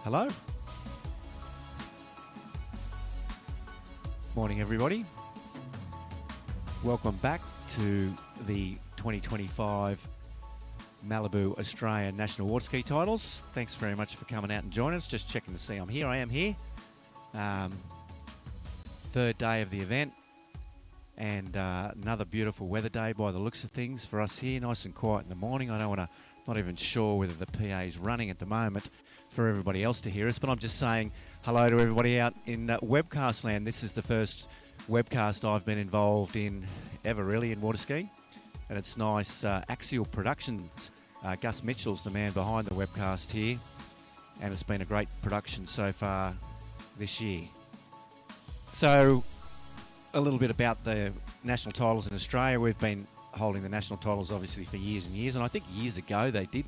Hello. Morning, everybody. Welcome back to the 2025 Malibu Australian National Waterski titles. Thanks very much for coming out and joining us. Just checking to see I'm here. I am here. Third day of the event, and another beautiful weather day by the looks of things for us here. Nice and quiet in the morning. I don't want to, not even sure whether the PA is running at the moment for everybody else to hear us, but I'm just saying hello to everybody out in webcast land. This is the first webcast I've been involved in ever, really, in Waterski, and it's nice. Axial Productions, Gus Mitchell's the man behind the webcast here, and it's been a great production so far this year. So, a little bit about the national titles in Australia. We've been holding the national titles obviously for years and years, and I think years ago they did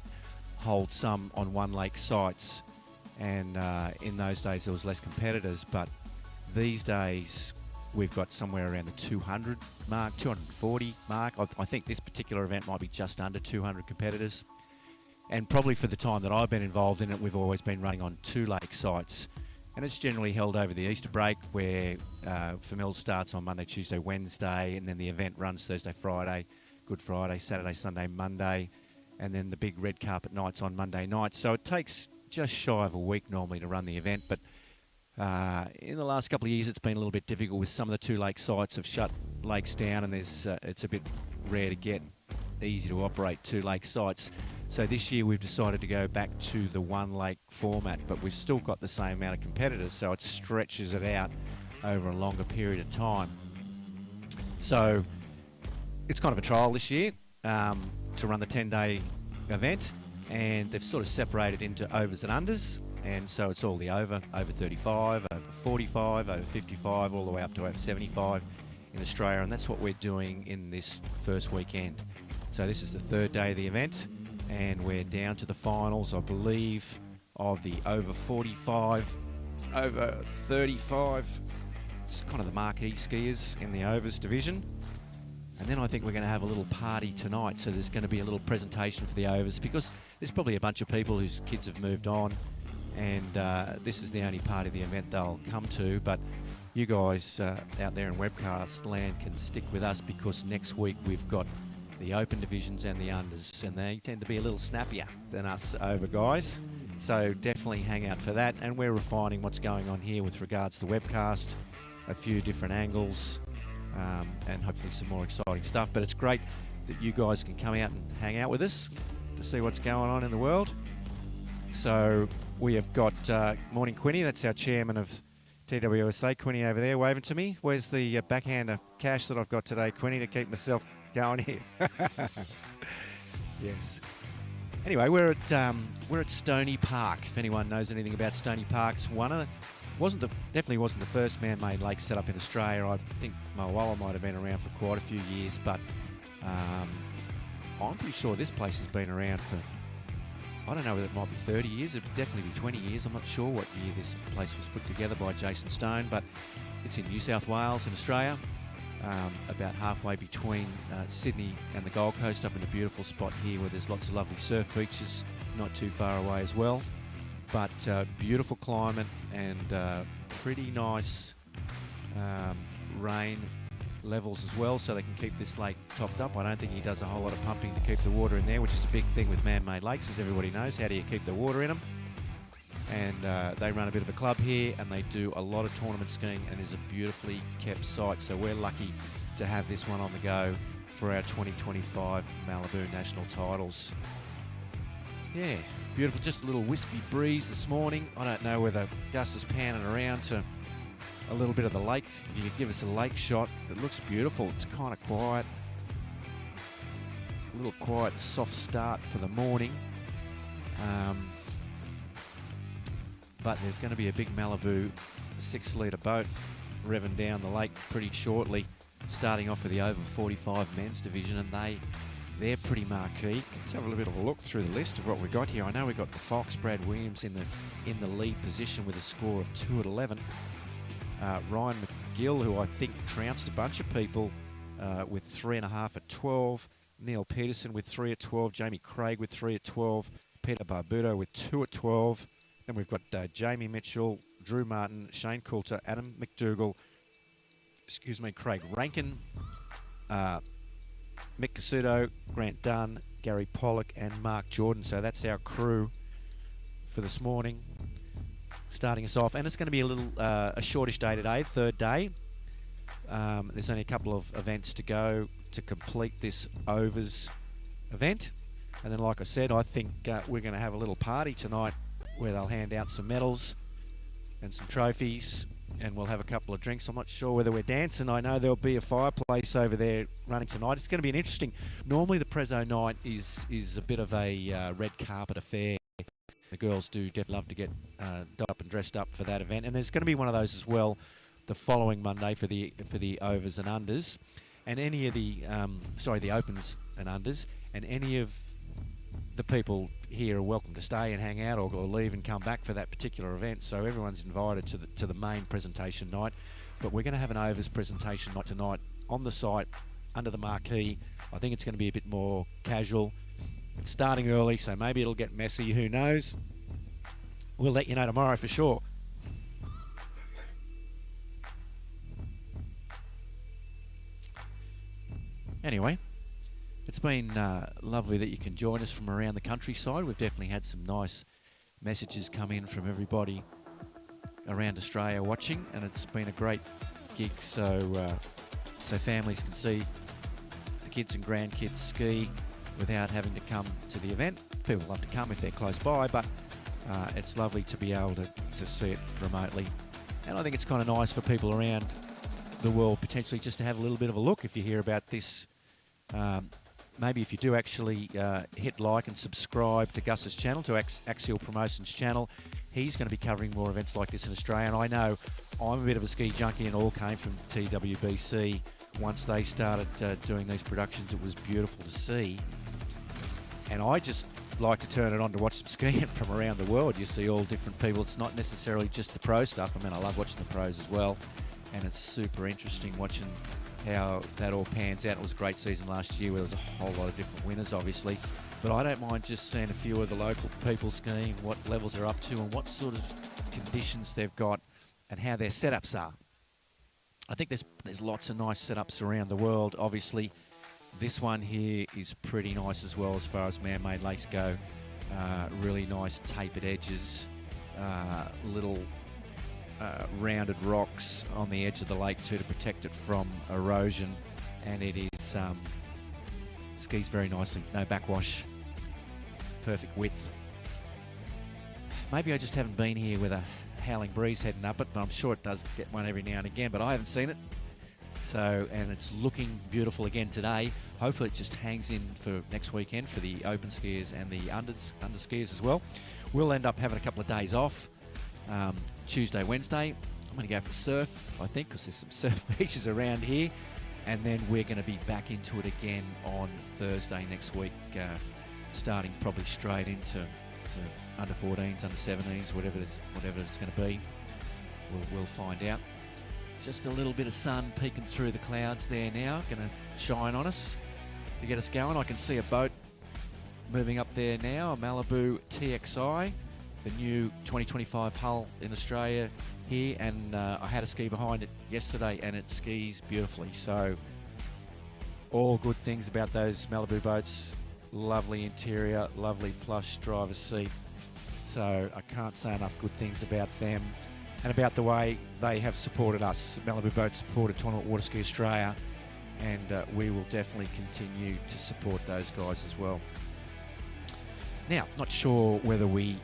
hold some on one lake sites, and in those days there was less competitors, but these days we've got somewhere around the 200 mark, 240 mark. I think this particular event might be just under 200 competitors, and probably for the time that I've been involved in it, we've always been running on two lake sites, and it's generally held over the Easter break, where Famil starts on Monday, Tuesday, Wednesday, and then the event runs Thursday, Friday, Good Friday, Saturday, Sunday, Monday, and then the big red carpet nights on Monday night. So it takes just shy of a week normally to run the event, but in the last couple of years it's been a little bit difficult with some of the two lake sites have shut lakes down, and there's it's a bit rare to get, easy to operate two lake sites. So this year we've decided to go back to the one lake format, but we've still got the same amount of competitors, so it stretches it out over a longer period of time. So it's kind of a trial this year to run the 10-day event, and they've sort of separated into overs and unders, and so it's all the over 35, over 45, over 55, all the way up to over 75 in Australia, and that's what we're doing in this first weekend. So this is the third day of the event, and we're down to the finals, I believe, of the over 45, over 35. It's kind of the marquee skiers in the overs division. And then I think we're going to have a little party tonight, so there's going to be a little presentation for the overs, because there's probably a bunch of people whose kids have moved on, and this is the only part of the event they'll come to. But you guys out there in webcast land can stick with us, because next week we've got the open divisions and the unders, and they tend to be a little snappier than us over guys. So definitely hang out for that, and we're refining what's going on here with regards to the webcast, a few different angles, and hopefully some more exciting stuff. But it's great that you guys can come out and hang out with us to see what's going on in the world. So we have got morning Quinny, that's our chairman of TWSA, Quinny over there waving to me. Where's the backhander cash that I've got today, Quinny, to keep myself going here? Yes. Anyway, we're at Stoney Park. If anyone knows anything about Stoney Park's definitely wasn't the first man-made lake set up in Australia. I think Mulwala might have been around for quite a few years, but I'm pretty sure this place has been around for, I don't know whether it might be 30 years, it would definitely be 20 years. I'm not sure what year this place was put together by Jason Stone, but it's in New South Wales in Australia, about halfway between Sydney and the Gold Coast, up in a beautiful spot here where there's lots of lovely surf beaches not too far away as well. But beautiful climate, and pretty nice rain levels as well, so they can keep this lake topped up. I don't think he does a whole lot of pumping to keep the water in there, which is a big thing with man-made lakes, as everybody knows. How do you keep the water in them? And they run a bit of a club here, and they do a lot of tournament skiing, and is a beautifully kept site. So we're lucky to have this one on the go for our 2025 Malibu National Titles. Yeah, beautiful. Just a little wispy breeze this morning. I don't know whether Gus is panning around to a little bit of the lake. If you could give us a lake shot, it looks beautiful. It's kind of quiet. A little quiet, soft start for the morning. But there's going to be a big Malibu 6-litre boat revving down the lake pretty shortly, starting off with the over 45 men's division, and they're pretty marquee. Let's have a little bit of a look through the list of what we got here. I know we got the Fox, Brad Williams, in the lead position with a score of 2 at 11. Ryan McGill, who I think trounced a bunch of people with 3.5 at 12. Neil Peterson with 3 at 12. Jamie Craig with 3 at 12. Peter Barbuto with 2 at 12. Then we've got Jamie Mitchell, Drew Martin, Shane Coulter, Adam McDougall, Craig Rankin, Mick Casuto, Grant Dunn, Gary Pollock, and Mark Jordan. So that's our crew for this morning, starting us off. And it's going to be a shortish day today, third day. There's only a couple of events to go to complete this overs event. And then, like I said, I think we're going to have a little party tonight where they'll hand out some medals and some trophies, and we'll have a couple of drinks. I'm not sure whether we're dancing. I know there'll be a fireplace over there running tonight. It's going to be an interesting... Normally the Prezzo night is a bit of a red carpet affair. The girls do definitely love to get up and dressed up for that event. And there's going to be one of those as well the following Monday for the overs and unders. And any of the opens and unders. And any of the people here are welcome to stay and hang out or leave and come back for that particular event. So everyone's invited to the main presentation night. But we're going to have an overs presentation night tonight on the site under the marquee. I think it's going to be a bit more casual. It's starting early, so maybe it'll get messy. Who knows? We'll let you know tomorrow for sure. Anyway, it's been lovely that you can join us from around the countryside. We've definitely had some nice messages come in from everybody around Australia watching, and it's been a great gig so families can see the kids and grandkids ski without having to come to the event. People love to come if they're close by, but it's lovely to be able to see it remotely. And I think it's kind of nice for people around the world potentially just to have a little bit of a look. If you hear about this, maybe if you do actually hit like and subscribe to Gus's channel, to Axial Promotions channel, he's going to be covering more events like this in Australia. And I know I'm a bit of a ski junkie, and all came from TWBC. Once they started doing these productions, it was beautiful to see. And I just like to turn it on to watch some skiing from around the world. You see all different people. It's not necessarily just the pro stuff. I mean, I love watching the pros as well. And it's super interesting watching how that all pans out. It was a great season last year where there was a whole lot of different winners, obviously. But I don't mind just seeing a few of the local people skiing, what levels they're up to and what sort of conditions they've got and how their setups are. I think there's lots of nice setups around the world, obviously. This one here is pretty nice as well as far as man-made lakes go. Really nice tapered edges, little rounded rocks on the edge of the lake too to protect it from erosion, and it is skis very nicely, no backwash, perfect width. Maybe I just haven't been here with a howling breeze heading up it, but I'm sure it does get one every now and again, but I haven't seen it. So, and it's looking beautiful again today. Hopefully it just hangs in for next weekend for the open skiers and the under skiers as well. We'll end up having a couple of days off. Tuesday, Wednesday, I'm going to go for surf, I think, because there's some surf beaches around here. And then we're going to be back into it again on Thursday next week, starting probably straight into under 14s, under 17s, whatever it's going to be. We'll find out. Just a little bit of sun peeking through the clouds there now, going to shine on us to get us going. I can see a boat moving up there now, a Malibu TXI, the new 2025 hull in Australia here, and I had a ski behind it yesterday and it skis beautifully. So all good things about those Malibu boats. Lovely interior, lovely plush driver's seat. So I can't say enough good things about them and about the way they have supported us. Malibu Boats supported Tournament Waterski Australia, and we will definitely continue to support those guys as well. Now, not sure whether we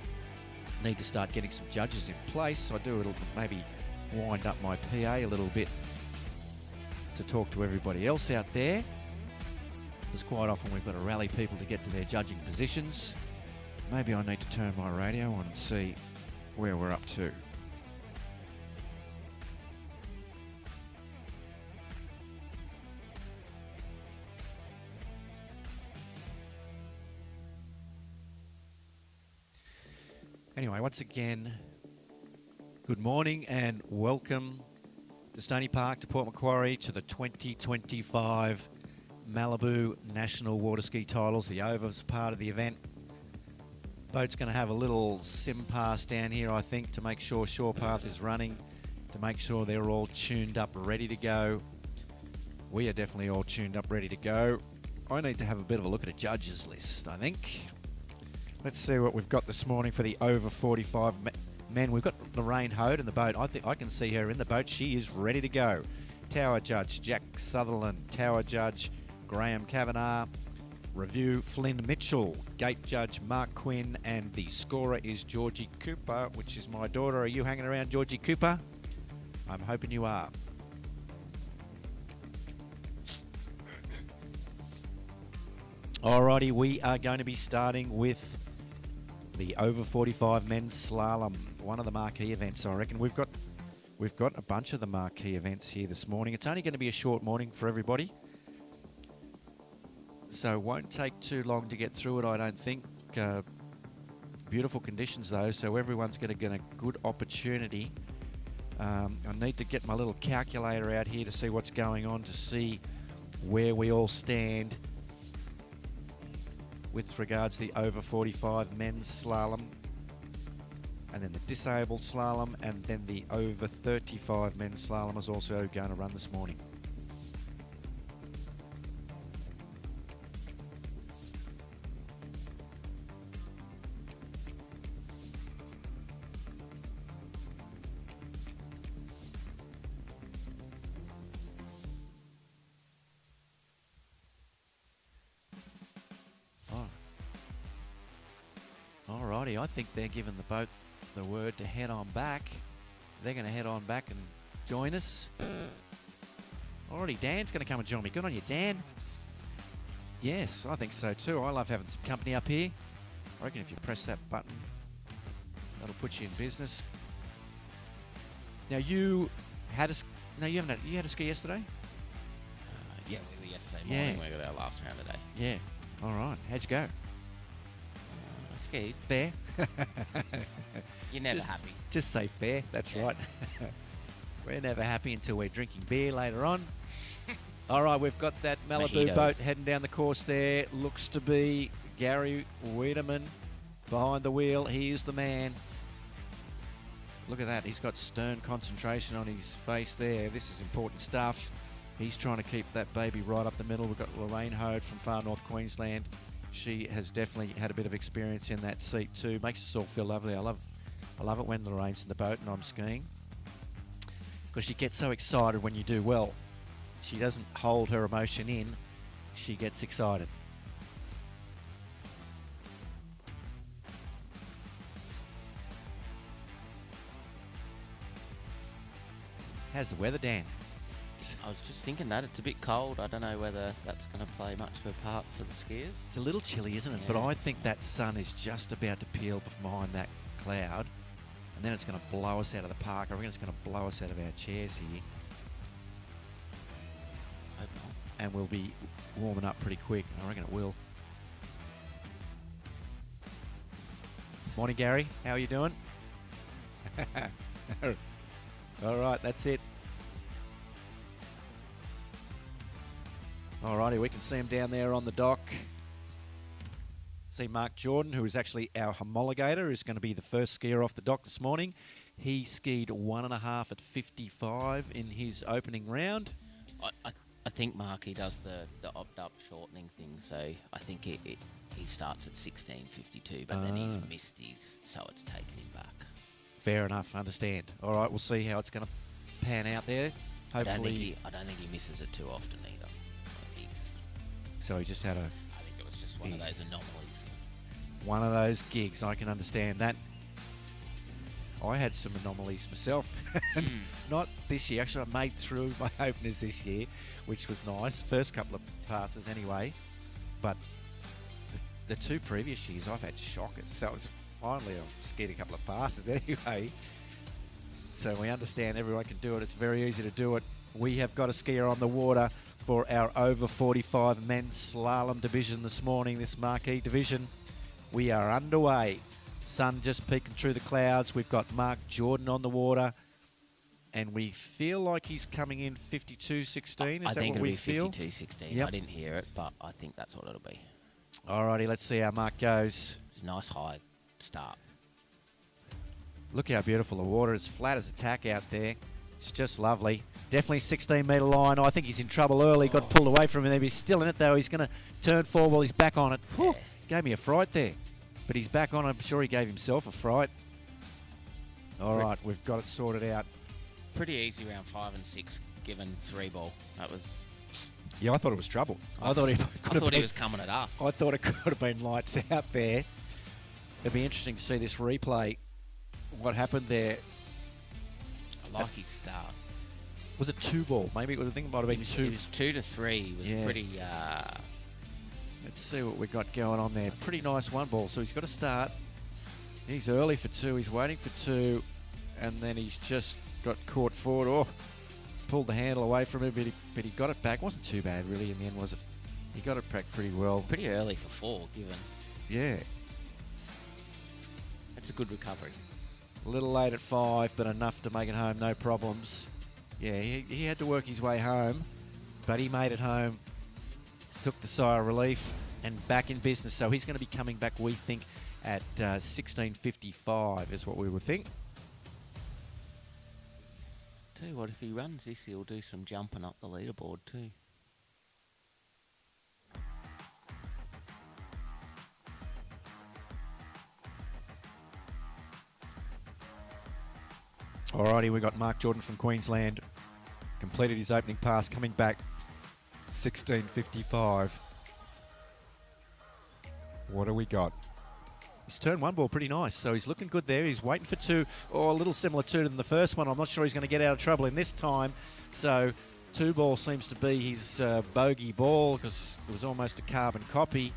need to start getting some judges in place. I do maybe wind up my PA a little bit to talk to everybody else out there, because quite often we've got to rally people to get to their judging positions. Maybe I need to turn my radio on and see where we're up to. Anyway, once again, good morning and welcome to Stoney Park, to Port Macquarie, to the 2025 Malibu National Waterski Titles, the overs part of the event. Boat's going to have a little sim pass down here, I think, to make sure Shore Path is running, to make sure they're all tuned up, ready to go. We are definitely all tuned up, ready to go. I need to have a bit of a look at a judges list, I think. Let's see what we've got this morning for the over 45 men. We've got Lorraine Hode in the boat. I think I can see her in the boat. She is ready to go. Tower Judge Jack Sutherland. Tower Judge Graham Kavanagh. Review Flynn Mitchell. Gate Judge Mark Quinn. And the scorer is Georgie Cooper, which is my daughter. Are you hanging around, Georgie Cooper? I'm hoping you are. Alrighty, we are going to be starting with the over 45 men's slalom, one of the marquee events, I reckon. We've got a bunch of the marquee events here this morning. It's only going to be a short morning for everybody, so it won't take too long to get through it, I don't think. Beautiful conditions though, so everyone's going to get a good opportunity. I need to get my little calculator out here to see what's going on, to see where we all stand with regards to the over 45 men's slalom, and then the disabled slalom, and then the over 35 men's slalom is also going to run this morning. Alrighty, I think they're giving the boat the word to head on back. They're going to head on back and join us. Alrighty, Dan's going to come and join me. Good on you, Dan. Yes, I think so too. I love having some company up here. I reckon if you press that button, that'll put you in business. Now you had a you had a ski yesterday? Yeah, we were yesterday morning. We got our last round today. Yeah. All right. How'd you go? I skied. Fair. You're never happy. Just say fair. That's right. We're never happy until we're drinking beer later on. All right, we've got that Malibu boat heading down the course there. Looks to be Gary Wiedemann behind the wheel. He is the man. Look at that. He's got stern concentration on his face there. This is important stuff. He's trying to keep that baby right up the middle. We've got Lorraine Hode from far north Queensland. She has definitely had a bit of experience in that seat too. Makes us all feel lovely. I love it when Lorraine's in the boat and I'm skiing, because she gets so excited when you do well. She doesn't hold her emotion in. She gets excited. How's the weather, Dan? I was just thinking that it's a bit cold. I don't know whether that's going to play much of a part for the skiers. It's a little chilly, isn't it? Yeah. But I think that sun is just about to peel behind that cloud, and then it's going to blow us out of the park. I reckon it's going to blow us out of our chairs here. Hope not. And we'll be warming up pretty quick. I reckon it will. Morning, Gary. How are you doing? All right, that's it. Alrighty, we can see him down there on the dock. See Mark Jordan, who is actually our homologator, who's going to be the first skier off the dock this morning. He skied 1.5 at 55 in his opening round. I think Mark, he does the opt-up shortening thing, so I think he starts at 16.52, but then he's missed his, so it's taken him back. Fair enough, understand. All right, we'll see how it's going to pan out there. Hopefully, I don't think he misses it too often either. So he just had I think it was just one of those anomalies. One of those gigs, I can understand that. I had some anomalies myself. Not this year. Actually, I made through my openers this year, which was nice. First couple of passes anyway. But the two previous years, I've had shockers. So it was finally, I've skied a couple of passes anyway. So we understand everyone can do it. It's very easy to do it. We have got a skier on the water for our over 45 men's slalom division this morning, this marquee division. We are underway. Sun just peeking through the clouds. We've got Mark Jordan on the water, and we feel like he's coming in 52.16. Is that what we feel? I think it'll be 52.16. Yep. I didn't hear it, but I think that's what it'll be. Alrighty, let's see how Mark goes. It's a nice high start. Look how beautiful the water is. Flat as a tack out there. It's just lovely. Definitely 16-metre line. I think he's in trouble early. Got pulled away from him there. He's still in it, though. He's going to turn forward while he's back on it. Whew, gave me a fright there. But he's back on it. I'm sure he gave himself a fright. All right, we've got it sorted out. Pretty easy round 5 and 6, given 3 ball. That was... Yeah, I thought it was trouble. I thought he was coming at us. I thought it could have been lights out there. It'd be interesting to see this replay. What happened there? I like his start. Was it 2 ball? Maybe I think it might have been 2. It was 2 to 3. It was pretty... Let's see what we got going on there. Pretty nice 1 ball. So he's got to start. He's early for 2. He's waiting for 2. And then he's just got caught forward. Oh, pulled the handle away from him, but he got it back. Wasn't too bad, really, in the end, was it? He got it back pretty well. Pretty early for 4, given. Yeah. That's a good recovery. A little late at 5, but enough to make it home, no problems. Yeah, he had to work his way home, but he made it home, took the sigh of relief, and back in business. So he's going to be coming back, we think, at 16:55 is what we would think. Tell you what, if he runs this, he'll do some jumping up the leaderboard too. Alrighty, we got Mark Jordan from Queensland. Completed his opening pass, coming back 16:55. What do we got? He's turned 1 ball pretty nice, so he's looking good there. He's waiting for 2. Oh, a little similar to the first one. I'm not sure he's going to get out of trouble in this time. So 2 ball seems to be his bogey ball, because it was almost a carbon copy,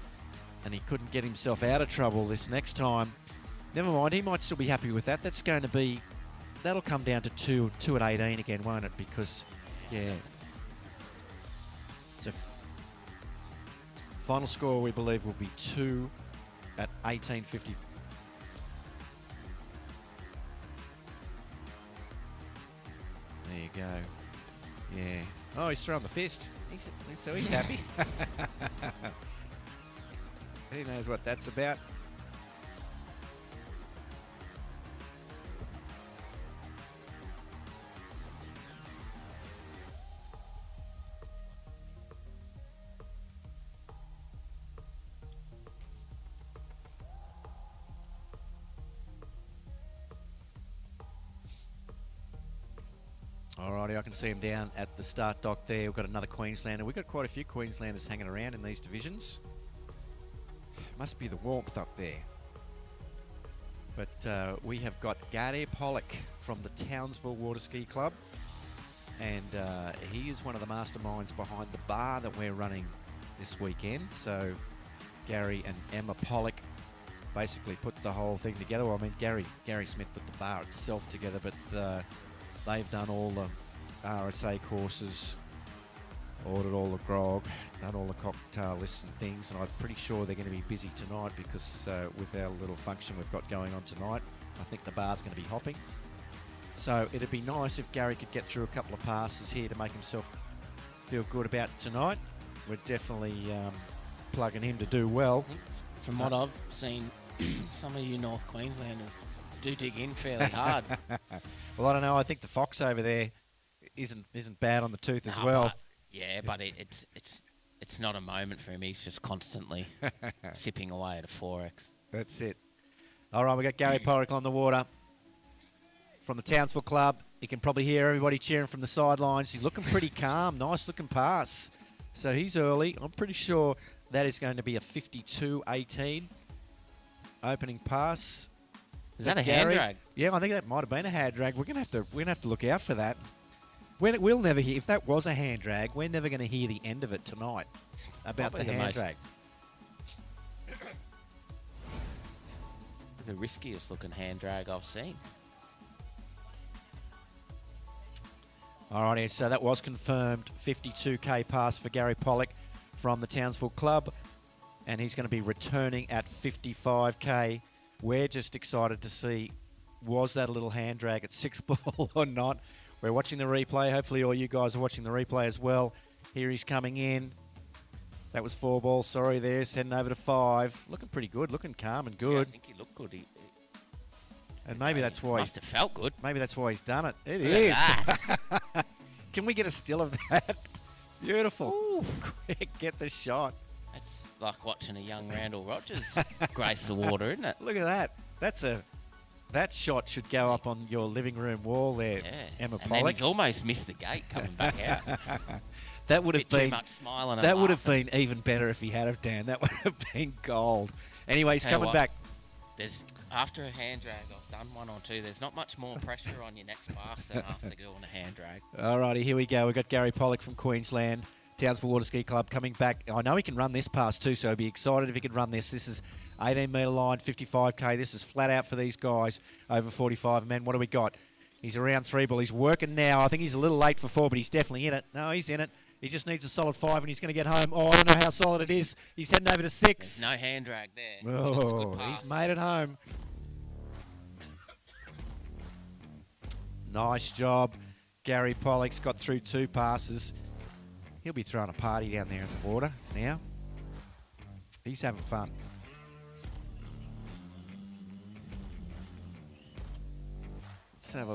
and he couldn't get himself out of trouble this next time. Never mind, he might still be happy with that. That's going to be... That'll come down to 2 at 18 again, won't it? Because, yeah. So final score, we believe, will be 2 at 18:50. There you go. Yeah. Oh, he's throwing the fist. So he's happy. He knows what that's about. Alrighty, I can see him down at the start dock there. We've got another Queenslander. We've got quite a few Queenslanders hanging around in these divisions. Must be the warmth up there. But we have got Gary Pollock from the Townsville Waterski Club. And he is one of the masterminds behind the bar that we're running this weekend. So Gary and Emma Pollock basically put the whole thing together. Well, I mean, Gary Smith put the bar itself together, but they've done all the RSA courses, ordered all the grog, done all the cocktail lists and things, and I'm pretty sure they're going to be busy tonight because with our little function we've got going on tonight, I think the bar's going to be hopping. So it'd be nice if Gary could get through a couple of passes here to make himself feel good about tonight. We're definitely plugging him to do well. From what I've seen, some of you North Queenslanders do dig in fairly hard. Well, I don't know. I think the fox over there isn't bad on the tooth as well. But it's not a moment for him. He's just constantly sipping away at a 4X. That's it. All right, we got Gary Pollock on the water from the Townsville Club. You can probably hear everybody cheering from the sidelines. He's looking pretty calm. Nice looking pass. So he's early. I'm pretty sure that is going to be a 52-18 opening pass. Is that a hand drag? Yeah, I think that might have been a hand drag. We're gonna have to look out for that. We'll never hear if that was a hand drag. We're never going to hear the end of it tonight about the hand drag. The riskiest looking hand drag I've seen. Alrighty, so that was confirmed. 52k pass for Gary Pollock from the Townsville Club, and he's going to be returning at 55k. We're just excited to see, was that a little hand drag at 6 ball or not? We're watching the replay. Hopefully all you guys are watching the replay as well. Here he's coming in. That was 4 ball. Sorry there. He's heading over to 5. Looking pretty good. Looking calm and good. Yeah, I think he looked good. He And maybe that's why Must have felt good. maybe that's why he's done it. It Look is. at that. Can we get a still of that? Beautiful. Ooh. Quick, get the shot. It's like watching a young Randall Rogers grace the water, isn't it? Look at that. That shot should go up on your living room wall there, Yeah. Emma And then Pollock. he's almost missed the gate coming back out. That would have Bit too been much smiling. that and would have laughing. been even better if he had have, Dan. That would have been gold. Anyway, he's Tell you coming what. back. There's after a hand drag, I've done one or two. There's not much more pressure on your next pass than after doing a hand drag. Alrighty, here we go. We've got Gary Pollock from Queensland, Townsville Waterski Club coming back. I know he can run this pass too, so I'd be excited if he could run this. This is 18-metre line, 55k. This is flat out for these guys over 45 men. What do we got? He's around 3 ball. He's working now. I think he's a little late for 4, but he's definitely in it. No, he's in it. He just needs a solid 5, and he's going to get home. Oh, I don't know how solid it is. He's heading over to 6. There's no hand drag there. But it's a Oh, good pass. he's made it home. Nice job. Gary Pollock's got through 2 passes. He'll be throwing a party down there in the water now. He's having fun. Let's have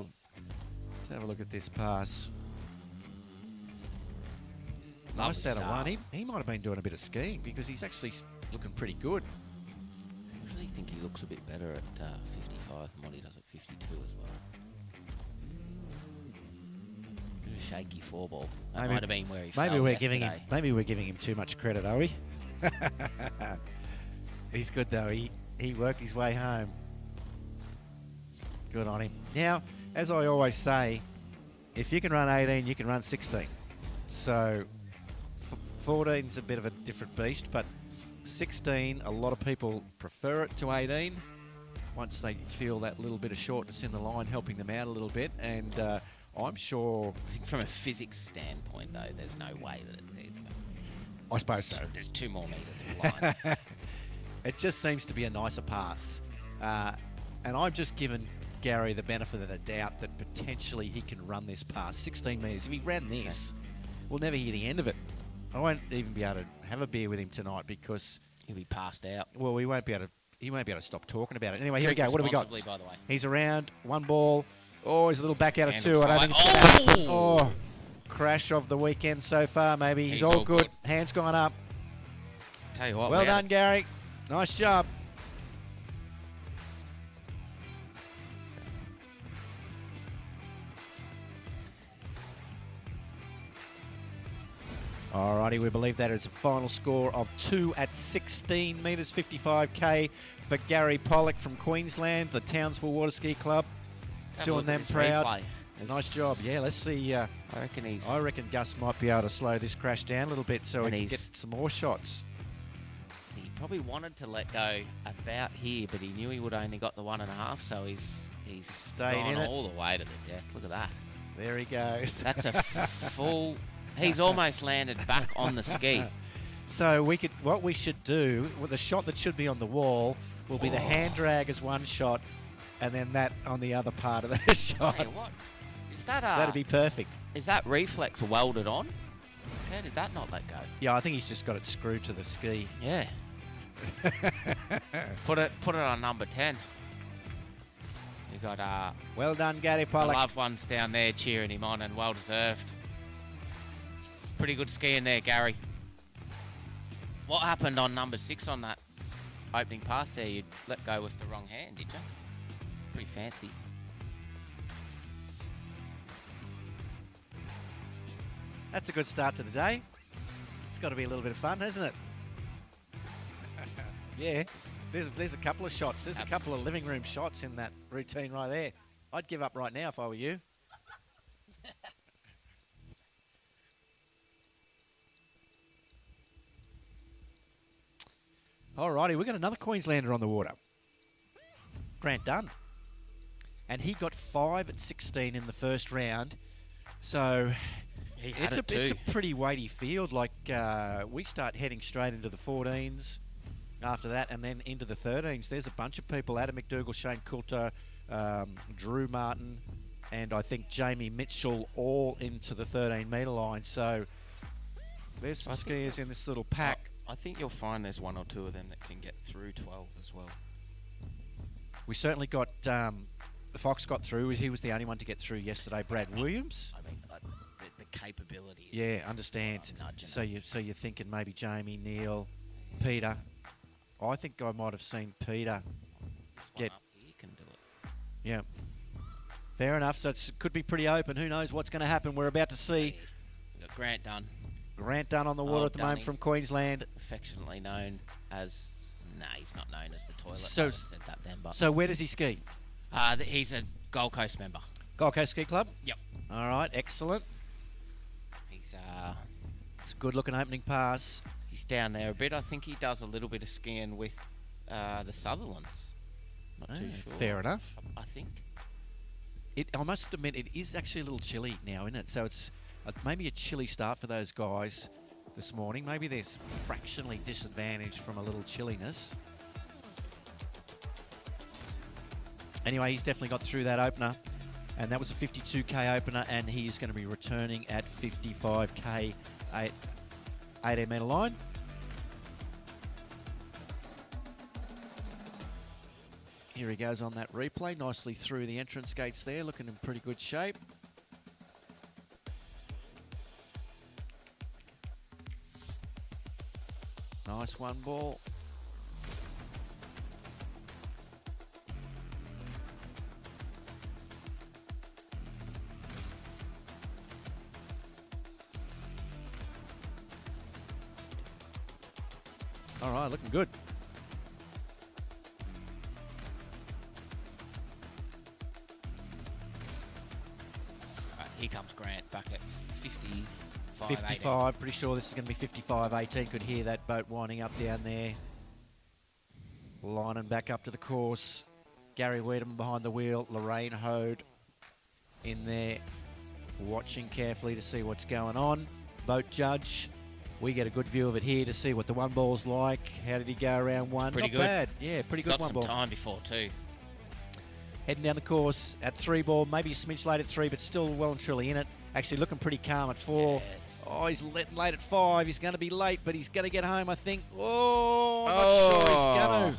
a look at this pass. Nice out of one. He might have been doing a bit of skiing because he's actually looking pretty good. I actually think he looks a bit better at 55 than what he does at 52 as well. Bit of a shaky 4 ball. That might have been where he fell yesterday. Maybe we're giving him too much credit, are we? He's good though. He worked his way home. Good on him. Now, as I always say, if you can run 18, you can run 16. So 14's a bit of a different beast, but 16, a lot of people prefer it to 18 once they feel that little bit of shortness in the line helping them out a little bit. And I'm sure... I think from a physics standpoint, though, there's no way that it's... I suppose so. There's 2 more metres of line. It just seems to be a nicer pass. And I'm just giving Gary the benefit of the doubt that potentially he can run this pass. 16 metres. If he ran this, we'll never hear the end of it. I won't even be able to have a beer with him tonight because... He'll be passed out. Well, he won't be able to stop talking about it. Anyway, here we go. What do we got? By the way. He's around. 1 ball. Oh, he's a little back out of And 2. it's I don't think fine. it's oh, crash of the weekend so far, maybe. He's all good. Hands gone up. Tell you what. Well done, Gary. Nice job. Alrighty, we believe that is a final score of 2 at 16 metres, 55k for Gary Pollock from Queensland, the Townsville Waterski Club. Doing them proud. Nice job. Yeah, let's see. I reckon I reckon Gus might be able to slow this crash down a little bit so he can get some more shots. He probably wanted to let go about here, but he knew he would only got the 1.5, so he's stayed gone in it all the way to the death. Look at that. There he goes. That's a full... He's almost landed back on the ski. So what we should do with the shot that should be on the wall will be the hand drag as one shot, and then that on the other part of the shot. Tell you what, is that that'd be perfect. Is that reflex welded on? How did that not let go? Yeah, I think he's just got it screwed to the ski. Yeah. Put it on number 10. You got well done, Gary the Pollock. loved ones down there cheering him on, and well deserved. Pretty good skiing there, Gary. What happened on number 6 on that opening pass there? You let go with the wrong hand, did you? Pretty fancy. That's a good start to the day. It's got to be a little bit of fun, hasn't it? Yeah, there's a couple of shots. There's a couple of living room shots in that routine right there. I'd give up right now if I were you. Alrighty, we've got another Queenslander on the water. Grant Dunn. And he got 5 at 16 in the first round. So it's a pretty weighty field. Like we start heading straight into the 14s after that and then into the 13s. There's a bunch of people. Adam McDougall, Shane Coulter, Drew Martin, and I think Jamie Mitchell all into the 13-metre line. So there's some skiers in this little pack. I think you'll find there's 1 or 2 of them that can get through 12 as well. We certainly got Fox got through. He was the only one to get through yesterday. Brad Williams. I mean, the capability. Yeah, understand. So you're thinking maybe Jamie, Neil, Peter. I think I might have seen Peter get. He can do it. Yeah. Fair enough. So it could be pretty open. Who knows what's going to happen? We're about to see. We've got Grant Dunn. Grant Dunn on the water at the moment from Queensland. Affectionately known as. Nah, he's not known as the toilet. So, I said that then, but. So where does he ski? He's a Gold Coast member. Gold Coast Ski Club? Yep. All right, excellent. He's It's a good looking opening pass. He's down there a bit. I think he does a little bit of skiing with the Sutherlands. Not too sure. Fair enough. I think. I must admit, it is actually a little chilly now, isn't it? So it's maybe a chilly start for those guys this morning. Maybe they're fractionally disadvantaged from a little chilliness. Anyway, he's definitely got through that opener. And that was a 52k opener, and he is going to be returning at 55k 18 metre line. Here he goes on that replay, nicely through the entrance gates there, looking in pretty good shape. Nice one ball. All right, looking good. Here comes Grant back at 55. 55, pretty sure this is going to be 55-18. Could hear that boat winding up down there. Lining back up to the course. Gary Wiedemann behind the wheel. Lorraine Hode in there, watching carefully to see what's going on. Boat judge. We get a good view of it here to see what the one ball's like. How did he go around one? Pretty Not good. bad. Yeah, pretty good Got one some ball. time before too. Heading down the course at 3 ball, maybe a smidge late at 3, but still well and truly in it. Actually looking pretty calm at 4. Yes. Oh, he's late at 5. He's going to be late, but he's going to get home, I think. Oh, I'm not sure he's going to.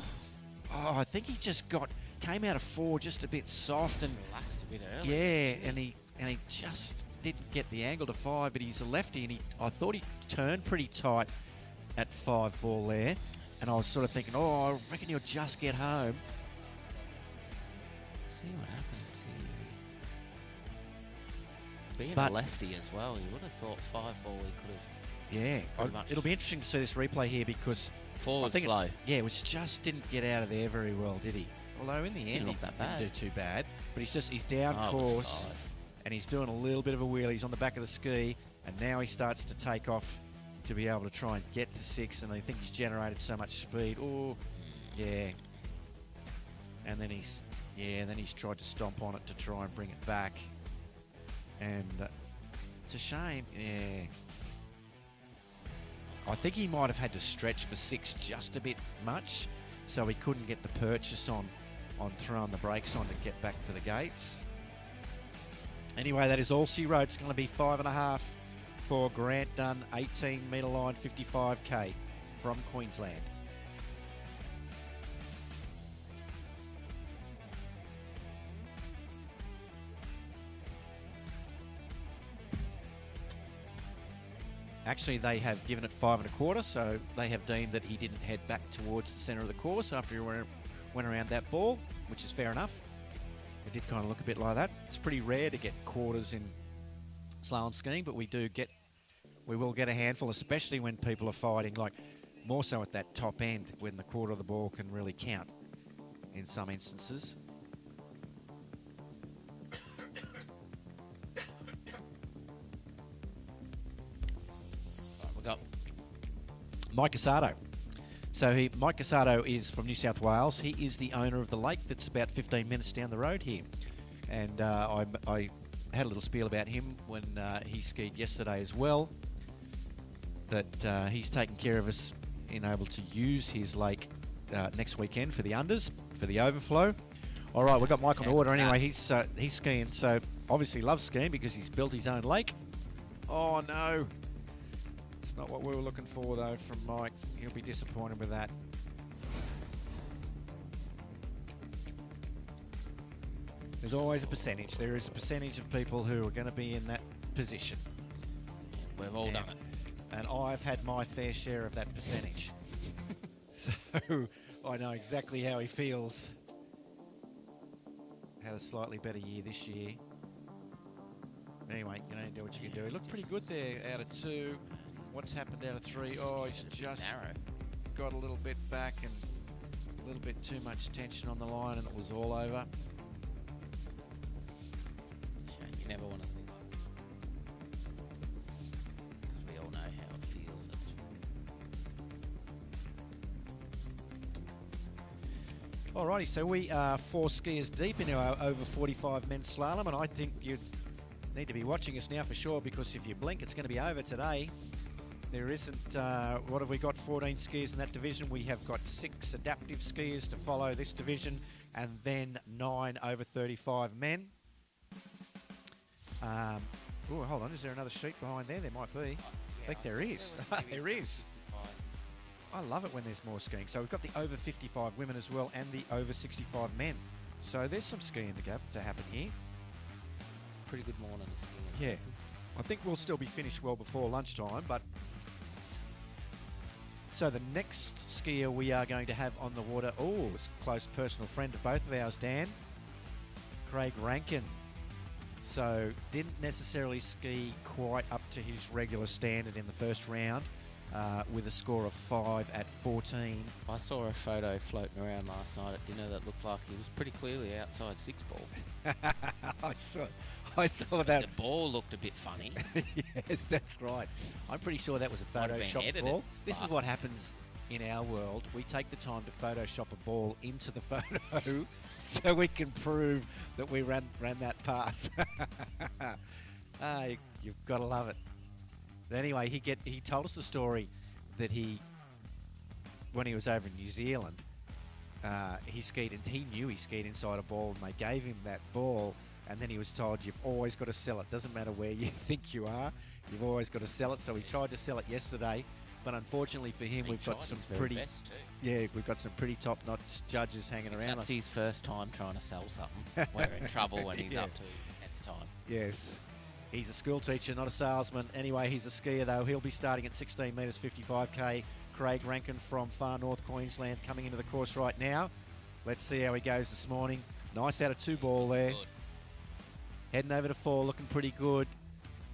Oh, I think he just came out of 4 just a bit soft and Relaxed a bit early. yeah, and he just didn't get the angle to 5, but he's a lefty, and I thought he turned pretty tight at 5 ball there, and I was sort of thinking, oh, I reckon he'll just get home. See what happens here. Being But- a lefty as well, you would have thought 5 ball he could have. Yeah, Pretty much. it'll be interesting to see this replay here because 4 was think slow. it was just didn't get out of there very well, did he? Although in the end, Didn't he look that didn't bad. do too bad. But he's down Oh, it was course, 5. and he's doing a little bit of a wheel. He's on the back of the ski, and now he starts to take off to be able to try and get to 6. And I think he's generated so much speed. Oh, yeah. And then he's tried to stomp on it to try and bring it back. And it's a shame. Yeah. I think he might have had to stretch for 6 just a bit much, so he couldn't get the purchase on throwing the brakes on to get back for the gates. Anyway, that is all she wrote. It's going to be 5.5 for Grant Dunn, 18 metre line, 55k from Queensland. Actually, they have given it 5.25, so they have deemed that he didn't head back towards the centre of the course after he went around that ball, which is fair enough. It did kind of look a bit like that. It's pretty rare to get quarters in slalom skiing, but we will get a handful, especially when people are fighting, like more so at that top end when the quarter of the ball can really count in some instances. We got Mike Casado. So Mike Casado is from New South Wales. He is the owner of the lake that's about 15 minutes down the road here. And I had a little spiel about him when he skied yesterday as well, that he's taken care of us in able to use his lake next weekend for the unders, for the overflow. All right, we've got Mike on the water anyway. He's skiing, so obviously loves skiing because he's built his own lake. Oh, no. It's not what we were looking for, though, from Mike. He'll be disappointed with that. There's always a percentage. There is a percentage of people who are going to be in that position. We've all done it. And I've had my fair share of that percentage. So I know exactly how he feels. Had a slightly better year this year. Anyway, you know, do what you can do. He looked pretty good there out of 2. What's happened out of 3? Oh, he's just got a little bit back and a little bit too much tension on the line, and it was all over. Shame you never want to see that. Because we all know how it feels. Alrighty, so we are 4 skiers deep into our over 45 men's slalom, and I think you need to be watching us now for sure, because if you blink, it's going to be over today. There isn't, what have we got, 14 skiers in that division. We have got 6 adaptive skiers to follow this division, and then 9 over 35 men. Oh, hold on, is there another sheet behind there? There might be. I think there is. There is. I love it when there's more skiing. So we've got the over 55 women as well, and the over 65 men. So there's some skiing to happen here. Pretty good morning. Yeah. I think we'll still be finished well before lunchtime, but... So the next skier we are going to have on the water, it's a close personal friend of both of ours, Dan, Craig Rankin. So didn't necessarily ski quite up to his regular standard in the first round, with a score of 5 at 14. I saw a photo floating around last night at dinner that looked like he was pretty clearly outside 6 ball. I saw that. The ball looked a bit funny. Yes, that's right. I'm pretty sure that was a Photoshop ball. This is what happens in our world. We take the time to Photoshop a ball into the photo so we can prove that we ran that pass. You've got to love it. But anyway, he told us the story that when he was over in New Zealand, he knew he skied inside a ball, and they gave him that ball. And then he was told, you've always got to sell it. Doesn't matter where you think you are, you've always got to sell it. So he tried to sell it yesterday, but unfortunately for him, we've got some pretty top-notch judges hanging around. That's his first time trying to sell something. We're in trouble when he's up to his 10th time. Yes. He's a school teacher, not a salesman. Anyway, he's a skier, though. He'll be starting at 16 metres, 55k. Craig Rankin from far north Queensland coming into the course right now. Let's see how he goes this morning. Nice out of 2 ball there. Good. Heading over to 4, looking pretty good.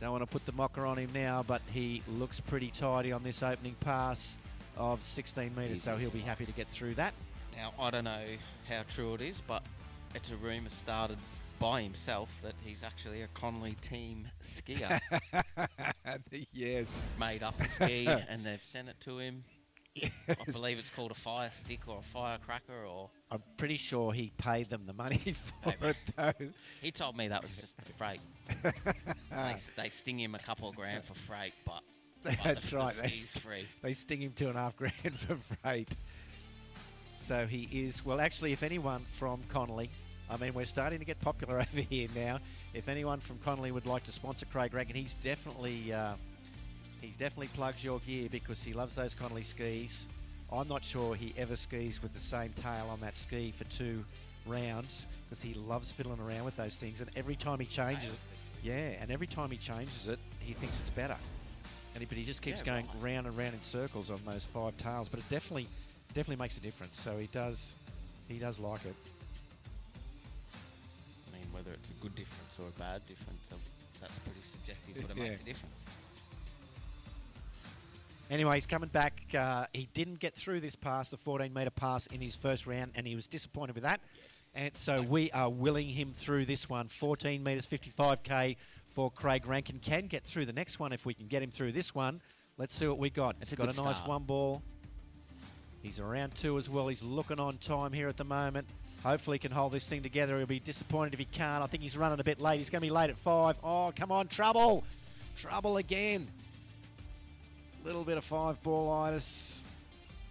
Don't want to put the mocker on him now, but he looks pretty tidy on this opening pass of 16 metres, so he'll be happy to get through that. Now, I don't know how true it is, but it's a rumour started by himself that he's actually a Connolly team skier. Yes. Made up a ski and they've sent it to him. Yes. I believe it's called a fire stick or a firecracker, or... I'm pretty sure he paid them the money for it, though. He told me that was just the freight. They sting him a couple of grand for freight, but that's right. The ski's free. They sting him $2.5 grand for freight. So he is... Well, actually, if anyone from Connolly... I mean, we're starting to get popular over here now. If anyone from Connolly would like to sponsor Craig Rankin, he's definitely plugs your gear because he loves those Connolly skis. I'm not sure he ever skis with the same tail on that ski for 2 rounds because he loves fiddling around with those things. And every time he changes it, he thinks it's better. But he just keeps going round and round in circles on those 5 tails. But it definitely makes a difference. So he does like it. I mean, whether it's a good difference or a bad difference, that's pretty subjective, but it makes a difference. Anyway, he's coming back. He didn't get through this pass, the 14-metre pass, in his first round, and he was disappointed with that. And so we are willing him through this one. 14 metres, 55k for Craig Rankin. Can get through the next one if we can get him through this one. Let's see what we got. It's got a nice 1 ball. He's around 2 as well. He's looking on time here at the moment. Hopefully he can hold this thing together. He'll be disappointed if he can't. I think he's running a bit late. He's going to be late at 5. Oh, come on, trouble. Trouble again. Little bit of 5-ballitis.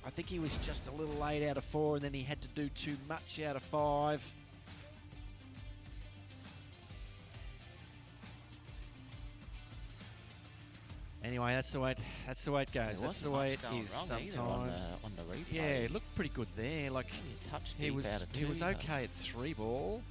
I think he was just a little late out of 4, and then he had to do too much out of 5. Anyway, that's the way it goes. That's the way it is sometimes. On the replay. Yeah, it looked pretty good there. Like he was okay at 3 ball.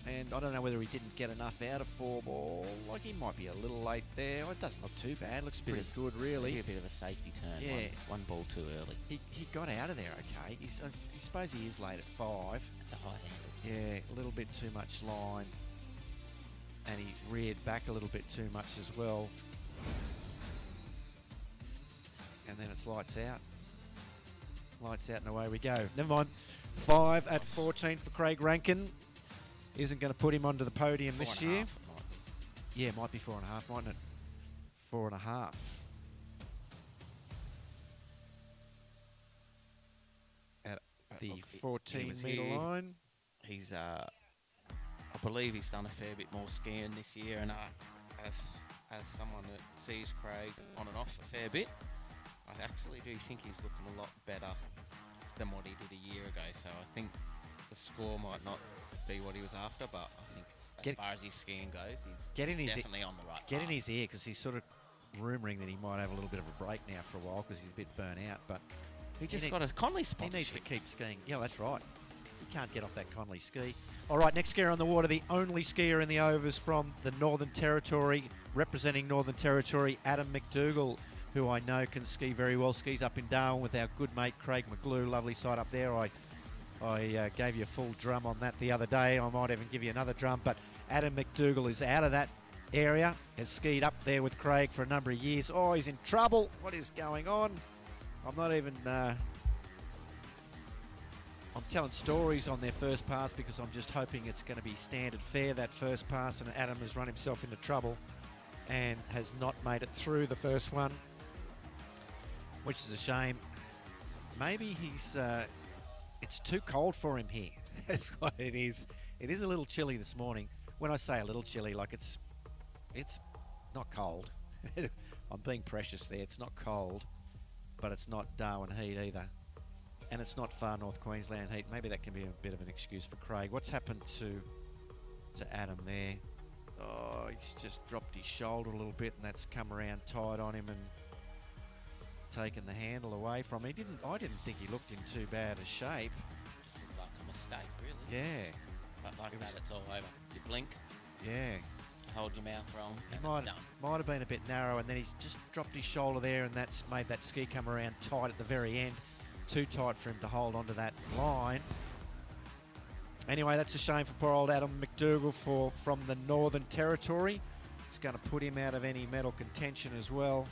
And I don't know whether he didn't get enough out of 4-ball. Like, he might be a little late there. Oh, it doesn't look too bad. Looks pretty good, really. Maybe a bit of a safety turn. Yeah. One ball too early. He got out of there okay. I suppose he is late at 5. It's a high handle. Yeah, a little bit too much line. And he reared back a little bit too much as well. And then it's lights out. Lights out and away we go. Never mind. 5 at 14 for Craig Rankin. Isn't going to put him onto the podium this year. Yeah, it might be 4.5, mightn't it? 4.5. At the 14-metre line. He's, I believe he's done a fair bit more skiing this year, and as someone that sees Craig on and off a fair bit, I actually do think he's looking a lot better than what he did a year ago. So I think the score might not be what he was after, but I think as far as his skiing goes, he's definitely on the right path. Get in his ear, because he's sort of rumouring that he might have a little bit of a break now for a while because he's a bit burnt out. But he just got a Conley sponsorship. He needs to keep skiing. Yeah, that's right. He can't get off that Conley ski. All right, next skier on the water, the only skier in the overs from the Northern Territory, representing Northern Territory, Adam McDougall, who I know can ski very well. Skis up in Darwin with our good mate Craig McGlue. Lovely sight up there. I gave you a full drum on that the other day. I might even give you another drum, but Adam McDougall is out of that area, has skied up there with Craig for a number of years. Oh, he's in trouble. What is going on? I'm not even... I'm telling stories on their first pass because I'm just hoping it's going to be standard fare, that first pass, and Adam has run himself into trouble and has not made it through the first one, which is a shame. Maybe he's... it's too cold for him here. That's what it is. It is a little chilly this morning. When I say a little chilly, like it's not cold. I'm being precious there. It's not cold, but it's not Darwin heat either. And it's not far north Queensland heat. Maybe that can be a bit of an excuse for Craig. What's happened to Adam there? Oh, he's just dropped his shoulder a little bit, and that's come around tight on him and taken the handle away from him. I didn't think he looked in too bad a shape. Just looked like a mistake, really. Yeah. But like that, it's all over. You blink. Yeah. Hold your mouth wrong. Might have been a bit narrow, and then he's just dropped his shoulder there, and that's made that ski come around tight at the very end. Too tight for him to hold onto that line. Anyway, that's a shame for poor old Adam McDougall from the Northern Territory. It's going to put him out of any medal contention as well.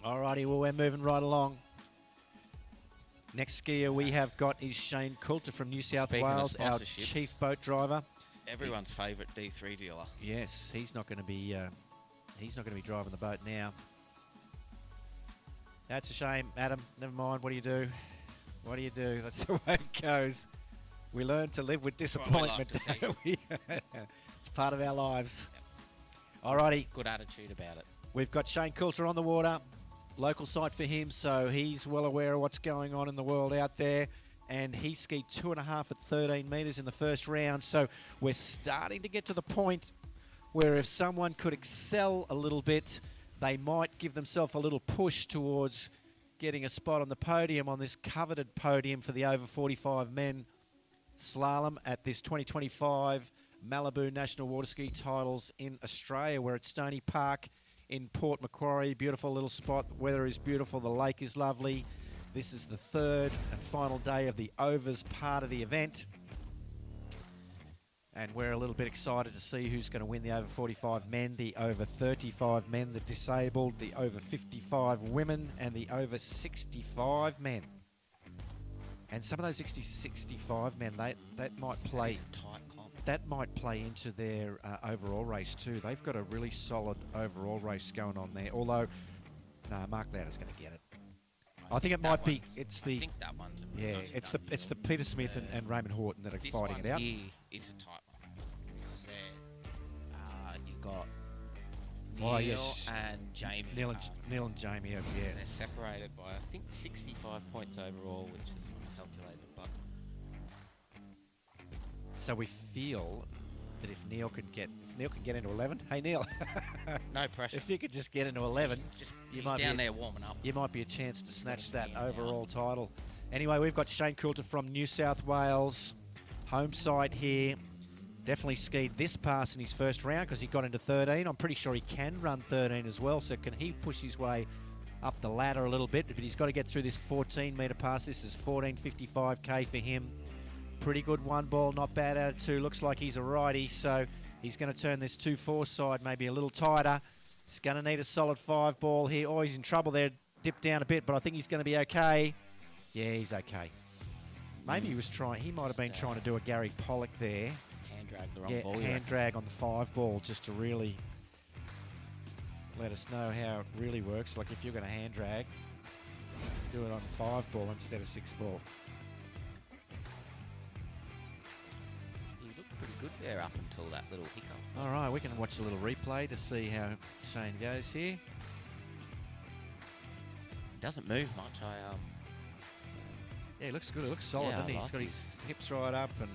Alrighty, well, we're moving right along. Next skier we have got is Shane Coulter from New South Wales, our chief boat driver. Everyone's favourite D3 dealer. Yes, he's not going to be driving the boat now. That's a shame, Adam. Never mind. What do you do? What do you do? That's the way it goes. We learn to live with disappointment. Don't we? It's part of our lives. Yep. Alrighty. Good attitude about it. We've got Shane Coulter on the water. Local site for him, so he's well aware of what's going on in the world out there. And he skied 2.5 at 13 metres in the first round. So we're starting to get to the point where if someone could excel a little bit, they might give themselves a little push towards getting a spot on the podium, on this coveted podium for the over 45 men slalom at this 2025 Malibu National Waterski Titles in Australia. We're at Stoney Park in Port Macquarie. Beautiful little spot. The weather is beautiful. The lake is lovely. This is the third and final day of the overs part of the event. And we're a little bit excited to see who's going to win the over 45 men, the over 35 men, the disabled, the over 55 women, and the over 65 men. And some of those 65 men, that might play. That might play into their overall race too. They've got a really solid overall race going on there. Although, no, Mark Lauder's going to get it. I think it might be. It's the. I think that one's. It's the Peter Smith and Raymond Horton that are fighting it out. This one is a tight one because you've got Neil and Jamie. Neil and Jamie, yeah. They're separated by I think 65 points overall, which is uncalculated, but. So we feel that if Neil can get into 11, hey Neil, no pressure. If you could just get into 11, he's down there warming up. You might be a chance to snatch that overall title. Anyway, we've got Shane Coulter from New South Wales, home side here. Definitely skied this pass in his first round because he got into 13. I'm pretty sure he can run 13 as well. So can he push his way up the ladder a little bit? But he's got to get through this 14-metre pass. This is 14.55k for him. Pretty good one ball, not bad out of two. Looks like he's a righty, so he's going to turn this 2-4 side maybe a little tighter. He's going to need a solid 5 ball here. Oh, he's in trouble there. Dipped down a bit, but I think he's going to be okay. Yeah, he's okay. Maybe he was trying. He might have been trying to do a Gary Pollock there. Hand drag the wrong ball. Hand drag on the 5 ball just to really let us know how it really works. Like if you're going to hand drag, do it on 5 ball instead of 6 ball. Pretty good there up until that little hiccup. All right, we can watch a little replay to see how Shane goes here. Doesn't move much. Yeah, he looks good. He looks solid, doesn't he? He's got his hips right up and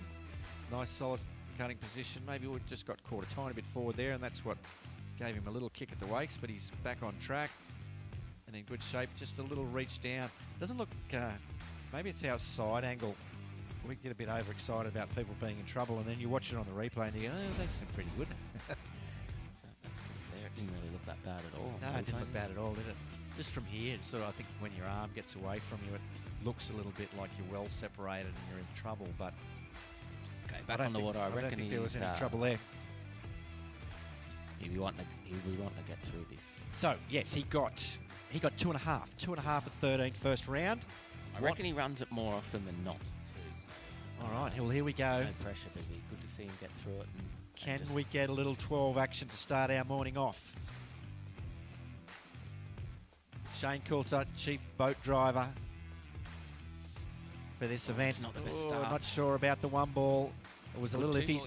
nice solid cutting position. Maybe we just got caught a tiny bit forward there, and that's what gave him a little kick at the wakes, but he's back on track and in good shape. Just a little reach down. Doesn't look, maybe it's our side angle. We get a bit overexcited about people being in trouble, and then you watch it on the replay and you go, oh, they seem pretty good. That's pretty fair. It didn't really look that bad at all. No, it didn't look bad at all, did it? Just from here, sort of, I think when your arm gets away from you, it looks a little bit like you're well separated and you're in trouble, but... Okay, back on the water. I reckon there was any trouble there. He'll be wanting to get through this. So, yes, he got 2.5. 2.5 at 13 first round. I reckon he runs it more often than not. All right, well, here we go. No pressure, but it'd be good to see him get through it. Can we get a little 12 action to start our morning off? Shane Coulter, chief boat driver for this event. It's not the best start. Not sure about the 1 ball. It was a little iffy.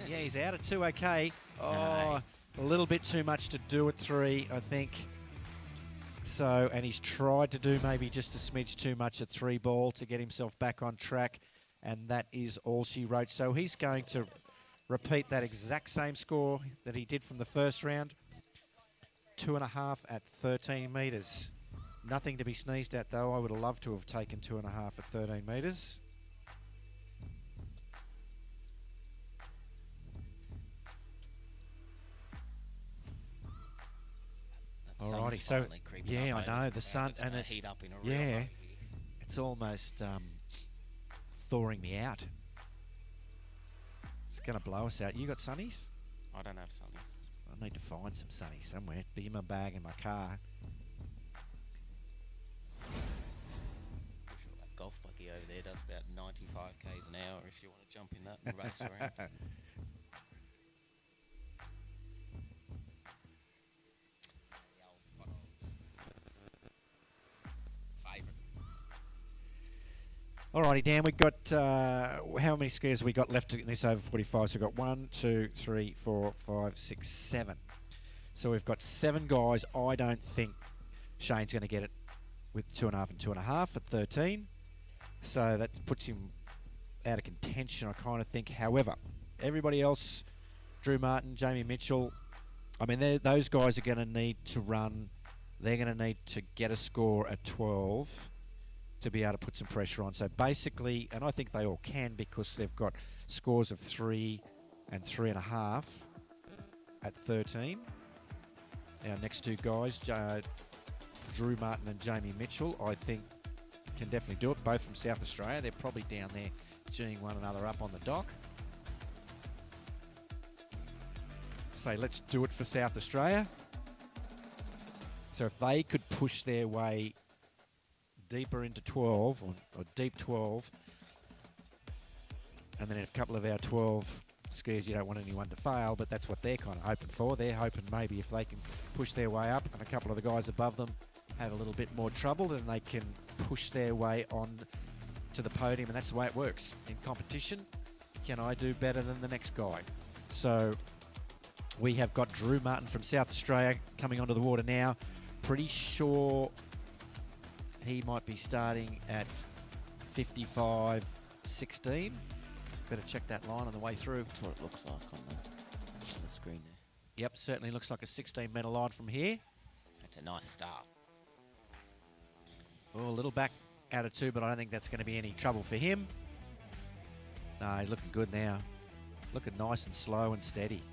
Yeah, he's out at 2, okay. Oh, a little bit too much to do at 3, I think. So, and he's tried to do maybe just a smidge too much at 3 ball to get himself back on track. And that is all she wrote. So he's going to repeat that exact same score that he did from the first round. 2.5 at 13 metres. Nothing to be sneezed at, though. I would have loved to have taken 2.5 at 13 metres. Alrighty, so yeah, I know the sun and it's heat up in a real it's almost thawing me out. It's going to blow us out. You got sunnies? I don't have sunnies. I need to find some sunnies somewhere. Be in my bag in my car. Sure that golf buggy over there does about 95 k's an hour if you want to jump in that and race around. Alrighty, Dan, we've got, how many skiers have we got left in this over 45? So we've got 1, 2, 3, 4, 5, 6, 7. So we've got 7 guys. I don't think Shane's going to get it with 2.5 and 2.5 at 13. So that puts him out of contention, I kind of think. However, everybody else Drew Martin, Jamie Mitchell. I mean, those guys are going to need to run. They're going to need to get a score at 12 to be able to put some pressure on. So basically, and I think they all can because they've got scores of 3 and 3.5 at 13. Our next two guys, Drew Martin and Jamie Mitchell, I think can definitely do it, both from South Australia. They're probably down there geeing one another up on the dock. Say, let's do it for South Australia. So if they could push their way deeper into 12, or deep 12, and then a couple of our 12 skiers, you don't want anyone to fail, but that's what they're kind of hoping for. They're hoping maybe if they can push their way up and a couple of the guys above them have a little bit more trouble, then they can push their way on to the podium, and that's the way it works. In competition, can I do better than the next guy? So we have got Drew Martin from South Australia coming onto the water now. Pretty sure he might be starting at 55.16. Better check that line on the way through. That's what it looks like on the screen there. Yep, certainly looks like a 16-metre line from here. That's a nice start. Oh, a little back out of 2, but I don't think that's going to be any trouble for him. No, he's looking good now. Looking nice and slow and steady.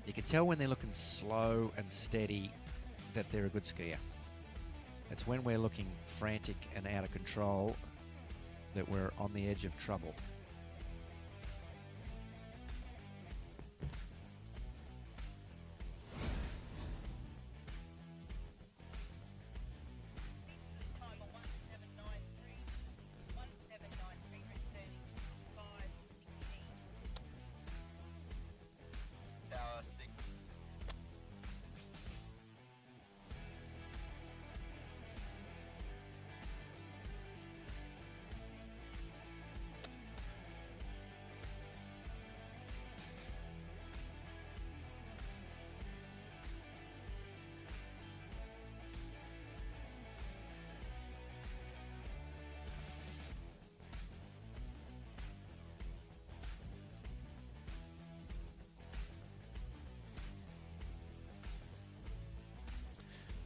You can tell when they're looking slow and steady that they're a good skier. It's when we're looking frantic and out of control that we're on the edge of trouble.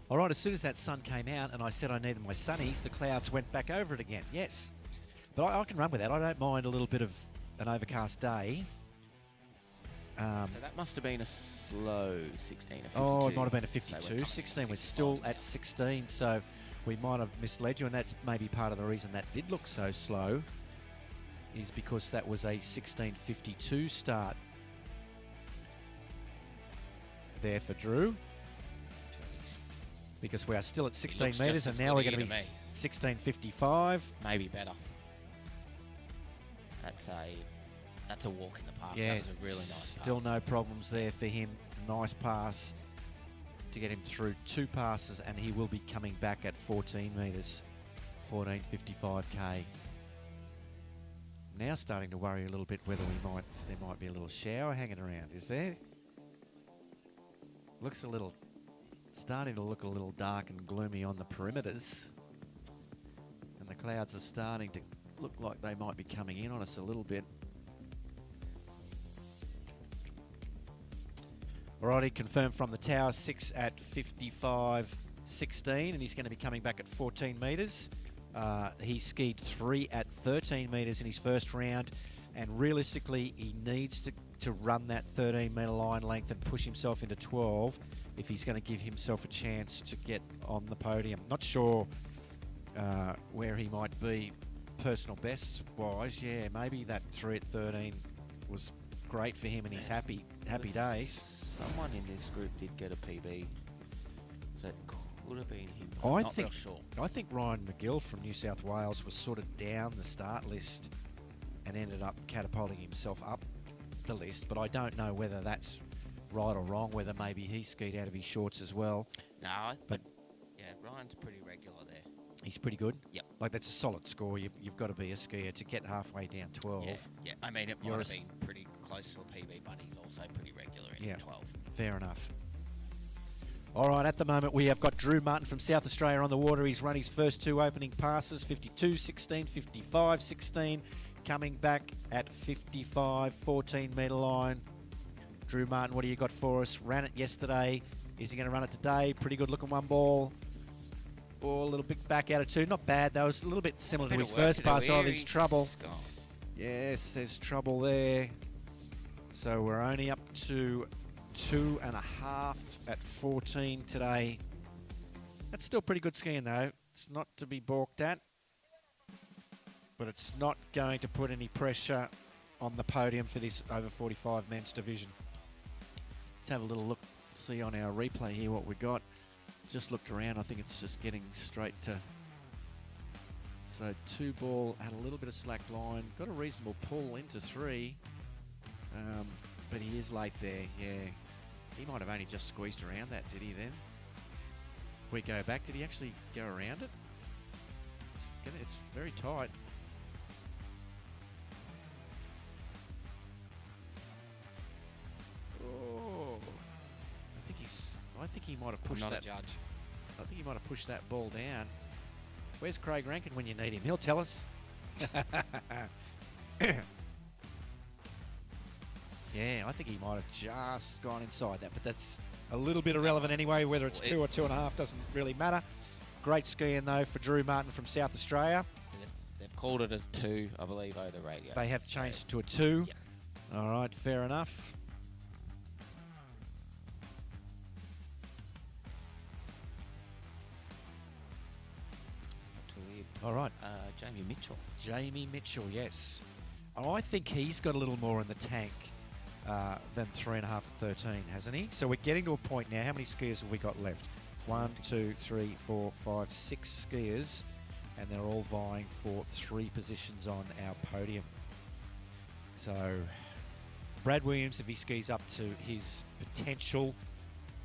All right, as soon as that sun came out and I said I needed my sunnies, the clouds went back over it again. Yes. But I can run with that. I don't mind a little bit of an overcast day. So that must have been a slow 16 or 52. Oh, it might have been a 52. So 16 was still at 16, so we might have misled you, and that's maybe part of the reason that did look so slow, is because that was a 16:52 start there for Drew. Because we are still at 16 metres, and now we're going to be 16:55. Maybe better. That's a walk in the park. Yeah, that was a really nice still pass. no problems there for him. Nice pass to get him through 2 passes, and he will be coming back at 14 metres, 14:55k. Now starting to worry a little bit whether there might be a little shower hanging around. Is there? Looks starting to look a little dark and gloomy on the perimeters, and the clouds are starting to look like they might be coming in on us a little bit. Alrighty, confirmed from the tower, 6 at 55.16, and he's going to be coming back at 14 metres. He skied 3 at 13 metres in his first round, and realistically he needs to run that 13-metre line length and push himself into 12 if he's going to give himself a chance to get on the podium. Not sure where he might be personal bests wise. Yeah, maybe that 3 at 13 was great for him and his happy days. Someone in this group did get a PB, so it could have been him. Not real sure. I think Ryan McGill from New South Wales was sort of down the start list and ended up catapulting himself up the list, but I don't know whether that's right or wrong, whether maybe he skied out of his shorts as well. No, but yeah, Ryan's pretty regular there. He's pretty good? Yep. Like, that's a solid score. You've got to be a skier to get halfway down 12. Yeah. I mean, it might have been pretty close to a PB, but he's also pretty regular in 12. Fair enough. All right, at the moment we have got Drew Martin from South Australia on the water. He's run his first 2 opening passes, 52.16, 55.16, coming back at 55, 14-metre line. Drew Martin, what do you got for us? Ran it yesterday. Is he going to run it today? Pretty good looking one ball. Oh, a little bit back out of 2. Not bad. That was a little bit similar to his first pass. Oh, there's trouble. Yes, there's trouble there. So we're only up to 2.5 at 14 today. That's still pretty good skiing, though. It's not to be balked at. But it's not going to put any pressure on the podium for this over 45 men's division. Let's have a little look, see on our replay here what we got. Just looked around. I think it's just getting straight to. So 2 ball, had a little bit of slack line. Got a reasonable pull into 3. But he is late there, yeah. He might have only just squeezed around that, did he then? We go back, did he actually go around it? It's very tight. Oh, I think he might have pushed I'm not that. a judge. I think he might have pushed that ball down. Where's Craig Rankin when you need him? He'll tell us. Yeah, I think he might have just gone inside that, but that's a little bit irrelevant anyway. Whether it's 2 or 2.5 doesn't really matter. Great skiing though for Drew Martin from South Australia. They've called it as 2, I believe, over the radio. They have changed it to a 2. Yeah. All right, fair enough. All right. Jamie Mitchell. Jamie Mitchell, yes. I think he's got a little more in the tank than 3.5 at 13, hasn't he? So we're getting to a point now. How many skiers have we got left? 1, 2, 3, 4, 5, 6 skiers, and they're all vying for 3 positions on our podium. So Brad Williams, if he skis up to his potential,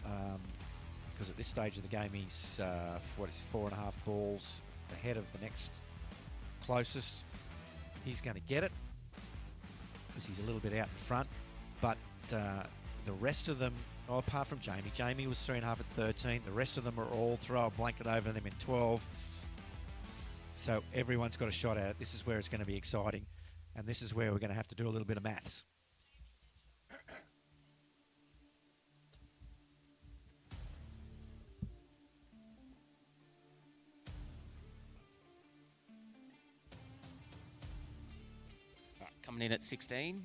because at this stage of the game he's 4.5 balls ahead of the next closest, he's going to get it because he's a little bit out in front. But the rest of them, apart from Jamie was 3.5 at 13. The rest of them are all throw a blanket over them in 12. So everyone's got a shot at it. This is where it's going to be exciting, and this is where we're going to have to do a little bit of maths. Coming in at 16.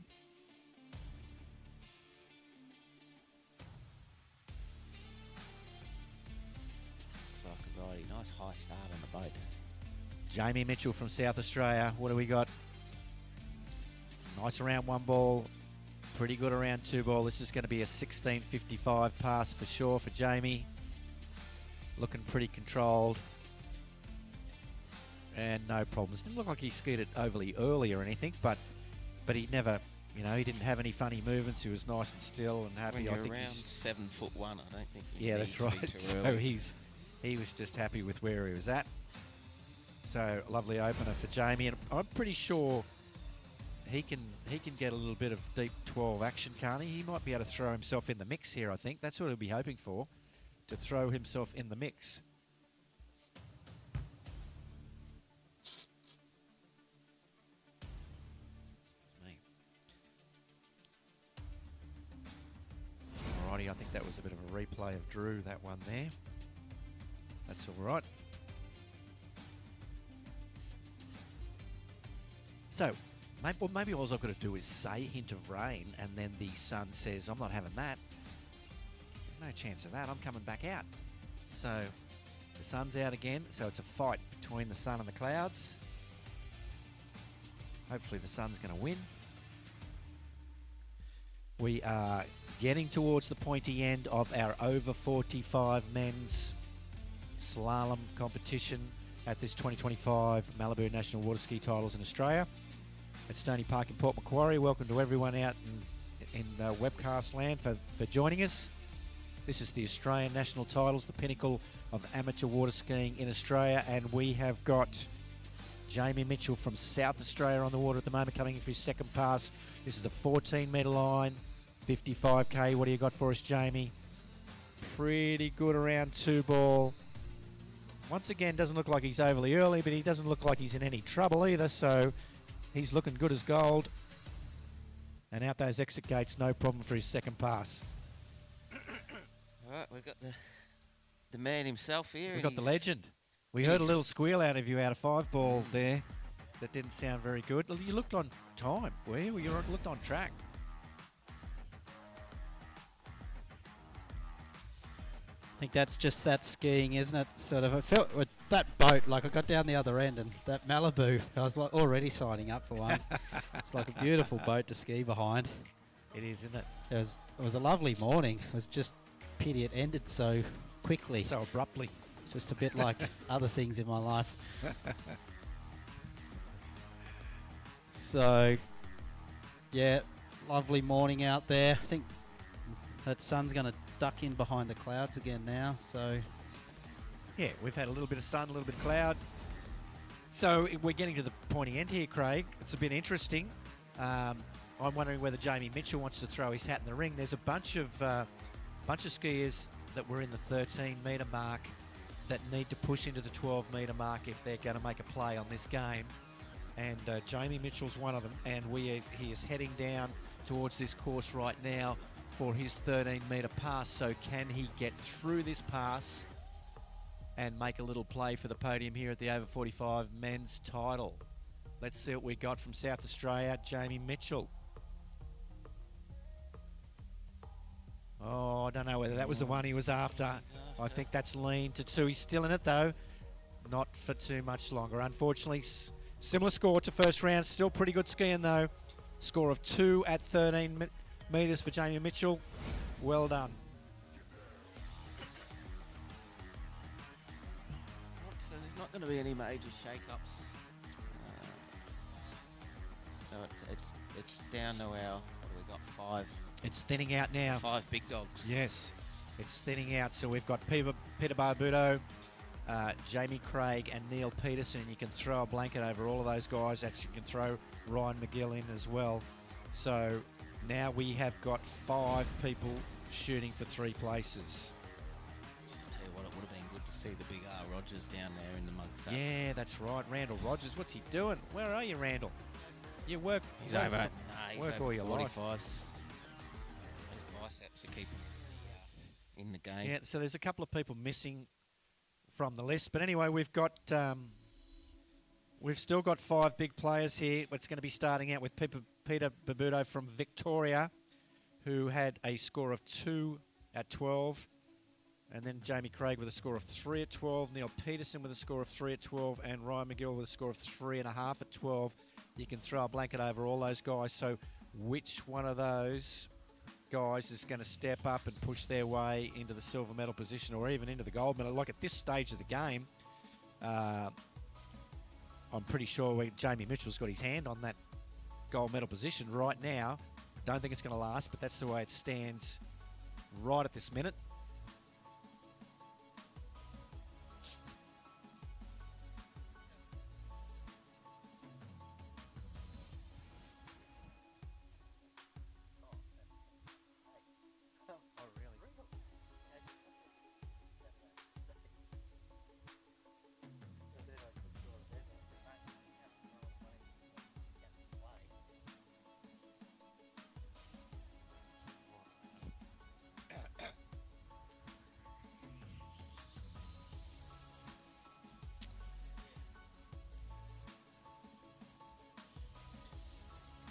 Looks like a very nice high start on the boat. Jamie Mitchell from South Australia. What do we got? Nice around 1 ball. Pretty good around 2 ball. This is going to be a 16.55 pass for sure for Jamie. Looking pretty controlled. And no problems. Didn't look like he skied it overly early or anything, but he never, he didn't have any funny movements. He was nice and still and happy. When you're I think around he's 7'1", I don't think. Yeah, that's right. So he was just happy with where he was at. So lovely opener for Jamie, and I'm pretty sure he can get a little bit of deep 12 action, can't he? He might be able to throw himself in the mix here. I think that's what he'll be hoping for, to throw himself in the mix. Alrighty, I think that was a bit of a replay of Drew, that one there. That's all right. So, maybe all I've got to do is say hint of rain, and then the sun says, I'm not having that. There's no chance of that. I'm coming back out. So, the sun's out again, so it's a fight between the sun and the clouds. Hopefully the sun's going to win. We are getting towards the pointy end of our over 45 men's slalom competition at this 2025 Malibu National Waterski Titles in Australia at Stoney Park in Port Macquarie. Welcome to everyone out in webcast land for joining us. This is the Australian National Titles, the pinnacle of amateur water skiing in Australia, and we have got Jamie Mitchell from South Australia on the water at the moment, coming in for his second pass. This is a 14-metre line, 55k. What do you got for us, Jamie? Pretty good around 2 ball. Once again, doesn't look like he's overly early, but he doesn't look like he's in any trouble either, so he's looking good as gold. And out those exit gates, no problem for his second pass. All right, we've got the man himself here. We've got the legend. We heard a little squeal out of you out of 5 ball there. That didn't sound very good. You looked on time, were you? You looked on track. I think that's just that skiing, isn't it? Sort of. I felt with that boat, like I got down the other end, and that Malibu, I was like already signing up for one. It's like a beautiful boat to ski behind. It is, isn't it? It was a lovely morning. It was just pity it ended so quickly. So abruptly. Just a bit like other things in my life. So, yeah, lovely morning out there. I think that sun's going to duck in behind the clouds again now. So, yeah, we've had a little bit of sun, a little bit of cloud. So we're getting to the pointy end here, Craig. It's a bit interesting. I'm wondering whether Jamie Mitchell wants to throw his hat in the ring. There's a bunch of skiers that were in the 13-metre mark that need to push into the 12-metre mark if they're going to make a play on this game. And Jamie Mitchell's one of them, and he is heading down towards this course right now for his 13-metre pass. So can he get through this pass and make a little play for the podium here at the over 45 men's title? Let's see what we got from South Australia, Jamie Mitchell. Oh, I don't know whether that was the one he was after. I think that's lean to 2. He's still in it, though. Not for too much longer. Unfortunately, similar score to first round. Still pretty good skiing, though. Score of 2 at 13 metres for Jamie Mitchell. Well done. So there's not going to be any major shake-ups. So it's down to our, what have we got, 5? It's thinning out now. 5 big dogs. Yes, it's thinning out. So we've got Peter Barbuto, Jamie Craig and Neil Peterson. You can throw a blanket over all of those guys. Actually, you can throw Ryan McGill in as well. So now we have got 5 people shooting for 3 places. Just I'll tell you what, it would have been good to see the big R. Rogers down there in the mugsup. Yeah, that's right. Randall Rogers, what's he doing? Where are you, Randall? You work. He's over. Nah, he's work over all your life. 45s. Those biceps are keeping in the game. Yeah, so there's a couple of people missing from the list, but anyway, we've still got 5 big players here. It's going to be starting out with Peter Babuto from Victoria, who had a score of 2 at 12, and then Jamie Craig with a score of 3 at 12, Neil Peterson with a score of 3 at 12, and Ryan McGill with a score of 3.5 at 12. You can throw a blanket over all those guys. So which one of those guys is going to step up and push their way into the silver medal position or even into the gold medal? Like at this stage of the game, I'm pretty sure Jamie Mitchell's got his hand on that gold medal position right now. Don't think it's going to last, but that's the way it stands right at this minute.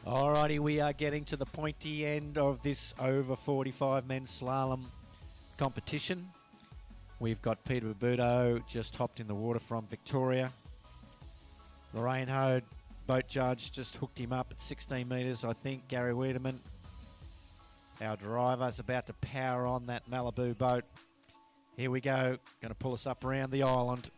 Alrighty, we are getting to the pointy end of this over 45 men's slalom competition. We've got Peter Babuto just hopped in the water from Victoria. Lorraine Hode, boat judge, just hooked him up at 16 metres, I think. Gary Wiedemann, our driver, is about to power on that Malibu boat. Here we go, going to pull us up around the island.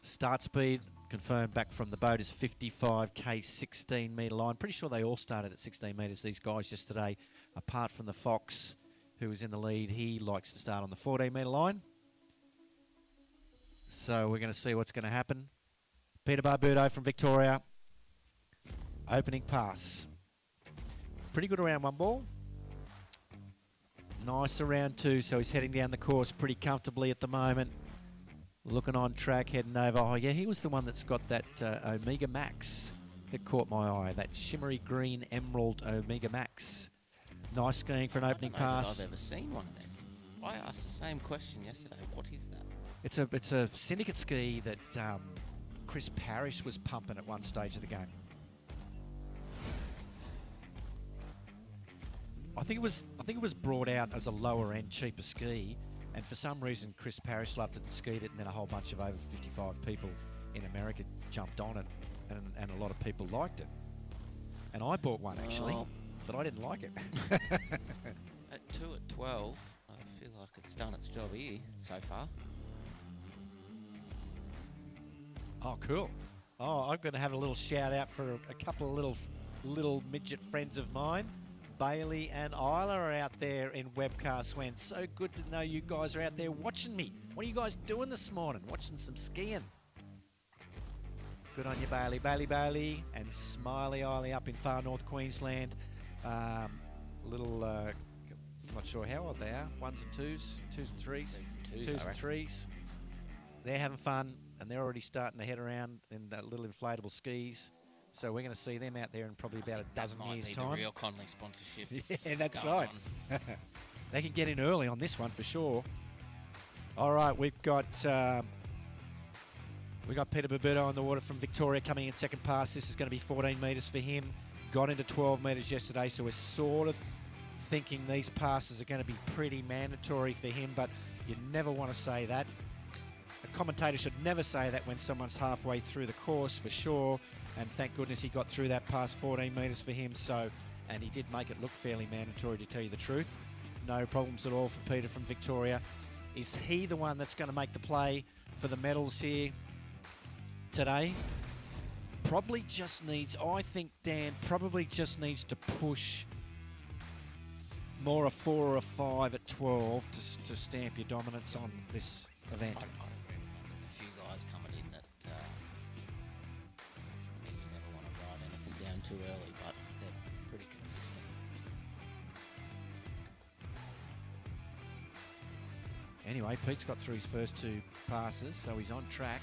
Start speed confirmed back from the boat is 55k 16 metre line. Pretty sure they all started at 16 metres, these guys, yesterday. Apart from the Fox, who was in the lead, he likes to start on the 14 metre line. So we're going to see what's going to happen. Peter Barbuto from Victoria. Opening pass. Pretty good around 1 ball. Nice around 2, so he's heading down the course pretty comfortably at the moment. Looking on track, heading over. Oh, yeah, he was the one that's got that Omega Max that caught my eye. That shimmery green Emerald Omega Max. Nice skiing for an opening I don't know that pass. I've ever seen one then. I asked the same question yesterday. What is that? It's a syndicate ski that Chris Parrish was pumping at one stage of the game. I think it was brought out as a lower end, cheaper ski, and for some reason Chris Parrish loved it and skied it, and then a whole bunch of over 55 people in America jumped on it, and a lot of people liked it. And I bought one actually, Oh. but I didn't like it. At 2 at 12, I feel like it's done its job here so far. Oh, cool. Oh, I'm going to have a little shout out for a couple of little midget friends of mine. Bailey and Isla are out there in webcast. When so good to know you guys are out there watching me. What are you guys doing this morning? Watching some skiing. Good on you, Bailey. Bailey, and Smiley Eiley up in far north Queensland. I'm not sure how old they are. Ones and twos and threes. Twos and threes. They're having fun, and they're already starting to head around in the little inflatable skis. So we're going to see them out there in probably about a dozen years' time. The real Conley sponsorship. Yeah, that's going right. on. They can get in early on this one for sure. All right, we've got Peter Babuto on the water from Victoria coming in second pass. This is going to be 14 metres for him. Got into 12 metres yesterday, so we're sort of thinking these passes are going to be pretty mandatory for him, but you never want to say that. A commentator should never say that when someone's halfway through the course, for sure. And thank goodness he got through that past 14 metres for him. So, and he did make it look fairly mandatory, to tell you the truth. No problems at all for Peter from Victoria. Is he the one that's going to make the play for the medals here today? Probably just needs, I think Dan probably just needs to push more a 4 or a 5 at 12 to stamp your dominance on this event. I agree with that. There's a few guys coming in that you never want to ride anything down too early, but they're pretty consistent. Anyway, Pete's got through his first two passes, so he's on track.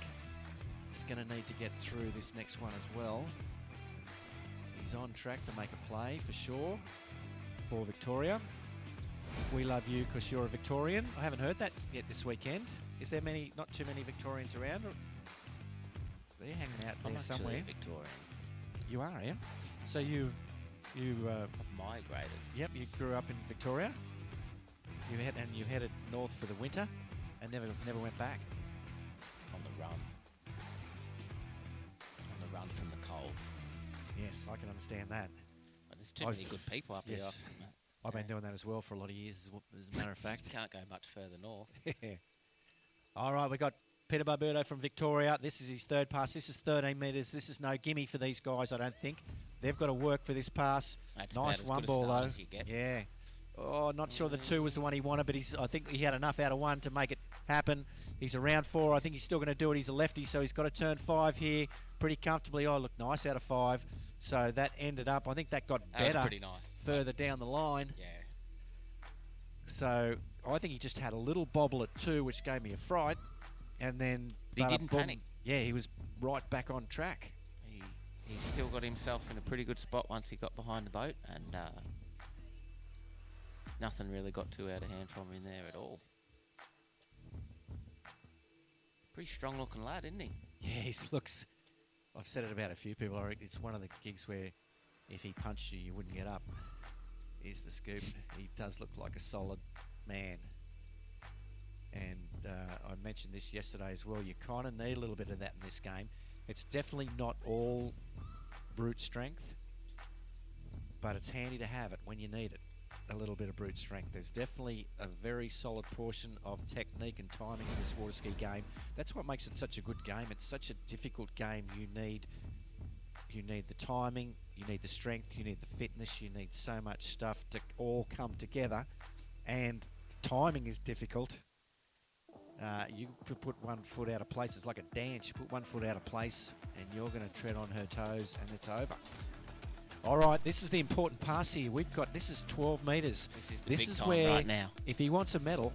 He's going to need to get through this next one as well. He's on track to make a play for sure for Victoria. We love you because you're a Victorian. I haven't heard that yet this weekend. Is there not too many Victorians around? Or they're hanging out there I'm somewhere. actually Victorian. You are, yeah? So you I've migrated. yep, you grew up in Victoria. You headed north for the winter and never went back. On the run. On the run from the cold. Yes, I can understand that. But there's too many good people up yes. here. I've been doing that as well for a lot of years, as a matter of fact. Can't go much further north. All right, we've got Peter Barberto from Victoria. This is his third pass. This is 13 metres. This is no gimme for these guys, I don't think. They've got to work for this pass. That's Nice about as one good a ball, start though. as you get. Yeah. Oh, not sure the 2 was the one he wanted, but I think he had enough out of 1 to make it happen. He's around 4. I think he's still going to do it. He's a lefty, so he's got to turn 5 here pretty comfortably. Oh, look, nice out of 5. So that ended up, I think that got That was better pretty nice. further down the line. Yeah. So I think he just had a little bobble at 2, which gave me a fright. And then... He didn't boom. panic. Yeah, he was right back on track. He still got himself in a pretty good spot once he got behind the boat, and nothing really got too out of hand from him there at all. Pretty strong looking lad, isn't he? Yeah, he looks... I've said it about a few people. I reckon it's one of the gigs where if he punched you, you wouldn't get up. Is the scoop. He does look like a solid man. And I mentioned this yesterday as well. You kind of need a little bit of that in this game. It's definitely not all brute strength, but it's handy to have it when you need it. A little bit of brute strength. There's definitely a very solid portion of technique and timing in this water ski game. That's what makes it such a good game. It's such a difficult game. You need the timing, you need the strength, you need the fitness, you need so much stuff to all come together. And timing is difficult. You could put one foot out of place. It's like a dance. You put one foot out of place and you're going to tread on her toes and it's over. All right, this is the important pass here. This is 12 metres. This is the big time where right now. if he wants a medal,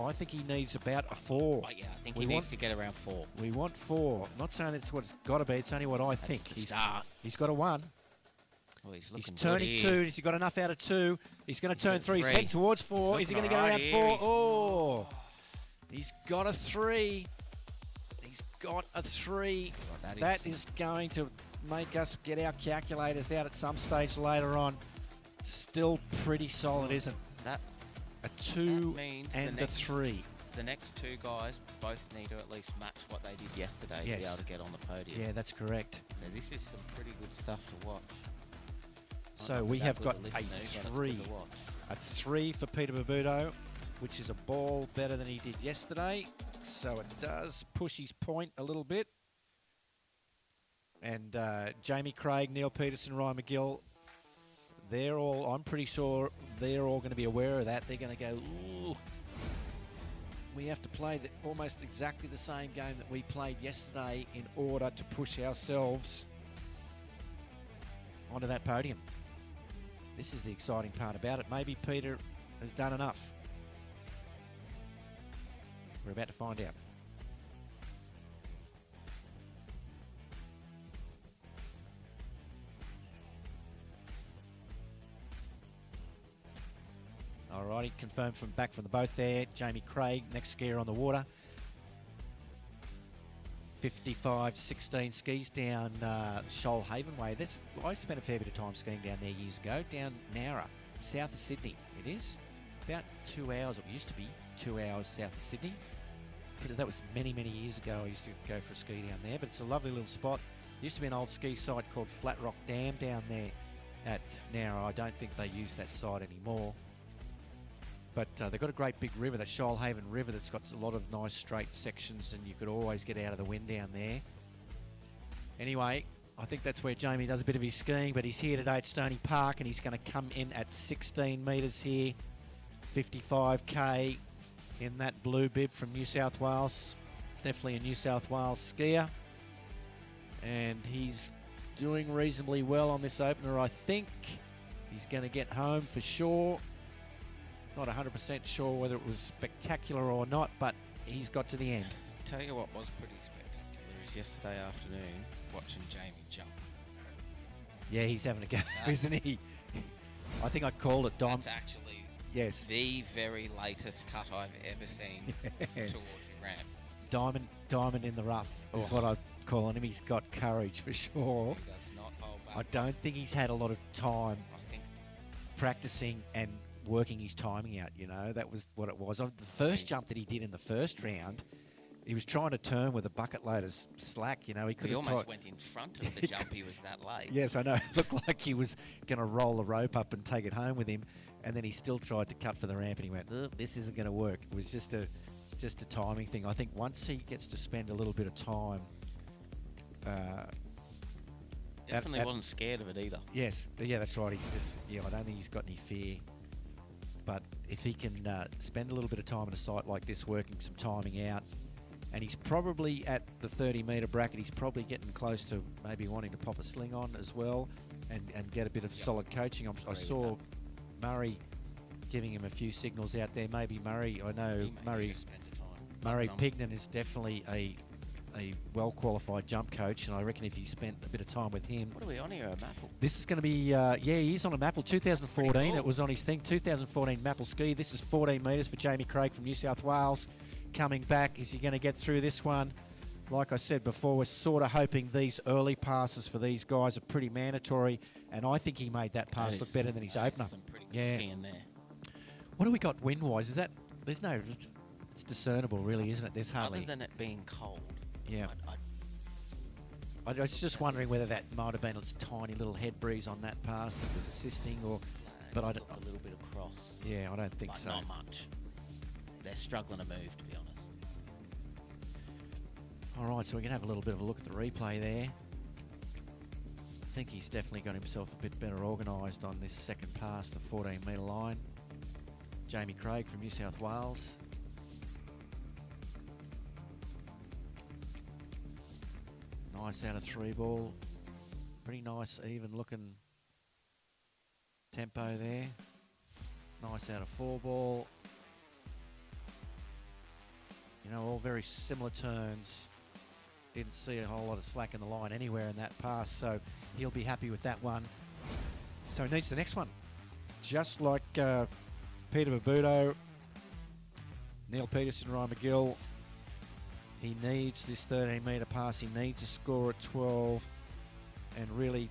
I think he needs about a 4. Oh, yeah, I think he needs to get around 4. We want 4. I'm not saying it's what it's got to be. It's only what I think. He's got a 1. Oh, He's turning 2. Has he got enough out of 2? He's going to turn 3. He's heading towards 4. Is he going to get around 4? Oh, he's got a 3. He's got a 3. Oh, that is going to make us get our calculators out at some stage later on. Still pretty solid, isn't that? A 2 and a 3. The next 2 guys both need to at least match what they did yesterday to be able to get on the podium. Yeah, that's correct. So this is some pretty good stuff to watch. So we have got a 3. A 3 for Peter Babudo, which is a ball better than he did yesterday. So it does push his point a little bit. And Jamie Craig, Neil Peterson, Ryan McGill, I'm pretty sure they're all going to be aware of that. They're going to go, ooh, we have to play almost exactly the same game that we played yesterday in order to push ourselves onto that podium. This is the exciting part about it. Maybe Peter has done enough. We're about to find out. Alrighty, confirmed back from the boat there. Jamie Craig, next skier on the water. 55-16 skis down Shoalhaven Way. I spent a fair bit of time skiing down there years ago, down Nowra, south of Sydney. It is about 2 hours, it used to be 2 hours south of Sydney. That was many, many years ago. I used to go for a ski down there, but it's a lovely little spot. There used to be an old ski site called Flat Rock Dam down there at Nowra. I don't think they use that site anymore. But they've got a great big river, the Shoalhaven River, that's got a lot of nice straight sections, and you could always get out of the wind down there. Anyway, I think that's where Jamie does a bit of his skiing, but he's here today at Stoney Park, and he's going to come in at 16 metres here, 55k in that blue bib from New South Wales. Definitely a New South Wales skier. And he's doing reasonably well on this opener, I think. He's going to get home for sure. Not 100% sure whether it was spectacular or not, but he's got to the end. Tell you what was pretty spectacular is yesterday afternoon watching Jamie jump. Yeah, he's having a go, isn't he? I think I called it, Dom. That's actually the very latest cut I've ever seen towards the ramp. Diamond in the rough is what I'm calling him. He's got courage for sure. He does not hold back. I don't think he's had a lot of time practicing and working his timing out, that was what it was. The first jump that he did in the first round, he was trying to turn with a bucket load of slack, he could He have almost went in front of the jump, he was that late. Yes, I know. It looked like he was going to roll the rope up and take it home with him, and then he still tried to cut for the ramp, and he went, this isn't going to work. It was just a timing thing. I think once he gets to spend a little bit of time... Definitely wasn't scared of it either. Yes, yeah, that's right. I don't think he's got any fear. But if he can spend a little bit of time in a site like this, working some timing out, and he's probably at the 30-metre bracket, he's probably getting close to maybe wanting to pop a sling on as well and get a bit of solid coaching. I saw Murray giving him a few signals out there. Maybe Murray, I know Murray Pignan is definitely a well-qualified jump coach, and I reckon if he spent a bit of time with him... What are we on here, a Maple? This is going to be... he's on a Maple. 2014, cool. It was on his thing. 2014 Maple ski. This is 14 metres for Jamie Craig from New South Wales. Coming back, is he going to get through this one? Like I said before, we're sort of hoping these early passes for these guys are pretty mandatory, and I think he made that pass look better than his opener. Some pretty good skiing there. What do we got wind-wise? Is that... There's no... It's discernible, really, isn't it? There's hardly... Other than it being cold. Yeah. I was just wondering whether that might have been a tiny little head breeze on that pass that was assisting, but I don't. A little bit of cross. Yeah, I don't think so. Not much. They're struggling to move, to be honest. All right, so we can have a little bit of a look at the replay there. I think he's definitely got himself a bit better organised on this second pass, the 14-metre line. Jamie Craig from New South Wales. Nice out of 3 ball. Pretty nice, even looking tempo there. Nice out of 4 ball. You know, all very similar turns. Didn't see a whole lot of slack in the line anywhere in that pass, so he'll be happy with that one. So he needs the next one. Just like Peter Babudo, Neil Peterson, Ryan McGill, he needs this 13-metre pass. He needs a score at 12, and really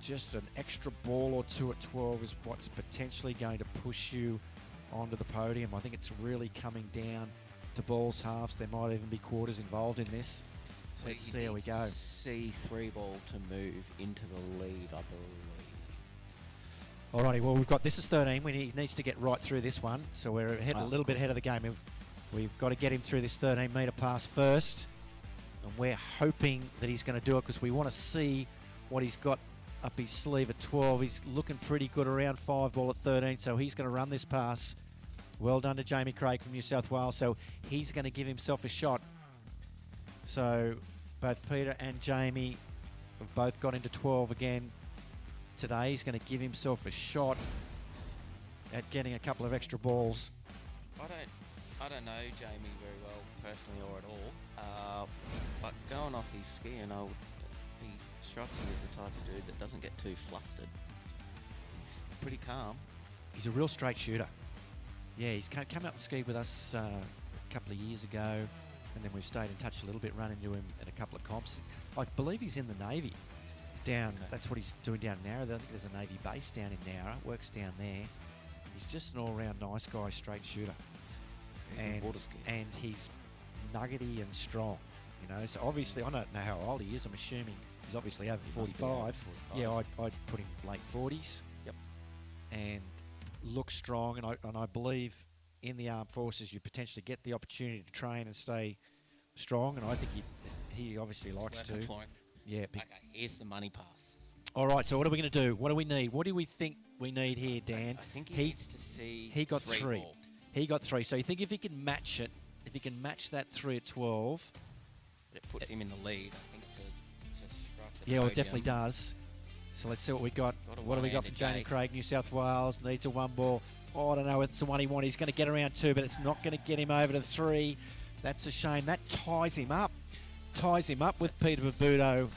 just an extra ball or two at 12 is what's potentially going to push you onto the podium. I think it's really coming down to balls, halves. There might even be quarters involved in this. So Let's see how we go. See 3 ball to move into the lead, I believe. Alrighty, well, we've got, this is 13. He needs to get right through this one. So we're ahead, a little bit ahead of the game. We've got to get him through this 13-metre pass first. And we're hoping that he's going to do it because we want to see what he's got up his sleeve at 12. He's looking pretty good around 5 ball at 13, so he's going to run this pass. Well done to Jamie Craig from New South Wales. So he's going to give himself a shot. So both Peter and Jamie have both got into 12 again today. He's going to give himself a shot at getting a couple of extra balls. I don't know Jamie very well personally or at all, but going off his ski, he strikes me as the type of dude that doesn't get too flustered. He's pretty calm. He's a real straight shooter. Yeah, he's come up and skied with us a couple of years ago, and then we've stayed in touch a little bit, run into him in a couple of comps. I believe he's in the Navy down. Okay. That's what he's doing down in Nowra. I think there's a Navy base down in Nowra. Works down there. He's just an all-round nice guy, straight shooter, and he's nuggety and strong. You know, so obviously I don't know how old he is. I'm assuming he's obviously over 45. Yeah, I'd put him late 40s. Yep. And looks strong, and I believe in the armed forces you potentially get the opportunity to train and stay strong, and I think he obviously likes to. Yeah. Okay, here's the money pass. All right, so what are we going to do? What do we need? What do we think we need here, Dan? I think he needs to see. He got 3. Ball. He got 3. So you think if he can match it, if he can match that 3 at 12, it puts him in the lead. I think to strike the yeah, well, it podium. definitely does. So let's see what we got. What do we got from Jamie Craig, New South Wales? Needs a 1 ball. Oh, I don't know if it's the one he wanted. He's going to get around 2, but it's not going to get him over to 3. That's a shame. That ties him up. Ties him up with Peter Babudo.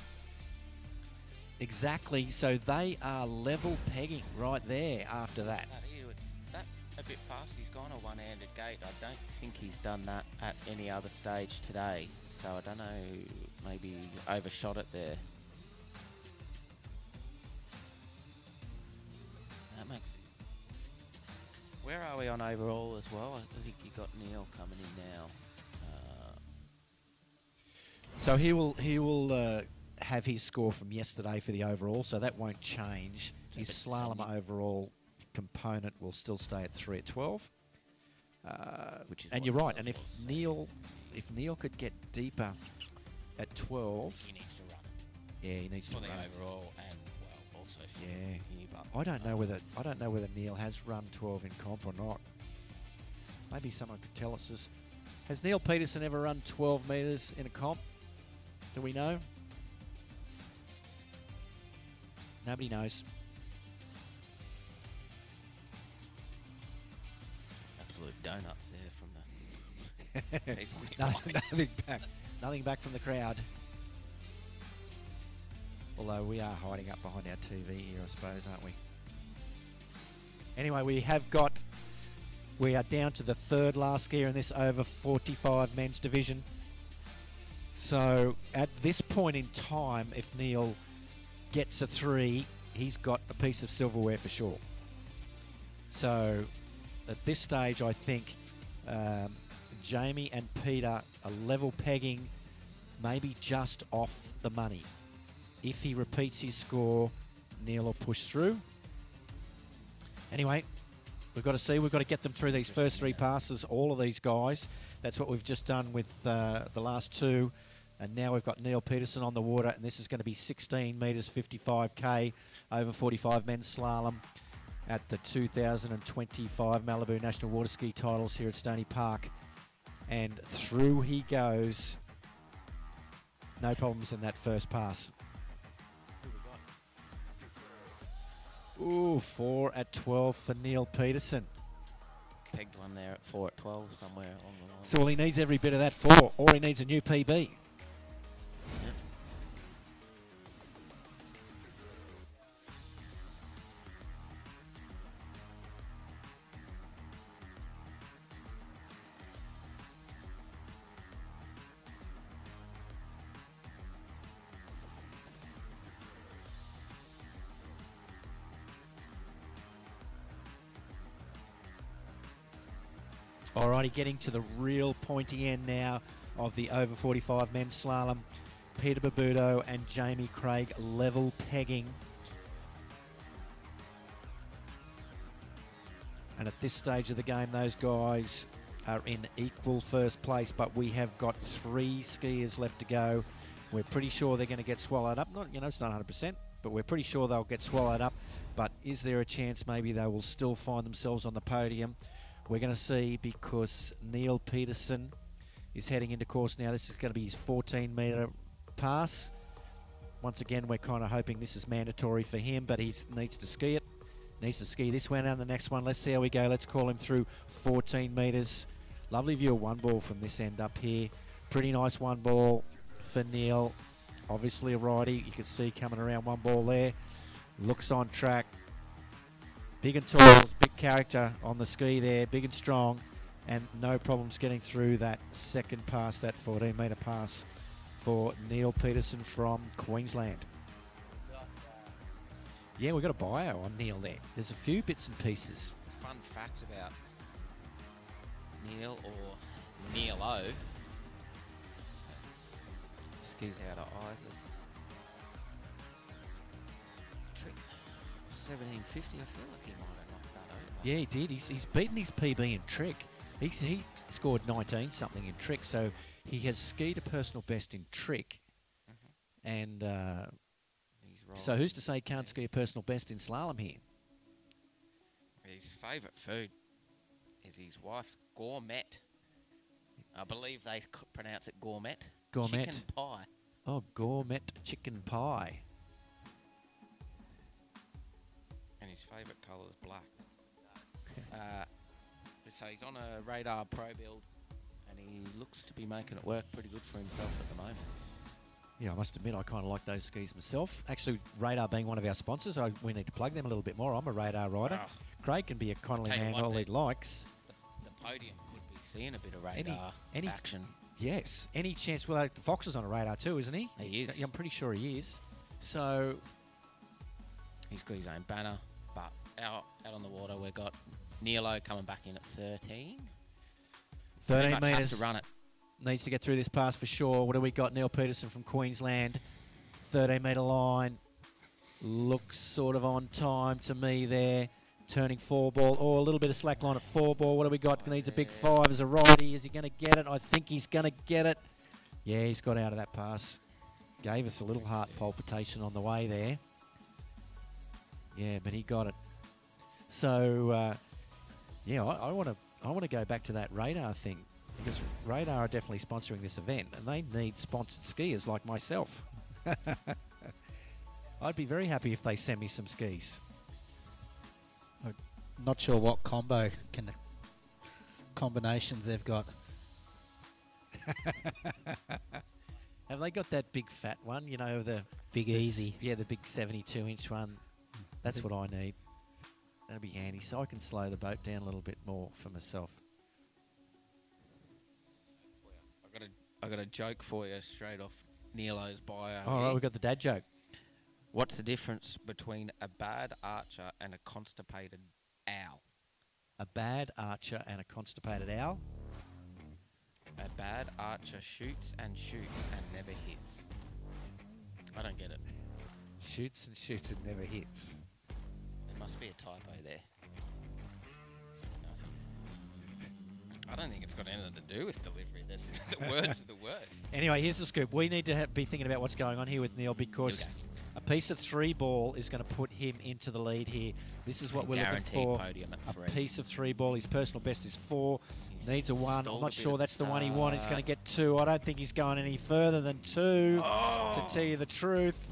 Exactly. So they are level pegging right there after that. That a bit fast. He's gone a one-handed gate. I don't think he's done that at any other stage today. So I don't know. Maybe overshot it there. That makes it. Where are we on overall as well? I think you got Neil coming in now. So he will have his score from yesterday for the overall, so that won't change. His slalom overall component will still stay at 3 at 12. Which is and you're right. And if Neil could get deeper at 12, he needs to run it. Yeah, he needs to for run the overall and also for I don't know whether Neil has run 12 in comp or not. Maybe someone could tell us. Has Neil Peterson ever run 12 metres in a comp? Do we know? Nobody knows. Absolute donuts there from the people. Nothing back from the crowd. Although we are hiding up behind our TV here, I suppose, aren't we? Anyway, we are down to the 3rd last skier in this over 45 men's division. So at this point in time, if Neil gets a 3, he's got a piece of silverware for sure. So at this stage, I think Jamie and Peter are level pegging, maybe just off the money. If he repeats his score, Neil will push through. Anyway, we've got to see. We've got to get them through these first 3 passes, all of these guys. That's what we've just done with the last 2. And now we've got Neil Peterson on the water, and this is going to be 16 metres, 55k, over 45 men's slalom at the 2025 Malibu National Waterski titles here at Stoney Park. And through he goes. No problems in that first pass. Ooh, 4 at 12 for Neil Peterson. Pegged one there at 4 at 12 somewhere along the line. So all he needs every bit of that 4, or he needs a new PB. Alrighty, getting to the real pointy end now of the over 45 men's slalom. Peter Babudo and Jamie Craig level pegging. And at this stage of the game, those guys are in equal first place, but we have got 3 skiers left to go. We're pretty sure they're going to get swallowed up. Not, it's not 100%, but we're pretty sure they'll get swallowed up. But is there a chance maybe they will still find themselves on the podium? We're going to see, because Neil Peterson is heading into course now. This is going to be his 14-metre pass. Once again, we're kind of hoping this is mandatory for him, but he needs to ski it. Needs to ski this one and the next one. Let's see how we go. Let's call him through 14 metres. Lovely view of one ball from this end up here. Pretty nice one ball for Neil. Obviously a righty. You can see coming around one ball there. Looks on track. Big and tall, big character on the ski there, big and strong, and no problems getting through that second pass, that 14-metre pass for Neil Peterson from Queensland. Yeah, we've got a bio on Neil there. There's a few bits and pieces. Fun facts about Neil, or Neil-O. Skis out of Isis. Trick 1750, I feel like he might have knocked that over. Yeah, he did. He's beaten his PB in trick. He scored 19-something in trick, so he has skied a personal best in trick. And so who's to say he can't ski a personal best in slalom here? His favourite food is his wife's gourmet. I believe they pronounce it gourmet. Gourmet. Chicken pie. Oh, gourmet chicken pie. And his favourite colour is black. So he's on a Radar Pro build, and he looks to be making it work pretty good for himself at the moment. Yeah, I must admit, I kind of like those skis myself. Actually, Radar being one of our sponsors, we need to plug them a little bit more. I'm a Radar rider. Oh, Craig can be a Connolly tell you man what, all he likes. The podium could be seeing a bit of Radar action. Yes. Any chance? Well, the Fox is on a Radar too, isn't he? He is. I'm pretty sure he is. So he's got his own banner, but out on the water we've got Neilo coming back in at 13. 13 metres. Has to run it. Needs to get through this pass for sure. What do we got? Neil Peterson from Queensland. 13-metre line. Looks sort of on time to me there. Turning 4 ball. Oh, a little bit of slack line at 4 ball. What do we got? Needs a big 5 as a righty. Is he going to get it? I think he's going to get it. Yeah, he's got out of that pass. Gave us a little heart palpitation on the way there. Yeah, but he got it. So, yeah, I want to go back to that Radar thing, because Radar are definitely sponsoring this event, and they need sponsored skiers like myself. I'd be very happy if they send me some skis. I'm not sure what combinations they've got. Have they got that big fat one? You know, the Big Easy. Yeah, the big 72-inch one. That's what I need. That'd be handy, so I can slow the boat down a little bit more for myself. I got a joke for you straight off Neelo's bio. All right, we've got the dad joke. What's the difference between a bad archer and a constipated owl? A bad archer and a constipated owl? A bad archer shoots and never hits. I don't get it. Shoots and never hits. There must be a typo there. Nothing. I don't think it's got anything to do with delivery. The words are the words. Anyway, here's the scoop. We need to be thinking about what's going on here with Neil, because a piece of 3 ball is going to put him into the lead here. This is what we're looking for. Podium at 3. A piece of 3 ball. His personal best is 4. Needs a 1. I'm not sure that's the one he wanted. He's going to get 2. I don't think he's going any further than 2, to tell you the truth.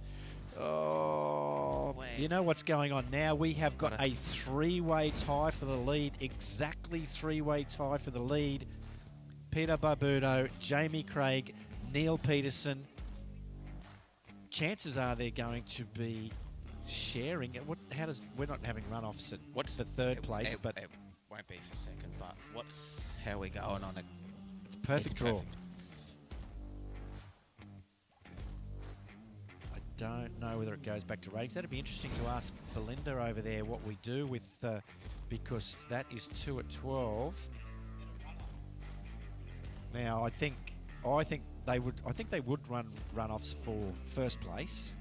Oh, Wow. man. You know what's going on now? We have got Got a three-way tie for the lead. Exactly three-way tie for the lead. Peter Barbudo, Jamie Craig, Neil Peterson. Chances are they're going to be sharing it. We're not having runoffs at What's for third place, but it won't be for second. But how are we going on it? it's a perfect draw. Perfect. I don't know whether it goes back to ratings. That'd be interesting to ask Belinda over there what we do with, because that is 2 at 12. Now I think they would run runoffs for first place,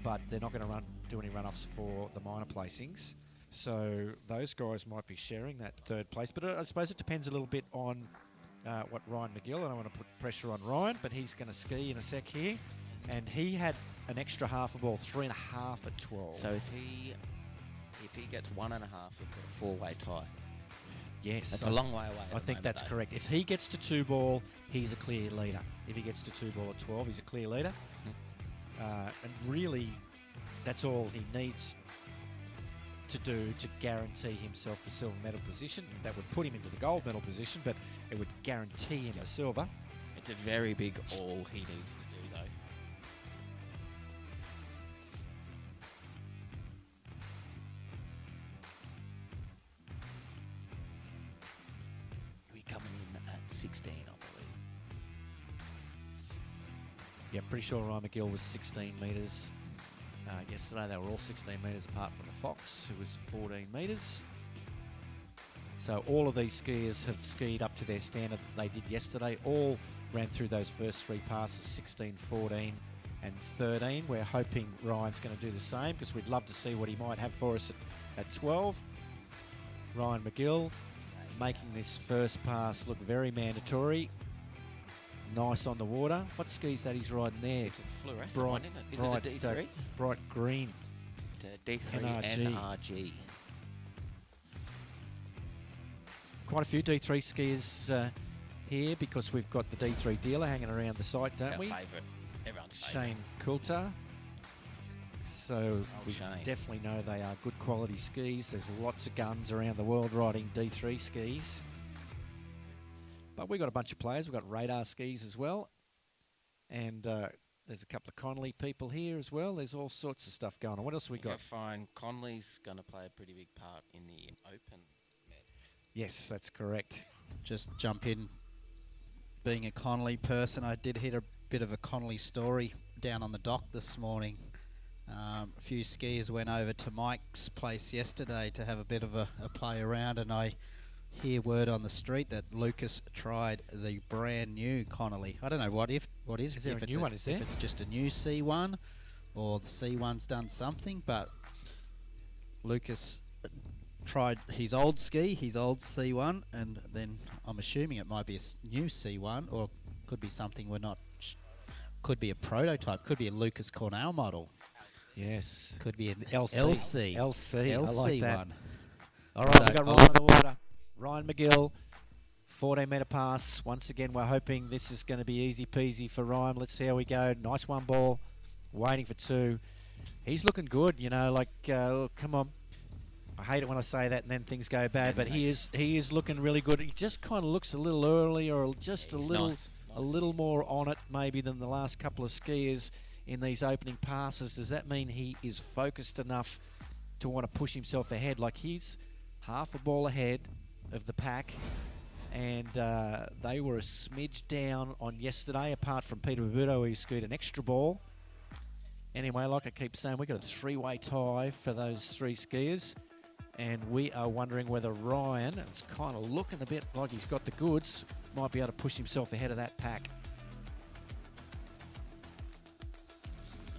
but they're not going to do any runoffs for the minor placings. So those guys might be sharing that third place. But I suppose it depends a little bit on what Ryan McGill. I don't want to put pressure on Ryan, but he's going to ski in a sec here, and he had an extra half a ball, 3.5 at 12. So if he gets 1.5, we've got a 4-way tie. Yes, That's a long way away. I think that's correct. If he gets to 2 ball, he's a clear leader. If he gets to 2 ball at 12, he's a clear leader. And really, that's all he needs to do to guarantee himself the silver medal position. That would put him into the gold medal position, but it would guarantee him the silver. It's a very big all he needs to do, though. We're coming in at 16, I believe. Yeah, pretty sure Ryan McGill was 16 metres. Yesterday they were all 16 metres apart from the Fox, who was 14 metres. So all of these skiers have skied up to their standard that they did yesterday. All ran through those first 3 passes, 16, 14 and 13. We're hoping Ryan's going to do the same, because we'd love to see what he might have for us at 12. Ryan McGill making this first pass look very mandatory. Nice on the water. What ski's that he's riding there? It's a fluorescent one, isn't it? Is it a D3? Bright green. It's a D3 NRG. NRG. Quite a few D3 skiers here, because we've got the D3 dealer hanging around the site, don't Our we? favourite. Everyone's favourite. Shane Coulter. So we Shane. definitely know they are good quality skis. There's lots of guns around the world riding D3 skis. But we've got a bunch of players. We've got radar skis as well. And there's a couple of Connolly people here as well. There's all sorts of stuff going on. What else have we got? Fine. Conley's going to play a pretty big part in the Open. Yes, that's correct. Just jump in. Being a Connolly person, I did hit a bit of a Connolly story down on the dock this morning. A few skiers went over to Mike's place yesterday to have a bit of a play around, and I hear word on the street that Lucas tried the brand new Connolly. I don't know what is there if a it's new one, is there? If it's just a new C1 or the C1's done something, but Lucas tried his old ski, his old C1, and then I'm assuming it might be a new C1, or could be something we're not. Could be a prototype. Could be a Lucas Cornell model. Yes. Could be an LC. LC I like that. one. All right, we've So got Ryan on the water. Ryan McGill, 14-metre pass. Once again, we're hoping this is going to be easy peasy for Ryan. Let's see how we go. Nice 1 ball. Waiting for 2. He's looking good, you know, like, come on. I hate it when I say that and then things go bad, but he is looking really good. He just kind of looks a little early, or just a little more on it maybe than the last couple of skiers in these opening passes. Does that mean he is focused enough to want to push himself ahead? Like, he's half a ball ahead of the pack, and they were a smidge down on yesterday, apart from Peter Babuto, who skied an extra ball. Anyway, like I keep saying, we've got a 3-way tie for those 3 skiers, and we are wondering whether Ryan, it's kind of looking a bit like he's got the goods, might be able to push himself ahead of that pack.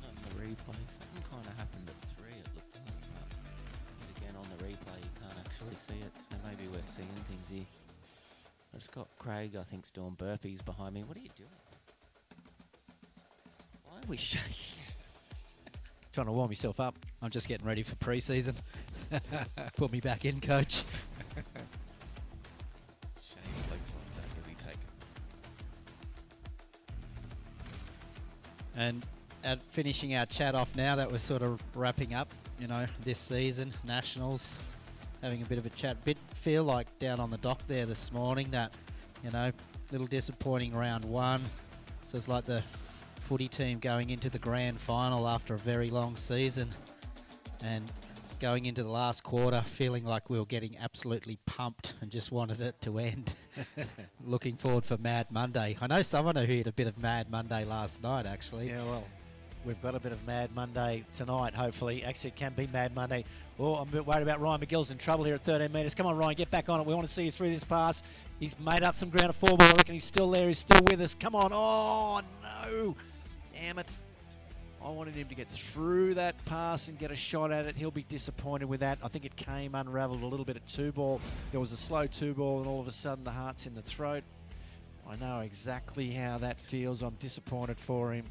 On the replay, something kind of happened at 3, it looked like, but again on the replay you can't actually see it, so maybe we're seeing things here. I've just got Craig, I think, doing burpees behind me. What are you doing? Why are we shaking? Trying to warm yourself up. I'm just getting ready for pre-season. Put me back in, coach. Shame legs like that to be taken. And finishing our chat off now that we're sort of wrapping up, this season, Nationals, having a bit of a chat. Feel like down on the dock there this morning that, little disappointing round one. So it's like the footy team going into the grand final after a very long season and going into the last quarter feeling like we were getting absolutely pumped and just wanted it to end. Looking forward for Mad Monday. I know someone who hit a bit of Mad Monday last night, actually. Yeah, well, we've got a bit of Mad Monday tonight, hopefully. Actually, it can be Mad Monday. Oh, I'm a bit worried about Ryan McGill's in trouble here at 13 metres. Come on, Ryan, get back on it. We want to see you through this pass. He's made up some ground at 4 ball. I reckon he's still there. He's still with us. Come on. Oh, no. Damn it. I wanted him to get through that pass and get a shot at it. He'll be disappointed with that. I think it came unravelled a little bit at 2 ball. There was a slow 2 ball, and all of a sudden the heart's in the throat. I know exactly how that feels. I'm disappointed for him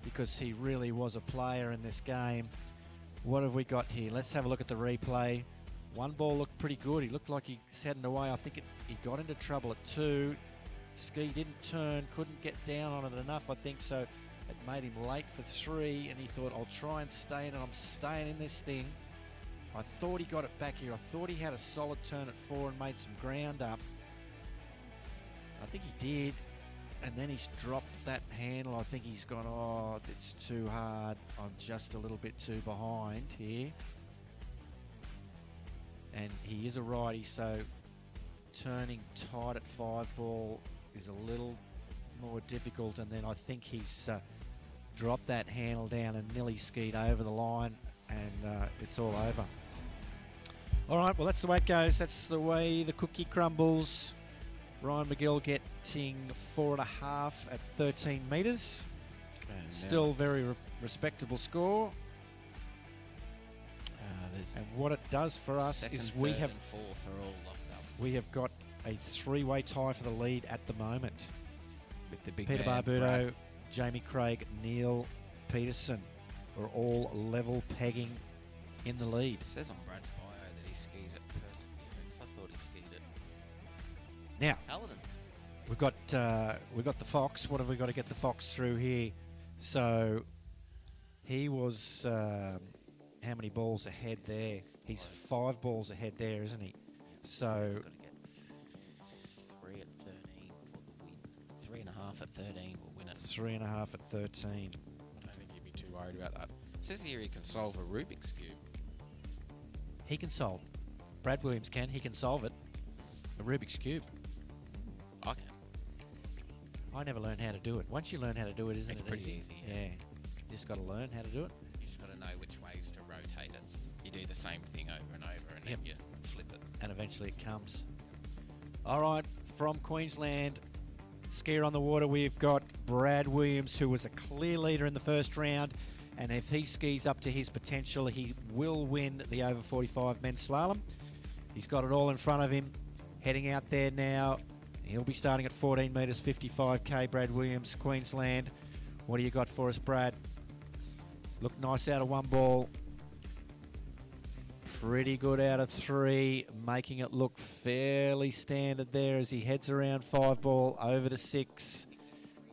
because he really was a player in this game. What have we got here? Let's have a look at the replay. 1 ball looked pretty good. He looked like he's heading away. I think he got into trouble at 2. Ski didn't turn, couldn't get down on it enough, I think, so it made him late for 3, and he thought, I'll try and stay in it. I'm staying in this thing. I thought he got it back here. I thought he had a solid turn at 4 and made some ground up. I think he did. And then he's dropped that handle. I think he's gone, oh, it's too hard. I'm just a little bit too behind here. And he is a righty, so turning tight at 5 ball is a little more difficult. And then I think he's dropped that handle down and nearly skied over the line, and it's all over. All right, well, that's the way it goes. That's the way the cookie crumbles. Ryan McGill getting 4.5 at 13 metres. Still very respectable score. And what it does for us second, is we have and fourth are all locked up. We have got a 3-way tie for the lead at the moment. With the big Peter man, Barbuto, Brad. Jamie Craig, Neil Peterson are all level pegging in the lead. It says on Brad's bio that he skis at Perseverance. I thought he skied it. Now, Paladin. we've got the Fox. What have we got to get the Fox through here? So he was how many balls ahead there? He's 5 balls ahead there, isn't he? So He's got to get 3 at 13 for the win. 3.5 at 13 will win it. 3.5 at 13. I don't think he'd be too worried about that. It says here he can solve a Rubik's Cube. He can solve. Brad Williams can. He can solve it. A Rubik's Cube. I can. I never learned how to do it. Once you learn how to do it, isn't It's it pretty easy? easy, Yeah. yeah. You just got to learn how to do it. You just got to know which ways to rotate it. You do the same thing over and over, and Yep. then you flip it. And eventually it comes. All right, from Queensland, skier on the water, we've got Brad Williams, who was a clear leader in the first round. And if he skis up to his potential, he will win the over 45 men's slalom. He's got it all in front of him. Heading out there now. He'll be starting at 14 metres, 55k. Brad Williams, Queensland. What do you got for us, Brad? Looked nice out of 1 ball. Pretty good out of 3, making it look fairly standard there as he heads around 5 ball over to 6.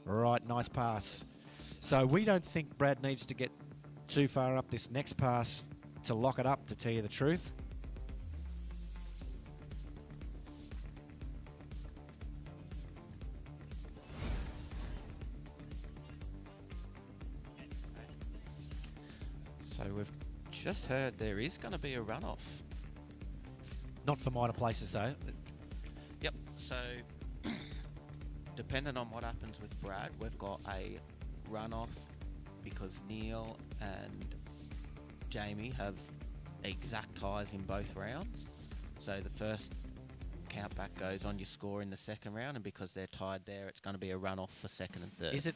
Right, nice pass. So we don't think Brad needs to get too far up this next pass to lock it up, to tell you the truth. So we've just heard there is going to be a runoff. Not for minor places, though. Yep. So depending on what happens with Brad, we've got a runoff because Neil and Jamie have exact ties in both rounds. So the first count back goes on your score in the second round, and because they're tied there, it's going to be a runoff for second and third. Is it?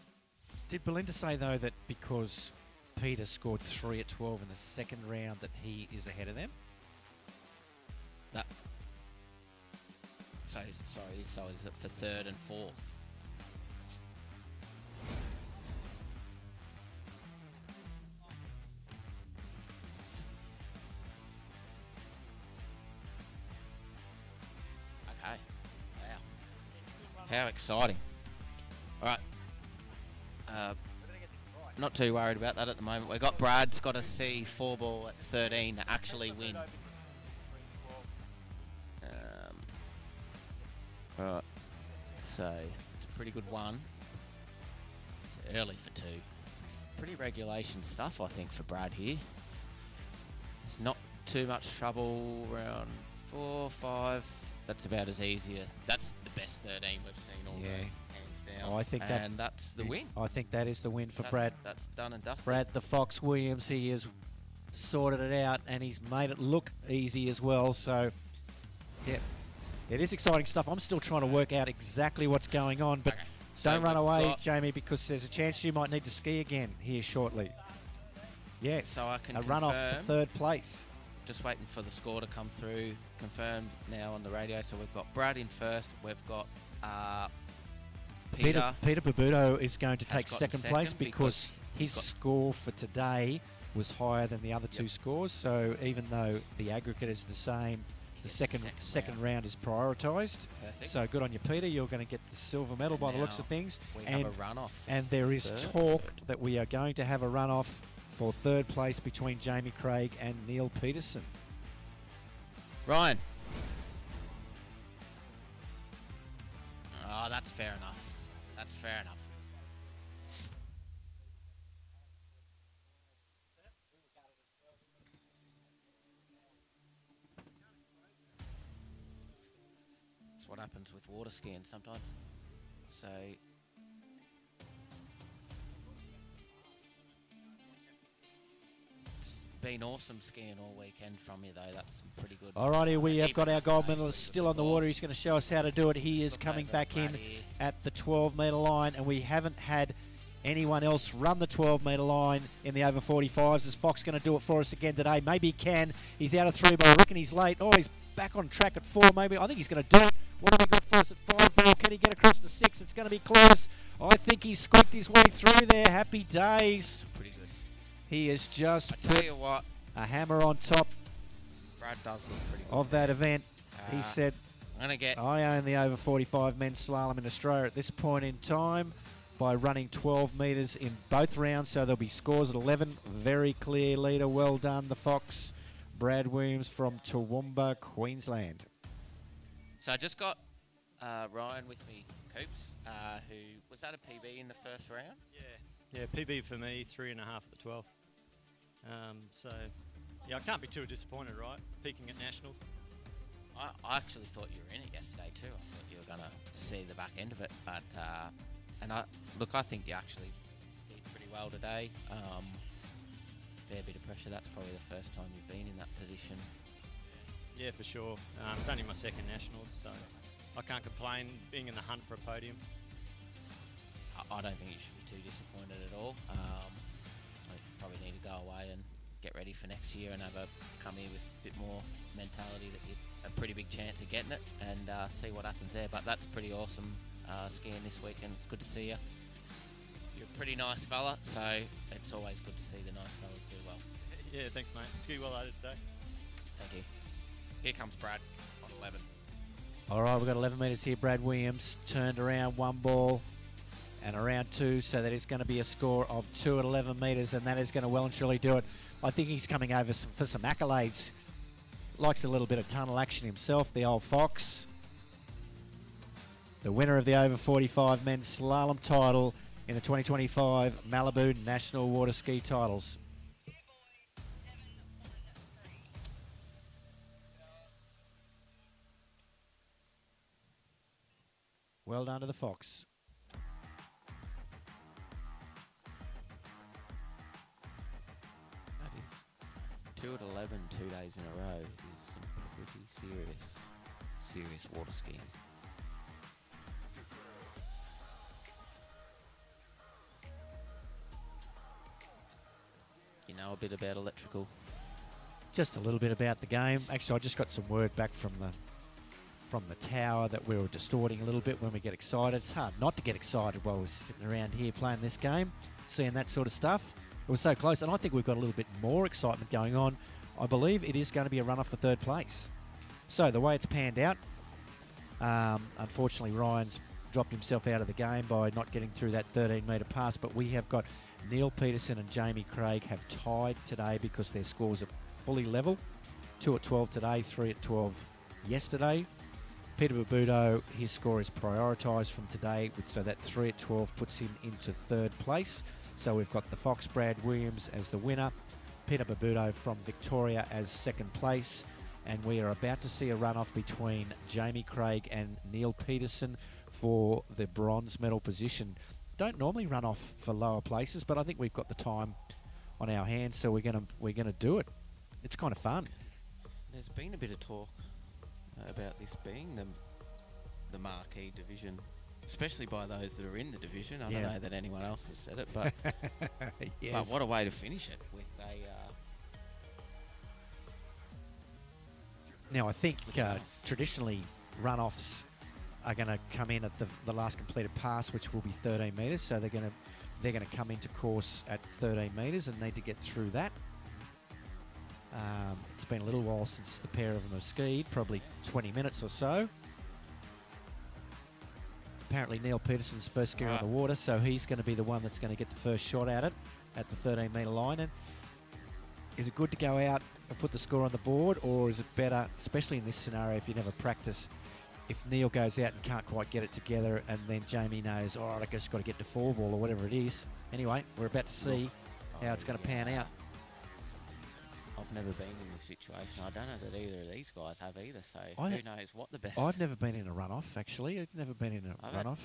Did Belinda say, though, that because Peter scored 3 at 12 in the second round that he is ahead of them? That. So is it for third and fourth? Okay. Wow. How exciting. All right. not too worried about that at the moment. We've got Brad's got to see 4 ball at 13 to actually win. Right. So it's a pretty good one. It's early for 2. It's pretty regulation stuff, I think, for Brad here. It's not too much trouble. Round 4, 5. That's about as easy. That's the best 13 we've seen all day, hands down. Oh, I think that's the win. I think that is the win for Brad. That's done and dusted. Brad the Fox Williams, he has sorted it out and he's made it look easy as well. So, yeah, it is exciting stuff. I'm still trying to work out exactly what's going on, but don't run away, Jamie, because there's a chance you might need to ski again here shortly. Yes, so I can a run-off for 3rd place. Just waiting for the score to come through, confirmed now on the radio. So we've got Brad in first. We've got Peter Babuto is going to take gotten 2nd place because his score for today was higher than the other 2 scores. So even though the aggregate is the same, the second round is prioritised. Perfect. So good on you, Peter. You're going to get the silver medal by the looks of things. We have a runoff. And there is talk that we are going to have a runoff for 3rd place between Jamie Craig and Neil Peterson. Ryan. Oh, that's fair enough. That's fair enough. That's what happens with water skiing sometimes. So been awesome skiing all weekend from you, though. That's pretty good. Alrighty, we have got our gold medalist still on the water. He's going to show us how to do it. He is coming back in at the 12-metre line, and we haven't had anyone else run the 12-metre line in the over 45s. Is Fox going to do it for us again today? Maybe he can. He's out of 3, but I reckon he's late. Oh, he's back on track at 4, maybe. I think he's going to do it. What have we got for us at 5 ball? Can he get across to 6? It's going to be close. I think he's squeaked his way through there. Happy days. Pretty good. He is just I tell you what, a hammer on top Brad does look pretty good of that event. He said, I'm gonna get I own the over 45 men's slalom in Australia at this point in time by running 12 metres in both rounds, so there'll be scores at 11. Very clear leader. Well done, the Fox. Brad Williams from Toowoomba, Queensland. So I just got Ryan with me, Coops, who was that a PB in the first round? Yeah, PB for me, 3.5 at the 12. So, yeah, I can't be too disappointed, right? Peaking at Nationals. I actually thought you were in it yesterday too. I thought you were going to see the back end of it. But, I think you actually skied pretty well today. Fair bit of pressure. That's probably the first time you've been in that position. Yeah, for sure. It's only my 2nd Nationals, so I can't complain being in the hunt for a podium. I don't think you should be too disappointed at all. I probably need to go away and get ready for next year and come here with a bit more mentality that you're a pretty big chance of getting it and see what happens there. But that's pretty awesome skiing this weekend. It's good to see you. You're a pretty nice fella, so it's always good to see the nice fellas do well. Yeah, thanks, mate. Ski well later today. Thank you. Here comes Brad on 11. All right, we've got 11 metres here. Brad Williams turned around 1 ball and around 2, so that is going to be a score of 2 at 11 metres, and that is going to well and truly do it. I think he's coming over for some accolades. Likes a little bit of tunnel action himself, the old Fox. The winner of the over 45 men's slalom title in the 2025 Malibu National Water Ski Titles. Well done to the Fox. That is 2 at 11 2 days in a row is some pretty serious water skiing. You know a bit about electrical? Just a little bit about the game. Actually, I just got some word back from the tower that we were distorting a little bit when we get excited. It's hard not to get excited while we're sitting around here playing this game, seeing that sort of stuff. It was so close, and I think we've got a little bit more excitement going on. I believe it is going to be a run-off for 3rd place. So the way it's panned out, unfortunately Ryan's dropped himself out of the game by not getting through that 13-metre pass, but we have got Neil Peterson and Jamie Craig have tied today because their scores are fully level. 2 at 12 today, 3 at 12 yesterday. Peter Babudo, his score is prioritised from today, so that 3 at 12 puts him into third place. So we've got the Fox Brad Williams as the winner, Peter Babudo from Victoria as second place, and we are about to see a runoff between Jamie Craig and Neil Peterson for the bronze medal position. Don't normally run off for lower places, but I think we've got the time on our hands, so we're gonna do it. It's kind of fun. There's been a bit of talk about this being the marquee division, especially by those that are in the division. I don't know that anyone else has said it, but Yes. but what a way to finish it with a. Now I think traditionally runoffs are going to come in at the last completed pass, which will be 13 metres. So they're going to come into course at 13 metres and need to get through that. It's been a little while since the pair of them have skied, probably 20 minutes or so. Apparently Neil Peterson's first skier on the water, so he's going to be the one that's going to get the first shot at it at the 13 metre line. And is it good to go out and put the score on the board, or is it better, especially in this scenario, if you never practice, if Neil goes out and can't quite get it together and then Jamie knows, all right, I just got to get to 4 ball or whatever it is. Anyway, we're about to see how it's going to pan out. I've never been in this situation. I don't know that either of these guys have either, so who knows what the best... I've never been in a runoff, actually. I've never been in a runoff.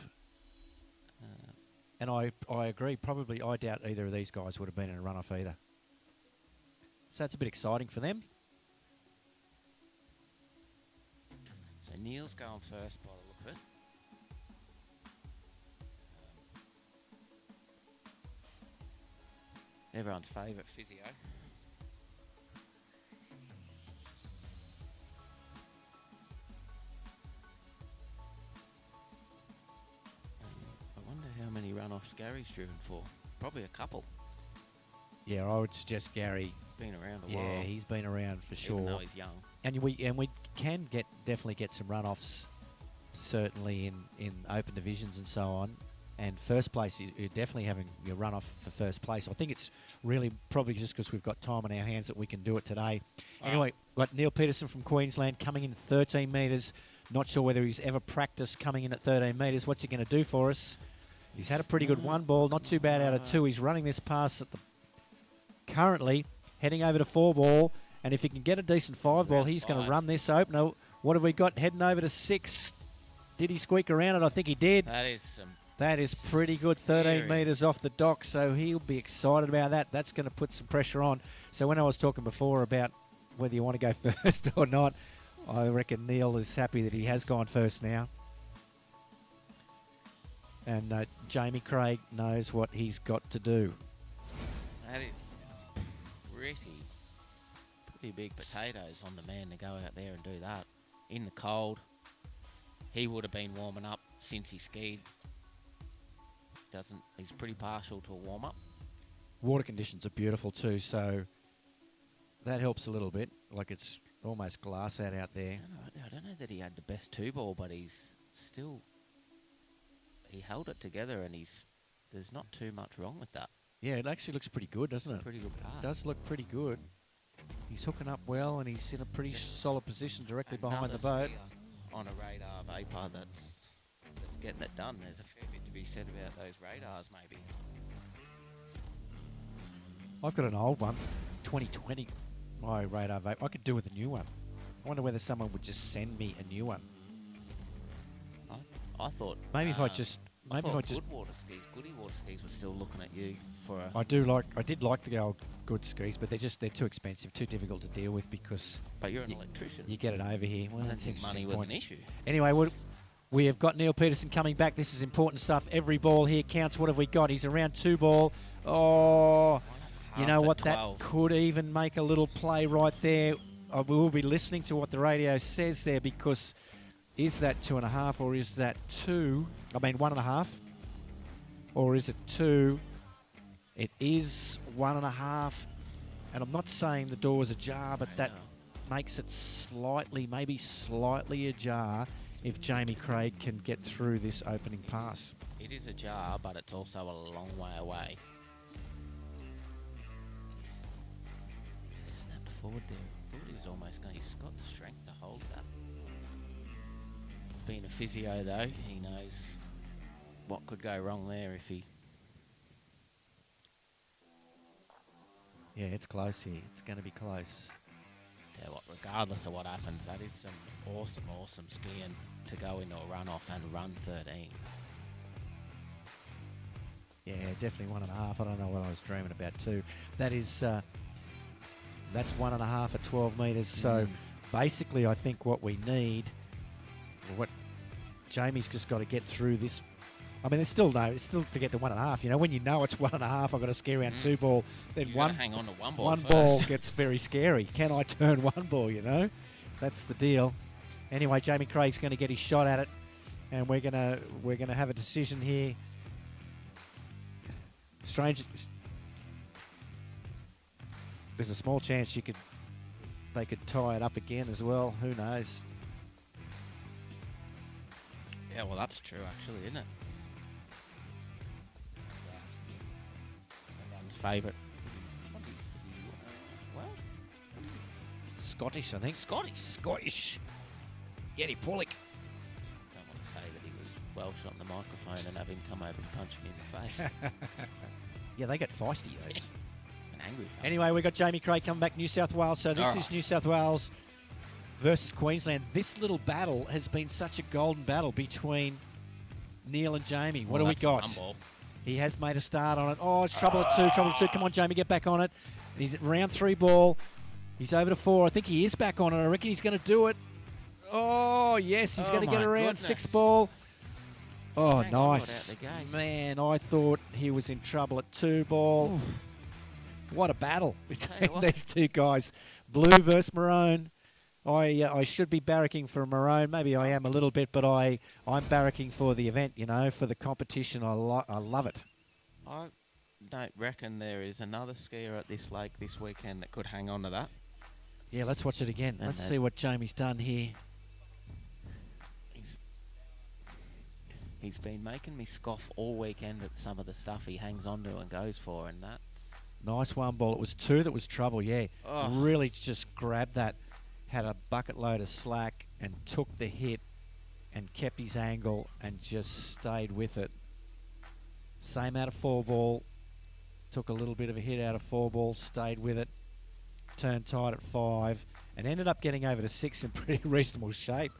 And I agree. Probably I doubt either of these guys would have been in a runoff either. So it's a bit exciting for them. So Neil's going first by the look of it. Everyone's favourite physio. I wonder how many runoffs Gary's driven for. Probably a couple. Yeah, I would suggest Gary. Been around a while. Yeah, he's been around for sure. Even though he's young. And we can definitely get some runoffs, certainly in open divisions and so on. And first place, you're definitely having your runoff for first place. I think it's really probably just because we've got time on our hands that we can do it today. Anyway, got Neil Peterson from Queensland coming in 13 metres. Not sure whether he's ever practiced coming in at 13 metres. What's he going to do for us? He's had a pretty good 1 ball, not too bad out of 2. He's running this pass at the currently heading over to 4 ball, and if he can get a decent 5 ball, he's going to run this opener. What have we got? Heading over to 6. Did he squeak around it? I think he did. That is pretty good. 13 metres off the dock, so he'll be excited about that. That's going to put some pressure on. So when I was talking before about whether you want to go first or not, I reckon Neil is happy that he has gone first now. And Jamie Craig knows what he's got to do. That is pretty big potatoes on the man to go out there and do that in the cold. He would have been warming up since he skied. He's pretty partial to a warm up. Water conditions are beautiful too, so that helps a little bit. Like it's almost glass out there. I don't know that he had the best 2 ball, but he held it together, and there's not too much wrong with that. Yeah, it actually looks pretty good, doesn't it? Pretty good pass. It does look pretty good. He's hooking up well, and he's in a pretty solid position directly behind the boat. On a radar vapor that's getting it done. There's a fair bit to be said about those radars, maybe. I've got an old one, 2020, my radar vapor. I could do with a new one. I wonder whether someone would just send me a new one. I thought maybe if I just good Goody Waterskis were still looking at you for a... I did like the old good skis, but they're too expensive, too difficult to deal with because... But you're an electrician. You get it over here. Well, I don't think money was an issue. Anyway, we have got Neil Peterson coming back. This is important stuff. Every ball here counts. What have we got? He's around 2 ball. Oh, you know what? 12. That could even make a little play right there. We will be listening to what the radio says there because... Is that 2.5 or is that 2? I mean 1.5. Or is it 2? It is 1.5. And I'm not saying the door's ajar, but that makes it maybe slightly ajar if Jamie Craig can get through this opening pass. It is ajar, but it's also a long way away. forward there. I thought he was almost going. He's got the strength to hold that. Being a physio, though, he knows what could go wrong there if he... Yeah, it's close here. It's going to be close. Tell you what, regardless of what happens, that is some awesome, awesome skiing to go into a runoff and run 13. Yeah, definitely 1.5. I don't know what I was dreaming about too. That is, that's 1.5 at 12 metres. So basically, I think what we need, what Jamie's just got to get through this. I mean, it's still to get to 1.5. You know, when you know it's 1.5, I've got to ski around 2 ball. Then You one gotta hang on to one ball. one first. ball gets very scary. Can I turn one ball? You know, that's the deal. Anyway, Jamie Craig's going to get his shot at it, and we're gonna have a decision here. Strange. There's a small chance they could tie it up again as well. Who knows? Yeah, well, that's true, actually, isn't it? Everyone's favourite. Well, Scottish, I think. Scottish. Yeti Pullick. don't want to say that he was Welsh on the microphone and have him come over and punch me in the face. Yeah, they get feisty, those. An angry fan. Anyway, we've got Jamie Craig coming back, New South Wales. So this is New South Wales versus Queensland. This little battle has been such a golden battle between Neil and Jamie. What do we got? He has made a start on it. Oh, it's trouble at 2, trouble at 2. Come on, Jamie, get back on it. He's at round 3 ball. He's over to 4. I think he is back on it. I reckon he's going to do it. Oh, yes, he's going to get around 6 ball. Oh, Dang, I nice. got out the gate. Man, I thought he was in trouble at 2 ball. What a battle between these two guys. Blue versus maroon. I should be barracking for maroon. Maybe I am a little bit, but I'm barracking for the event, you know, for the competition. I love it. I don't reckon there is another skier at this lake this weekend that could hang on to that. Yeah, let's watch it again. And Let's see what Jamie's done here. He's been making me scoff all weekend at some of the stuff he hangs on to and goes for, and that's... Nice 1 ball. It was 2 that was trouble, yeah. Oh. Really just grabbed that, had a bucket load of slack and took the hit and kept his angle and just stayed with it. Same out of 4 ball. Took a little bit of a hit out of 4 ball, stayed with it. Turned tight at 5 and ended up getting over to 6 in pretty reasonable shape.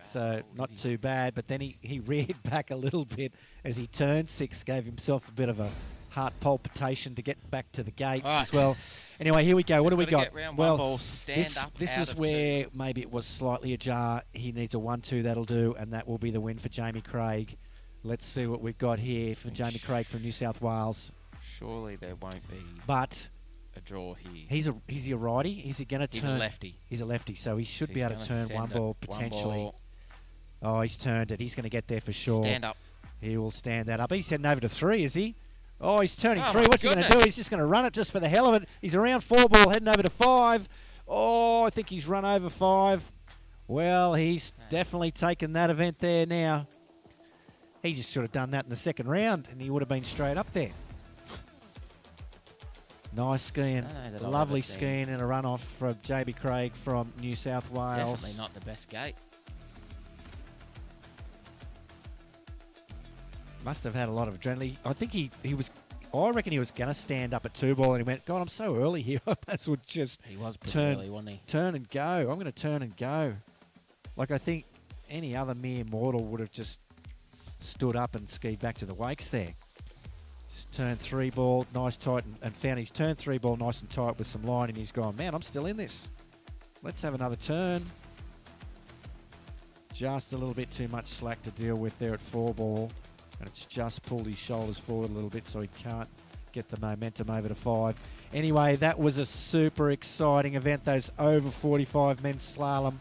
So not too bad, but then he reared back a little bit as he turned 6, gave himself a bit of a heart palpitation to get back to the gates as well. Anyway, here we go. What do we got? Well, this is where maybe it was slightly ajar. He needs a 1-2, that'll do, and that will be the win for Jamie Craig. Let's see what we've got here for Jamie Craig from New South Wales. Surely there won't be a draw here. He's a righty. Is he going to turn? He's a lefty. He's a lefty, so he should be able to turn 1 ball potentially. Oh, he's turned it. He's going to get there for sure. Stand up. He will stand that up. He's heading over to 3, is he? Oh, he's turning 3. What's he going to do? He's just going to run it just for the hell of it. He's around 4 ball, heading over to 5. Oh, I think he's run over 5. Well, he's definitely taken that event there now. He just should have done that in the second round, and he would have been straight up there. Nice skiing. Lovely skiing and a runoff from JB Craig from New South Wales. Definitely not the best gate. Must have had a lot of adrenaline. I think he was... I reckon he was going to stand up at 2 ball, and he went, God, I'm so early here. I might as well just he was pretty early, wasn't he? Turn and go. I'm going to turn and go. Like, I think any other mere mortal would have just stood up and skied back to the wakes there. Just turned 3 ball, nice tight, and found his turn 3 ball nice and tight with some line, and he's gone, man, I'm still in this. Let's have another turn. Just a little bit too much slack to deal with there at 4 ball. And it's just pulled his shoulders forward a little bit so he can't get the momentum over to 5. Anyway, that was a super exciting event, those over 45 men's slalom.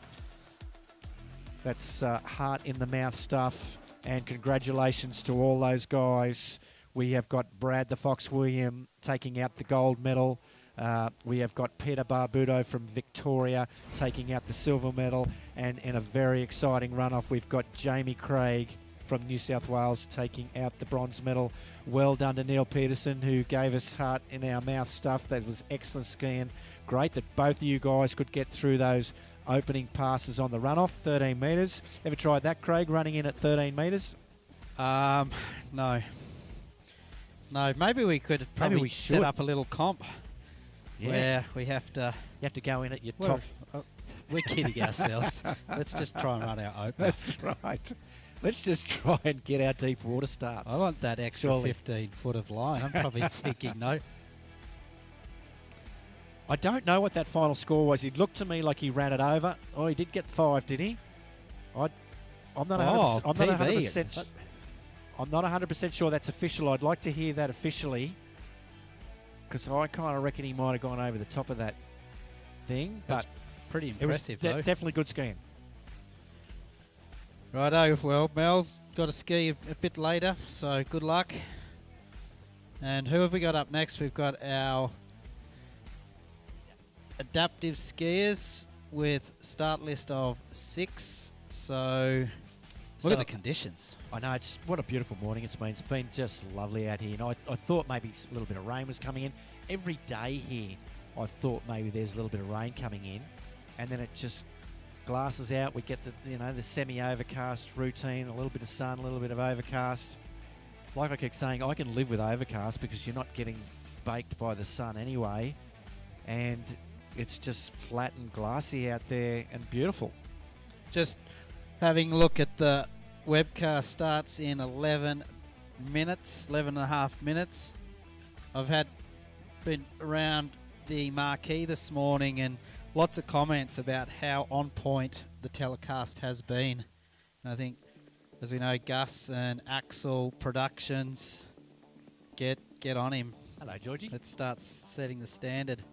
That's heart in the mouth stuff. And congratulations to all those guys. We have got Brad the Fox William taking out the gold medal. We have got Peter Barbudo from Victoria taking out the silver medal. And in a very exciting runoff, we've got Jamie Craig from New South Wales taking out the bronze medal. Well done to Neil Peterson, who gave us heart in our mouth stuff. That was excellent skiing. Great that both of you guys could get through those opening passes on the runoff, 13 metres. Ever tried that, Craig, running in at 13 metres? No. No, maybe we could probably we set should. up a little comp where we have to... You have to go in at your Well, top. we're kidding ourselves. Let's just try and run our opener. That's right. Let's just try and get our deep water starts. I want that extra Surely. 15 foot of line. I'm probably thinking, no. I don't know what that final score was. It looked to me like he ran it over. Oh, he did get 5, did he? I'm not 100%, I'm not PB. 100%. I'm not 100% sure that's official. I'd like to hear that officially, because I kind of reckon he might have gone over the top of that thing. That's But pretty it was impressive, though. definitely good skiing. Righto, well, Mel's got to ski a bit later, so good luck. And who have we got up next? We've got our adaptive skiers with start list of 6. So look at the conditions. I know, what a beautiful morning it's been. It's been just lovely out here. And I thought maybe a little bit of rain was coming in. Every day here, I thought maybe there's a little bit of rain coming in. And then it just glasses out. We get the semi-overcast routine, a little bit of sun, a little bit of overcast. Like I kept saying, I can live with overcast because you're not getting baked by the sun anyway. And it's just flat and glassy out there and beautiful. Just having a look at the webcast starts in 11 minutes, 11 and a half minutes. I've been around the marquee this morning and lots of comments about how on point the telecast has been. And I think, as we know, Gus and Axel Productions, get on him. Hello, Georgie. Let's start setting the standard.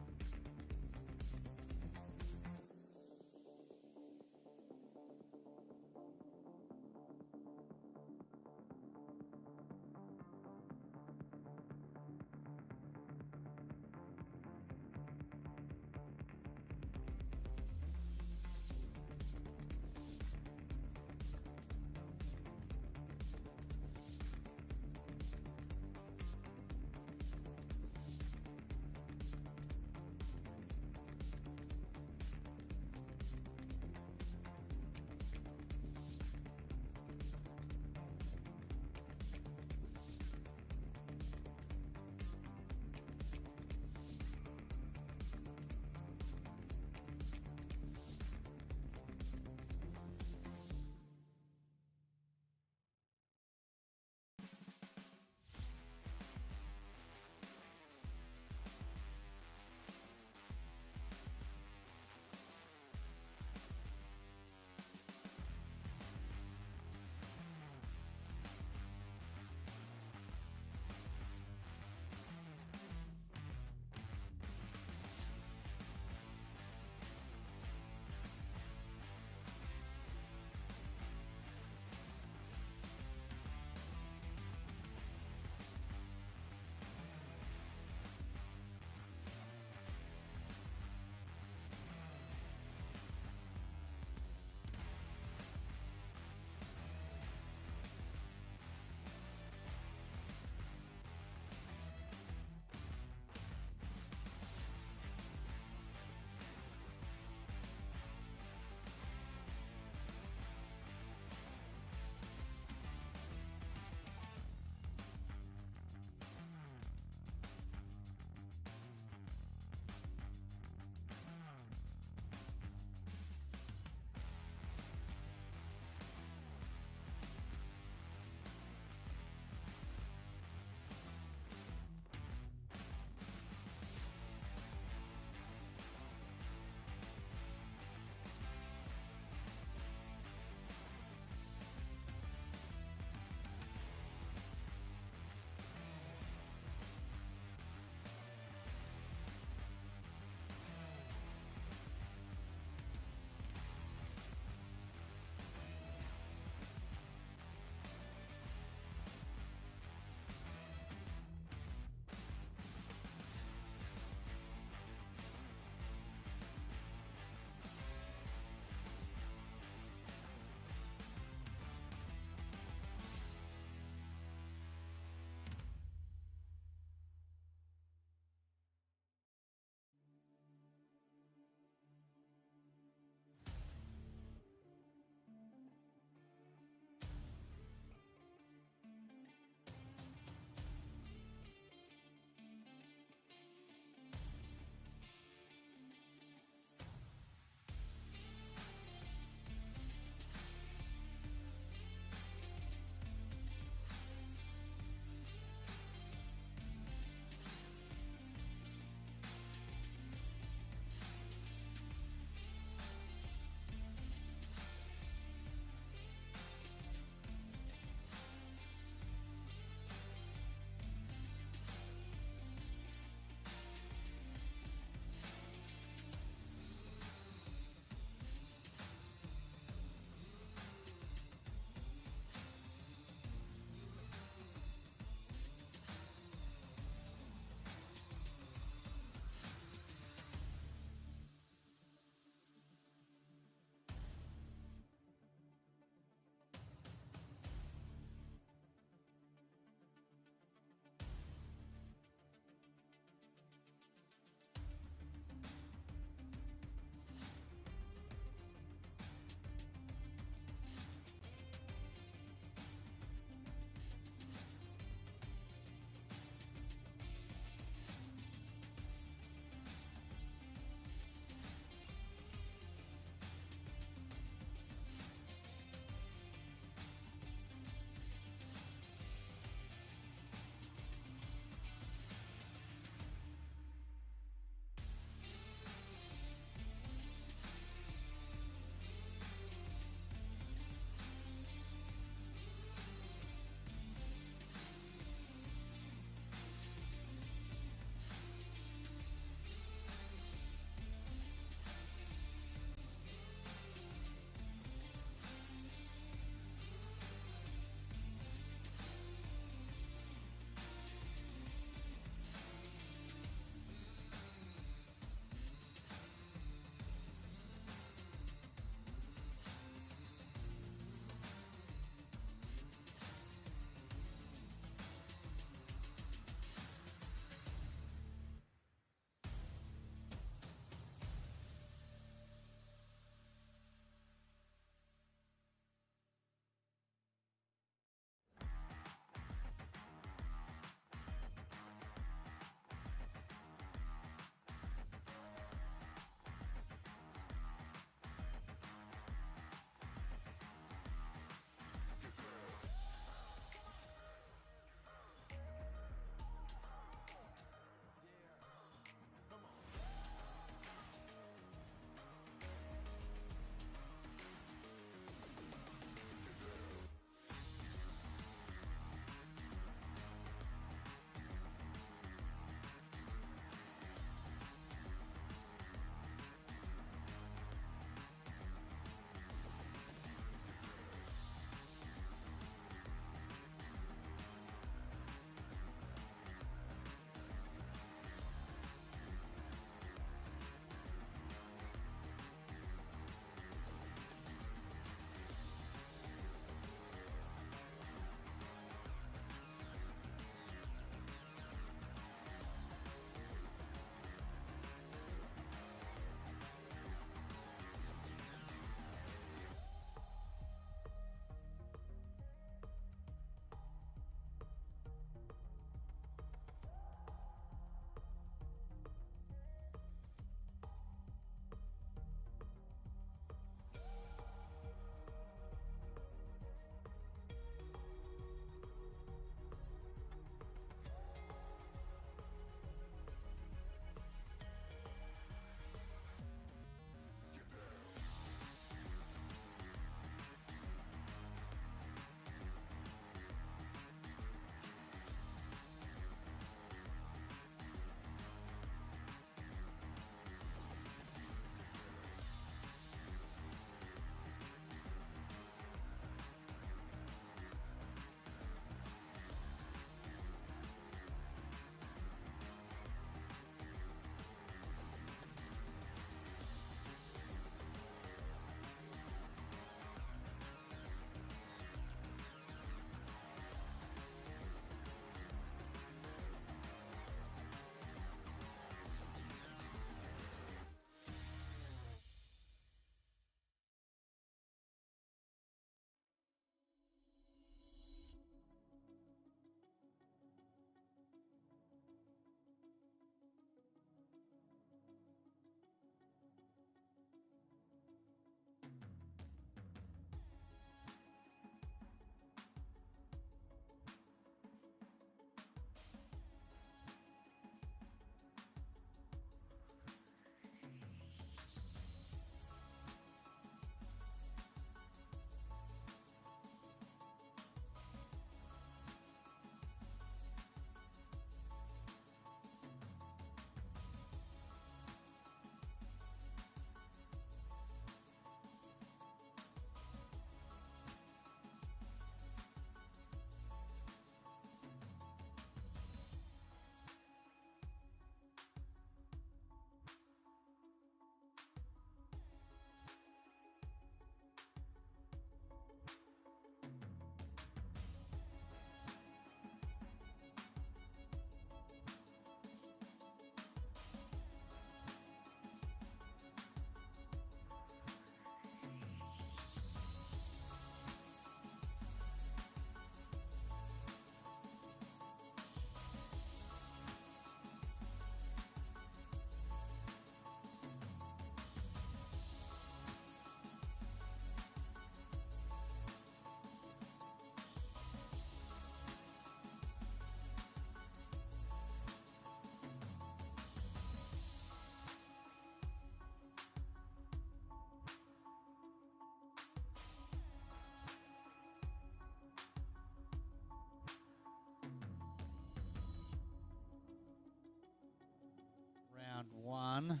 one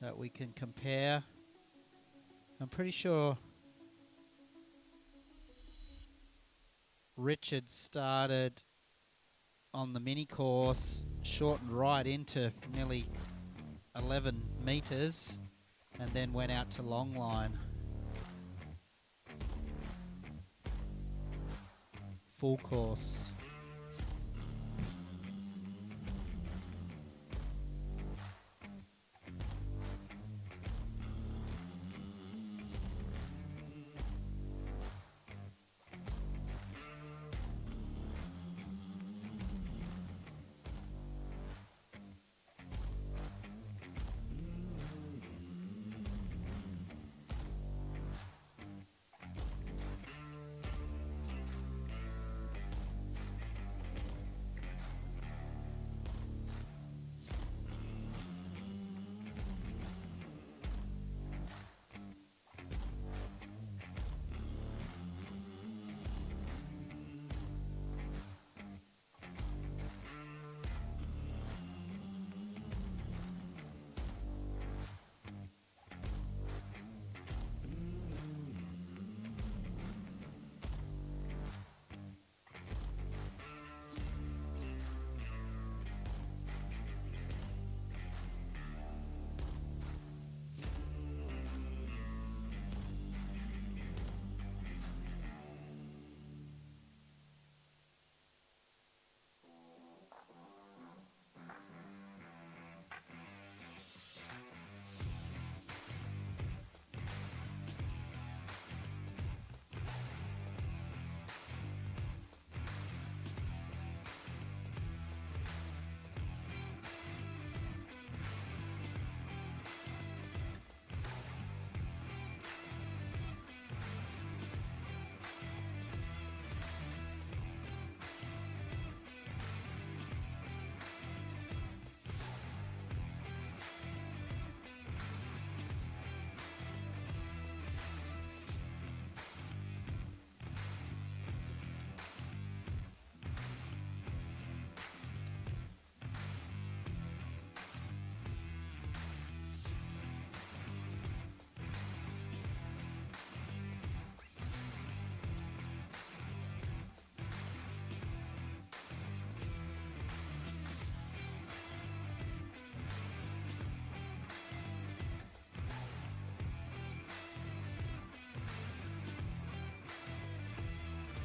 that we can compare. I'm pretty sure Richard started on the mini course, shortened right into nearly 11 metres, and then went out to long line. Full course.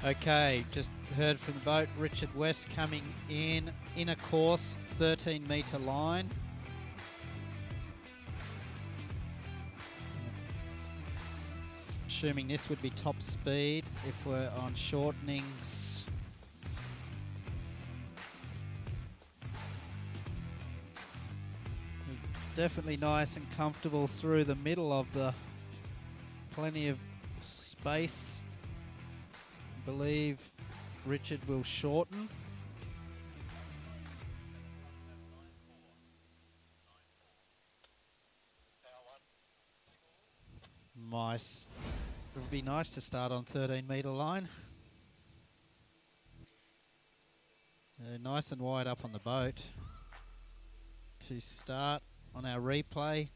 Okay, just heard from the boat. Richard West coming in a course, 13 metre line. Assuming this would be top speed if we're on shortenings. Definitely nice and comfortable through the middle of the plenty of space. Believe Richard will shorten. Nice. It would be nice to start on 13 metre line. Nice and wide up on the boat to start on our replay.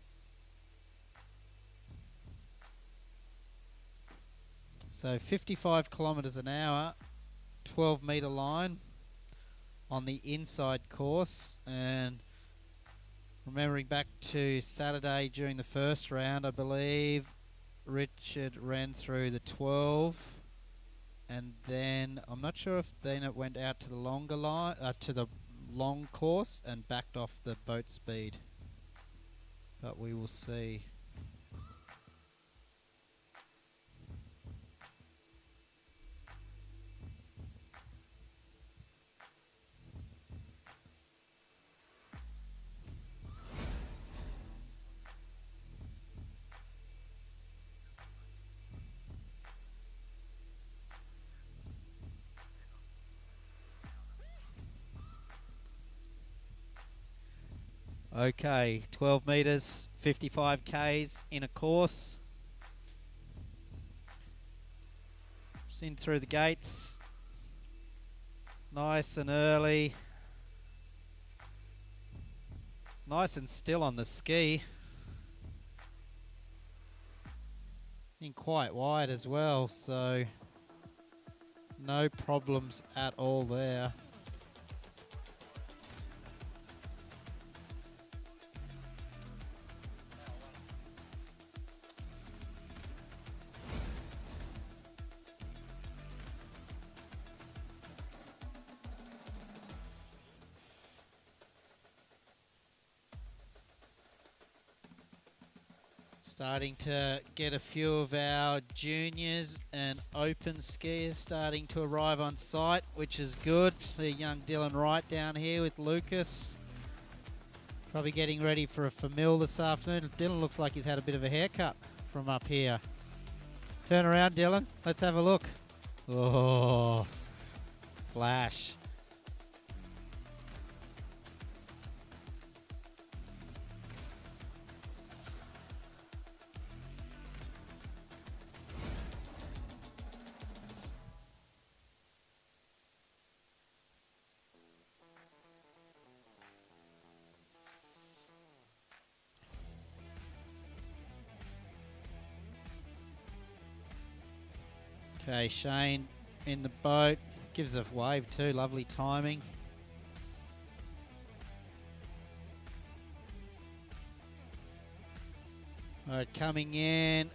So 55 kilometres an hour, 12 metre line on the inside course. And remembering back to Saturday during the first round, I believe Richard ran through the 12, and then I'm not sure if then it went out to the longer line, to the long course, and backed off the boat speed. But we will see. Okay, 12 metres, 55 Ks in a course. Just in through the gates. Nice and early. Nice and still on the ski. In quite wide as well, so no problems at all there. Starting to get a few of our juniors and open skiers starting to arrive on site, which is good. See young Dylan Wright down here with Lucas. Probably getting ready for a famil this afternoon. Dylan looks like he's had a bit of a haircut from up here. Turn around, Dylan. Let's have a look. Oh, flash. Okay, Shane in the boat. Gives a wave too. Lovely timing. All right, coming in.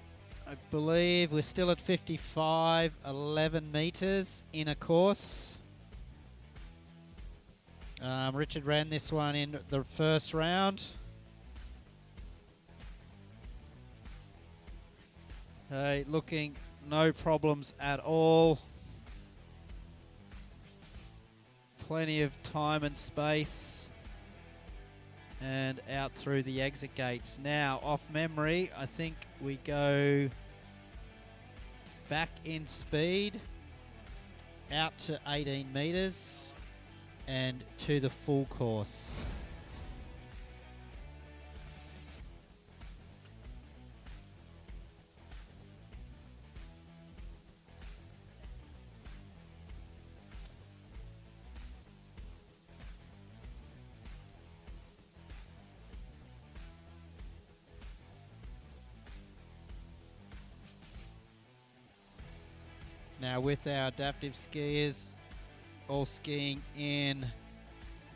I believe we're still at 55, 11 metres in a course. Richard ran this one in the first round. Okay, looking no problems at all. Plenty of time and space. And out through the exit gates. Now, off memory, I think we go back in speed out to 18 metres and to the full course. Now with our adaptive skiers all skiing in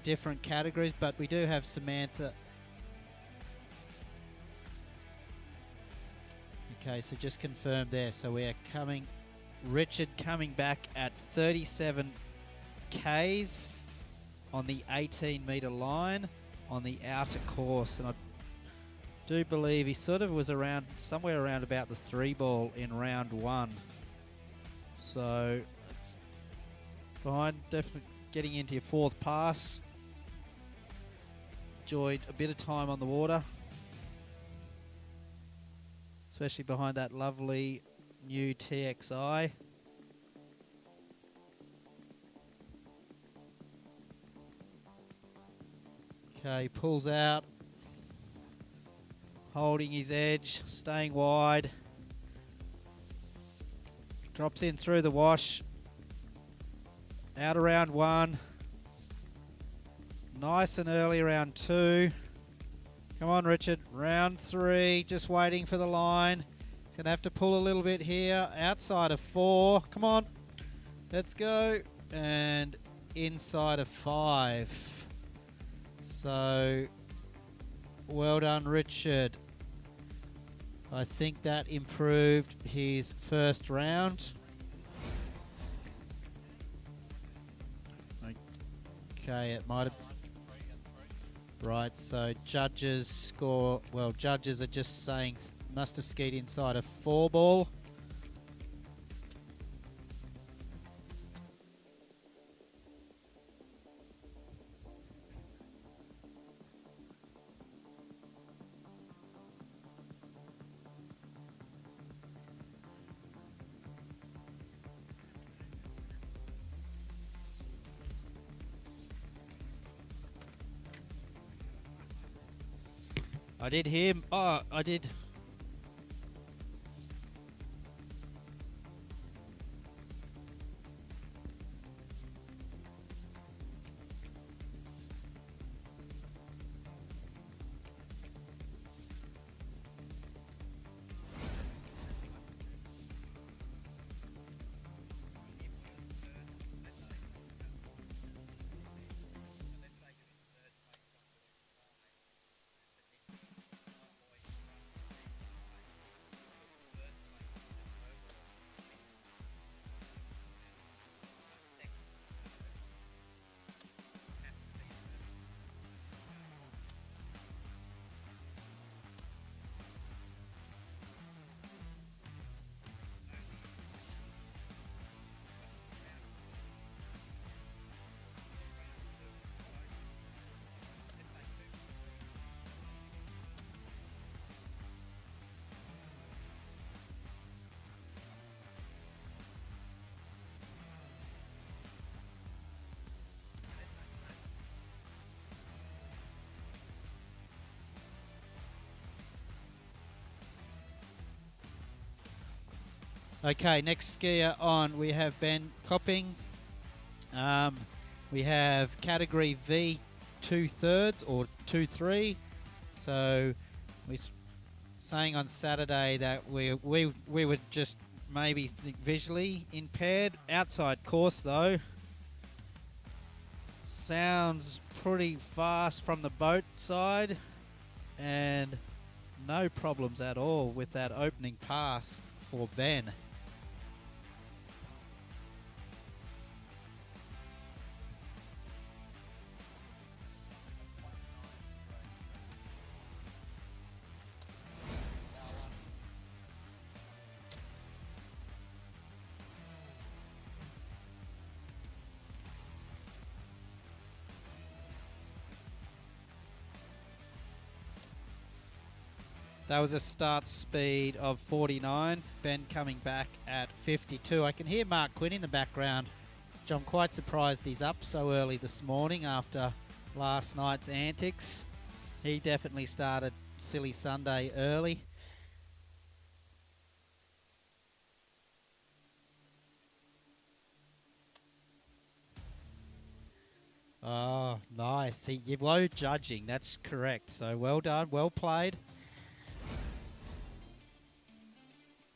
different categories, but we do have Samantha. Okay, so just confirmed there. So we are coming, Richard coming back at 37 Ks on the 18 metre line on the outer course. And I do believe he sort of was around, somewhere around about the 3 ball in round 1. So it's behind, definitely getting into your 4th pass. Enjoyed a bit of time on the water, especially behind that lovely new TXI. Okay, pulls out, holding his edge, staying wide. Drops in through the wash. Out around 1. Nice and early round 2. Come on, Richard. Round 3. Just waiting for the line. He's going to have to pull a little bit here. Outside of 4. Come on. Let's go. And inside of 5. So, well done, Richard. I think that improved his first round. Okay, it might have... Right, so judges score... Well, judges are just saying must have skied inside a 4 ball. I did hear... Oh, I did... Okay, next skier on, we have Ben Copping. We have category V 2/3 or 2/3. So we saying on Saturday that we were just maybe visually impaired. Outside course though. Sounds pretty fast from the boat side, and no problems at all with that opening pass for Ben. That was a start speed of 49. Ben coming back at 52. I can hear Mark Quinn in the background, which I'm quite surprised he's up so early this morning after last night's antics. He definitely started Silly Sunday early. Oh, nice. See, you're low judging. That's correct. So well done. Well played.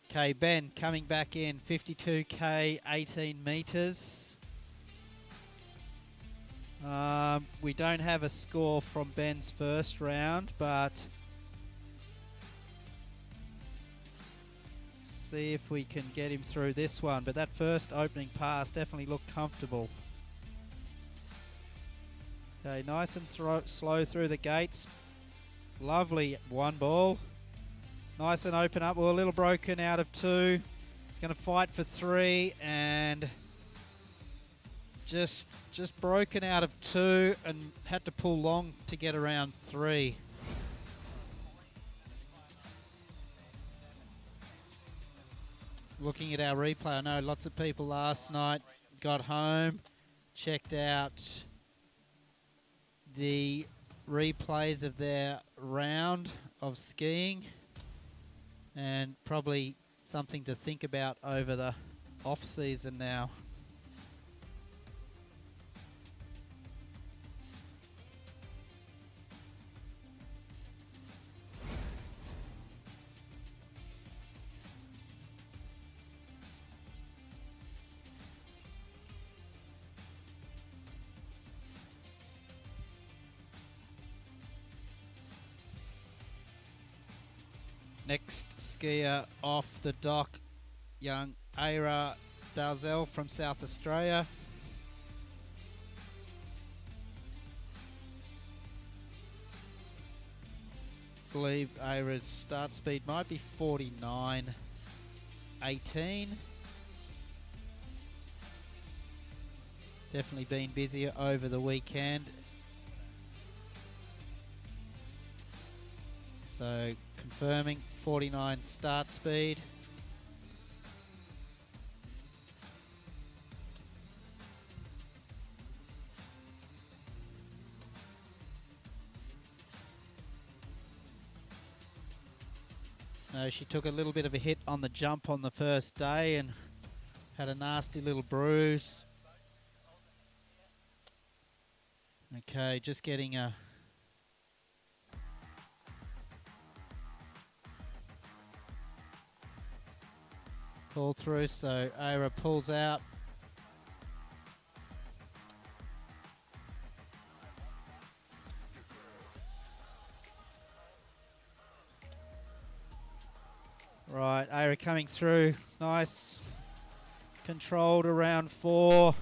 Okay, Ben coming back in 52k, 18 metres. We don't have a score from Ben's first round, but see if we can get him through this one. But that first opening pass definitely looked comfortable. Okay, nice and slow through the gates. Lovely one ball. Nice and open up. We're a little broken out of 2. He's going to fight for 3 and just broken out of 2 and had to pull long to get around 3. Looking at our replay, I know lots of people last night got home, checked out the replays of their round of skiing, and probably something to think about over the off season now. Next skier off the dock, young Ira Dalzell from South Australia. I believe Ira's start speed might be 49.18. Definitely been busier over the weekend. So confirming 49 start speed. No, she took a little bit of a hit on the jump on the first day and had a nasty little bruise. Okay, just getting a pull through, so Ira pulls out. Right, Ira coming through, nice, controlled around 4.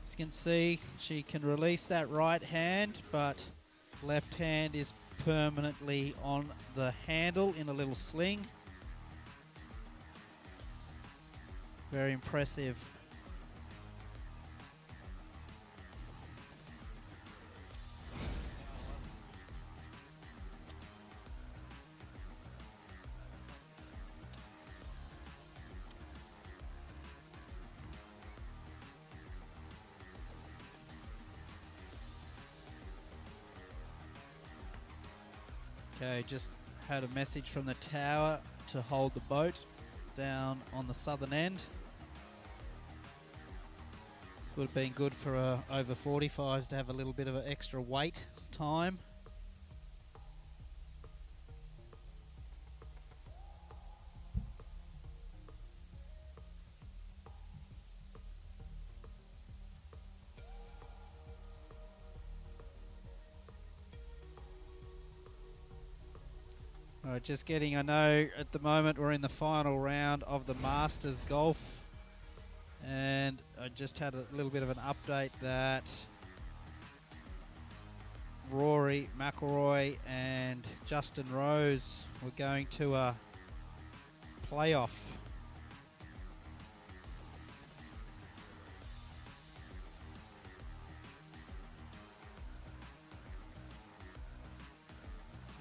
As you can see, she can release that right hand, but left hand is permanently on the handle in a little sling. Very impressive. Okay, just had a message from the tower to hold the boat. down on the southern end. Would have been good for over 45s to have a little bit of an extra wait time. All right, just getting, I know at the moment we're in the final round of the Masters Golf, and I just had a little bit of an update that Rory McIlroy and Justin Rose were going to a playoff.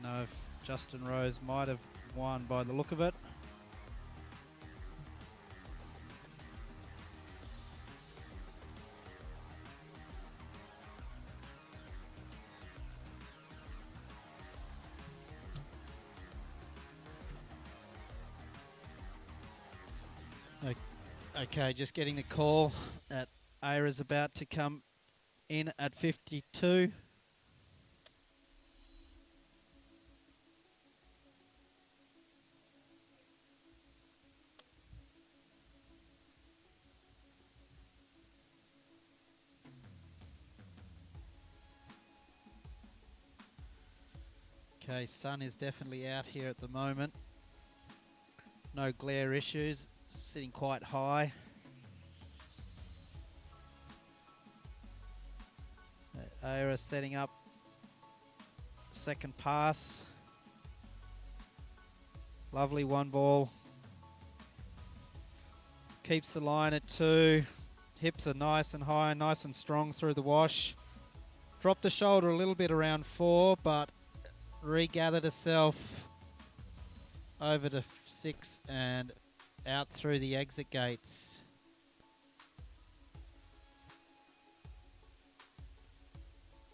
Know if Justin Rose might have won by the look of it. Okay, just getting the call that Aira's about to come in at 52. Okay, sun is definitely out here at the moment. No glare issues, sitting quite high. Aira setting up second pass. Lovely one ball. Keeps the line at 2. Hips are nice and high, nice and strong through the wash. Dropped the shoulder a little bit around 4, but regathered herself over to 6 and out through the exit gates.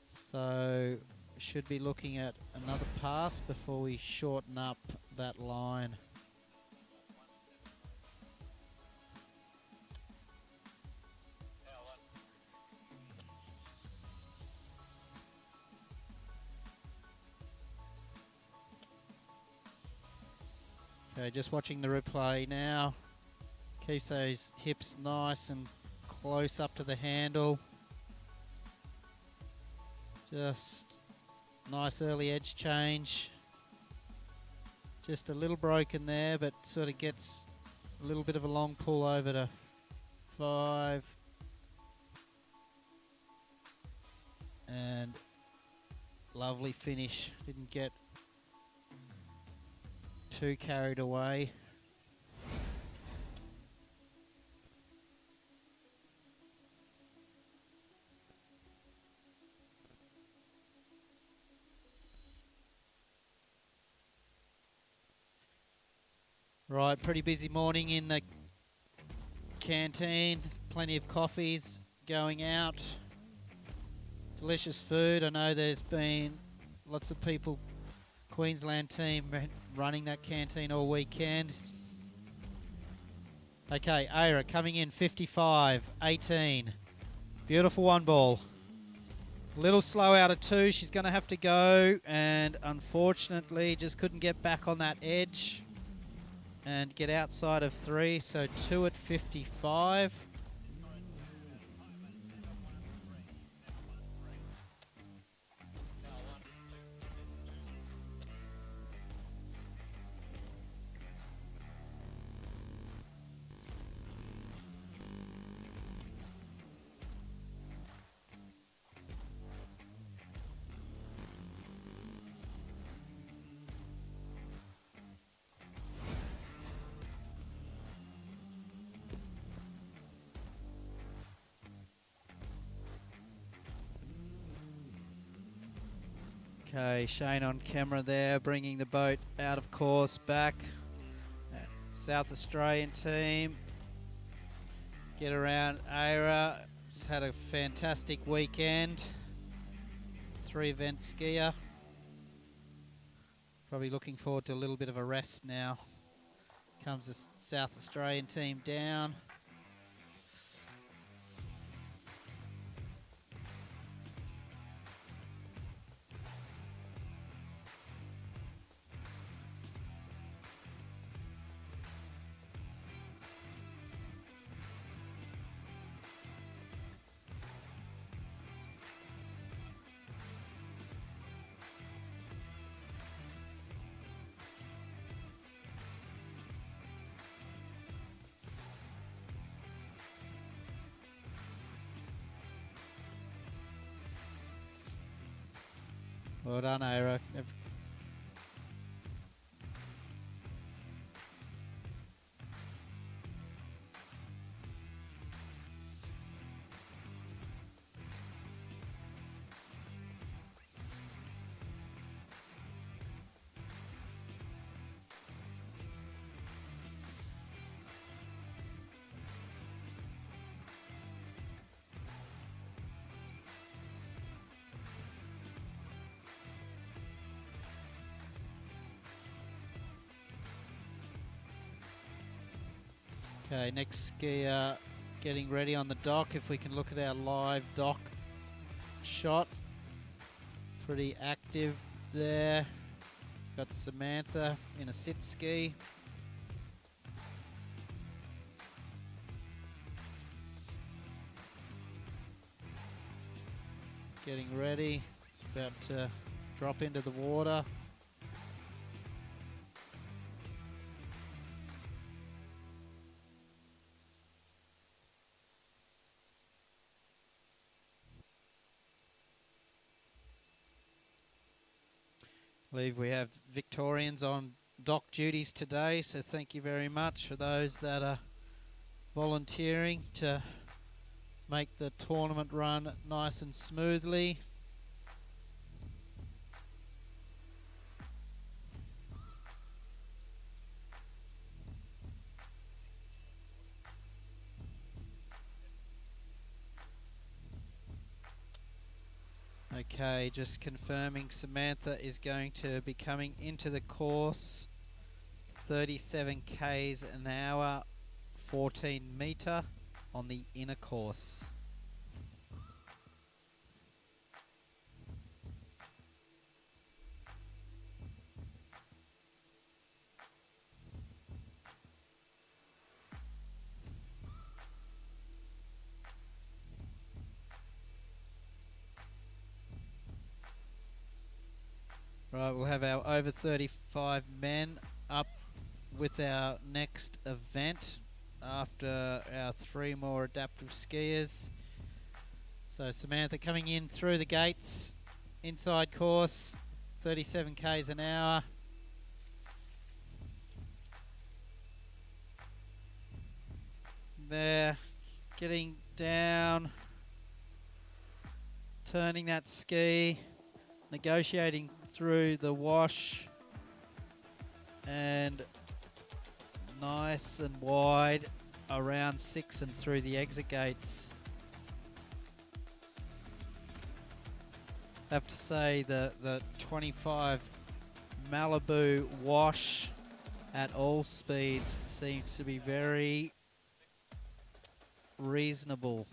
So should be looking at another pass before we shorten up that line. Okay, just watching the replay now. Keeps those hips nice and close up to the handle. Just nice early edge change. Just a little broken there, but sort of gets a little bit of a long pull over to 5. And lovely finish. Didn't get too carried away. Right, pretty busy morning in the canteen. Plenty of coffees going out. Delicious food. I know there's been lots of people, Queensland team running that canteen all weekend. Okay, Aira coming in 55-18. Beautiful one ball. A little slow out of 2. She's going to have to go, and unfortunately just couldn't get back on that edge and get outside of 3. So 2 at 55. Okay, Shane on camera there, bringing the boat out of course back. South Australian team. Get around Aira. Just had a fantastic weekend. 3-event skier. Probably looking forward to a little bit of a rest now. Comes the South Australian team down. Well done, Ira. Okay, next skier getting ready on the dock. If we can look at our live dock shot. Pretty active there. Got Samantha in a sit ski. Getting ready. About to drop into the water. I believe we have Victorians on dock duties today, so thank you very much for those that are volunteering to make the tournament run nice and smoothly. Okay, just confirming Samantha is going to be coming into the course 37 k's an hour, 14 metre on the inner course. Right, we'll have our over 35 men up with our next event after our 3 more adaptive skiers. So Samantha coming in through the gates, inside course, 37 k's an hour. There, getting down, turning that ski, negotiating through the wash, and nice and wide around 6 and through the exit gates. Have to say the 25 Malibu wash at all speeds seems to be very reasonable.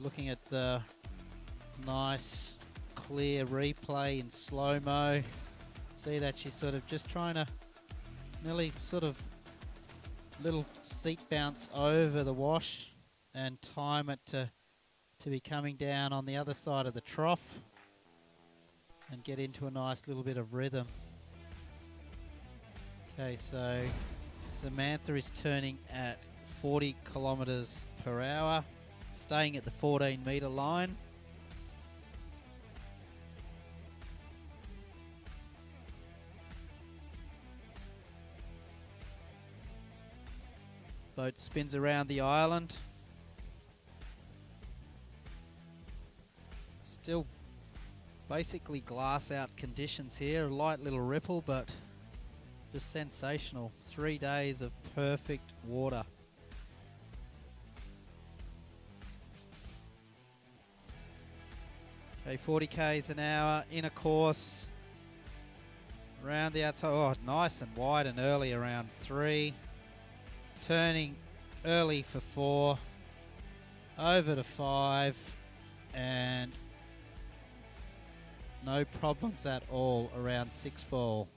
Looking at the nice clear replay in slow-mo, see that she's sort of just trying to nearly sort of little seat bounce over the wash and time it to be coming down on the other side of the trough and get into a nice little bit of rhythm. Okay, so Samantha is turning at 40 kilometers per hour. Staying at the 14 metre line. Boat spins around the island. Still basically glass out conditions here. A light little ripple, but just sensational. 3 days of perfect water. Okay, 40 k's an hour, inner course. Around the outside, oh, nice and wide and early around 3. Turning early for 4. Over to 5. And no problems at all around 6 ball.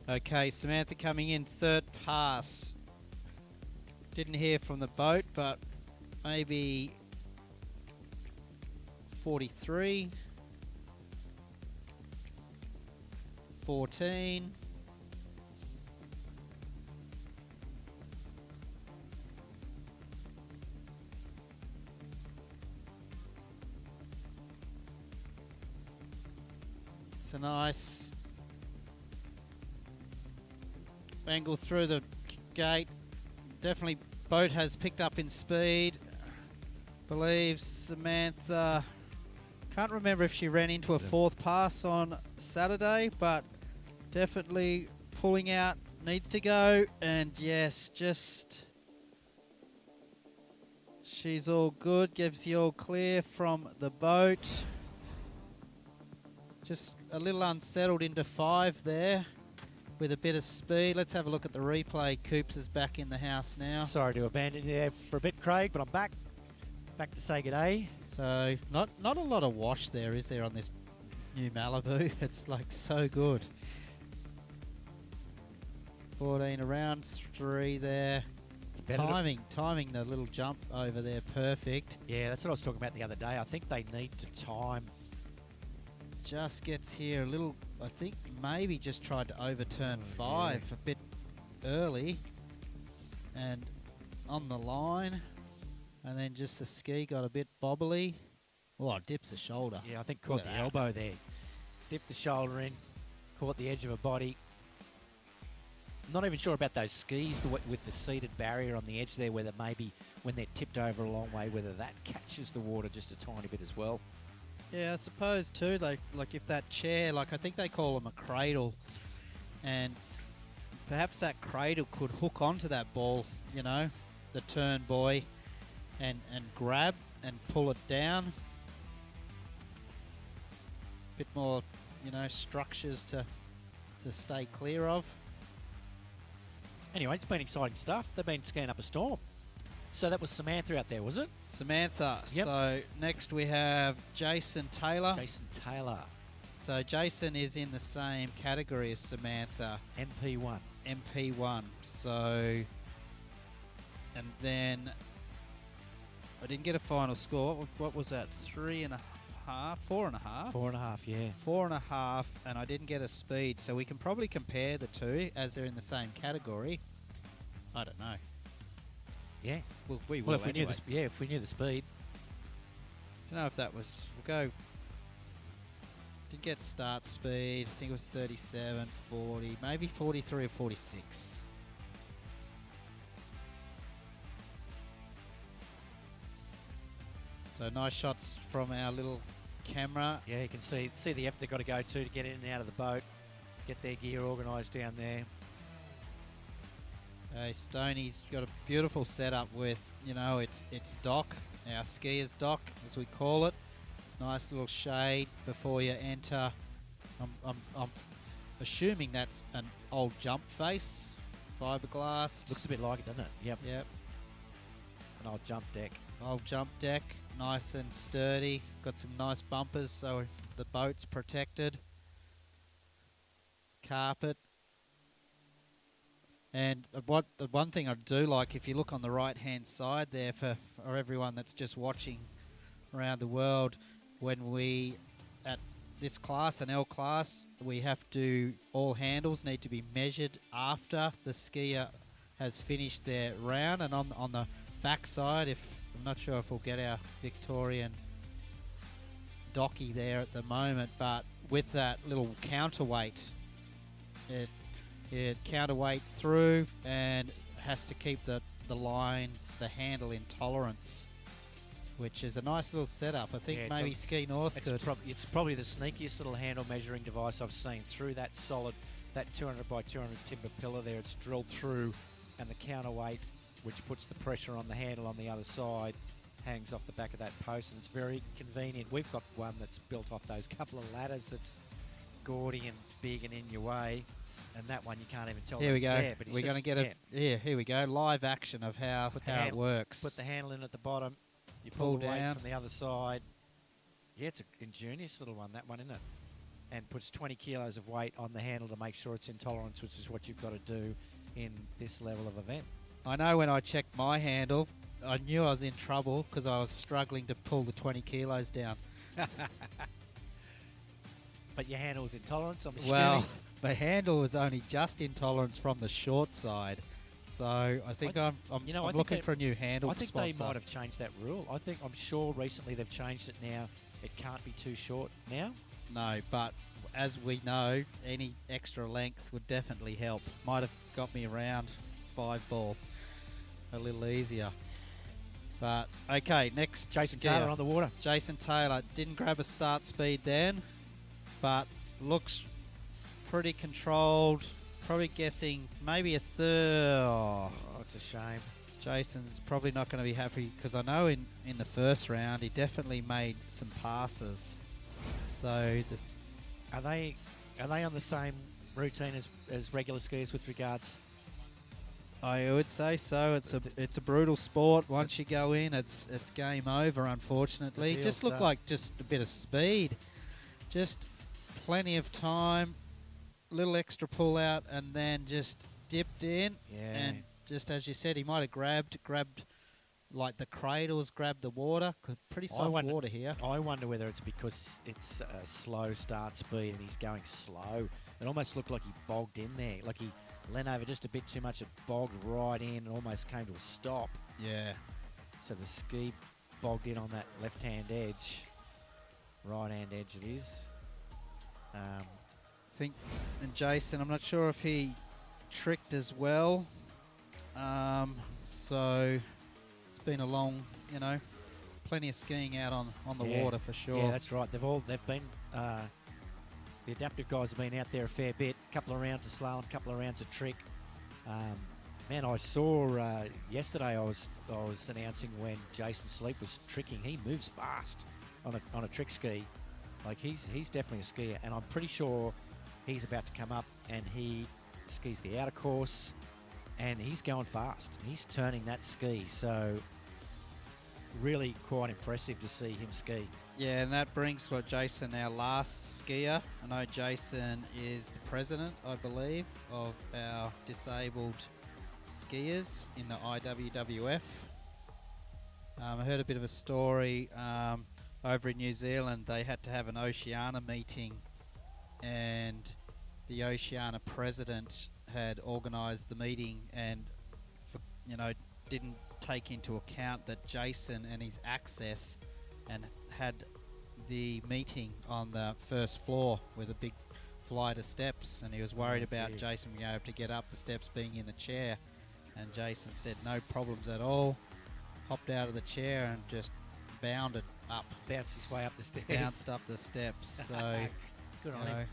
Okay, Samantha coming in third pass. Didn't hear from the boat, but maybe 43, 14, 'It's a nice angle through the gate. Definitely boat has picked up in speed. Believe Samantha, can't remember if she ran into a fourth pass on Saturday, but definitely pulling out, needs to go. And yes, just she's all good, gives the all clear from the boat. Just a little unsettled into 5 there with a bit of speed. Let's have a look at the replay. Coops is back in the house now. Sorry to abandon you there for a bit, Craig, but I'm back. Back to say g'day. So not a lot of wash there, is there, on this new Malibu? It's like so good. 14 around 3 there. It's better timing the little jump over there perfect. Yeah, that's what I was talking about the other day. I think they need to time. Just gets here a little, I think maybe just tried to overturn 5 a bit early. And on the line. And then just the ski got a bit bobbly. Oh, dips the shoulder. Yeah, I think caught the elbow there. Dipped the shoulder in, caught the edge of a body. I'm not even sure about those skis with the seated barrier on the edge there, whether maybe when they're tipped over a long way, whether that catches the water just a tiny bit as well. Yeah, I suppose too, like if that chair, like I think they call them a cradle, and perhaps that cradle could hook onto that ball, you know, the turn buoy, and grab and pull it down. Bit more, you know, structures to stay clear of. Anyway, it's been exciting stuff. They've been scanning up a storm. So that was Samantha out there, was it? Samantha. Yep. So next we have Jason Taylor. Jason Taylor. So Jason is in the same category as Samantha. MP1. MP1. So, and then I didn't get a final score. What was that? 3.5? 4.5? 4.5, yeah. 4.5, and I didn't get a speed. So we can probably compare the two as they're in the same category. I don't know. Yeah. Well, we will Well, if we anyway. knew if we knew the speed. Don't know if that was. We'll go. Did get start speed. I think it was 37, 40, maybe 43 or 46. So nice shots from our little camera. Yeah, you can see the effort they've got to go to get in and out of the boat, get their gear organised down there. Stoney's got a beautiful setup with, it's dock, our skier's dock, as we call it. Nice little shade before you enter. I'm assuming that's an old jump face, fiberglass. Looks a bit like it, doesn't it? Yep. Yep. An old jump deck. Old jump deck, nice and sturdy. Got some nice bumpers so the boat's protected. Carpet. And the one thing I do like, if you look on the right-hand side there for everyone that's just watching around the world, when we, at this class, an L class, we have to, all handles need to be measured after the skier has finished their round. And on the back side, I'm not sure if we'll get our Victorian docky there at the moment, but with that little counterweight, it counterweight through and has to keep the line, the handle in tolerance, which is a nice little setup. I think maybe Ski North could. It's probably the sneakiest little handle measuring device I've seen. Through that solid, that 200 by 200 timber pillar there, it's drilled through, and the counterweight, which puts the pressure on the handle on the other side, hangs off the back of that post, and it's very convenient. We've got one that's built off those couple of ladders that's gaudy and big and in your way. And that one you can't even tell. Here we go. There, but We're going to get here we go. Live action of how it works. Put the handle in at the bottom. You pull the weight down from the other side. Yeah, it's an ingenious little one, that one, isn't it? And puts 20 kilos of weight on the handle to make sure it's in tolerance, which is what you've got to do in this level of event. I know when I checked my handle, I knew I was in trouble because I was struggling to pull the 20 kilos down. But your handle was in tolerance, I'm assuming. Well, my handle was only just in tolerance from the short side. So I think I'm looking for a new handle sponsor. I think they might have changed that rule. I'm sure recently they've changed it now. It can't be too short now. No, but as we know, any extra length would definitely help. Might have got me around 5 ball a little easier. But okay, next Jason skier. Taylor on the water. Jason Taylor didn't grab a start speed then, but looks pretty controlled. Probably guessing maybe a third. Oh, it's a shame. Jason's probably not going to be happy because I know in the first round he definitely made some passes. So are they on the same routine as regular skiers with regards? I would say so. It's a brutal sport. Once you go in, it's game over. Unfortunately, just look like just a bit of speed, just plenty of time. Little extra pull out and then just dipped in. Yeah. And just as you said, he might have grabbed like the cradles, grabbed the water. Pretty soft water here. I wonder whether it's because it's a slow start speed and he's going slow. It almost looked like he bogged in there. Like he leant over just a bit too much. It bogged right in and almost came to a stop. Yeah. So the ski bogged in on that left-hand edge. Right-hand edge it is. And Jason, I'm not sure if he tricked as well. So it's been a long, plenty of skiing out on the water for sure. Yeah, that's right. They've been the adaptive guys have been out there a fair bit. A couple of rounds of slalom, a couple of rounds of trick. Man, I saw yesterday. I was announcing when Jason Sleep was tricking. He moves fast on a trick ski. Like he's definitely a skier, and I'm pretty sure he's about to come up and he skis the outer course and he's going fast. He's turning that ski, so really quite impressive to see him ski. Yeah, and that brings Jason, our last skier. I know Jason is the president, I believe, of our disabled skiers in the IWWF. I heard a bit of a story over in New Zealand. They had to have an Oceania meeting, and the Oceania president had organised the meeting and didn't take into account that Jason and his access, and had the meeting on the first floor with a big flight of steps, and he was worried about Jason being able to get up the steps being in the chair, and Jason said no problems at all, hopped out of the chair and just bounded up, Bounced his way up the stairs. bounced up the steps. So, Good you on him. know,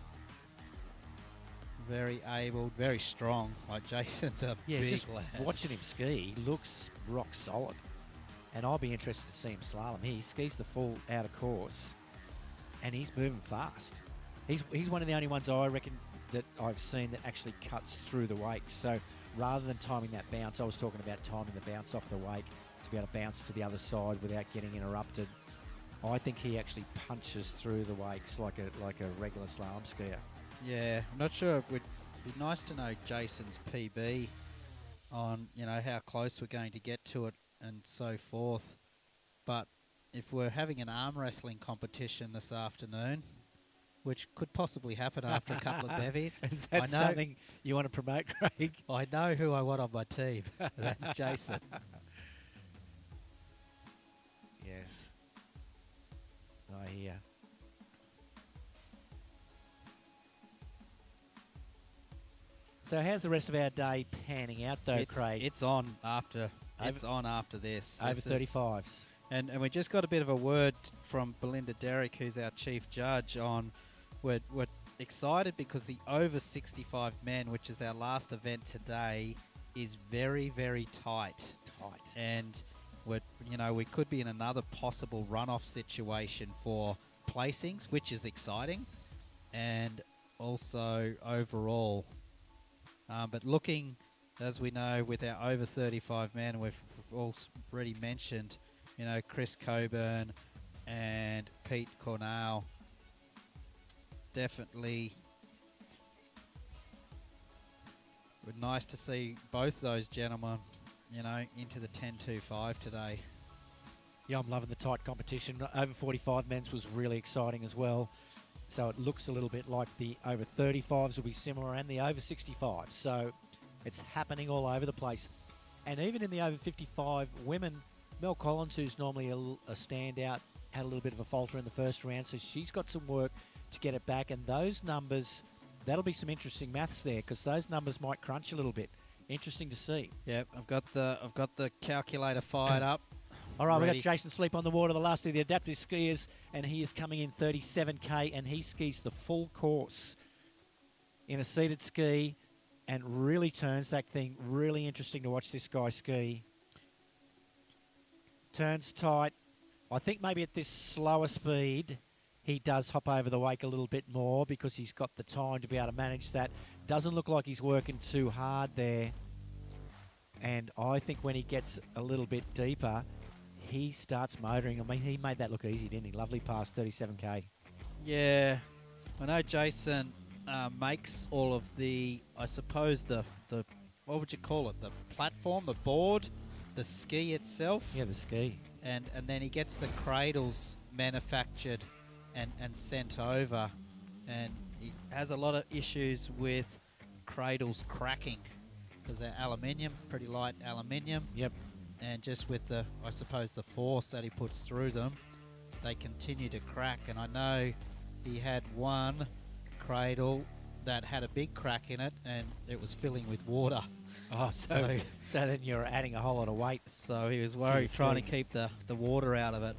very able, very strong. Like Jason's a Yeah, big just lad. watching him ski, he looks rock solid. And I'll be interested to see him slalom. He skis the full outer course, and he's moving fast. He's one of the only ones I reckon that I've seen that actually cuts through the wake. So rather than timing that bounce, I was talking about timing the bounce off the wake to be able to bounce to the other side without getting interrupted. I think he actually punches through the wakes like a regular slalom skier. Yeah, I'm not sure. It would be nice to know Jason's PB on, you know, how close we're going to get to it and so forth. But if we're having an arm wrestling competition this afternoon, which could possibly happen after a couple of bevies, Is that something you want to promote, Craig? I know who I want on my team. That's Jason. Yes. I hear. So how's the rest of our day panning out, though, Craig? It's on after. Over- It's on after this. over This is- 35s. And we just got a bit of a word from Belinda Derrick, who's our chief judge, on we're excited because the over 65 men, which is our last event today, is very, very tight. And we could be in another possible runoff situation for placings, which is exciting, and also overall. But looking, as we know, with our over 35 men, we've already mentioned, you know, Chris Coburn and Pete Cornell. Definitely nice to see both those gentlemen, you know, into the 10.25 today. Yeah, I'm loving the tight competition. Over 45 men's was really exciting as well. So it looks a little bit like the over 35s will be similar and the over 65s. So it's happening all over the place. And even in the over 55 women, Mel Collins, who's normally a standout, had a little bit of a falter in the first round. So she's got some work to get it back. And those numbers, that'll be some interesting maths there because those numbers might crunch a little bit. Interesting to see. Yep, I've got the calculator fired up. All right, we've Ready. got Jason Sleep on the water, the last of the adaptive skiers, and he is coming in 37K, and he skis the full course in a seated ski and really turns that thing. Really interesting to watch this guy ski. Turns tight. I think maybe at this slower speed, he does hop over the wake a little bit more because he's got the time to be able to manage that. Doesn't look like he's working too hard there. And I think when he gets a little bit deeper, he starts motoring. I mean, he made that look easy, didn't he? Lovely pass, 37K. Yeah, I know Jason makes all of the, I suppose, the what would you call it? The platform, the board, the ski itself. Yeah, the ski. And then he gets the cradles manufactured and sent over. And he has a lot of issues with cradles cracking because they're aluminium, pretty light aluminium. Yep. And just with the, I suppose, the force that he puts through them, they continue to crack. And I know he had one cradle that had a big crack in it and it was filling with water. Oh, so then you're adding a whole lot of weight. So he was worried, trying to keep the water out of it.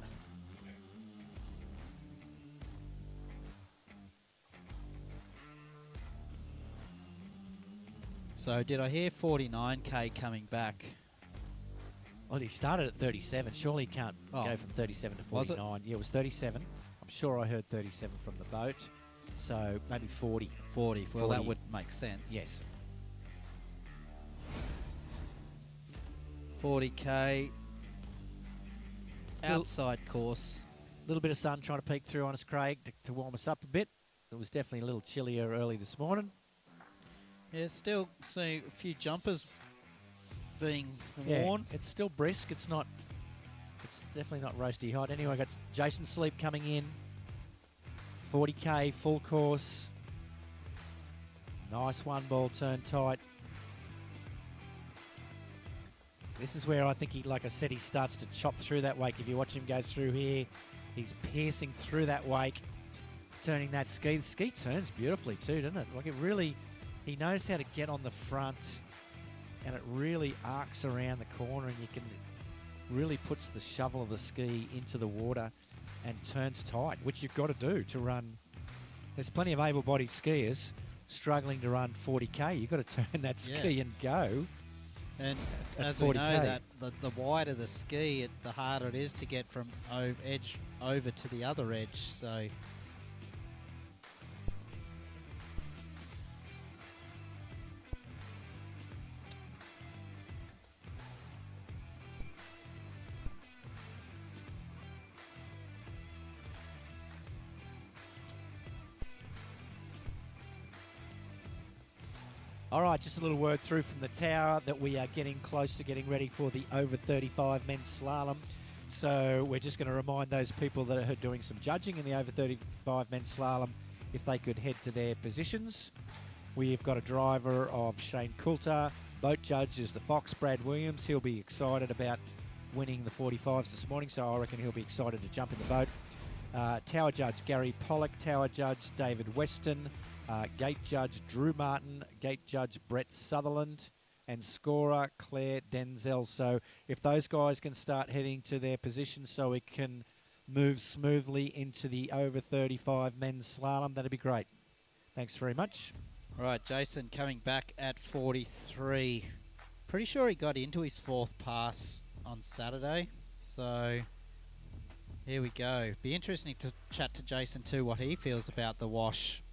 So did I hear 49K coming back? Well, he started at 37. Surely he can't Oh. go from 37 to Was it? 49. Yeah, it was 37. I'm sure I heard 37 from the boat. So maybe 40. 40. Well, 40. that would make sense. Yes. 40K. Outside course. A little bit of sun trying to peek through on us, Craig, to warm us up a bit. It was definitely a little chillier early this morning. Yeah, still seeing a few jumpers being Yeah, worn. it's still brisk. It's definitely not roasty hot. Anyway, I got Jason Sleep coming in. 40K full course. Nice one ball turn tight. This is where I think he, like I said, he starts to chop through that wake. If you watch him go through here, he's piercing through that wake, turning that ski. The ski turns beautifully too, doesn't it? Like it really, he knows how to get on the front, and it really arcs around the corner, and you can really puts the shovel of the ski into the water and turns tight, which you've got to do to run. There's plenty of able-bodied skiers struggling to run 40k. You've got to turn that ski and go. And at as we 40K. know, that the wider the ski, the harder it is to get from edge over to the other edge. So All right, just a little word through from the tower that we are getting close to getting ready for the over 35 men's slalom. So we're just going to remind those people that are doing some judging in the over 35 men's slalom if they could head to their positions. We've got a driver of Shane Coulter. Boat judge is the Fox, Brad Williams. He'll be excited about winning the 45s this morning, so I reckon he'll be excited to jump in the boat. Tower judge Gary Pollock, tower judge David Weston, gate judge Drew Martin, gate judge Brett Sutherland, and scorer Claire Denzel. So if those guys can start heading to their positions so we can move smoothly into the over 35 men's slalom, that'd be great. Thanks very much. all right, Jason coming back at 43. Pretty sure he got into his 4th pass on Saturday. So here we go. Be interesting to chat to Jason too, what he feels about the wash.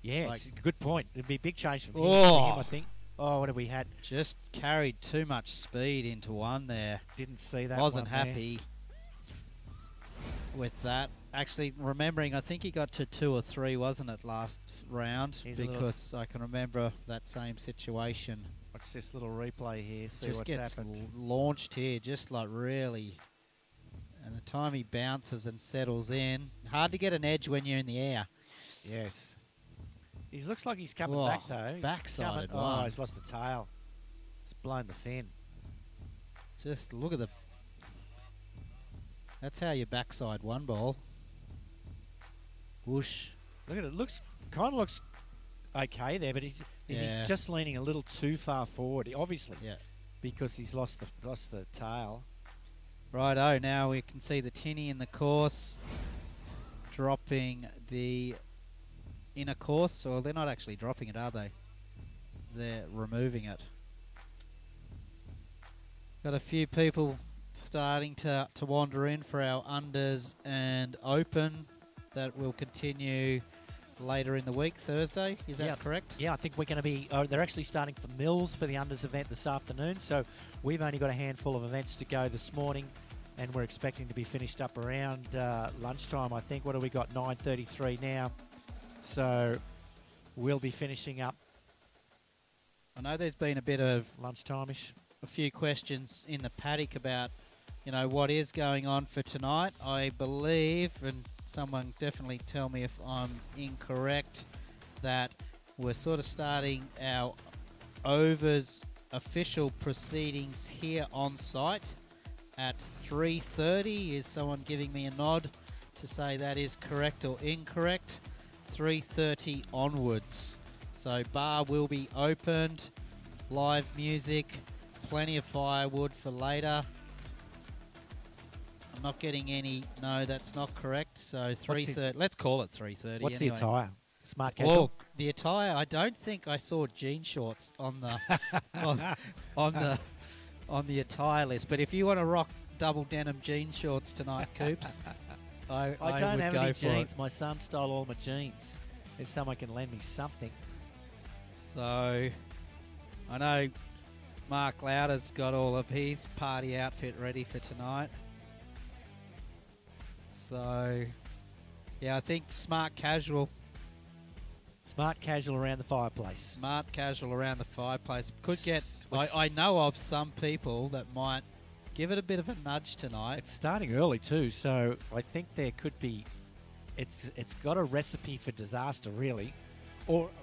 Yeah, Like- it's a good point. It'd be a big change from Oh. him, I think. Oh, what have we had? Just carried too much speed into one there. Didn't see that. Wasn't one there. happy with that. Actually, remembering, I think he got to 2 or 3, wasn't it, last round? He's a little- Because I can remember that same situation. Watch this little replay here. See Just what's gets happened. launched here, just like really. And the time he bounces and settles in, hard to get an edge when you're in the air. Yes. He looks like he's coming Oh, back though. He's backsided coming. Oh, one. he's lost the tail. It's blown the fin. Just look at the. That's how you backside one ball. Whoosh. Look at it. Kind of looks okay there, but he's Yeah. just leaning a little too far forward. Obviously, Yeah. because he's lost the tail. Righto, now we can see the tinny in the course dropping the inner course, or they're not actually dropping it, are they? They're removing it. Got a few people starting to wander in for our unders and open that will continue later in the week, Thursday. Is that Yep. correct? Yeah, I think we're going to be. They're actually starting for Mills for the unders event this afternoon. So we've only got a handful of events to go this morning, and we're expecting to be finished up around lunchtime. I think. What have we got? 9:33 now. So we'll be finishing up I know there's been a bit of lunchtime-ish. a few questions in the paddock about, what is going on for tonight. I believe, and someone definitely tell me if I'm incorrect, that we're sort of starting our overs official proceedings here on site at 3:30. Is someone giving me a nod to say that is correct or incorrect? 3:30 onwards. So bar will be opened, live music, plenty of firewood for later. I'm not getting any, no, that's not correct. So 3:30, let's call it 3:30 What's anyway. the attire? Smart casual. Well, the attire, I don't think I saw jean shorts on the on the attire list. But if you want to rock double denim jean shorts tonight, Coops, I don't would have go any for jeans. it. My son stole all my jeans. If someone can lend me something. So I know Mark Lauder's got all of his party outfit ready for tonight. So yeah, I think smart casual. Smart casual around the fireplace. Smart casual around the fireplace could get. Was- I know of some people that might give it a bit of a nudge tonight. It's starting early too, so I think there could be. It's got a recipe for disaster, really, or a recipe.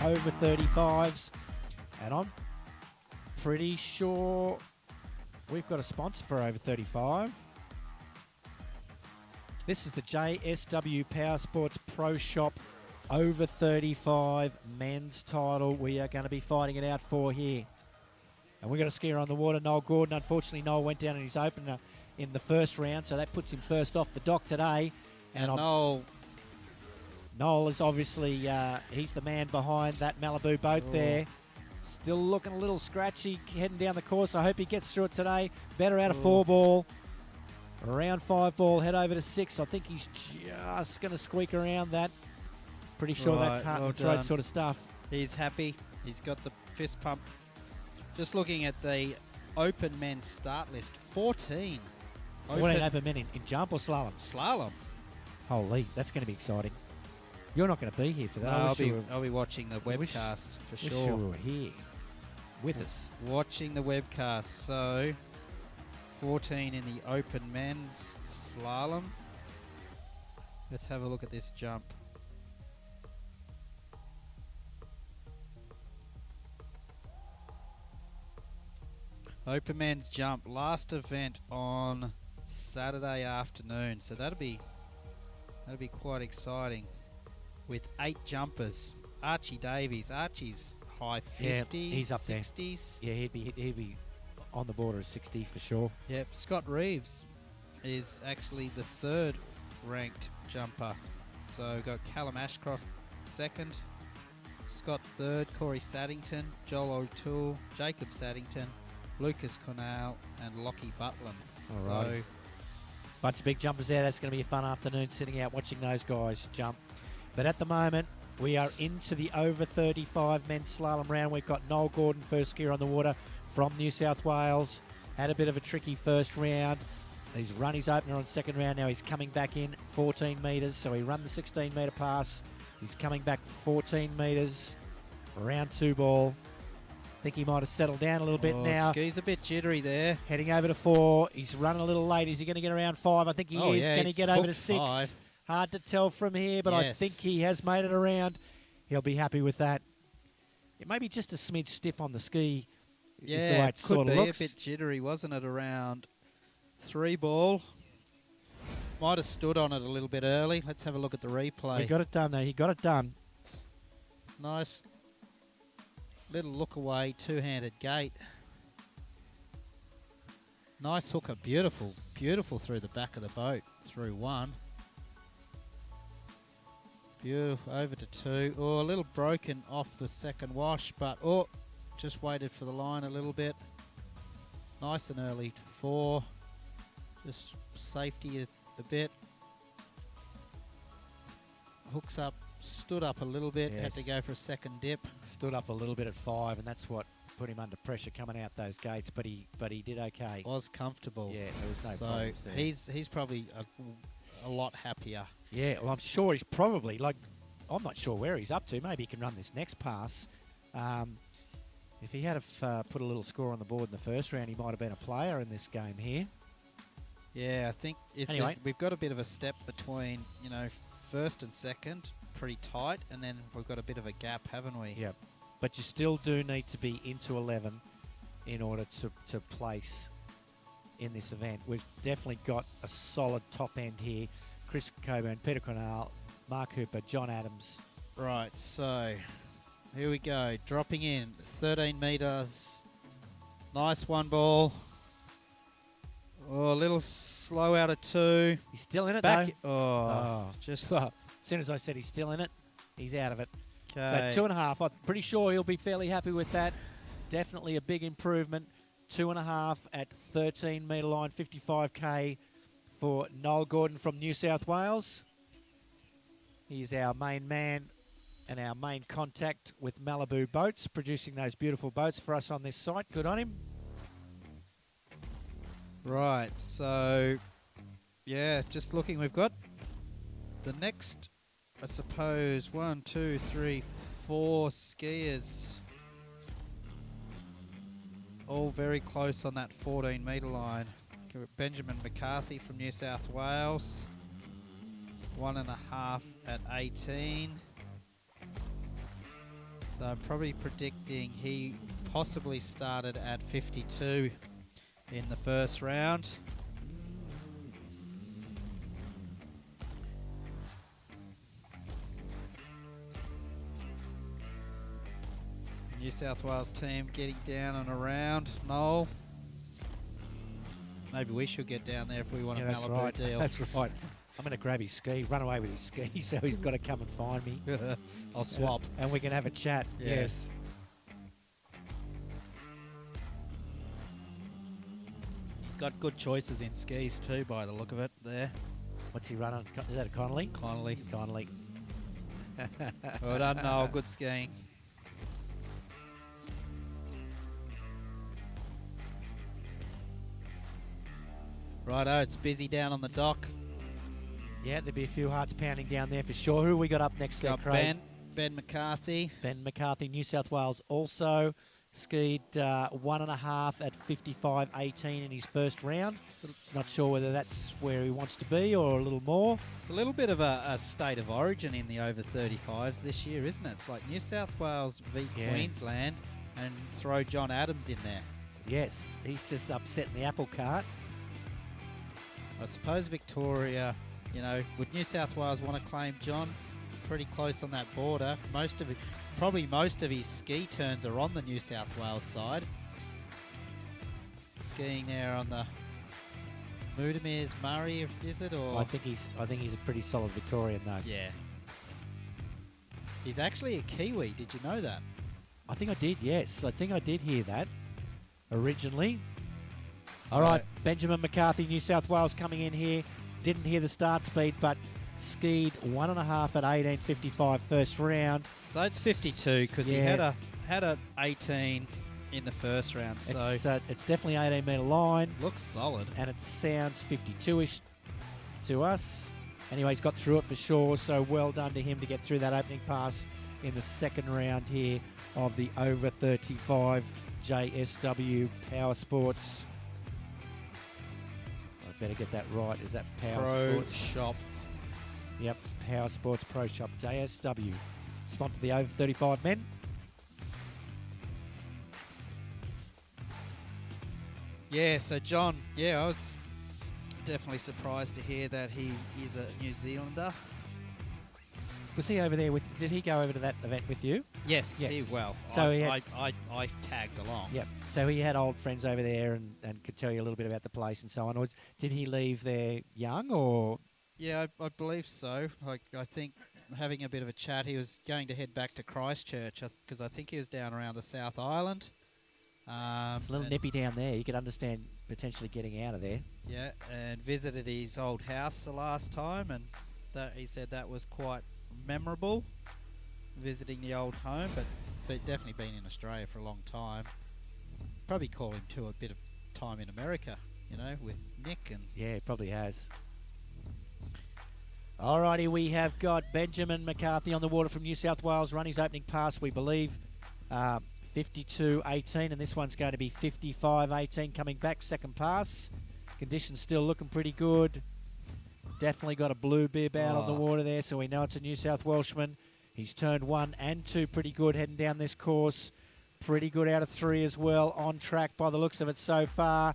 over 35s. And I'm pretty sure we've got a sponsor for over 35. This is the JSW Power Sports Pro Shop over 35 men's title we are going to be fighting it out for here. And we've got a skier on the water, Noel Gordon. Unfortunately, Noel went down in his opener in the first round, so that puts him first off the dock today. And Noel is obviously, he's the man behind that Malibu boat there. Still looking a little scratchy heading down the course. I hope he gets through it today. Better out of 4 ball. Around 5 ball, head over to 6. I think he's just going to squeak around that. Pretty sure that's heart and throat sort of stuff. He's happy. He's got the fist pump. Just looking at the open men's start list, 14. 14 open men in jump or slalom? Slalom. Holy, that's going to be exciting. You're not going to be here for that. No, I'll be watching the webcast for sure. Wish you were here with us. Watching the webcast. So, 14 in the open men's slalom. Let's have a look at this jump. Open men's jump, last event on Saturday afternoon, so that'll be quite exciting. With 8 jumpers, Archie Davies, Archie's high 50s, he's up 60s. There. Yeah, he'd be on the border of 60 for sure. Yep, Scott Reeves is actually the 3rd ranked jumper. So we've got Callum Ashcroft 2nd, Scott 3rd, Corey Saddington, Joel O'Toole, Jacob Saddington, Lucas Cornell and Lockie Butland. So, bunch of big jumpers there. That's going to be a fun afternoon sitting out watching those guys jump. But at the moment, we are into the over 35 men's slalom round. We've got Noel Gordon, first skier on the water from New South Wales. Had a bit of a tricky first round. He's run his opener on second round. Now he's coming back in 14 metres. So he run the 16 metre pass. He's coming back 14 metres. Around 2 ball. I think he might have settled down a little bit now. Ski's a bit jittery there. Heading over to 4. He's running a little late. Is he going to get around 5? I think he is. Going to get over to 6. 5. Hard to tell from here, but I think he has made it around. He'll be happy with that. It may be just a smidge stiff on the ski. Yeah, is the way it sort of looks. A bit jittery, wasn't it? Around 3 ball. Might have stood on it a little bit early. Let's have a look at the replay. He got it done, though. He got it done. Nice little look away, 2-handed gate. Nice hooker, beautiful, beautiful through the back of the boat, through 1. Beautiful, over to 2. Oh, a little broken off the second wash, but just waited for the line a little bit. Nice and early to 4. Just safety a bit. Hooks up. Stood up a little bit, had to go for a second dip. Stood up a little bit at 5, and that's what put him under pressure coming out those gates, but he did okay. Was comfortable. Yeah, there was no problems there. He's probably a lot happier. Yeah, well, I'm sure he's probably, I'm not sure where he's up to. Maybe he can run this next pass. If he had put a little score on the board in the first round, he might have been a player in this game here. Yeah, I think we've got a bit of a step between, first and second. Pretty tight, and then we've got a bit of a gap, haven't we? Yeah, but you still do need to be into 11 in order to place in this event. We've definitely got a solid top end here. Chris Coburn, Peter Cornell, Mark Hooper, John Adams. Right, so here we go. Dropping in 13 metres. Nice 1 ball. Oh, a little slow out of 2. He's still in it, though. Just... As soon as I said he's still in it, he's out of it. Okay. So 2.5. I'm pretty sure he'll be fairly happy with that. Definitely a big improvement. 2.5 at 13 metre line, 55k for Noel Gordon from New South Wales. He's our main man and our main contact with Malibu Boats, producing those beautiful boats for us on this site. Good on him. Right, so yeah, just looking, we've got the next, I suppose, 1, 2, 3, 4 skiers. All very close on that 14 metre line. Benjamin McCarthy from New South Wales. 1.5 at 18. So I'm probably predicting he possibly started at 52 in the first round. New South Wales team getting down and around. Noel. Maybe we should get down there if we want a that's Malibu right. deal. That's right. I'm going to grab his ski, run away with his ski, so he's got to come and find me. I'll swap. And we can have a chat. Yeah. Yes. He's got good choices in skis too, by the look of it there. What's he running? Is that a Connolly? Connolly. Connolly. Well done, Noel. Good skiing. Righto, it's busy down on the dock. Yeah, there'll be a few hearts pounding down there for sure. Who we got up next there, Got Craig? Ben McCarthy. Ben McCarthy, New South Wales, also skied 1.5 at 55.18 in his first round. Not sure whether that's where he wants to be or a little more. It's a little bit of a state of origin in the over 35s this year, isn't it? It's like New South Wales v Yeah. Queensland and throw John Adams in there. Yes, he's just upsetting the apple cart. I suppose Victoria, you know, would New South Wales want to claim John? Pretty close on that border. Probably most of his ski turns are on the New South Wales side. Skiing there on the Mudamir's Murray, is it? Or I think he's a pretty solid Victorian though. yeah. He's actually a Kiwi. Did you know that? I think I did. Yes, I think I did hear that originally. All right, Benjamin McCarthy, New South Wales coming in here. Didn't hear the start speed, but skied 1.5 at 18.55 first round. So it's 52 because he had a 18 in the first round. So It's definitely 18-metre line, looks solid. and it sounds 52-ish to us. Anyway, he's got through it for sure, so well done to him to get through that opening pass in the second round here of the over 35 JSW Power Sports. I better get that right. Is that Power Pro Sports? Shop. Yep, Power Sports Pro Shop JSW. Sponsored the over 35 men. Yeah, so John, I was definitely surprised to hear that he is a New Zealander. Was he over there with? Did he go over to that event with you? Yes, Yes. So he I had- tagged along. Yep. So he had old friends over there and could tell you a little bit about the place and so on. Did he leave there young or? Yeah, I believe so. I think having a bit of a chat, he was going to head back to Christchurch because I think he was down around the South Island. It's a little and- nippy down there. You could understand potentially getting out of there. Yeah, and visited his old house the last time, and he said that was quite memorable, visiting the old home, but definitely been in Australia for a long time. Probably call him to a bit of time in America, with Nick and... Yeah, it probably has. Alrighty, we have got Benjamin McCarthy on the water from New South Wales, run his opening pass, we believe, 52.18, and this one's going to be 55.18 coming back, second pass. Conditions still looking pretty good. Definitely got a blue bib out on the water there, so we know it's a New South Welshman. He's turned 1 and 2 pretty good heading down this course. Pretty good out of 3 as well, on track by the looks of it so far.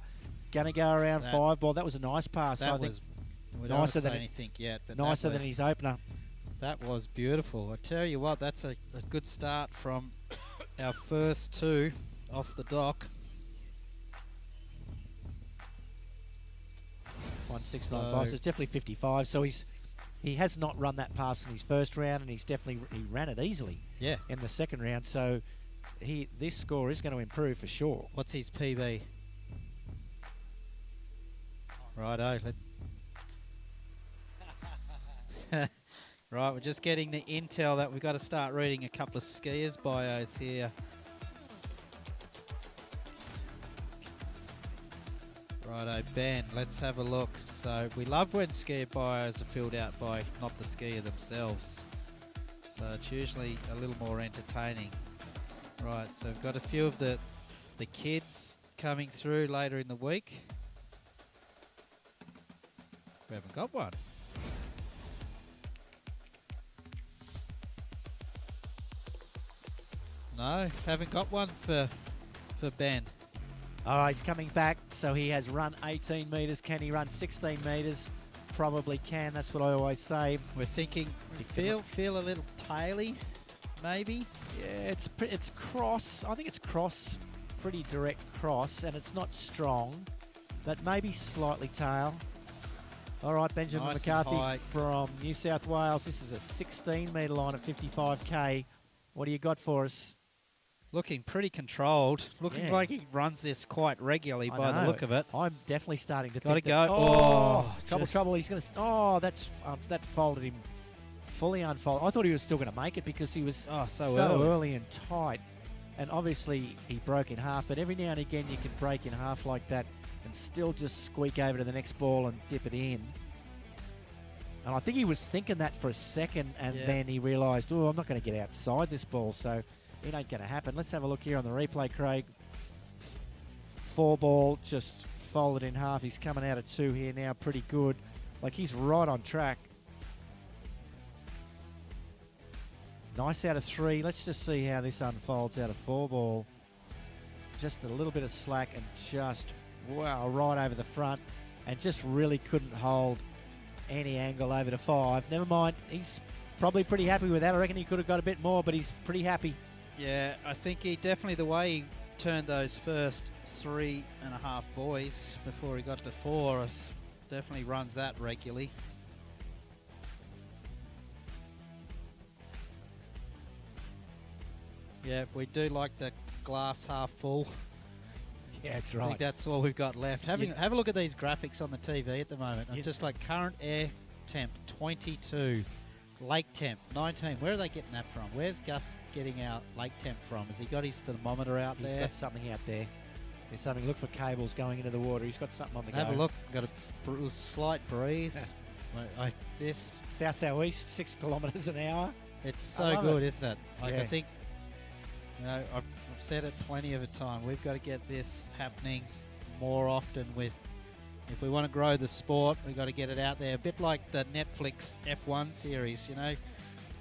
Going to go around 5 ball. That was a nice pass. That I think was... We don't nicer say than anything yet, but nicer than his opener. That was beautiful. I tell you what, that's a good start from our first 2 off the dock. 1695, so it's definitely 55. So he has not run that pass in his first round, and he ran it easily. Yeah. In the second round, so this score is going to improve for sure. What's his PB? Righto. Right, we're just getting the intel that we've got to start reading a couple of skiers' bios here. Righto, Ben, let's have a look. So we love when skier bios are filled out by not the skier themselves. So it's usually a little more entertaining. Right, so we've got a few of the kids coming through later in the week. We haven't got one. No, haven't got one for Ben. All right, he's coming back. So he has run 18 metres. Can he run 16 metres? Probably can. That's what I always say. We're thinking, feel a little taily, maybe. Yeah, it's cross. I think it's cross, pretty direct cross, and it's not strong, but maybe slightly tail. All right, Benjamin Nice and McCarthy high. from New South Wales. This is a 16-metre line at 55k. What do you got for us? Looking pretty controlled. Looking Yeah. like he runs this quite regularly I by the know. look of it. I'm definitely starting to Gotta think that- go. Oh, Oh, trouble. He's going to... Oh, that folded him fully unfolded. I thought he was still going to make it because he was so early and tight. And obviously, he broke in half. But every now and again, you can break in half like that and still just squeak over to the next ball and dip it in. And I think he was thinking that for a second, and Yeah. then he realised, oh, I'm not going to get outside this ball, so it ain't going to happen. Let's have a look here on the replay, Craig. 4 ball, just folded in half. He's coming out of 2 here now, pretty good. Like, he's right on track. Nice out of 3. Let's just see how this unfolds out of 4 ball. Just a little bit of slack and just, wow, right over the front. And just really couldn't hold any angle over to 5. Never mind. He's probably pretty happy with that. I reckon he could have got a bit more, but he's pretty happy. Yeah, I think he definitely, the way he turned those first 3.5 boys before he got to 4, definitely runs that regularly. Yeah, we do like the glass half full. Yeah, that's I think that's all we've got left. Have a look at these graphics on the TV at the moment. Yeah. Just like current air temp 22, lake temp 19. Where are they getting that from? Where's Gus getting our lake temp from? Has he got his thermometer out He's there? got something out there. There's something. Look for cables going into the water. He's got something on the Have go. a look. Got a slight breeze. This South-southeast, 6 kilometres an hour. it's I so love good, it. isn't it? Like Yeah. I think, I've said it plenty of a time. We've got to get this happening more often. If we want to grow the sport, we've got to get it out there. A bit like the Netflix F1 series,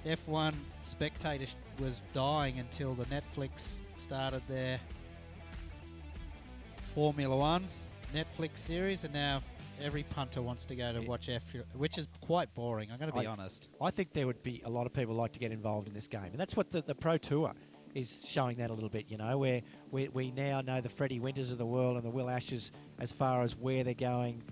F1 spectator was dying until the Netflix started their Formula One Netflix series, and now every punter wants to go to watch F1, which is quite boring. I'm going to be honest. I think there would be a lot of people like to get involved in this game, and that's what the Pro Tour is showing that a little bit, where we now know the Freddie Winters of the world and the Will Ashes as far as where they're going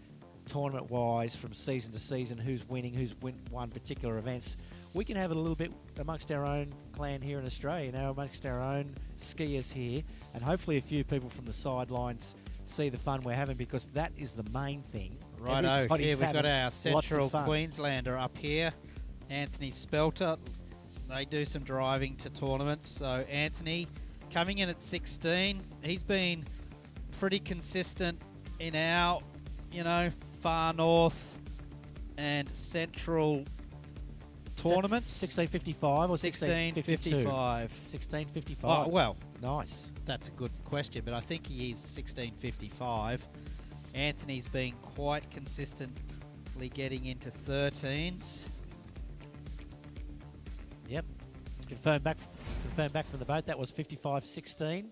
tournament-wise from season to season, who's winning, won particular events. We can have it a little bit amongst our own clan here in Australia, amongst our own skiers here, and hopefully a few people from the sidelines see the fun we're having, because that is the main thing. Righto, Everybody's here we've got having our lots Central of fun. Queenslander up here, Anthony Spelter. They do some driving to tournaments. So Anthony coming in at 16. He's been pretty consistent in our, far north and central tournaments. 1655 or 1652? 1655. 1655. Oh, well, Nice. that's a good question, but I think he is 1655. Anthony's been quite consistently getting into 13s. Yep. Confirmed back from the boat. That was 55-16.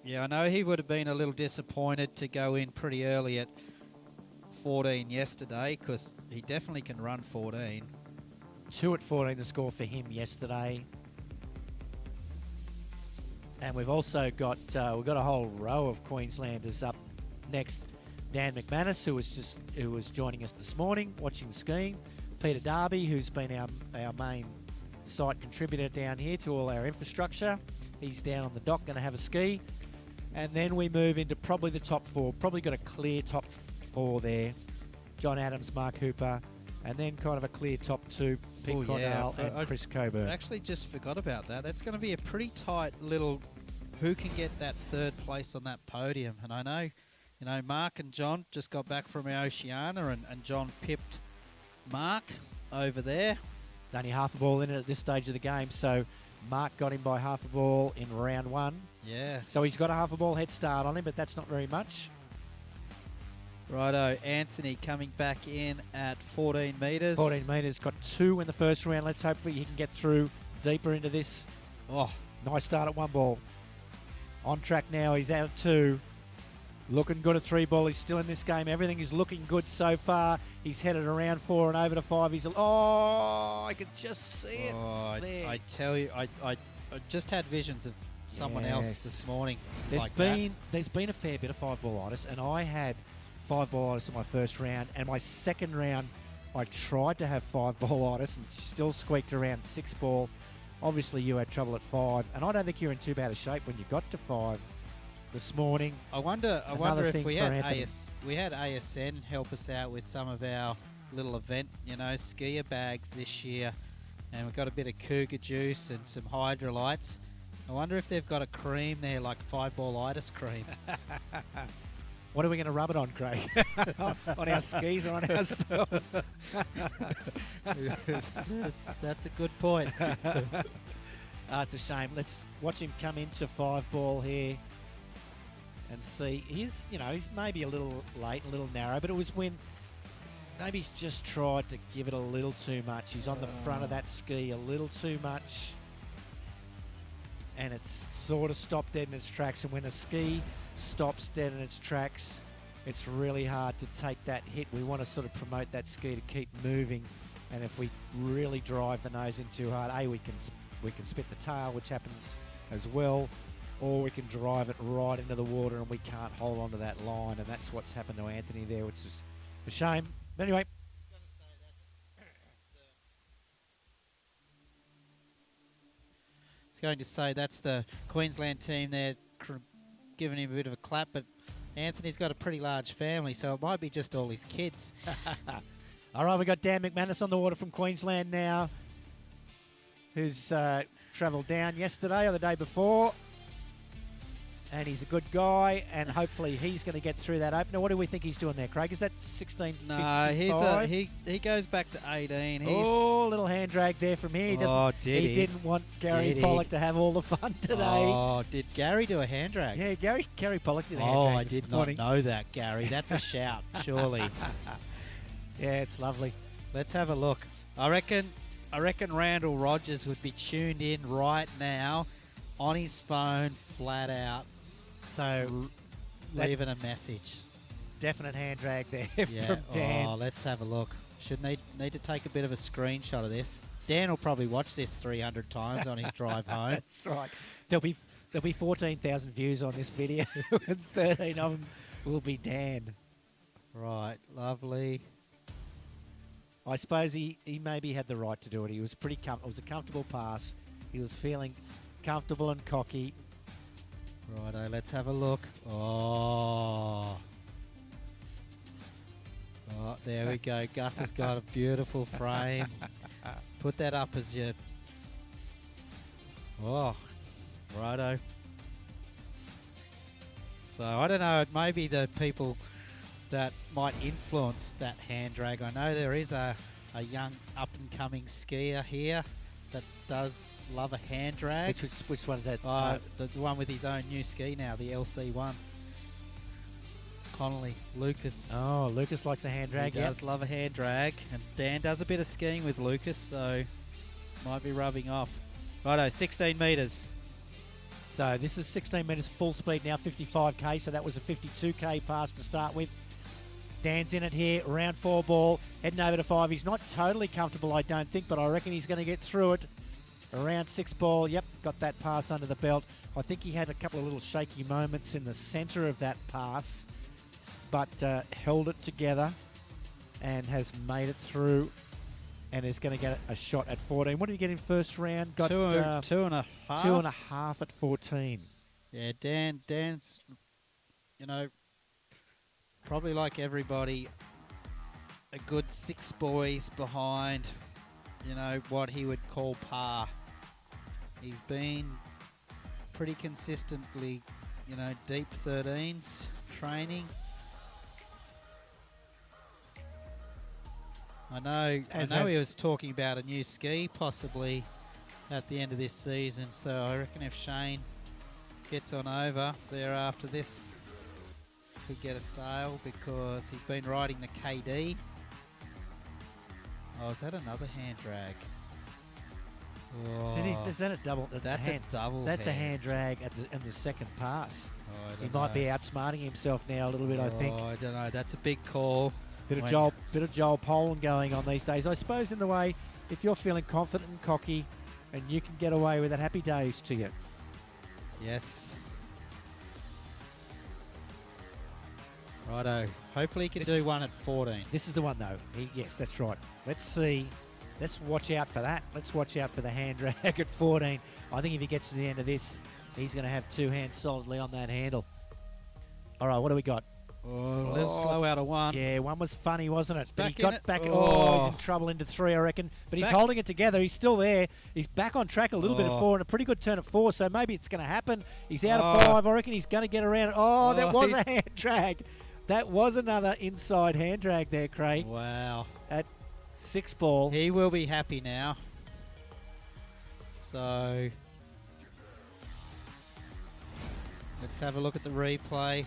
Yeah, I know he would have been a little disappointed to go in pretty early at 14 yesterday, because he definitely can run 14. 2 at 14 the score for him yesterday. And we've also got we've got a whole row of Queenslanders up next. Dan McManus, who was joining us this morning, watching the skiing. Peter Darby, who's been our main site contributor down here to all our infrastructure. He's down on the dock, going to have a ski. And then we move into probably the top 4. Probably got a clear top 4 there. John Adams, Mark Hooper, and then kind of a clear top 2, Pete Oh, Cornell yeah. and Chris Coburn. I actually just forgot about that. That's going to be a pretty tight little who can get that 3rd place on that podium. And I know, Mark and John just got back from our Oceania, and John pipped Mark over there. There's only half a ball in it at this stage of the game, so Mark got him by half a ball in round 1. Yeah. So he's got a half a ball head start on him, but that's not very much. Righto, Anthony coming back in at 14 metres. 14 metres, got 2 in the first round. Let's hope he can get through deeper into this. Oh, Nice start at 1 ball. On track now, he's out at 2. Looking good at 3 ball. He's still in this game. Everything is looking good so far. He's headed around 4 and over to 5. He's I can just see it. There. I tell you, I just had visions of someone else this morning. There's been a fair bit of 5 ballitis, and I had 5 ballitis in my first round, and my second round I tried to have 5 ballitis and still squeaked around 6 ball. Obviously you had trouble at 5, and I don't think you're in too bad a shape when you got to 5 this morning. I wonder if we had ASN help us out with some of our little event, skier bags this year, and we've got a bit of cougar juice and some hydrolytes. I wonder if they've got a cream there, like 5 ballitis cream. What are we going to rub it on, Craig? On our skis or on ourselves? That's a good point. It's a shame. Let's watch him come into 5 ball here and see. He's maybe a little late, a little narrow, but it was when maybe he's just tried to give it a little too much. He's on the front of that ski a little too much, and it's sort of stopped dead in its tracks. And when a ski stops dead in its tracks, it's really hard to take that hit. We want to sort of promote that ski to keep moving, and if we really drive the nose in too hard, we can spit the tail, which happens as well, or we can drive it right into the water and we can't hold on to that line, and that's what's happened to Anthony there, which is a shame. But anyway, I was going to say that's the Queensland team there giving him a bit of a clap, but Anthony's got a pretty large family, so it might be just all his kids. All right, we've got Dan McManus on the water from Queensland now, who's travelled down yesterday or the day before, and he's a good guy, and hopefully he's going to get through that opener. What do we think he's doing there, Craig? Is that 16.55? No, he goes back to 18. Little hand drag there from here. He didn't want Gary Pollock to have all the fun today. Oh, did Gary do a hand drag? Yeah, Gary Pollock did a hand drag I did not know that, Gary. That's a shout, surely. Yeah, it's lovely. Let's have a look. I reckon Randall Rogers would be tuned in right now on his phone, flat out. So leaving a message. Definite hand drag there from Dan. Oh, let's have a look. Should need to take a bit of a screenshot of this. Dan will probably watch this 300 times on his drive home. That's right. There'll be 14,000 views on this video, and 13 of them will be Dan. Right, lovely. I suppose he maybe had the right to do it. He was pretty it was a comfortable pass. He was feeling comfortable and cocky. Righto, let's have a look. Oh, there we go. Gus has got a beautiful frame. Put that up as your... Oh, righto. So, I don't know, maybe the people that might influence that hand drag. I know there is a young up-and-coming skier here that does love a hand drag. Which one is that? The one with his own new ski now, the LC1. Connolly, Lucas. Oh, Lucas likes a hand drag. He does love a hand drag, and Dan does a bit of skiing with Lucas, so might be rubbing off. Righto, 16 metres. So this is 16 metres full speed now, 55k. So that was a 52k pass to start with. Dan's in it here, round 4 ball, heading over to 5. He's not totally comfortable, I don't think, but I reckon he's going to get through it. Around 6 ball, yep, got that pass under the belt. I think he had a couple of little shaky moments in the centre of that pass, but held it together and has made it through and is going to get a shot at 14. What did he get in first round? Got 2.5. 2.5 at 14. Yeah, Dan's, probably like everybody, a good 6 boys behind, what he would call par. He's been pretty consistently, deep 13s training. I know he was talking about a new ski possibly at the end of this season, so I reckon if Shane gets on over there after this, could get a sale because he's been riding the KD. Oh, is that another hand drag? Did he? Is that a double? That's a double. That's a hand drag in the second pass. Oh, I He don't might know. be outsmarting himself now a little bit. I think. Oh, I don't know. That's a big call. Bit of When- Joel Poland going on these days. I suppose in the way, if you're feeling confident and cocky, and you can get away with it, happy days to you. Yes. Righto. Hopefully he can This do is- one at 14. This is the one though. Yes, that's right. Let's see. Let's watch out for that. Let's watch out for the hand drag at 14. I think if he gets to the end of this, he's going to have two hands solidly on that handle. All right, what do we got? Oh, a little slow out of one. Yeah, one was funny, wasn't it? But he back in got it. back. Oh. Oh, he's in trouble into 3, I reckon. But he's Back. holding it together. He's still there. He's back on track a little bit at Oh. 4 and a pretty good turn at 4. So maybe it's going to happen. He's out of Oh. 5. I reckon he's going to get around it. Oh, that Oh, was a he's- hand drag. That was another inside hand drag there, Craig. Wow. At 6 ball. He will be happy now. So let's have a look at the replay.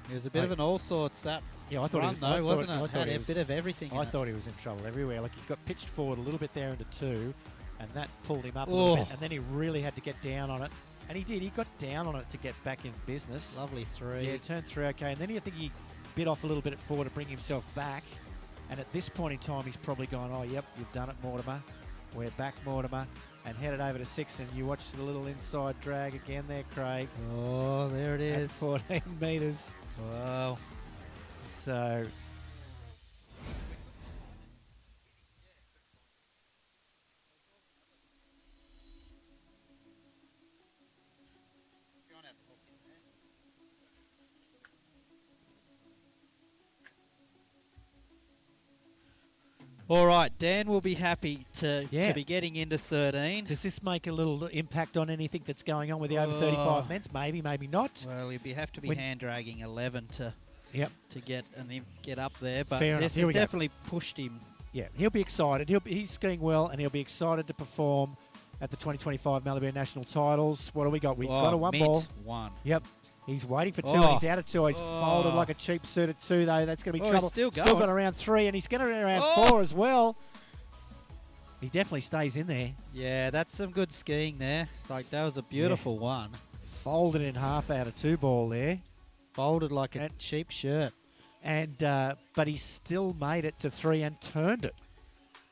It was a bit of an all sorts that Yeah, I thought run he, though, I thought- wasn't I it? thought Had he a was- bit of everything. I in it. thought he was in trouble everywhere. Like he got pitched forward a little bit there into 2, and that pulled him up a little bit. Oh. And then he really had to get down on it, and he did. He got down on it to get back in business. Lovely 3. Yeah, turn 3 okay, and then I think he bit off a little bit at 4 to bring himself back. And at this point in time, he's probably gone, oh, yep, you've done it, Mortimer. We're back, Mortimer. And headed over to 6, and you watch the little inside drag again there, Craig. Oh, there it At is. 14 metres. Wow. So... All right, Dan will be happy to Yeah. be getting into 13. Does this make a little impact on anything that's going on with the over Oh. 35 men's? Maybe, maybe not. Well, he'll have to be When- hand dragging 11 to Yep. get up there, but Fair enough. this Here has we go. definitely pushed him. Yeah, he'll be excited. He's skiing well, and he'll be excited to perform at the 2025 Malibu National Titles. What do we got? We've got a 1 mint ball. 1. Yep. He's waiting for 2, Oh. and he's out of 2. He's Oh. folded like a cheap suit at 2, though. That's going to be Oh, he's trouble. still got going. around 3, and he's going to around Oh. 4 as well. He definitely stays in there. Yeah, that's some good skiing there. Like, that was a beautiful one. Folded in half out of 2 ball there. Folded like a And- cheap shirt. And but he still made it to 3 and turned it.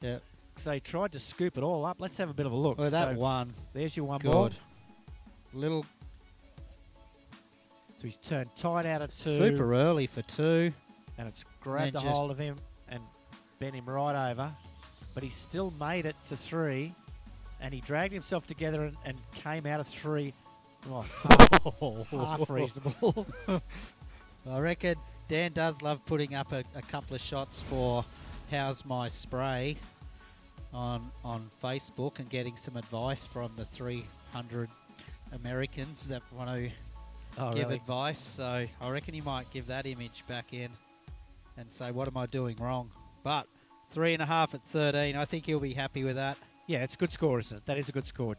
Yeah. So he tried to scoop it all up. Let's have a bit of a look. Oh, that So one. there's your 1 ball. Good. Little So he's turned tight out of 2. super early for 2. And it's grabbed a And just- hold of him and bent him right over. But he still made it to 3. And he dragged himself together and came out of 3. Oh, half reasonable. I reckon Dan does love putting up a couple of shots for How's My Spray on Facebook and getting some advice from the 300 Americans that want to Oh, give really? advice. So I reckon he might give that image back in and say, what am I doing wrong? But 3.5 at 13, I think he'll be happy with that. Yeah, it's a good score, isn't it? That is a good score.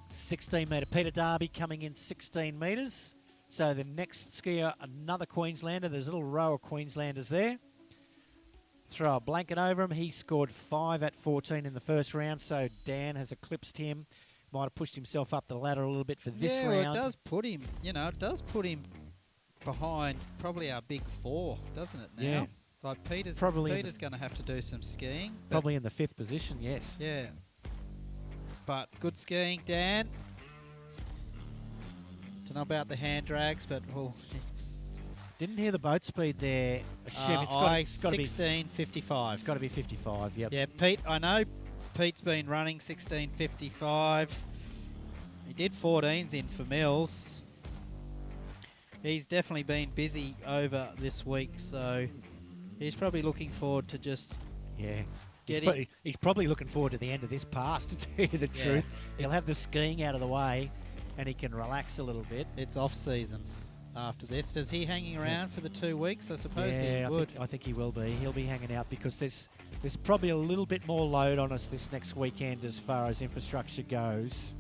16 metre. Peter Darby coming in 16 metres. So the next skier, another Queenslander. There's a little row of Queenslanders there. Throw a blanket over him. He scored 5 at 14 in the first round. So Dan has eclipsed him. Might have pushed himself up the ladder a little bit for this yeah, round. well, it does put him, behind probably our big 4, doesn't it now? Yeah. Like Peter's Probably in going to have to do some skiing. but Probably in the 5th position, yes. Yeah. But good skiing, Dan. Don't know about the hand drags, but well, Didn't hear the boat speed there. Assume it's got to be 16:55. It's got to be 55. Yep. Yeah, Pete. I know Pete's been running 16:55. He did 14s in for Mills. He's definitely been busy over this week, so he's probably looking forward to just Yeah. getting. He's probably looking forward to the end of this pass, to tell you the Yeah, truth. He'll it's- have the skiing out of the way, and he can relax a little bit. It's off season after this. Does he hanging around for the 2 weeks? I suppose he Yeah, would. I think he will be. He'll be hanging out because there's probably a little bit more load on us this next weekend as far as infrastructure goes.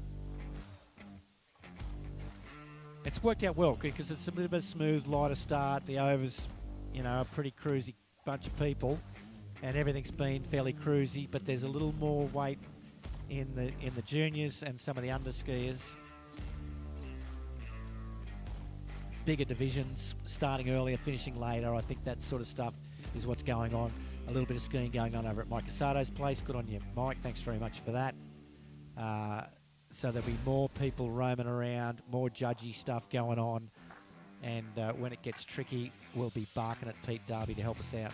It's worked out well because it's a little bit smooth, lighter start. The overs, a pretty cruisy bunch of people, and everything's been fairly cruisy. But there's a little more weight in the juniors and some of the underskiers. Bigger divisions, starting earlier, finishing later. I think that sort of stuff is what's going on. A little bit of skiing going on over at Mike Casato's place. Good on you, Mike. Thanks very much for that. So there'll be more people roaming around, more judgy stuff going on. And when it gets tricky, we'll be barking at Pete Darby to help us out.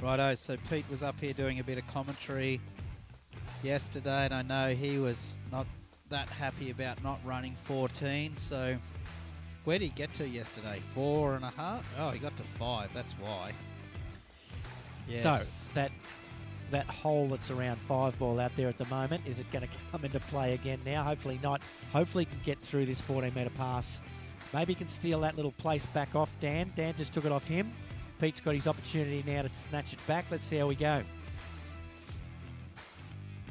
Righto, so Pete was up here doing a bit of commentary yesterday, and I know he was not that happy about not running 14. So where did he get to yesterday? 4.5? Oh, he got to 5. That's why. Yes. So that hole that's around 5 ball out there at the moment, is it going to come into play again now? Hopefully not. Hopefully he can get through this 14-metre pass. Maybe he can steal that little place back off Dan. Dan just took it off him. Pete's got his opportunity now to snatch it back. Let's see how we go.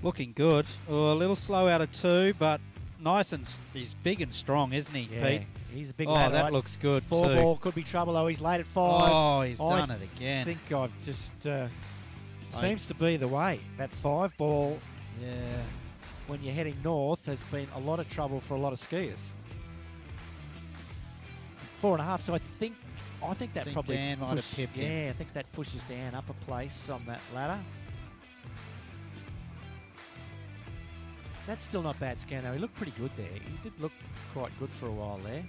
Looking good. Oh, a little slow out of 2, but nice, and he's big and strong, isn't he, Yeah, Pete? he's a big Oh, lad, that right? looks good 4 too. ball could be trouble though. He's late at 5. Oh, he's done it I again. think I've just seems to be the way. That 5 ball, Yeah. when you're heading north, has been a lot of trouble for a lot of skiers. 4.5. So I think that probably Dan might have pipped him. Yeah, I think that pushes Dan up a place on that ladder. That's still not bad scan though. He looked pretty good there. He did look quite good for a while there.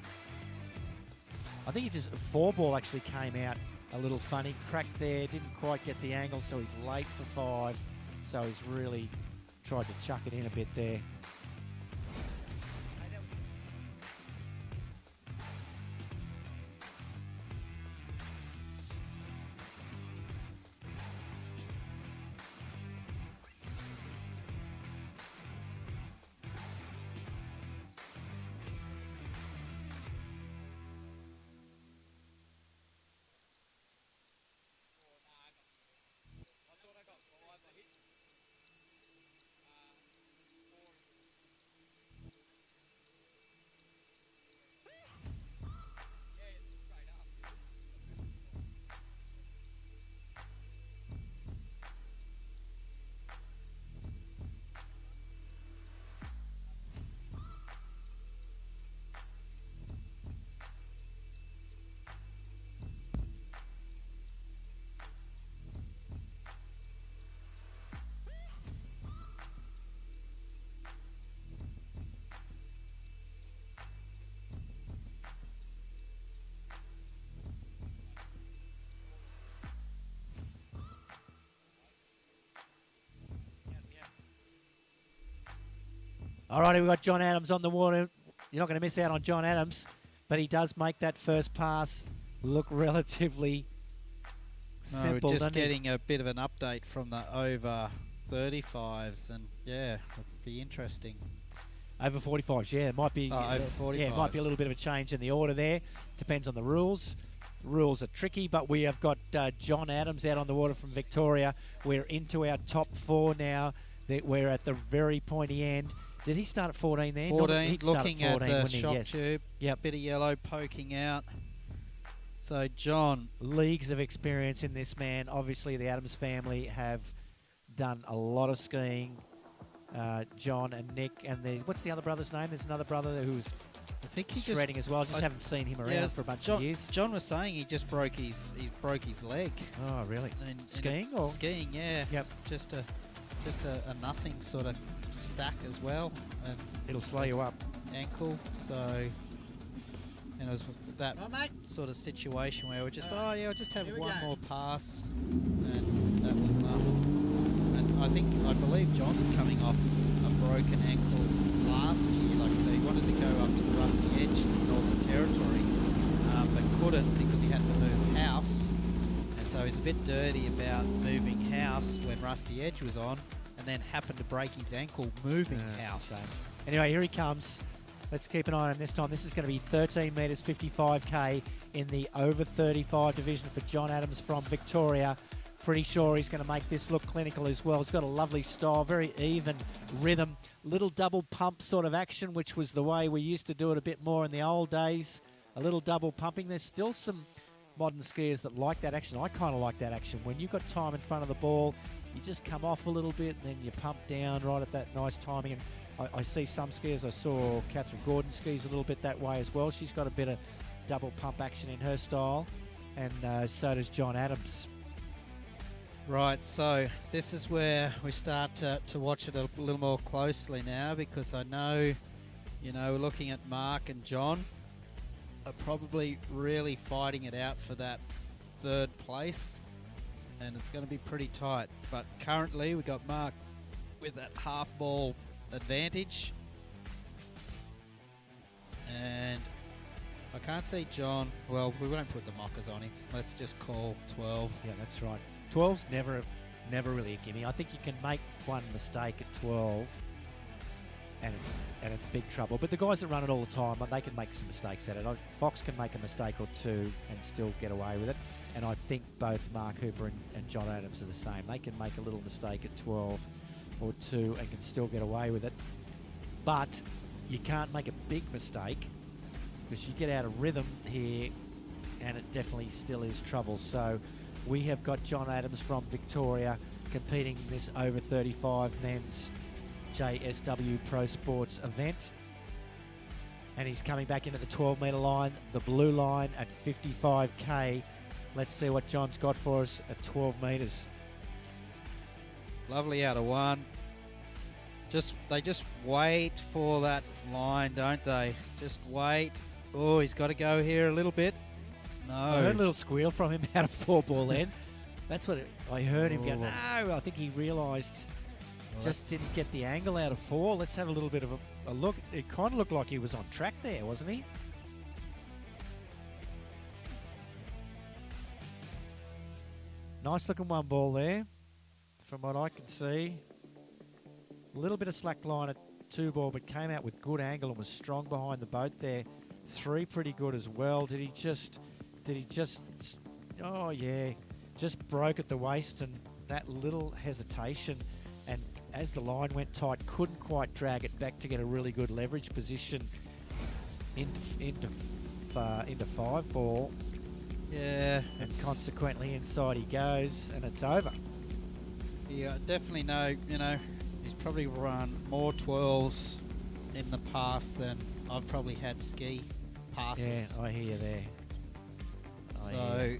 I think he just 4 ball actually came out a little funny. Cracked there, didn't quite get the angle, so he's late for 5. So he's really tried to chuck it in a bit there. Alrighty, we've got John Adams on the water. You're not going to miss out on John Adams, but he does make that first pass look relatively simple. We're just doesn't he? getting a bit of an update from the over 35s, and yeah, it'll be interesting. Over 45s, yeah. It might be Over 45s. Yeah, it might be a little bit of a change in the order there. Depends on the rules. Rules are tricky, but we have got John Adams out on the water from Victoria. We're into our top 4 now. We're at the very pointy end. Did he start at 14 there? 14, He'd start looking at at 14, the wouldn't he? shock Yes. tube. Yep. Bit of yellow poking out. So John, Leagues of experience in this man. Obviously, the Adams family have done a lot of skiing. John and Nick, and what's the other brother's name? There's another brother who's I think he shredding as well. Just haven't seen him around for a bunch of years. John was saying he just broke his leg. Oh, really? In Skiing or skiing? Yeah. Yep. Just a nothing sort of stack as well, and It'll slow you up. ankle. So, and it was that sort of situation where we're just, I'll just have one more pass, and that was enough. And I believe John's coming off a broken ankle last year. Like I say, he wanted to go up to the Rusty Edge in Northern Territory, but couldn't because he had to move house. And so he's a bit dirty about moving house when Rusty Edge was on, and then happened to break his ankle moving That's a house. shame. Anyway, here he comes. Let's keep an eye on him this time. This is going to be 13 metres, 55k in the over 35 division for John Adams from Victoria. Pretty sure he's going to make this look clinical as well. He's got a lovely style, very even rhythm, little double pump sort of action, which was the way we used to do it a bit more in the old days. A little double pumping. There's still some modern skiers that like that action. I kind of like that action. When you've got time in front of the ball, you just come off a little bit and then you pump down right at that nice timing. And I see some skiers. I saw Catherine Gordon skis a little bit that way as well. She's got a bit of double pump action in her style, and so does John Adams. Right, so this is where we start to watch it a little more closely now, because I know, looking at Mark and John are probably really fighting it out for that third place, and it's going to be pretty tight. But currently we got Mark with that half ball advantage, and I can't see John. Well, we won't put the mockers on him. Let's just call 12. Yeah, that's right. 12's never really a gimme. I think you can make one mistake at 12, and it's big trouble. But the guys that run it all the time, they can make some mistakes at it. Fox can make a mistake or two and still get away with it. And I think both Mark Hooper and John Adams are the same. They can make a little mistake at 12 or 2 and can still get away with it. But you can't make a big mistake, because you get out of rhythm here, and it definitely still is trouble. So we have got John Adams from Victoria competing in this over 35 men's JSW Pro Sports event. And he's coming back into the 12-metre line, the blue line at 55k. Let's see what John's got for us at 12 metres. Lovely out of one. They just wait for that line, don't they? Just wait. Oh, he's got to go here a little bit. No. I heard a little squeal from him out of 4-ball then. That's what I heard him go, no. I think he realised just didn't get the angle out of 4. Let's have a little bit of a look. It kind of looked like he was on track there, wasn't he? Nice looking 1-ball there, from what I can see. A little bit of slack line at 2-ball, but came out with good angle and was strong behind the boat there. 3 pretty good as well. Did he just, oh yeah, just broke at the waist, and that little hesitation, and as the line went tight, couldn't quite drag it back to get a really good leverage position into 5-ball. Yeah. And consequently inside he goes, and it's over. Yeah, definitely know, he's probably run more 12s in the past than I've probably had ski passes. Yeah, I hear you there. So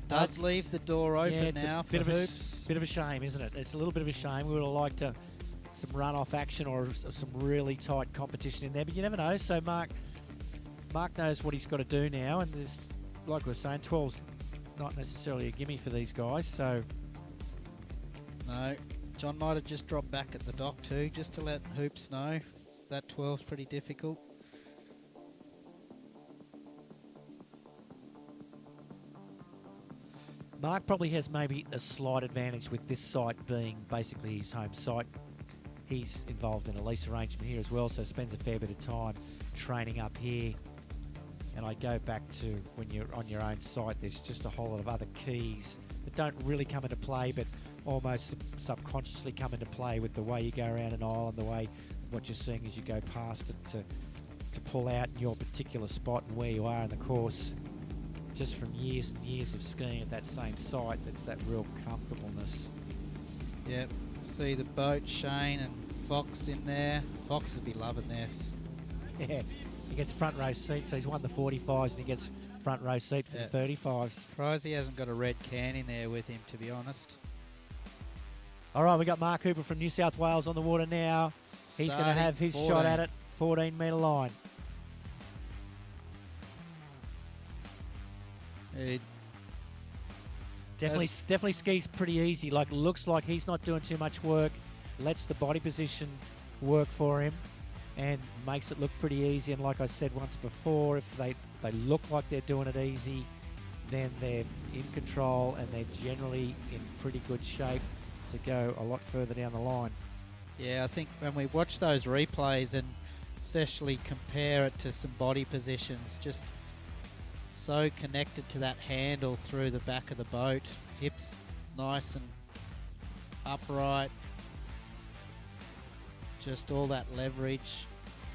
does leave the door open now for Hoops. Bit of a shame, isn't it? It's a little bit of a shame. We would have liked some run-off action or some really tight competition in there, but you never know. So Mark knows what he's got to do now, and there's, like we were saying, 12's not necessarily a gimme for these guys. So no, John might have just dropped back at the dock too, just to let Hoops know that 12's pretty difficult. Mark probably has maybe a slight advantage with this site being basically his home site. He's involved in a lease arrangement here as well, so spends a fair bit of time training up here. And I go back to when you're on your own site, there's just a whole lot of other keys that don't really come into play, but almost subconsciously come into play with the way you go around an island, the way what you're seeing as you go past it to pull out in your particular spot and where you are in the course. Just from years and years of skiing at that same site, that's that real comfortableness. Yep, see the boat, Shane and Fox in there. Fox would be loving this. Yeah, he gets front row seat, so he's won the 45s and he gets front row seat for the 35s. Surprised he hasn't got a red can in there with him, to be honest. All right, we got Mark Hooper from New South Wales on the water now. He's going to have his 14. shot at it, 14-metre line. Definitely skis pretty easy. Like, looks like he's not doing too much work. Lets the body position work for him and makes it look pretty easy. And like I said once before, if they look like they're doing it easy, then they're in control and they're generally in pretty good shape to go a lot further down the line. Yeah, I think when we watch those replays and especially compare it to some body positions, just so connected to that handle through the back of the boat. hips nice and upright. Just all that leverage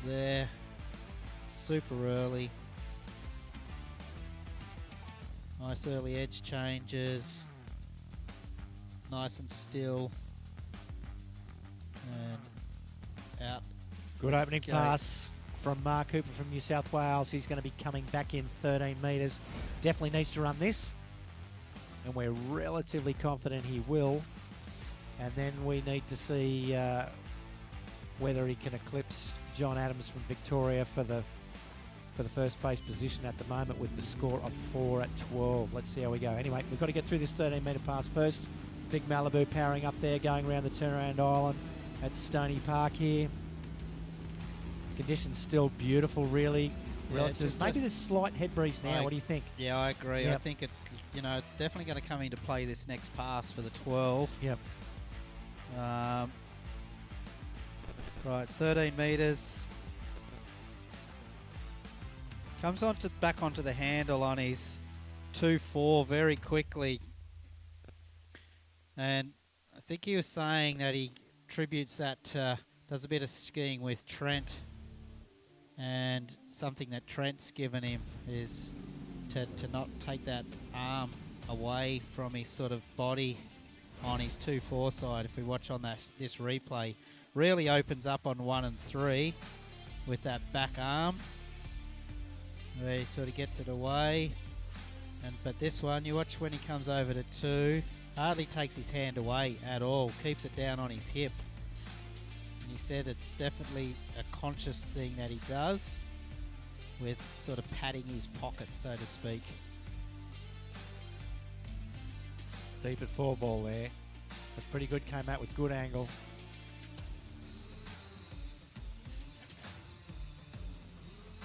there. Super early. Nice early edge changes. Nice and still. And out. Good opening Go. pass from Mark Cooper from New South Wales. He's going to be coming back in 13 metres. Definitely needs to run this. And we're relatively confident he will. And then we need to see whether he can eclipse John Adams from Victoria for the first place position at the moment with the score of 4 at 12. Let's see how we go. Anyway, we've got to get through this 13-metre pass first. Big Malibu powering up there, going around the turnaround island at Stoney Park here. Conditions still beautiful, really. Yeah, Relative. Maybe there's slight head breeze now. What do you think? Yeah, I agree. Yep. I think it's, you know, it's definitely going to come into play this next pass for the 12. Yep. Right, 13 metres. Comes back onto the handle on his 2-4 very quickly. And I think he was saying that he attributes that to, does a bit of skiing with Trent. And something that Trent's given him is to not take that arm away from his sort of body on his 2-4 side. If we watch on this replay, really opens up on 1 and 3 with that back arm, where he sort of gets it away. But this one, you watch when he comes over to 2, hardly takes his hand away at all, keeps it down on his hip. And he said it's definitely a conscious thing that he does, with sort of padding his pocket, so to speak. Deep at 4 ball there. That's pretty good. Came out with good angle.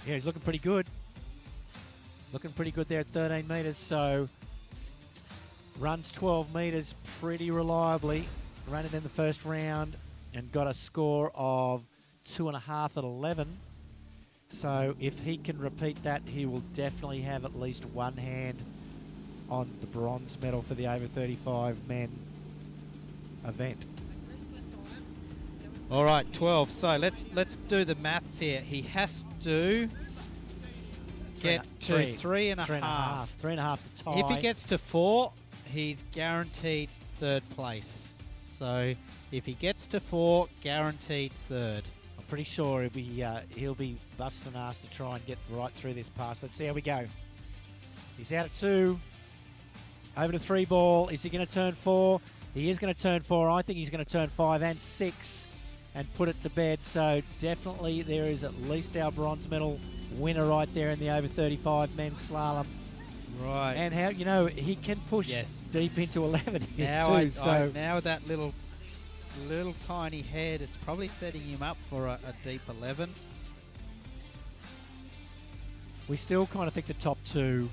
Yeah, he's looking pretty good. Looking pretty good there at 13 metres. So runs 12 metres pretty reliably. Ran it in the first round and got a score of 2.5 at 11. So if he can repeat that, he will definitely have at least one hand on the bronze medal for the over 35 men event. All right, 12. So let's do the maths here. He has to get to 3.5. 3.5 to tie. If he gets to 4, he's guaranteed 3rd place. So if he gets to 4, guaranteed 3rd. I'm pretty sure he'll be busting ass to try and get right through this pass. Let's see how we go. He's out at 2. Over to 3 ball. Is he going to turn 4? He is going to turn 4. I think he's going to turn 5 and 6 and put it to bed. So definitely there is at least our bronze medal winner right there in the over 35 men's slalom. Right. And how, you know, he can push deep into 11 here now too. Now with that little tiny head, it's probably setting him up for a deep 11. We still kind of think the top 2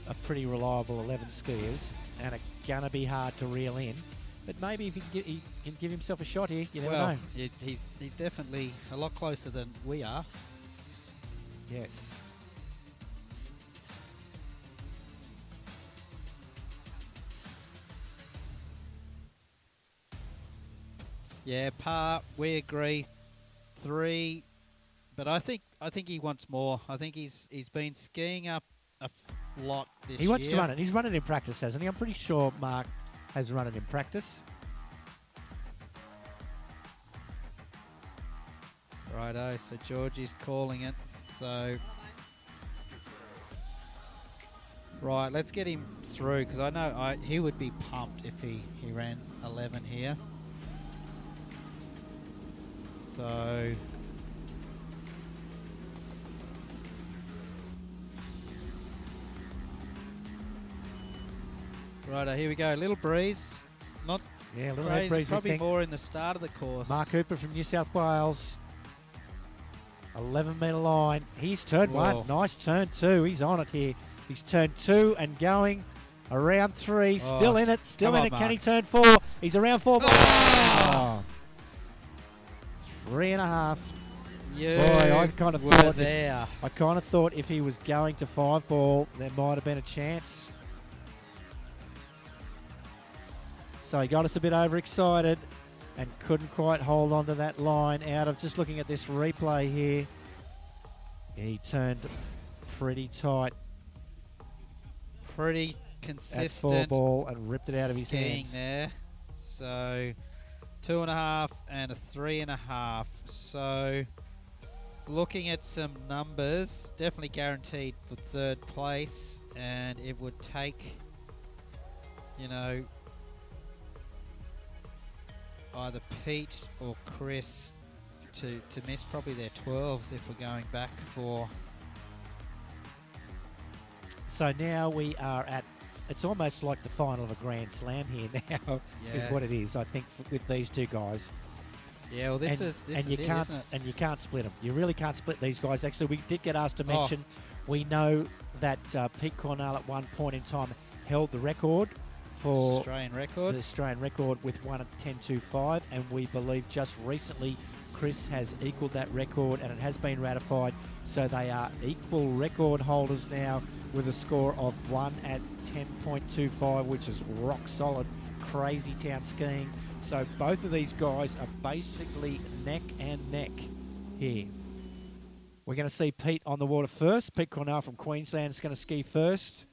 are pretty reliable 11 skiers and are going to be hard to reel in. But maybe if he can give himself a shot here, you never know. He's definitely a lot closer than we are. Yes. Yeah, par, we agree. 3, but I think he wants more. I think he's been skiing up a lot this year. He wants to run it. He's run it in practice, hasn't he? I'm pretty sure Mark has run it in practice. Righto, so Georgie's calling it. So, right, let's get him through, because I know he would be pumped if he ran 11 here. So, righto, here we go. Little breeze. Not Yeah, a little crazy, head breeze. probably more in the start of the course. Mark Cooper from New South Wales. 11 metre line. He's turned Whoa. 1. Nice turn 2. He's on it here. He's turned 2 and going around 3. Still in it. Still come in on, it. Can Mark. he turn 4? He's around 4. Oh. 3.5. You Boy, I kind of were thought there. I kind of thought if he was going to 5 ball, there might have been a chance. So he got us a bit overexcited and couldn't quite hold on to that line out of just looking at this replay here. He turned pretty tight Pretty at consistent 4 ball and ripped it out of his skiing hands. there. So 2.5 and a 3.5. So looking at some numbers, definitely guaranteed for 3rd place, and it would take, you know, either Pete or Chris to miss probably their 12s if we're going back for. So now we are at, it's almost like the final of a Grand Slam here now, is Yeah. what it is, I think, with these two guys. Yeah, well, this and, is and you it, can't, isn't it? and you can't split them. You really can't split these guys. Actually, we did get asked to Oh. mention, we know that Pete Cornell at one point in time held the record for Australian record. the Australian record with 1 at 10.25, and we believe just recently Chris has equalled that record, and it has been ratified. So they are equal record holders now with a score of 1 at 10.25, which is rock solid, crazy town skiing. So both of these guys are basically neck and neck here. We're going to see Pete on the water first. Pete Cornell from Queensland is going to ski first.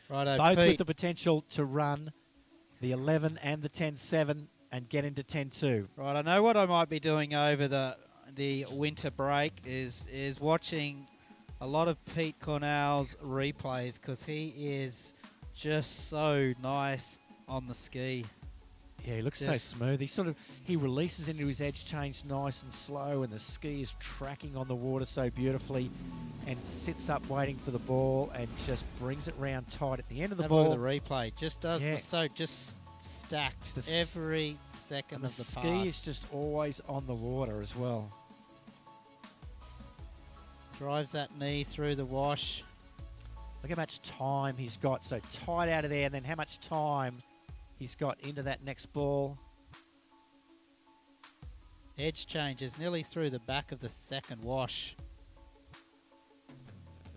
Righto, Both Pete. with the potential to run the 11 and the 10.7 and get into 10.2. Right, I know what I might be doing over the winter break is watching a lot of Pete Cornell's replays, because he is just so nice on the ski. Yeah, he looks so Just- smooth. He releases into his edge change nice and slow, and the ski is tracking on the water so beautifully, and sits up waiting for the ball and just brings it round tight at the end of the Have a look ball. at the replay. Just does Yeah. so, just stacked The s- every second And the of the ski pass. is just always on the water as well. Drives that knee through the wash. Look how much time he's got. So tight out of there, and then how much time he's got into that next ball. Edge changes nearly through the back of the second wash.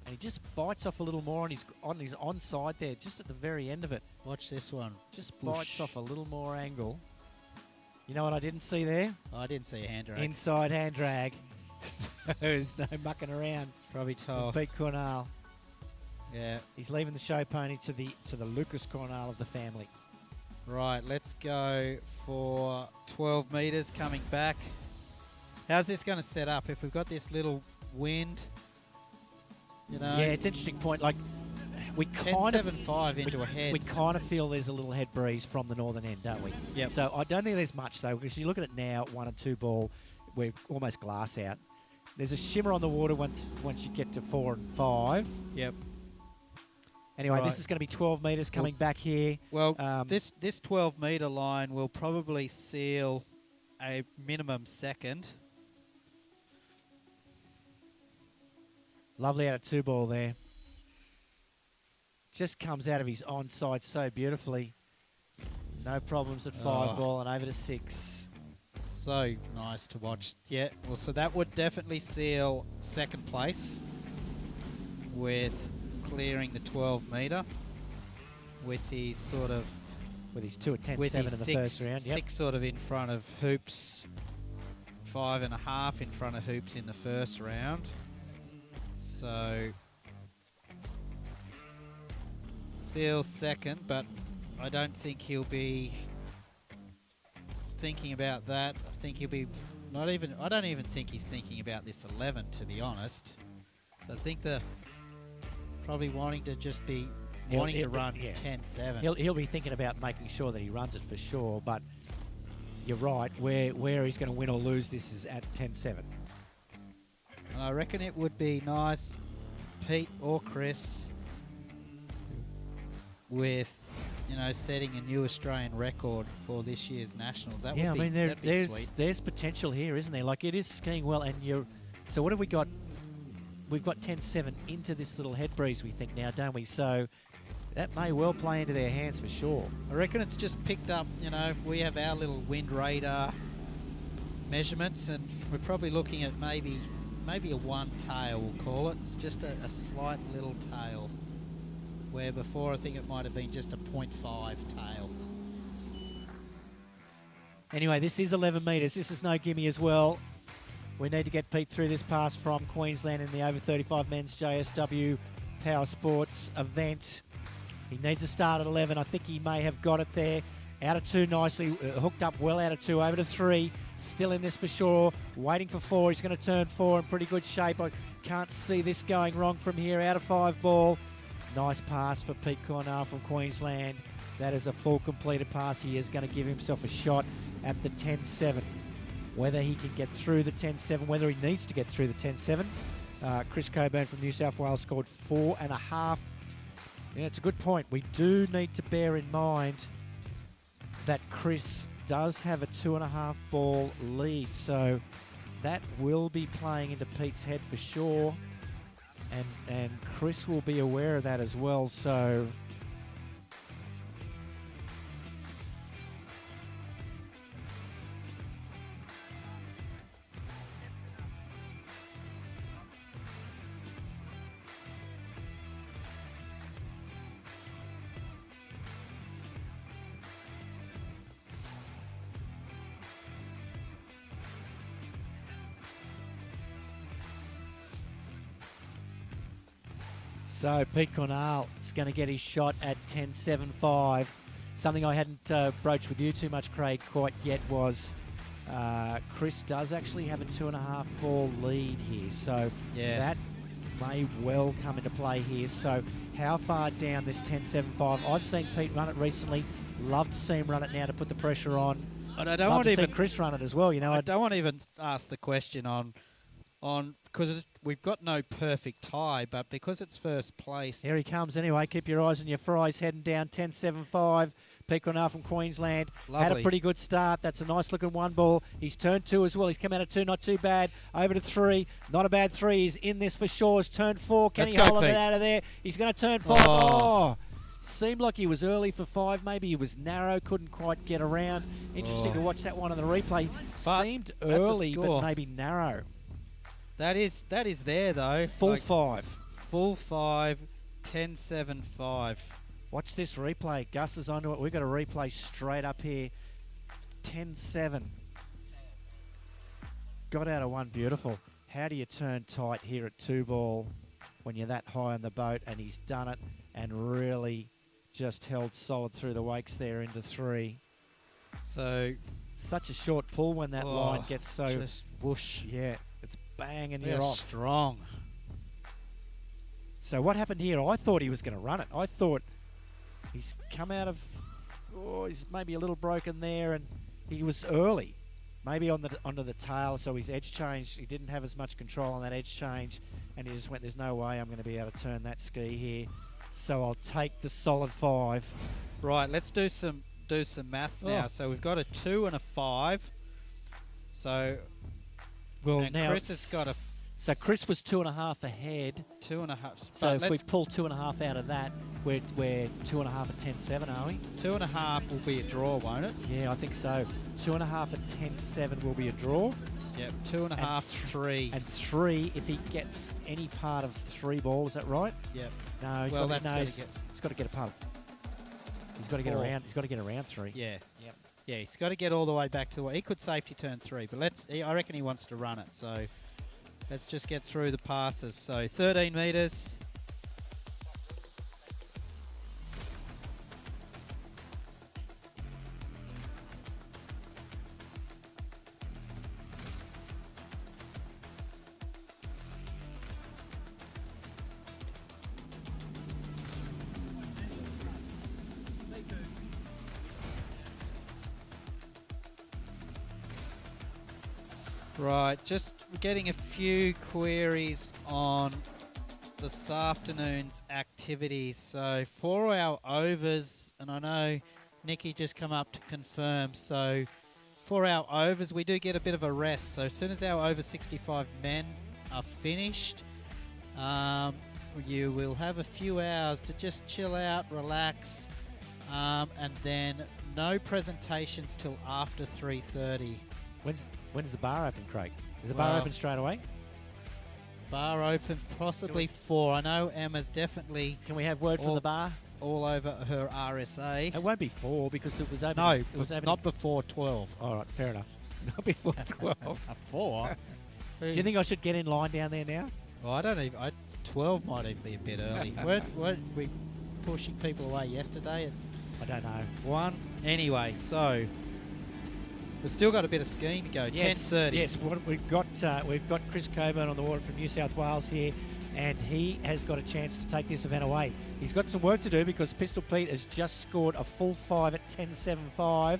And he just bites off a little more on his onside there, just at the very end of it. Watch this one. Just Whoosh. bites off a little more angle. You know what I didn't see there? Oh, I didn't see a hand drag. Inside hand drag. There's no mucking around. Probably With told. Pete Cornell. Yeah. He's leaving the show pony to the Lucas Cornell of the family. Right, let's go for 12 metres coming back. How's this going to set up? If we've got this little wind, you know, Yeah, it's an interesting point. Like we kind of 10.75 into a head. we kind of feel there's a little head breeze from the northern end, don't we? Yep. So I don't think there's much though, because you look at it now, 1 and 2 ball, we're almost glass out. There's a shimmer on the water once you get to 4 and 5. Yep. Anyway, Right. this is going to be 12 metres coming back here. Well, Um, this 12 metre line will probably seal a minimum second. Lovely out of 2 ball there. Just comes out of his onside so beautifully. No problems at 5 Oh. ball and over to 6. So nice to watch. Yeah, well, so that would definitely seal second place with clearing the 12 metre with his sort of With his 2 at 10.7 with in his the six, first round. Yep. six sort of in front of hoops, 5.5 in front of hoops in the first round. So seal second, but I don't think he'll be thinking about that. I think he'll be not even. I don't even think he's thinking about this 11, to be honest. So I think the probably wanting to just be wanting to run yeah. 10.7. He'll be thinking about making sure that he runs it for sure, but you're right. Where he's going to win or lose this is at 10.7. And I reckon it would be nice, Pete or Chris, with, you know, setting a new Australian record for this year's nationals. That Yeah, I would be, mean that'd be there's sweet. there's potential here, isn't there? Like it is skiing well, and you're. So what have we got? We've got 10.7 into this little head breeze, we think now, don't we? So that may well play into their hands for sure. I reckon it's just picked up, you know, we have our little wind radar measurements, and we're probably looking at maybe a 1 tail, we'll call it. It's just a slight little tail, where before I think it might have been just a 0.5 tail. Anyway, this is 11 metres. This is no gimme as well. We need to get Pete through this pass from Queensland in the over 35 men's JSW Power Sports event. He needs to start at 11. I think he may have got it there. Out of 2 nicely, hooked up well out of 2, over to 3. Still in this for sure. Waiting for 4. He's going to turn 4 in pretty good shape. I can't see this going wrong from here. Out of 5 ball. Nice pass for Pete Cornell from Queensland. That is a full completed pass. He is going to give himself a shot at the 10-7. Whether he can get through the 10-7, whether he needs to get through the 10-7. Chris Coburn from New South Wales scored 4.5. Yeah, it's a good point. We do need to bear in mind that Chris does have a 2.5 ball lead, so that will be playing into Pete's head for sure, and Chris will be aware of that as well. So So Pete Cornell is going to get his shot at 10.75. Something I hadn't broached with you too much, Craig, quite yet was Chris does actually have a 2.5 ball lead here. So that may well come into play here. So how far down this 10.75? I've seen Pete run it recently. Love to see him run it now to put the pressure on. But I don't want to see Chris run it as well. You know, I don't want to even ask the question on because we've got no perfect tie, but because it's first place. Here he comes anyway. Keep your eyes on your fries. Heading down 10.75. Pete Cornell from Queensland. Lovely. Had a pretty good start. That's a nice looking 1 ball. He's turned 2 as well. He's come out of 2, not too bad. Over to 3. Not a bad 3. He's in this for sure. He's turned 4. Can he hold it out of there? He's going to turn 5. Oh. Seemed like he was early for 5. Maybe he was narrow. Couldn't quite get around. Interesting to watch that one on the replay. But seemed early, but maybe narrow. That is there though. Full 5. Full 5. 10.75. Watch this replay. Gus is onto it. We've got a replay straight up here. 10-7. Got out of 1. Beautiful. How do you turn tight here at 2 ball when you're that high on the boat? And he's done it and really just held solid through the wakes there into 3. So such a short pull when that line gets so just whoosh. Yeah, it's banging They're you off. Strong. So what happened here? I thought he was going to run it. I thought he's come out of. He's maybe a little broken there, and he was early, maybe onto the tail. So his edge changed. He didn't have as much control on that edge change, and he just went, "There's no way I'm going to be able to turn that ski here." So I'll take the solid 5. Right, let's do some maths now. So we've got a 2 and a 5. So now Chris has got a. So Chris was 2.5 ahead. 2.5. So if we pull 2.5 out of that, we're 2.5 at 10.7, are we? 2.5 will be a draw, won't it? Yeah, I think so. 2.5 at 10.7 will be a draw. Yep. 2.5, 3. And 3 if he gets any part of 3 ball. Is that right? Yep. No, he's got to get a part of. He's got to get 4. around. He's got to get around 3. Yeah. Yep. Yeah, he's got to get all the way back to the. He could safety turn 3, but I reckon he wants to run it. So let's just get through the passes. So 13 metres. Right, just getting a few queries on this afternoon's activities. So for our overs, and I know Nikki just come up to confirm, so for our overs we do get a bit of a rest. So as soon as our over 65 men are finished, you will have a few hours to just chill out, relax, and then no presentations till after 3:30. When does the bar open, Craig? Is the bar open straight away? Bar opens possibly 4. I know Emma's definitely. Can we have word from the bar? all over her RSA. It won't be 4 because it was over. No, it was over not before 12. All right, fair enough. Not before 12. A 4? Do you think I should get in line down there now? Well, I don't even. 12 might even be a bit early. weren't we pushing people away yesterday at I don't know. 1? Anyway, so we've still got a bit of skiing to go. Yes, 10:30. Yes, what we've got Chris Coburn on the water from New South Wales here, and he has got a chance to take this event away. He's got some work to do because Pistol Pete has just scored a full 5 at 10.75,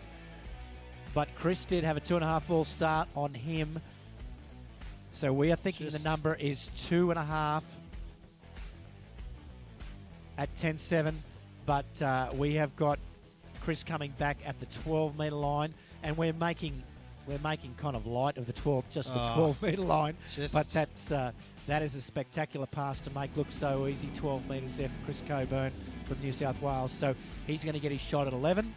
but Chris did have a 2.5 ball start on him. So we are thinking the number is 2.5 at 10.7, but we have got Chris coming back at the 12-metre line, and we're making kind of light of the 12-metre line. But that is a spectacular pass to make look so easy. 12 metres there for Chris Coburn from New South Wales. So he's going to get his shot at 11,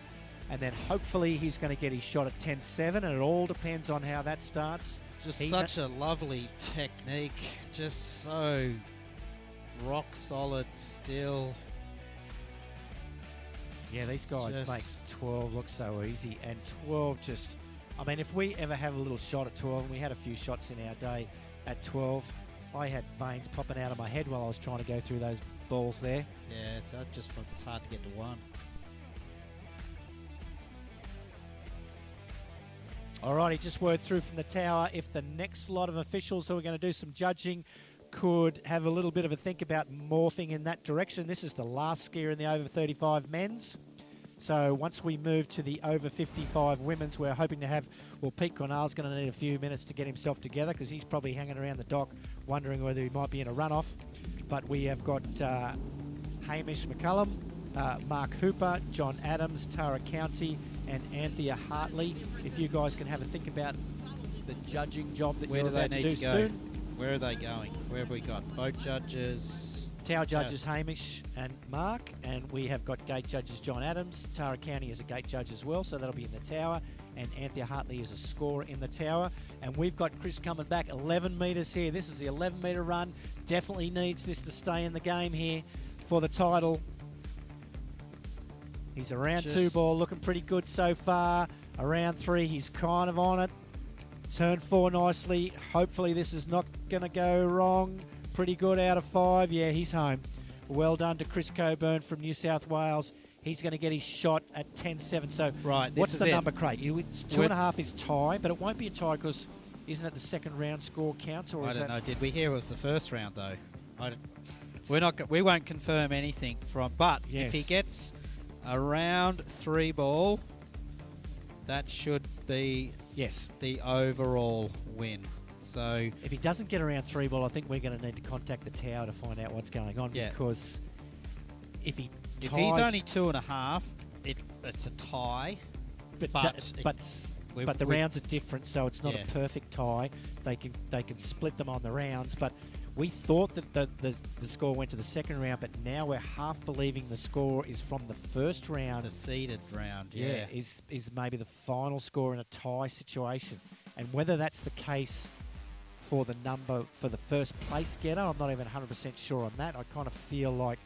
and then hopefully he's going to get his shot at 10.7, and it all depends on how that starts. Just such a lovely technique. Just so rock solid still. Yeah, these guys make 12 look so easy, and 12 just... I mean, if we ever have a little shot at 12, and we had a few shots in our day at 12, I had veins popping out of my head while I was trying to go through those balls there. Yeah, it's hard to get to 1. Alrighty, just word through from the tower. If the next lot of officials who are going to do some judging could have a little bit of a think about morphing in that direction. This is the last skier in the over 35 men's. So once we move to the over 55 women's, we're hoping to have, well, Pete Cornell's going to need a few minutes to get himself together because he's probably hanging around the dock wondering whether he might be in a runoff. But we have got Hamish McCullum, Mark Hooper, John Adams, Tara County, and Anthea Hartley. If you guys can have a think about the judging job that you're about to do soon. Where are they going? Where have we got? Boat judges. Tower judges Hamish and Mark, and we have got gate judges John Adams. Tara County is a gate judge as well, so that'll be in the tower. And Anthea Hartley is a scorer in the tower. And we've got Chris coming back 11 metres here. This is the 11-metre run. Definitely needs this to stay in the game here for the title. He's around 2 ball, looking pretty good so far. Around 3, he's kind of on it. Turn 4 nicely. Hopefully this is not going to go wrong. Pretty good out of 5. Yeah, he's home. Well done to Chris Coburn from New South Wales. He's going to get his shot at 10.7. So right, what's the number, Craig? It's 2.5 is tie, but it won't be a tie because isn't it the second round score counts? Or I is don't that know. Did we hear it was the first round though? We won't confirm anything from. But if he gets around 3 ball, that should be the overall win. So if he doesn't get around 3 ball, I think we're going to need to contact the tower to find out what's going on. Because if he's only 2.5, it's a tie. But the rounds are different, so it's not a perfect tie. They can split them on the rounds, but we thought that the score went to the second round, but now we're half believing the score is from the first round. The seeded round, is maybe the final score in a tie situation. And whether that's the case for the number for the first place getter, I'm not even 100% sure on that. I kind of feel like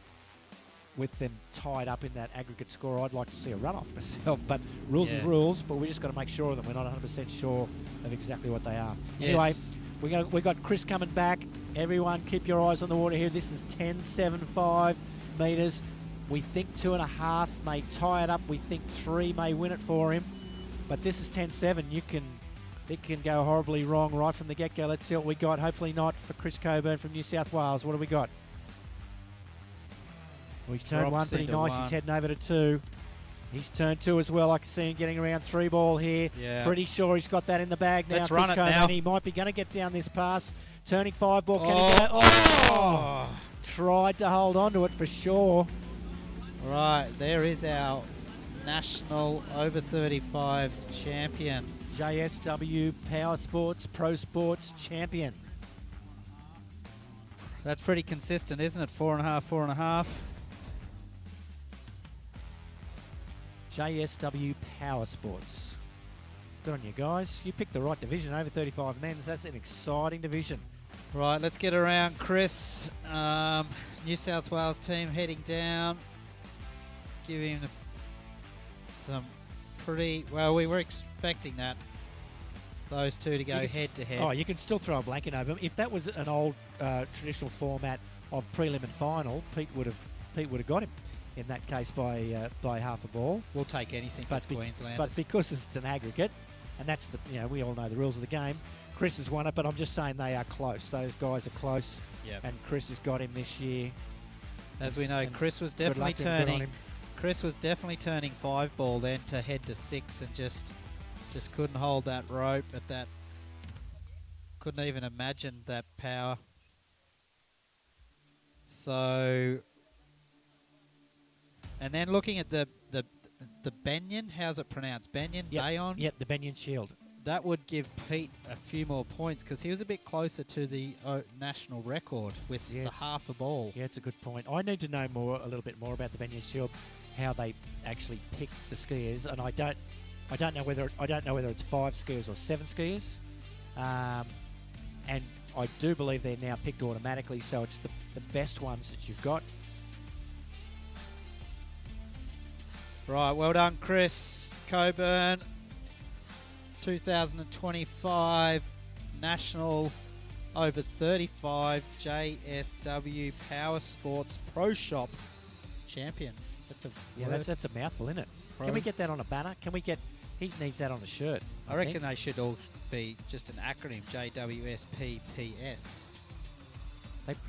with them tied up in that aggregate score, I'd like to see a runoff myself. But rules is rules, but we just got to make sure of them. We're not 100% sure of exactly what they are. Yes. Anyway, we got Chris coming back. Everyone, keep your eyes on the water here. This is 10.75 metres. We think 2.5 may tie it up. We think 3 may win it for him. But this is 10.7. It can go horribly wrong right from the get-go. Let's see what we got. Hopefully not for Chris Coburn from New South Wales. What do we got? Well, he's turned 1 pretty nice. He's heading over to 2. He's turned 2 as well. I can see him getting around 3 ball here. Yeah. Pretty sure he's got that in the bag now. Let's run it now. He might be going to get down this pass. Turning 5 ball. Can he go? Tried to hold on to it for sure. Right, there is our national over 35s champion. JSW Power Sports Pro Sports champion. That's pretty consistent, isn't it? 4.5, 4.5. JSW Power Sports. Good on you guys. You picked the right division, over 35 men's. That's an exciting division. Right, let's get around Chris. New South Wales team heading down. give him some pretty... Well, we were expecting those two to go head-to-head. Oh, you can still throw a blanket over them. If that was an old traditional format of prelim and final, Pete would have got him in that case by half a ball. We'll take anything But as Queenslanders. But because it's an aggregate, and that's we all know the rules of the game. Chris has won it, but I'm just saying they are close. Those guys are close, Yep. and Chris has got him this year. As we know, And Chris was good definitely luck and good on turning. him. Chris was definitely turning 5 ball then to head to 6, and just couldn't hold that rope at that. Couldn't even imagine that power. So, and then looking at the Benyon, how's it pronounced? Benyon, Bayon. Yep, the Benyon Shield. That would give Pete a few more points because he was a bit closer to the national record with the half a ball. Yeah, it's a good point. I need to know a little bit more about the Benyon Shield, how they actually pick the skiers, and I don't know whether it's 5 skiers or 7 skiers, and I do believe they're now picked automatically, so it's the best ones that you've got. Right, well done, Chris Coburn. 2025 National Over 35 JSW Power Sports Pro Shop Champion. That's That's a mouthful, isn't it? Pro. Can we get that on a banner? He needs that on a shirt. I reckon they should all be just an acronym, JWSPPS.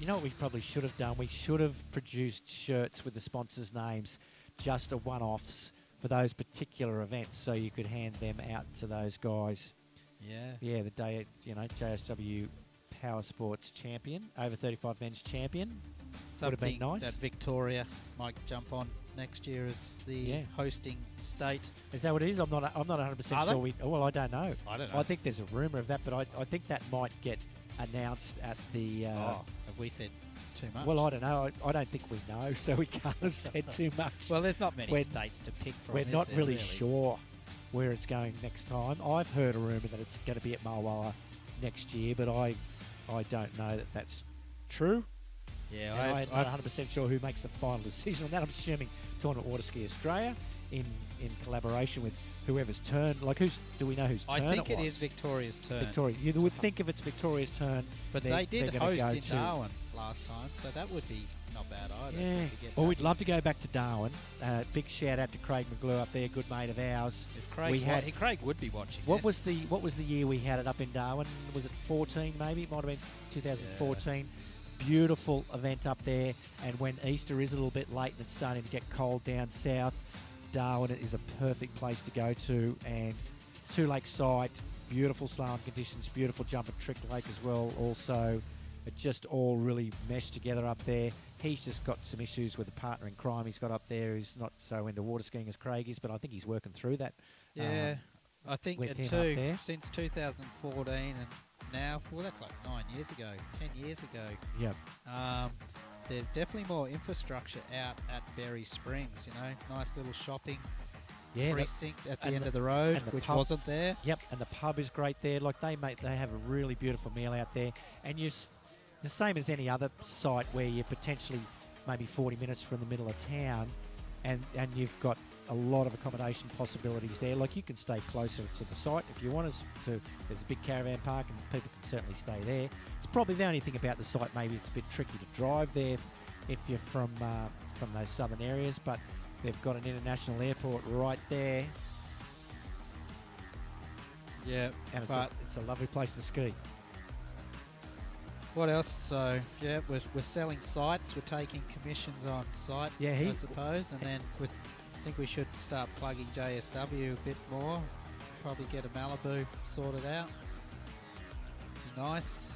You know what we probably should have done? We should have produced shirts with the sponsors' names, just a one-offs for those particular events, so you could hand them out to those guys. Yeah. Yeah, the day, JSW Power Sports Champion, over 35 men's champion. Would have been nice. That Victoria might jump on next year as the hosting state. Is that what it is? I'm not 100% sure. Well, I don't know. I don't know. I think there's a rumour of that, but I think that might get announced at the. Have we said too much? Well, I don't know. I don't think we know, so we can't have said too much. Well, there's not many states to pick from. We're not really sure where it's going next time. I've heard a rumour that it's going to be at Mulwala next year, but I don't know that that's true. Yeah, I'm not 100% sure who makes the final decision on that. I'm assuming Tournament Waterski Australia in collaboration with whoever's turn. Like, do we know whose turn I think it it was? is Victoria's turn. Victoria. You would think if it's Victoria's turn, but they did host in Darwin last time, so that would be not bad either. Yeah. Well, we'd love to go back to Darwin. Big shout out to Craig McGlue up there, good mate of ours. If Craig would be watching. What was the year we had it up in Darwin? Was it 14 maybe? It might have been 2014. Yeah. Beautiful event up there, and when Easter is a little bit late and it's starting to get cold down south, Darwin is a perfect place to go to. And Two Lake site, beautiful slalom conditions, beautiful jump and trick lake as well. Also, it just all really meshed together up there. He's just got some issues with a partner in crime he's got up there who's not so into water skiing as Craig is, but I think he's working through that. Yeah, I think with him too, up there. since 2014 and now, well, that's like 9 years ago, 10 years ago. Yep. There's definitely more infrastructure out at Berry Springs, nice little shopping precinct at the end of the road, which wasn't there. Yep, and the pub is great there. Like, they have a really beautiful meal out there. And the same as any other site where you're potentially maybe 40 minutes from the middle of town, and you've got a lot of accommodation possibilities there. Like, you can stay closer to the site if you want to. There's a big caravan park and people can certainly stay there. It's probably the only thing about the site, maybe it's a bit tricky to drive there if you're from those southern areas, but they've got an international airport right there. Yeah, and it's a lovely place to ski. What else? So, yeah, we're selling sites. We're taking commissions on site, I suppose. And then I think we should start plugging JSW a bit more. Probably get a Malibu sorted out. Be nice.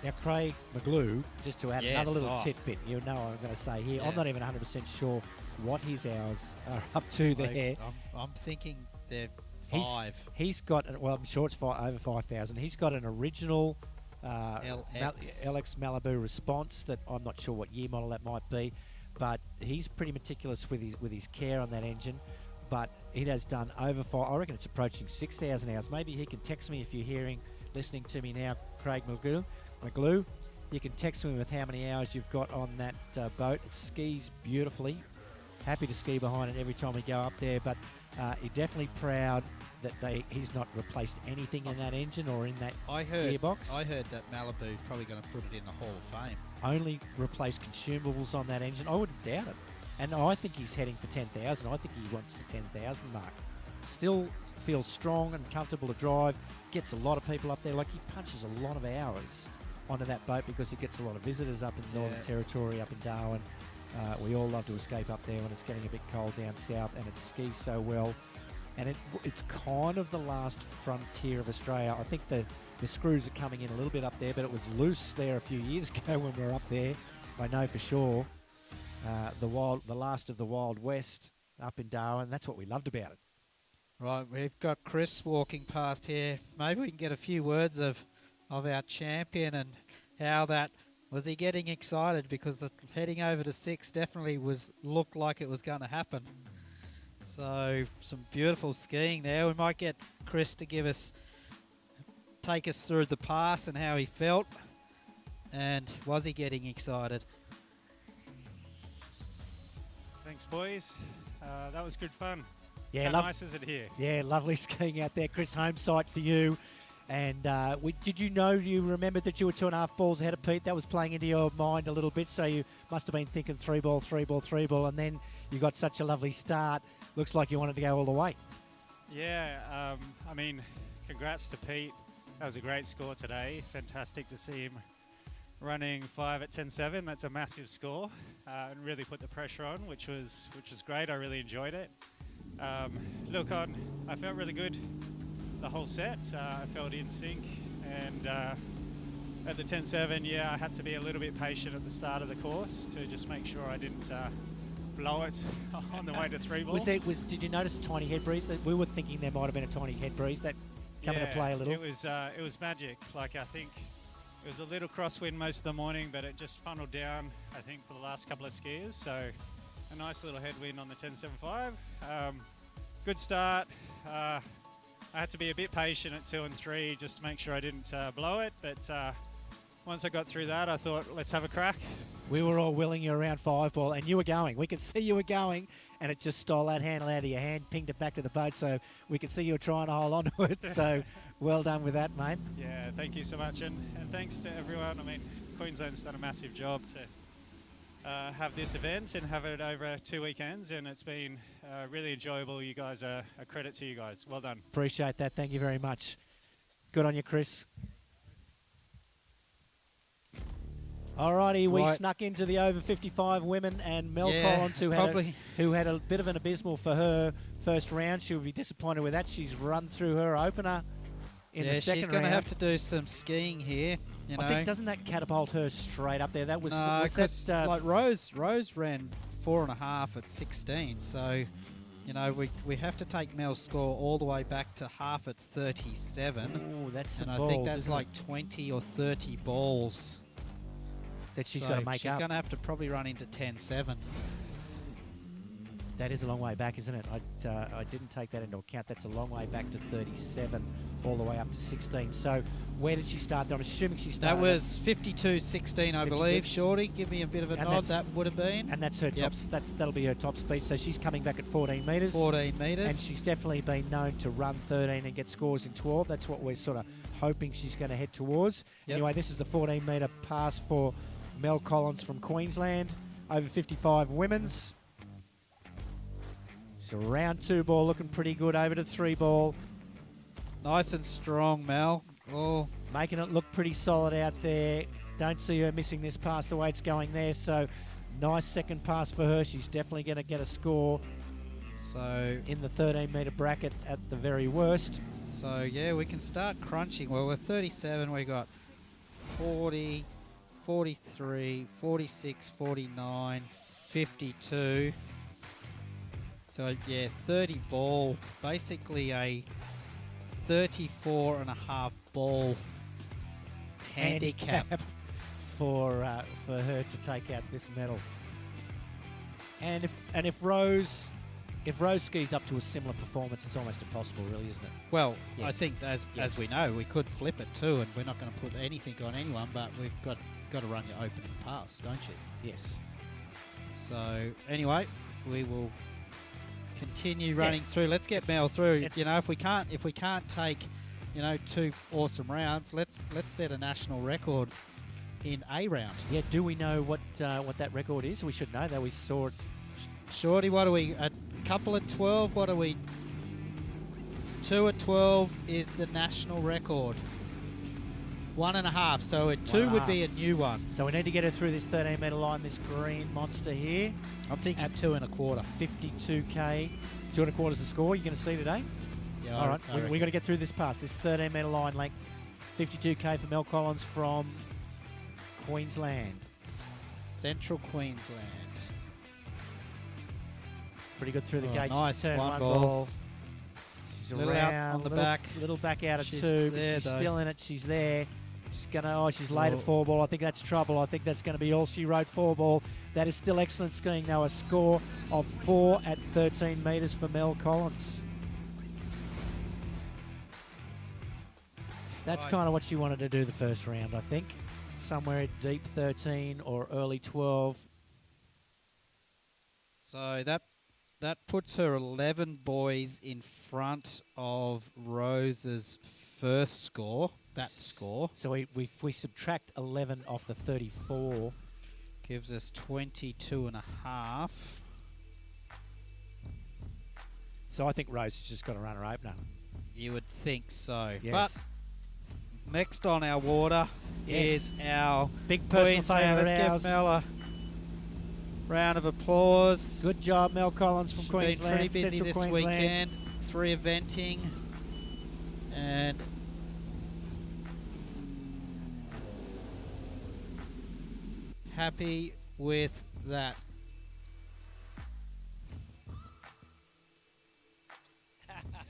Now, Craig McGlue, just to add another little tidbit, what I'm going to say here. Yeah. I'm not even 100% sure what his hours are up to there. I'm thinking they're 5. He's got, I'm sure it's over 5,000. He's got an original LX Malibu Response that I'm not sure what year model that might be, but he's pretty meticulous with his care on that engine. But it has done over 5. I reckon it's approaching 6,000 hours. Maybe he can text me if you're listening to me now, Craig McGlue. You can text me with how many hours you've got on that boat. It skis beautifully. happy to ski behind it every time we go up there. But he's definitely proud that he's not replaced anything in that engine or in that gearbox. I heard that Malibu's probably going to put it in the Hall of Fame. Only replace consumables on that engine. I wouldn't doubt it. And I think he's heading for 10,000. I think he wants the 10,000 mark. Still feels strong and comfortable to drive. Gets a lot of people up there. Like, he punches a lot of hours onto that boat because he gets a lot of visitors up in the Northern Territory, up in Darwin. We all love to escape up there when it's getting a bit cold down south, and it skis so well. And it's kind of the last frontier of Australia. I think the screws are coming in a little bit up there, but it was loose there a few years ago when we were up there. I know for sure. The last of the Wild West up in Darwin. That's what we loved about it. Right, we've got Chris walking past here. Maybe we can get a few words of our champion and how that... Was he getting excited? Because heading over to 6 definitely looked like it was going to happen. So some beautiful skiing there. We might get Chris to take us through the pass and how he felt. And was he getting excited? Thanks, boys. That was good fun. Yeah, How nice is it here? Yeah, lovely skiing out there, Chris. Home site for you. And did you remember that you were 2.5 balls ahead of Pete? That was playing into your mind a little bit, so you must have been thinking 3 ball, 3 ball, 3 ball, and then you got such a lovely start. Looks like you wanted to go all the way. Yeah, I mean, congrats to Pete. That was a great score today. Fantastic to see him running 5 at 10.7. That's a massive score, and really put the pressure on, which was great. I really enjoyed it. Look, I felt really good the whole set. I felt in sync, and at the 10.7, yeah, I had to be a little bit patient at the start of the course to just make sure I didn't blow it on the way to 3 ball. Did you notice a tiny head breeze? We were thinking there might have been a tiny head breeze that come into play a little. It was magic. Like, I think it was a little crosswind most of the morning, but it just funneled down, I think, for the last couple of skiers. So a nice little headwind on the 10.75. Good start. I had to be a bit patient at 2 and 3 just to make sure I didn't blow it. But once I got through that, I thought, let's have a crack. We were all willing you around 5 ball, and you were going. We could see you were going, and it just stole that handle out of your hand, pinged it back to the boat, so we could see you were trying to hold on to it. So well done with that, mate. Yeah, thank you so much, and thanks to everyone. I mean, Queensland's done a massive job to have this event and have it over 2 weekends, and it's been really enjoyable. You guys are a credit to you guys. Well done. Appreciate that. Thank you very much. Good on you, Chris. Alrighty, we snuck into the over 55 women, and Mel Collins, who had a bit of an abysmal for her first round. She would be disappointed with that. She's run through her opener in the second round. She's going to have to do some skiing here. You know. I think, doesn't that catapult her straight up there? That was, like Rose ran 4.5 at 16, so you know we have to take Mel's score all the way back to half at 37. Oh, that's some and balls, I think that's like 20 or 30 balls that she's got to make up. She's going to have to probably run into 10.7. That is a long way back, isn't it? I didn't take that into account. That's a long way back to 37, all the way up to 16. So where did she start? I'm assuming she started... That was 52.16, I believe. Shorty, give me a bit of a nod. That would have been. And that's her top. That'll be her top speed. So she's coming back at 14 metres. 14 metres. And she's definitely been known to run 13 and get scores in 12. That's what we're sort of hoping she's going to head towards. Yep. Anyway, this is the 14-metre pass for Mel Collins from Queensland. Over 55 women's. So round 2 ball looking pretty good. Over to 3 ball. Nice and strong, Mel. Oh, making it look pretty solid out there. Don't see her missing this pass the way it's going there. So nice second pass for her. She's definitely going to get a score. So in the 13-metre bracket at the very worst. So yeah, we can start crunching. Well, we're 37. We got 40, 43, 46, 49, 52. So yeah, 30 ball, basically a 34.5 ball handicap for her to take out this medal. And if Rose skis up to a similar performance, it's almost impossible, really, isn't it? Well, yes. I think as we know, we could flip it too, and we're not going to put anything on anyone, but we've got to run your opening pass, don't you? Yes. So anyway, we will continue running through. Let's get Mel through. You know, if we can't take, you know, 2 awesome rounds, let's set a national record in a round. Yeah, do we know what that record is? We should know that. We saw it. Shorty, what are we? A couple at 12? What are we? 2 at 12 is the national record. 1.5, so a 2 would be a new one. So we need to get her through this 13-metre line, this green monster here. I'm thinking at 2 1/4. 52k. 2 1/4 is the score you're going to see today? Yeah, all right, we got to get through this pass, this 13-metre line length. 52k for Mel Collins from Queensland. Central Queensland. Pretty good through the gate. Nice, She's turned one one ball. She's little around, out on the little, back. Little back out of She's 2, but there, she's though. still in it. She's there. She's gonna. She's late at 4 ball. I think that's trouble. I think that's going to be all she wrote. 4 ball. That is still excellent skiing. Now a score of 4 at 13 metres for Mel Collins. That's kind of what she wanted to do the first round, I think. Somewhere at deep 13 or early 12. So that puts her 11 boys in front of Rose's first score. That score So we subtract 11 off the 34. gives us 22.5. So I think Rose has just got to run her opener. You would think so. Yes. But next on our water Yes. is our Big personal Queensland. favourite Let's ours. give Mel a round of applause. Good job, Mel Collins from She's Queensland. been pretty busy Central this Queensland. weekend. 3 eventing. And happy with that.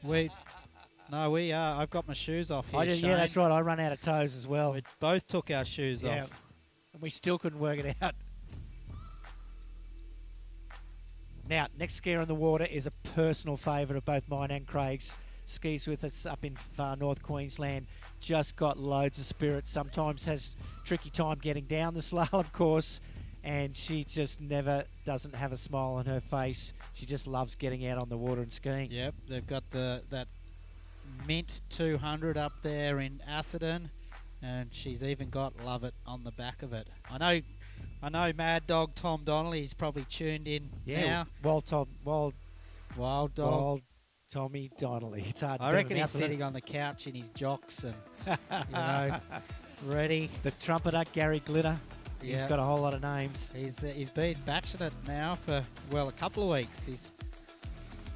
We are. I've got my shoes off here, Yeah, Shane. that's right. I run out of toes as well. We both took our shoes Yeah. off. And we still couldn't work it out. Now, next skier in the water is a personal favourite of both mine and Craig's. Skis with us up in far north Queensland. Just got loads of spirit. Sometimes has tricky time getting down the slalom course. And she just never doesn't have a smile on her face. She just loves getting out on the water and skiing. Yep, they've got that Mint 200 up there in Atherton, and she's even got Love It on the back of it. I know Mad Dog Tom Donnelly's probably tuned in now. Wild Dog. Tommy Donnelly. It's hard to I do reckon he's without sitting on the couch in his jocks and ready. the trumpeter Gary Glitter. He's Yeah. got a whole lot of names. He's been batching it now for a couple of weeks. There's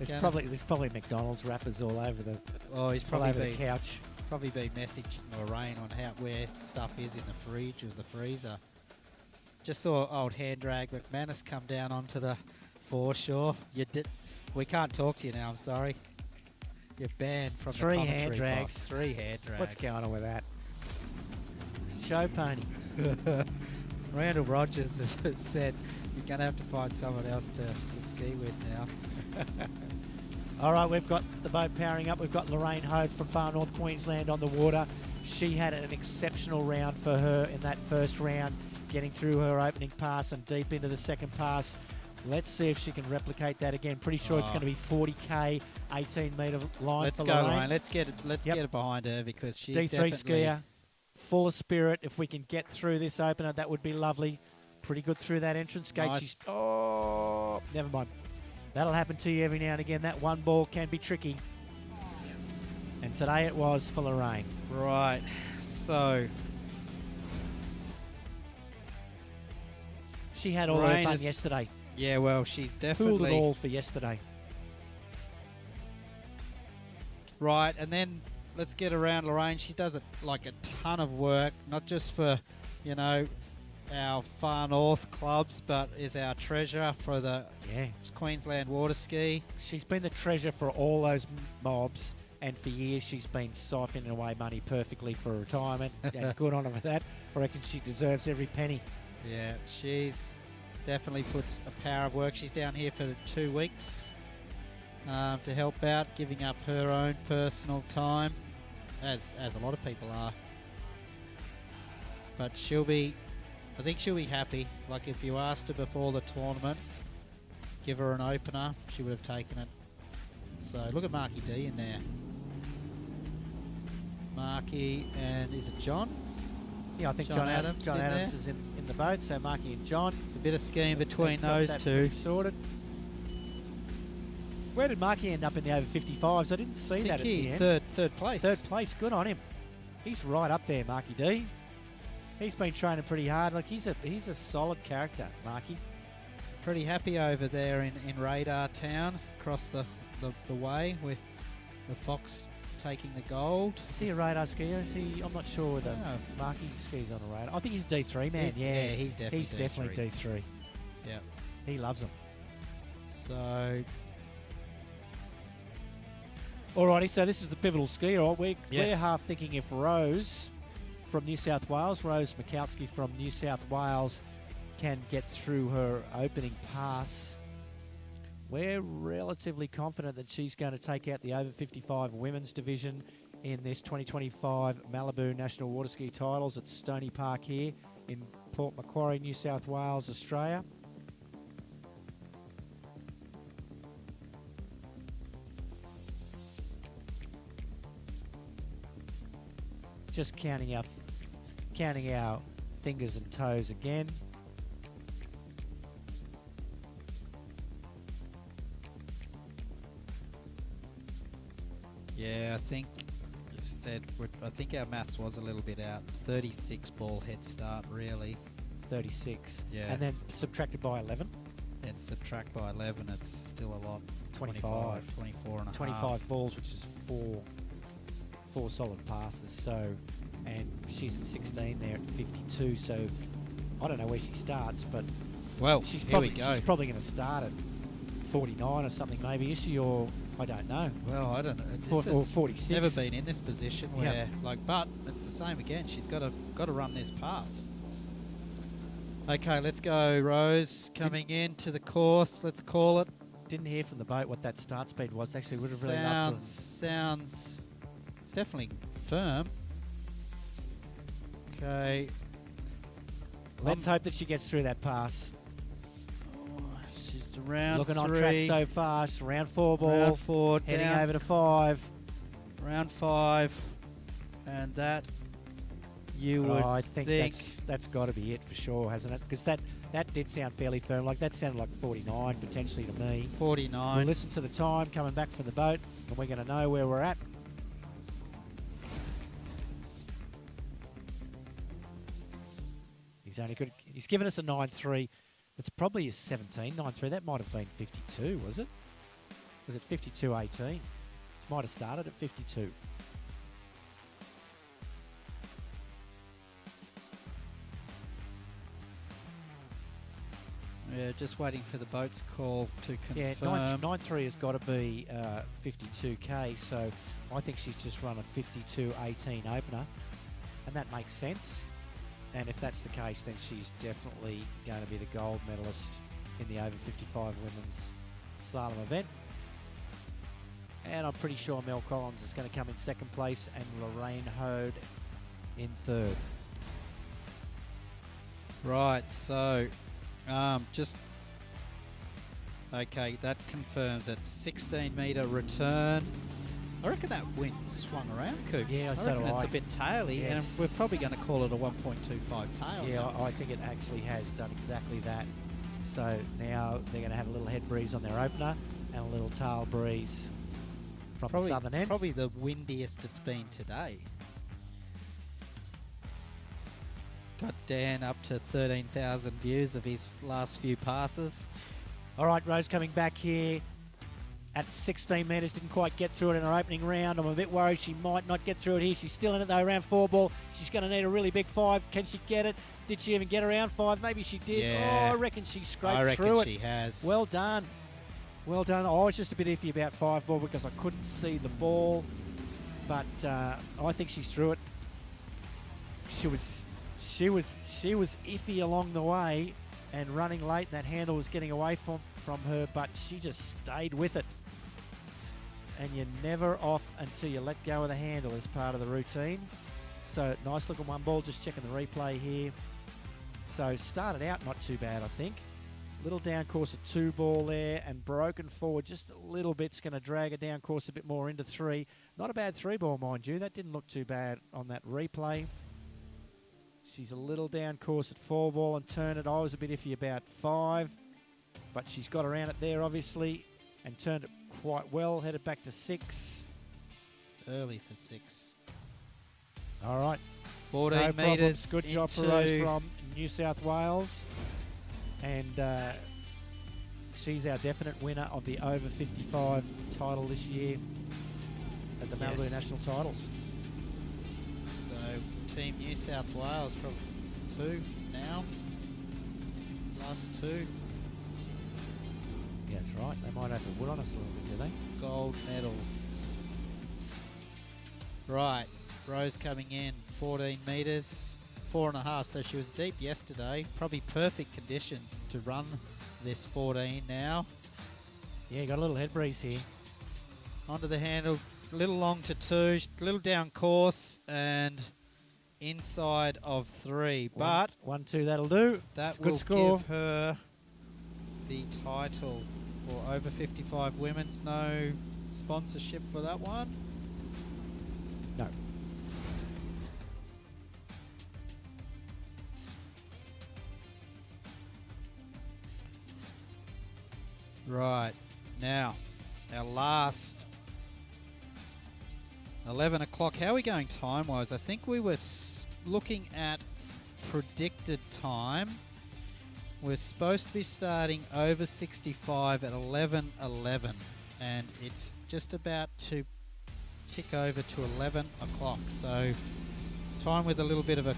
Gonna- probably McDonald's wrappers all over the He's all probably over the been couch. messaging Lorraine on where stuff is in the fridge or the freezer. Just saw old hand drag McManus come down onto the foreshore. We can't talk to you now. I'm sorry. You're banned from the 3 commentary hand drags. box. 3 hand drags. What's going on with that? Show pony. Randall Rogers has said you're going to have to find someone else to ski with now. All right, we've got the boat powering up. We've got Lorraine Hode from far north Queensland on the water. She had an exceptional round for her in that first round, getting through her opening pass and deep into the second pass. Let's see if she can replicate that again. Pretty sure it's going to be 40k, 18-metre line Let's for go, Lorraine. Lorraine. Let's get it behind her because she's D3 definitely skier, full of spirit. If we can get through this opener, that would be lovely. Pretty good through that entrance gate. Nice. She's never mind. That'll happen to you every now and again. That one ball can be tricky. And today it was for Lorraine. Right. So She had all Lorraine her fun is- yesterday. yeah, well, she's Fooled definitely it all for yesterday. right. And then let's get around Lorraine. She does a ton of work, not just for our far north clubs, but is our treasurer for the Yeah. Queensland Waterski. She's been the treasure for all those mobs. And for years, she's been siphoning away money perfectly for retirement. And good on her for that. I reckon she deserves every penny. Yeah, she's definitely puts a power of work. She's down here for 2 weeks to help out, giving up her own personal time, as a lot of people are. But I think she'll be happy. Like if you asked her before the tournament, give her an opener, she would have taken it. So look at Marky D in there. Marky and is it John? Yeah, I think John John Adams. John in Adams there. is in the boat, so Marky and John. It's a bit of skiing between They've got those that two. pretty sorted. Where did Marky end up in the over 55s? I didn't see I that at think the he end. third place. Third place, good on him. He's right up there, Marky D. He's been training pretty hard. Look, he's a solid character, Marky. Pretty happy over there in Radar Town, across the way with the Fox taking the gold. Is he a radar skier? Is he? I'm not sure whether Marky skis on a radar. I think he's D3 man. He's definitely D3. Yeah. He loves them. So Alrighty, so this is the pivotal ski. All right, we're Yes. half thinking if Rose from New South Wales, Rose Mikowski from New South Wales, can get through her opening pass. We're relatively confident that she's going to take out the over 55 women's division in this 2025 Malibu National Waterski titles at Stoney Park here in Port Macquarie, New South Wales, Australia. Just counting our fingers and toes again. yeah, I think as I said, I think our maths was a little bit out. 36 ball head start really. 36. Yeah. And then subtracted by 11. Then subtract by 11, it's still a lot. 25. 24 and a half. 25 balls, which is four solid passes. So, and she's at 16 there at 52. So, I don't know where she starts, but Well, she's here probably we go. she's probably going to start at 49 or something. Maybe is she, or I don't know. Well, I don't know. Or This has 46. never been in this position Yeah. where, but it's the same again. She's got to run this pass. Okay, let's go, Rose. Coming into the course, let's call it. Didn't hear from the boat what that start speed was. Actually, would have really loved to. Sounds. It's definitely firm. Okay. Let's hope that she gets through that pass. She's around Looking 3. on track so fast. Round 4 ball. Round 4 Heading down. over to 5. Round 5, and that you would I think that's got to be it for sure, hasn't it? Because that did sound fairly firm. Like that sounded like 49 potentially to me. 49. We'll listen to the time coming back from the boat, and we're going to know where we're at. He's given us a 9.3. It's probably a 17 9.3. That might have been 52, was it? Was it 52.18? Might have started at 52. Yeah, just waiting for the boat's call to confirm. Yeah, 9.3 has got to be 52k, so I think she's just run a 52.18 opener, and that makes sense. And if that's the case, then she's definitely going to be the gold medalist in the over 55 women's slalom event. And I'm pretty sure Mel Collins is going to come in second place and Lorraine Hode in third. Right, so okay, that confirms it. 16-metre return. I reckon that wind swung around, Coops. Yeah, I so do reckon it's I. a bit taily, Yes. and we're probably going to call it a 1.25 tail. Yeah, now. I think it actually has done exactly that. So now they're going to have a little head breeze on their opener and a little tail breeze from the southern end. Probably the windiest it's been today. Got Dan up to 13,000 views of his last few passes. All right, Rose coming back here at 16 metres. Didn't quite get through it in her opening round. I'm a bit worried she might not get through it here. She's still in it though, round 4 ball. She's going to need a really big 5. Can she get it? Did she even get around 5? Maybe she did. Yeah. Oh, I reckon she scraped I reckon through it. she has. Well done. Well done. I was just a bit iffy about 5 ball because I couldn't see the ball. But I think she's through it. She was iffy along the way and running late. That handle was getting away from her, but she just stayed with it. And you're never off until you let go of the handle as part of the routine. So nice looking 1 ball. Just checking the replay here. So started out not too bad, I think. Little down course at 2 ball there, and broken forward just a little bit. It's going to drag her down course a bit more into 3. Not a bad 3 ball, mind you. That didn't look too bad on that replay. She's a little down course at 4 ball and turn it. I was a bit iffy about 5, but she's got around it there, obviously, and turned it quite well. Headed back to 6. Early for 6. All right. 14 No metres. problems. Good job for Rose from New South Wales. And she's our definite winner of the over 55 title this year at the Malibu National Titles. So Team New South Wales probably 2 now. Last 2. Yeah, that's right. They might have the wood on us a little bit, do they? Gold medals. Right. Rose coming in 14 metres. 4.5, so she was deep yesterday. Probably perfect conditions to run this 14 now. Yeah, got a little head breeze here. Onto the handle, a little long to 2, a little down course, and inside of 3. But 1-2, that'll do. that a good will score. give her the title for over 55 women's. No sponsorship for that one. No. Right, now, our last 11 o'clock. How are we going time-wise? I think we were looking at predicted time. We're supposed to be starting over 65 at 11:11, and it's just about to tick over to 11 o'clock. So, time with a little bit of a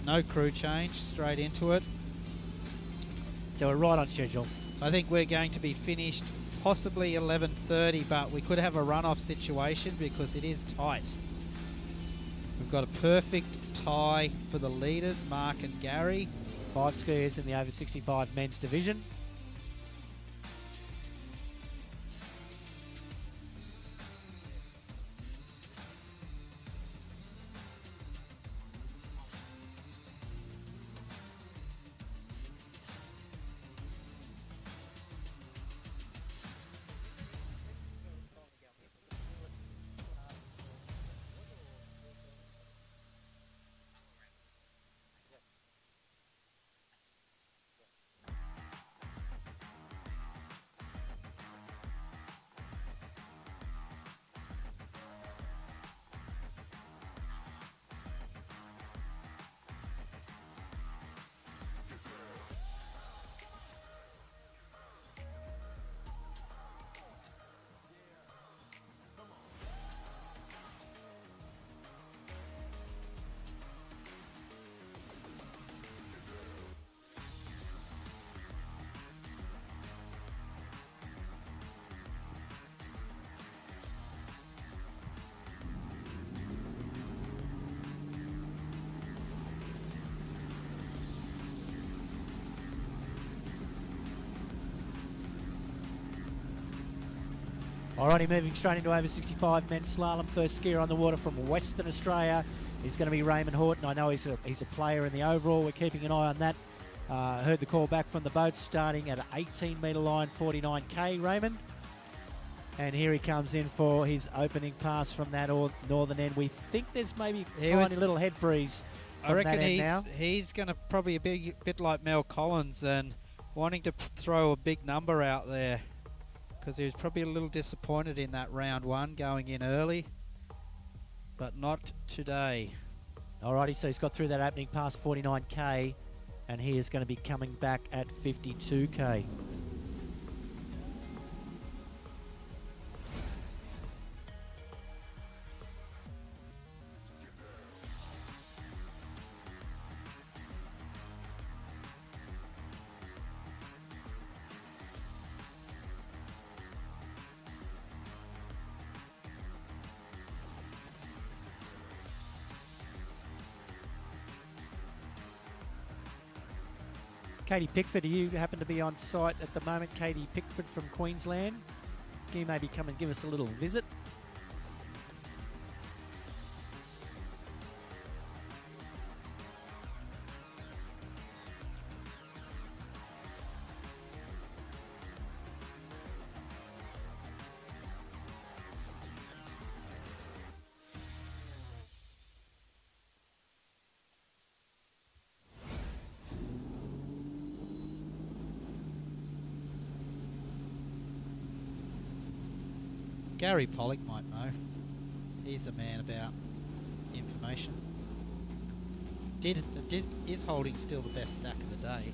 no crew change, straight into it. So we're right on schedule. I think we're going to be finished possibly 11:30, but we could have a runoff situation because it is tight. We've got a perfect tie for the leaders, Mark and Gary. 5 skiers in the over 65 men's division. Alrighty, moving straight into over 65 men's slalom. First skier on the water from Western Australia is going to be Raymond Horton. I know he's a player in the overall. We're keeping an eye on that. Heard the call back from the boat starting at an 18-metre line, 49k, Raymond. And here he comes in for his opening pass from that northern end. We think there's maybe a tiny little head breeze I from reckon that end now. he's going to probably be a bit like Mel Collins and wanting to throw a big number out there, because he was probably a little disappointed in that round 1 going in early, but not today. Alrighty, so he's got through that opening pass, 49k, and he is going to be coming back at 52k. Katie Pickford, do you happen to be on site at the moment? Katie Pickford from Queensland. Can you maybe come and give us a little visit? Gary Pollock might know. He's a man about information. Is holding still the best stack of the day?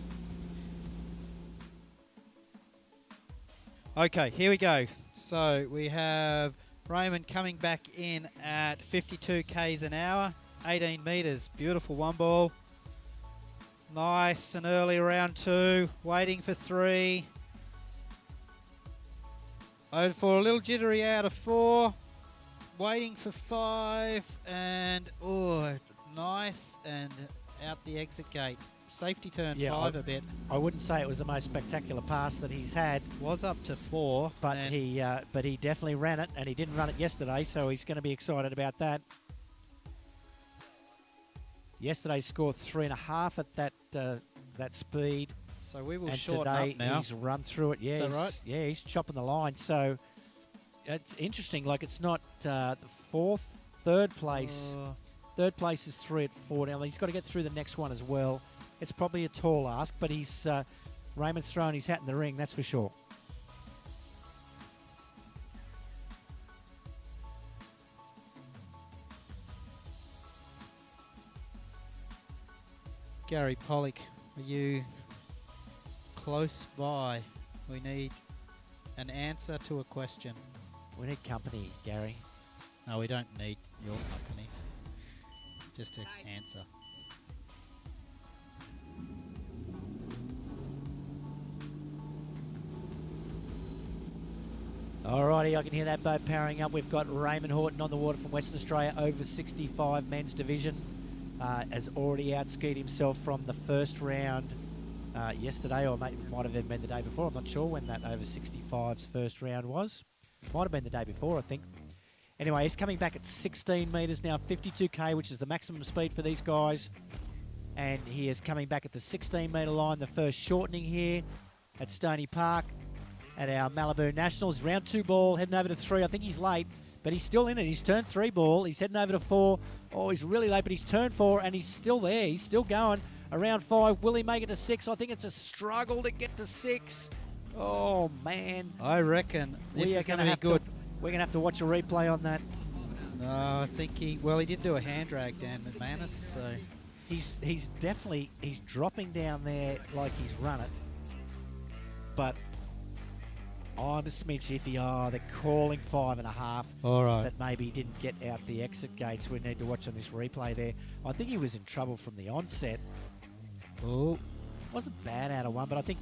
Okay, here we go. So we have Raymond coming back in at 52 k's an hour, 18 metres. Beautiful one ball. Nice and early round 2. Waiting for 3. Over for a little jittery out of 4. Waiting for 5. And, oh, nice. And out the exit gate. Safety turn 5 a bit. I wouldn't say it was the most spectacular pass that he's had. Was up to 4. But he definitely ran it, and he didn't run it yesterday, so he's going to be excited about that. Yesterday scored 3.5 at that speed. So we will and shorten today up now. He's run through it. Yeah, Is that right? Yeah, he's chopping the line. So it's interesting. Like, it's not the third place. Third place is 3 at 4 now. He's got to get through the next one as well. It's probably a tall ask, but he's Raymond's throwing his hat in the ring, that's for sure. Gary Pollock, are you close by? We need an answer to a question. We need company, Gary. No, we don't need your company. Just an answer. Alrighty, I can hear that boat powering up. We've got Raymond Horton on the water from Western Australia, over 65 men's division. Has already outskied himself from the first round yesterday, or might have even been the day before. I'm not sure when that over 65's first round was. Might have been the day before, I think. Anyway, he's coming back at 16 metres now, 52k, which is the maximum speed for these guys. And he is coming back at the 16-metre line, the first shortening here at Stoney Park at our Malibu Nationals. Round 2 ball, heading over to 3. I think he's late, but he's still in it. He's turned 3 ball. He's heading over to 4. Oh, he's really late, but he's turned 4, and he's still there. He's still going. Around 5. Will he make it to 6? I think it's a struggle to get to 6. Oh, man. I reckon this is going to be good. We're going to have to watch a replay on that. No, I think he did do a hand drag down McManus, so he's definitely dropping down there like he's run it. But I'm a smidge iffy. Oh, they're calling 5.5. All right. That maybe he didn't get out the exit gates. We need to watch on this replay there. I think he was in trouble from the onset. Oh, wasn't bad out of 1, but I think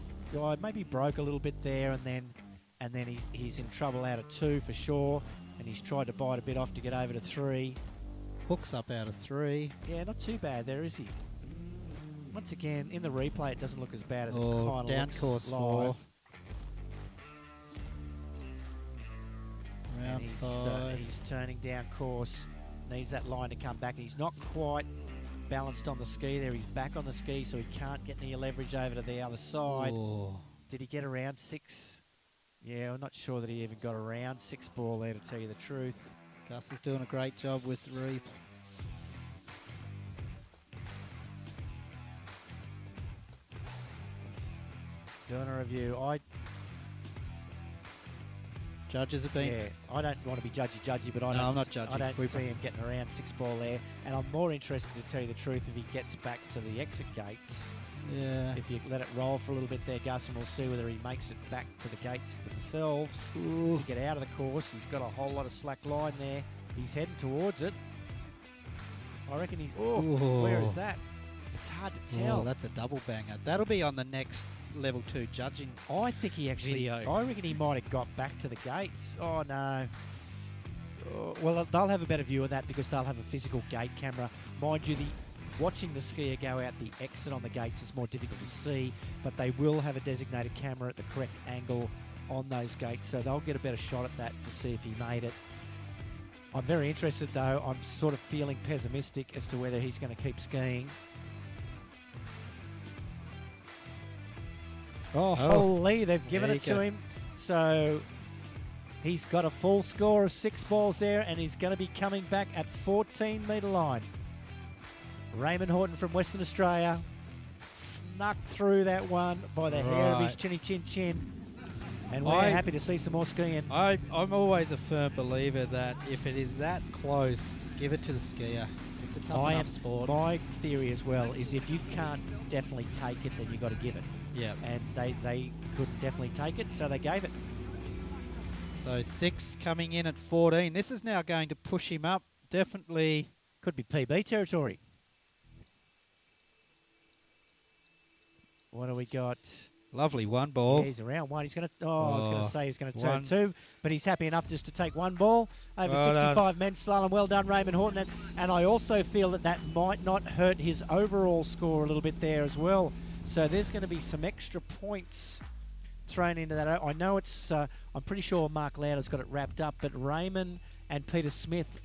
maybe broke a little bit there, and then he's in trouble out of 2 for sure, and he's tried to bite a bit off to get over to 3. hooks up out of 3. Yeah, not too bad there, is he? Once again, in the replay, it doesn't look as bad as it Oh, kind of down looks course live. 4. And Round 5. he's turning down course. Needs that line to come back. He's not quite balanced on the ski there. He's back on the ski, so he can't get any leverage over to the other side. Oh. Did he get around 6? Yeah, I'm not sure that he even got around 6 ball there, to tell you the truth. Gus is doing a great job with Reap. Doing a review. Judges have been... Yeah, I don't want to be judgy, but No, I'm not judging. I don't We- see him getting around 6 ball there. And I'm more interested, to tell you the truth, if he gets back to the exit gates. Yeah. If you let it roll for a little bit there, Gus, and we'll see whether he makes it back to the gates themselves Ooh. to get out of the course. He's got a whole lot of slack line there. He's heading towards it. I reckon he's... Oh, Ooh. where is that? It's hard to tell. Oh, that's a double banger. That'll be on the next level 2 judging. I think he actually... Video. I reckon he might have got back to the gates. Oh, no. Oh, well, they'll have a better view of that because they'll have a physical gate camera. Mind you, watching the skier go out the exit on the gates is more difficult to see, but they will have a designated camera at the correct angle on those gates, so they'll get a better shot at that to see if he made it. I'm very interested, though. I'm sort of feeling pessimistic as to whether he's going to keep skiing. Oh, holy, they've given There it you to go. him. So he's got a full score of 6 balls there, and he's going to be coming back at 14-metre line. Raymond Horton from Western Australia snuck through that one by the hair of his Right. chinny chin chin. And we're happy to see some more skiing. I'm always a firm believer that if it is that close, give it to the skier. It's a tough enough sport. My theory as well is if you can't definitely take it, then you've got to give it. Yeah. And they could definitely take it, so they gave it. So 6 coming in at 14. This is now going to push him up. Definitely. Could be PB territory. What do we got? Lovely one ball. Yeah, he's around one. He's going to. I was going to say he's going to turn one. 2, but he's happy enough just to take one ball over Well 65 done. men's slalom. Well done, Raymond Horton. And I also feel that might not hurt his overall score a little bit there as well. So there's going to be some extra points thrown into that. I know it's. I'm pretty sure Mark Lauder's got it wrapped up, but Raymond and Peter Smith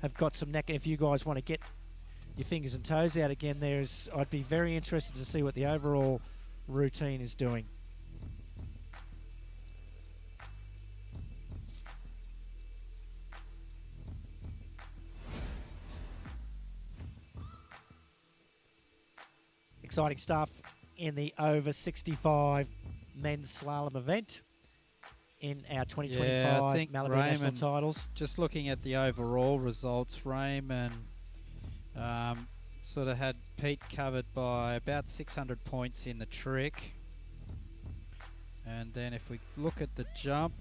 have got some neck. If you guys want to get your fingers and toes out again, I'd be very interested to see what the overall routine is doing. Exciting stuff in the over 65 men's slalom event in our 2025 I think Malibu Raymond, National titles. Just looking at the overall results, Raymond sort of had Pete covered by about 600 points in the trick. And then if we look at the jump,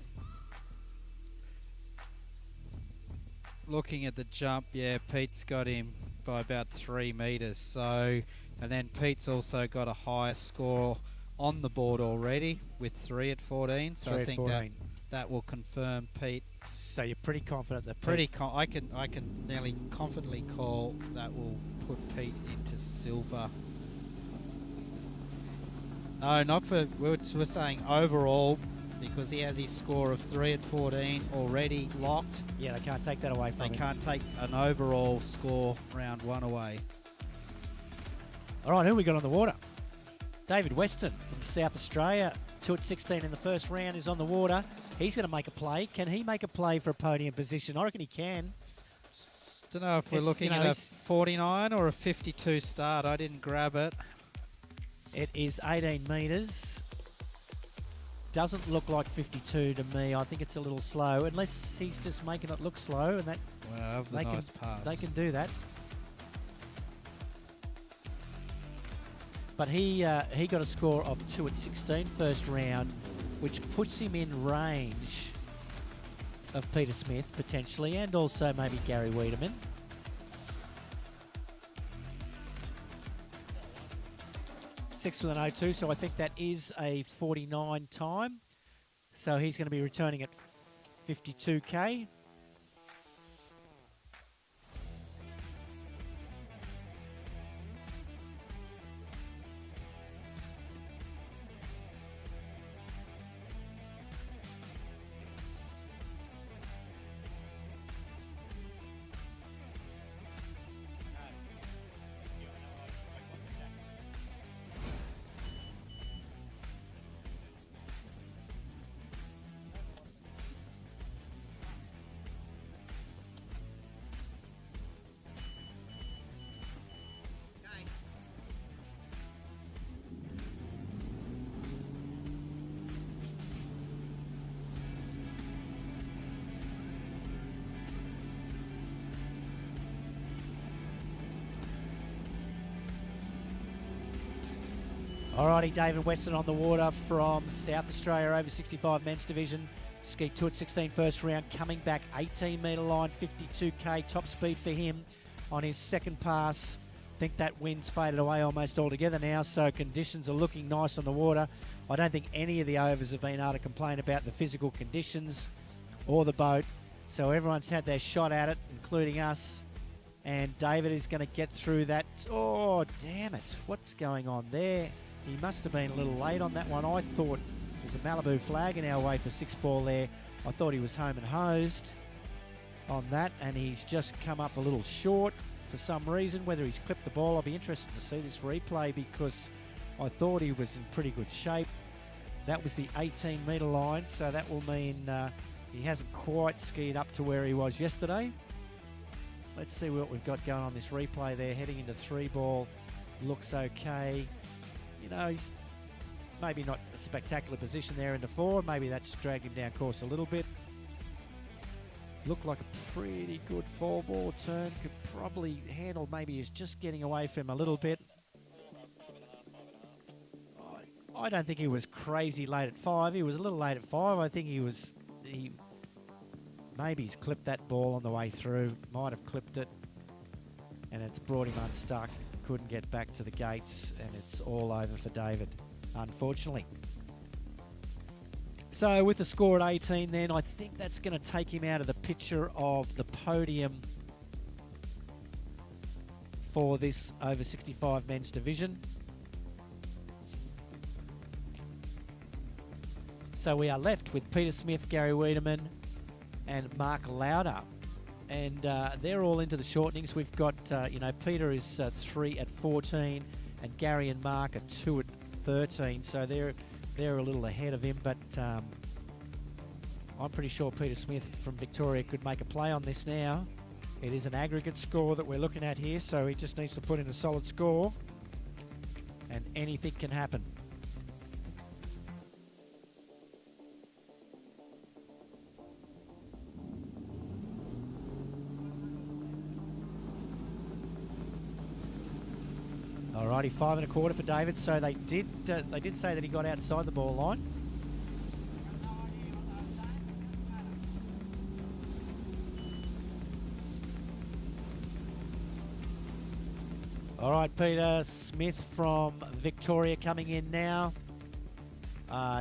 yeah, Pete's got him by about 3 meters. So, and then Pete's also got a higher score on the board already with 3 at 14. So I think that will confirm Pete. So you're pretty confident that I can nearly confidently call that will put Pete into silver. No, not for, we're saying overall, because he has his score of 3 at 14 already locked. Yeah, they can't take that away from him. They can't take an overall score round 1 away. All right, who we got on the water? David Weston from South Australia, 2 at 16 in the first round, is on the water. He's going to make a play. Can he make a play for a podium position? I reckon he can. Don't know if we're looking at a 49 or a 52 start. I didn't grab it. It is 18 metres. Doesn't look like 52 to me. I think it's a little slow, unless he's just making it look slow, and that Well, that was a nice pass. they can do that. But he got a score of 2 at 16 first round, which puts him in range of Peter Smith potentially, and also maybe Gary Wiedemann. Sixth with an 0-2, so I think that is a 49 time. So he's going to be returning at 52k. Alrighty, David Weston on the water from South Australia, over 65 men's division. Ski 2 at 16 first round, coming back 18 metre line, 52k, top speed for him on his second pass. I think that wind's faded away almost altogether now, so conditions are looking nice on the water. I don't think any of the overs have been able to complain about the physical conditions or the boat. So everyone's had their shot at it, including us. And David is going to get through that. Oh, damn it. What's going on there? He must have been a little late on that one. I thought there's a Malibu flag in our way for 6-ball there. I thought he was home and hosed on that, and he's just come up a little short for some reason. Whether he's clipped the ball, I'll be interested to see this replay, because I thought he was in pretty good shape. That was the 18-metre line, so that will mean he hasn't quite skied up to where he was yesterday. Let's see what we've got going on this replay there. Heading into 3-ball, looks okay. You know, maybe not a spectacular position there in the 4. Maybe that's dragged him down course a little bit. Looked like a pretty good 4-ball turn. Could probably handle, maybe he's just getting away from him a little bit. I don't think he was crazy late at 5. He was a little late at 5. I think maybe he's clipped that ball on the way through. Might have clipped it, and it's brought him unstuck. Couldn't get back to the gates, and it's all over for David, unfortunately. So with the score at 18 then, I think that's going to take him out of the picture of the podium for this over 65 men's division. So we are left with Peter Smith, Gary Wiedemann and Mark Lauder. And they're all into the shortenings. We've got, Peter is 3 at 14 and Gary and Mark are 2 at 13. So they're a little ahead of him, but I'm pretty sure Peter Smith from Victoria could make a play on this now. It is an aggregate score that we're looking at here, so he just needs to put in a solid score and anything can happen. Alrighty, 5 1/4 for David. So they did say that he got outside the ball line. All right, Peter Smith from Victoria coming in now.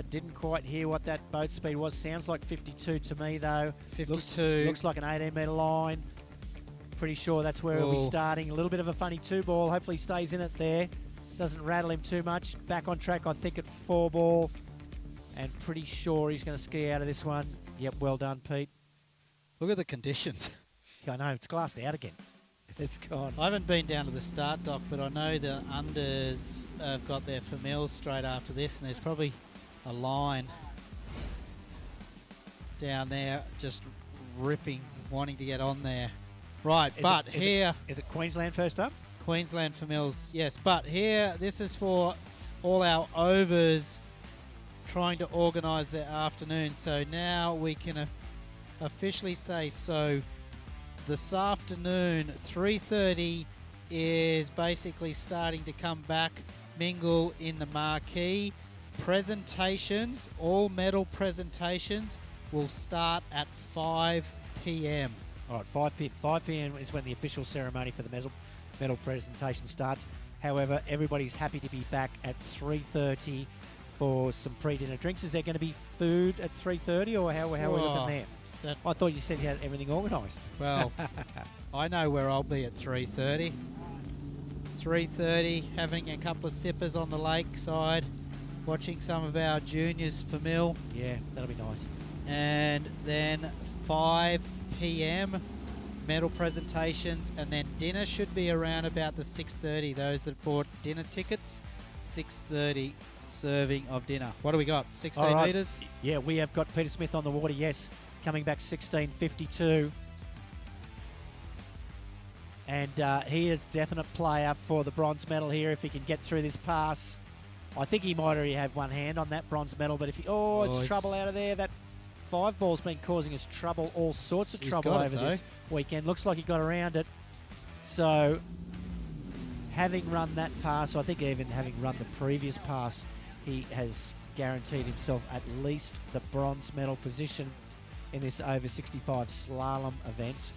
Didn't quite hear what that boat speed was. Sounds like 52 to me though. 52. Looks like an 18-metre line. Pretty sure that's where he'll be starting. A little bit of a funny 2-ball. Hopefully he stays in it there. Doesn't rattle him too much. Back on track, I think, at 4-ball. And pretty sure he's going to ski out of this one. Yep, well done, Pete. Look at the conditions. I know, it's glassed out again. It's gone. I haven't been down to the start dock, but I know the unders have got their famils straight after this, and there's probably a line down there just ripping, wanting to get on there. Right, Is it Queensland first up? Queensland famils, yes. But here, this is for all our overs trying to organise their afternoon. So now we can officially say so. This afternoon, 3:30 is basically starting to come back, mingle in the marquee. Presentations, all medal presentations, will start at 5 p.m. All right, 5 p.m. is when the official ceremony for the medal presentation starts. However, everybody's happy to be back at 3:30 for some pre-dinner drinks. Is there going to be food at 3:30, or how are we looking there? I thought you said you had everything organised. Well, I know where I'll be at 3:30. 3:30, having a couple of sippers on the lakeside, watching some of our juniors famil. Yeah, that'll be nice. And then 5 p.m. medal presentations, and then dinner should be around about the 6:30. Those that bought dinner tickets, 6:30 serving of dinner. What do we got? 16 metres? Yeah, we have got Peter Smith on the water, yes. Coming back 16.52. And he is definite player for the bronze medal here if he can get through this pass. I think he might already have one hand on that bronze medal, but if he... it's trouble out of there. That 5-ball's been causing us trouble, all sorts of trouble over this weekend. Looks like he got around it. So, having run that pass, I think even having run the previous pass, he has guaranteed himself at least the bronze medal position in this over 65 slalom event.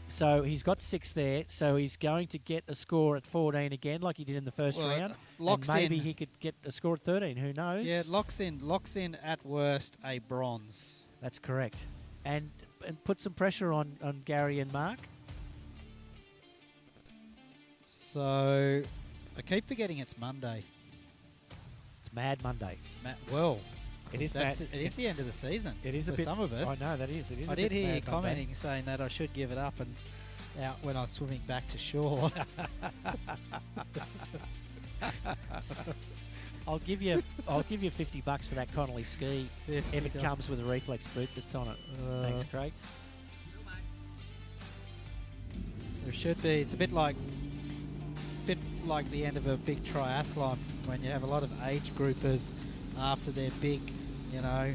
So he's got 6 there, so he's going to get a score at 14 again like he did in the first round. And maybe he could get a score at 13, who knows? Yeah, locks in at worst a bronze. That's correct. And put some pressure on Gary and Mark. So I keep forgetting it's Monday. It's Mad Monday. It is bad. It is the end of the season. It is for a bit. some of us. I know that is. It is. I did hear you commenting saying that I should give it up and out when I was swimming back to shore. I'll give you $50 for that Connolly ski if it comes with a reflex boot that's on it. Thanks, Craig. There should be. It's a bit like like the end of a big triathlon when you have a lot of age groupers after their big, you know,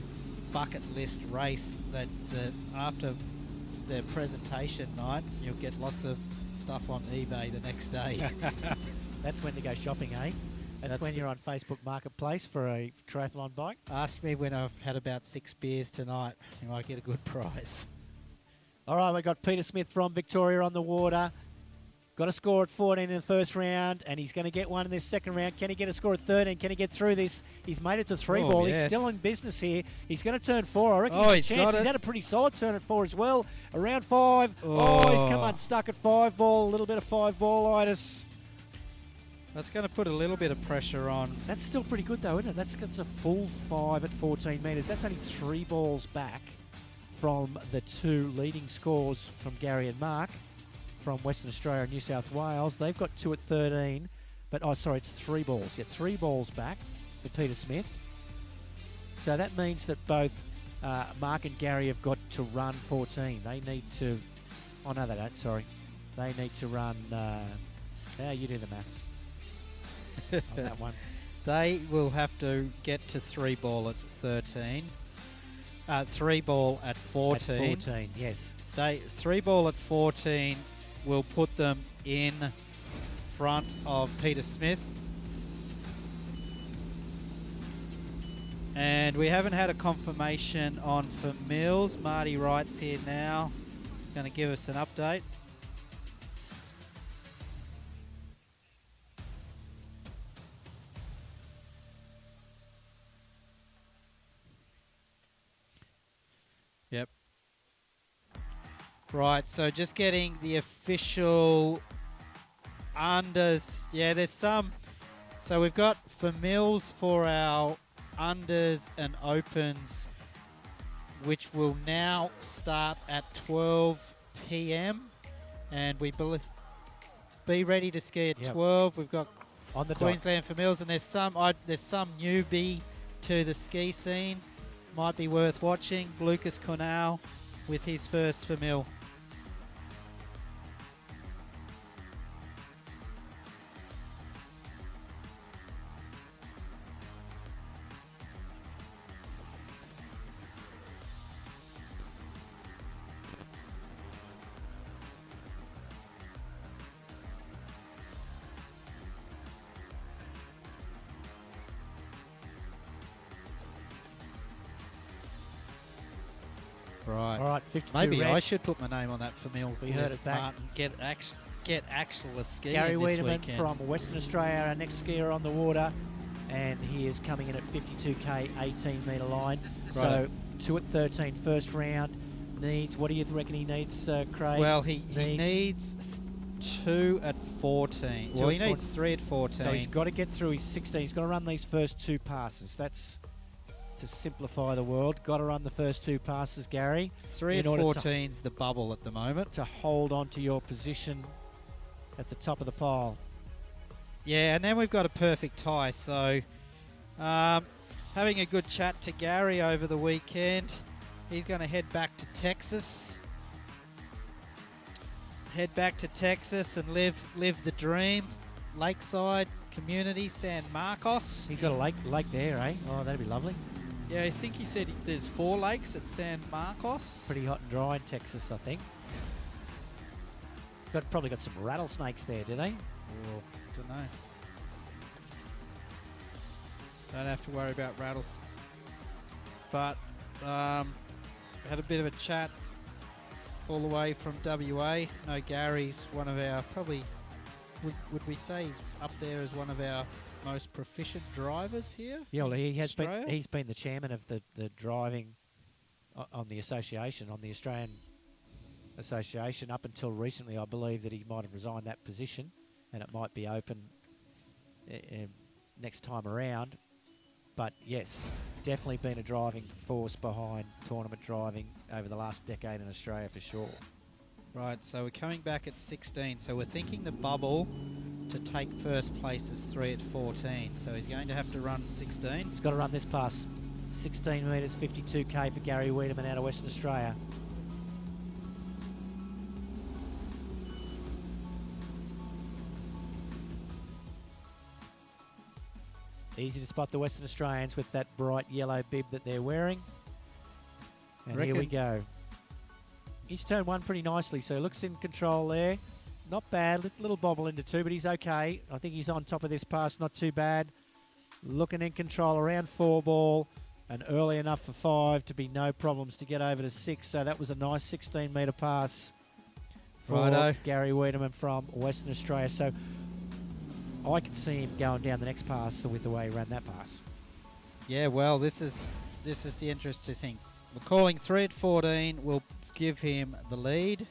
bucket list race. That after their presentation night, you'll get lots of stuff on eBay the next day. That's when to go shopping, eh? That's when you're on Facebook Marketplace for a triathlon bike. Ask me when I've had about 6 beers tonight. You might get a good price. All right, we've got Peter Smith from Victoria on the water. Got a score at 14 in the first round, and he's going to get one in this second round. Can he get a score at 13? Can he get through this? He's made it to 3 ball. Yes. He's still in business here. He's going to turn 4. I reckon Oh, he's he's a chance. got He's it. had a pretty solid turn at 4 as well. Around 5. Oh, he's come unstuck at 5 ball. A little bit of 5 ball-itis. That's going to put a little bit of pressure on. That's still pretty good, though, isn't it? That's a full 5 at 14 metres. That's only 3 balls back from the 2 leading scores from Gary and Mark from Western Australia and New South Wales. They've got 2 at 13, but, oh, sorry, it's 3 balls. Yeah, 3 balls back for Peter Smith. So that means that both Mark and Gary have got to run 14. They need to, oh, no, they don't, sorry. They need to run, you do the maths. On that one. They will have to get to 3 ball at 13. 3 ball at 14. At 14, yes. 3 ball at 14 will put them in front of Peter Smith. And we haven't had a confirmation on for Mills. Marty Wright's here now. Going to give us an update. Yep. Right, so just getting the official unders. Yeah, there's some. So we've got for Mills for our unders and opens, which will now start at 12 p.m. And we be ready to ski at 12. We've got on the Queensland for Mills, and there's some newbie to the ski scene. Might be worth watching. Lucas Cornell with his first for Mill. Right. All right, 52 Maybe red. I should put my name on that for Mill. We heard it back. Get actual skiing Gary this Wiedemann weekend. from Western Australia, our next skier on the water, and he is coming in at 52k 18 metre line. Right. So 2 at 13 first round. Needs, what do you reckon he needs, Craig? Well, he needs 2 at 14. Well, he needs 3 at 14. So he's got to get through his 16. He's got to run these first 2 passes. That's to simplify the world. Got to run the first 2 passes, Gary. 3 at 14's the bubble at the moment. To hold on to your position at the top of the pile. Yeah, and then we've got a perfect tie. So having a good chat to Gary over the weekend. He's going to head back to Texas. Head back to Texas and live the dream. Lakeside community, San Marcos. He's got a lake there, eh? Oh, that'd be lovely. Yeah, I think he said there's 4 lakes at San Marcos. Pretty hot and dry in Texas, I think. Probably got some rattlesnakes there, do they? Oh, don't know. Don't have to worry about rattles. But had a bit of a chat all the way from WA. No, Gary's one of our, probably, would we say he's up there as one of our most proficient drivers here? Yeah, well, he's Australia? been the chairman of the driving on the association, on the Australian Association, up until recently. I believe that he might have resigned that position, and it might be open next time around. But yes, definitely been a driving force behind tournament driving over the last decade in Australia for sure. Right, so we're coming back at 16. So we're thinking the bubble to take first place is 3 at 14. So he's going to have to run 16. He's got to run this pass. 16 metres, 52k for Gary Wiedemann out of Western Australia. Easy to spot the Western Australians with that bright yellow bib that they're wearing. And here we Reckon- go. He's turned one pretty nicely, so looks in control there. Not bad. Little bobble into two, but he's okay. I think he's on top of this pass. Not too bad. Looking in control around 4 ball and early enough for 5 to be no problems to get over to 6. So that was a nice 16-metre pass for Righto. Gary Wiedemann from Western Australia. So I could see him going down the next pass with the way he ran that pass. Yeah, well, this is the interesting thing. We're calling 3 at 14. We'll give him the lead.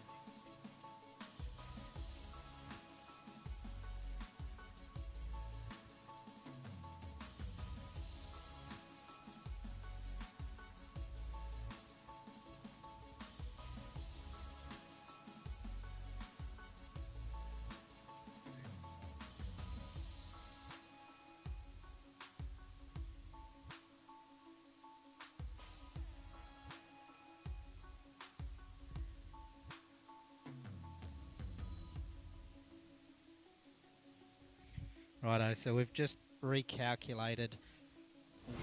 Righto, so we've just recalculated.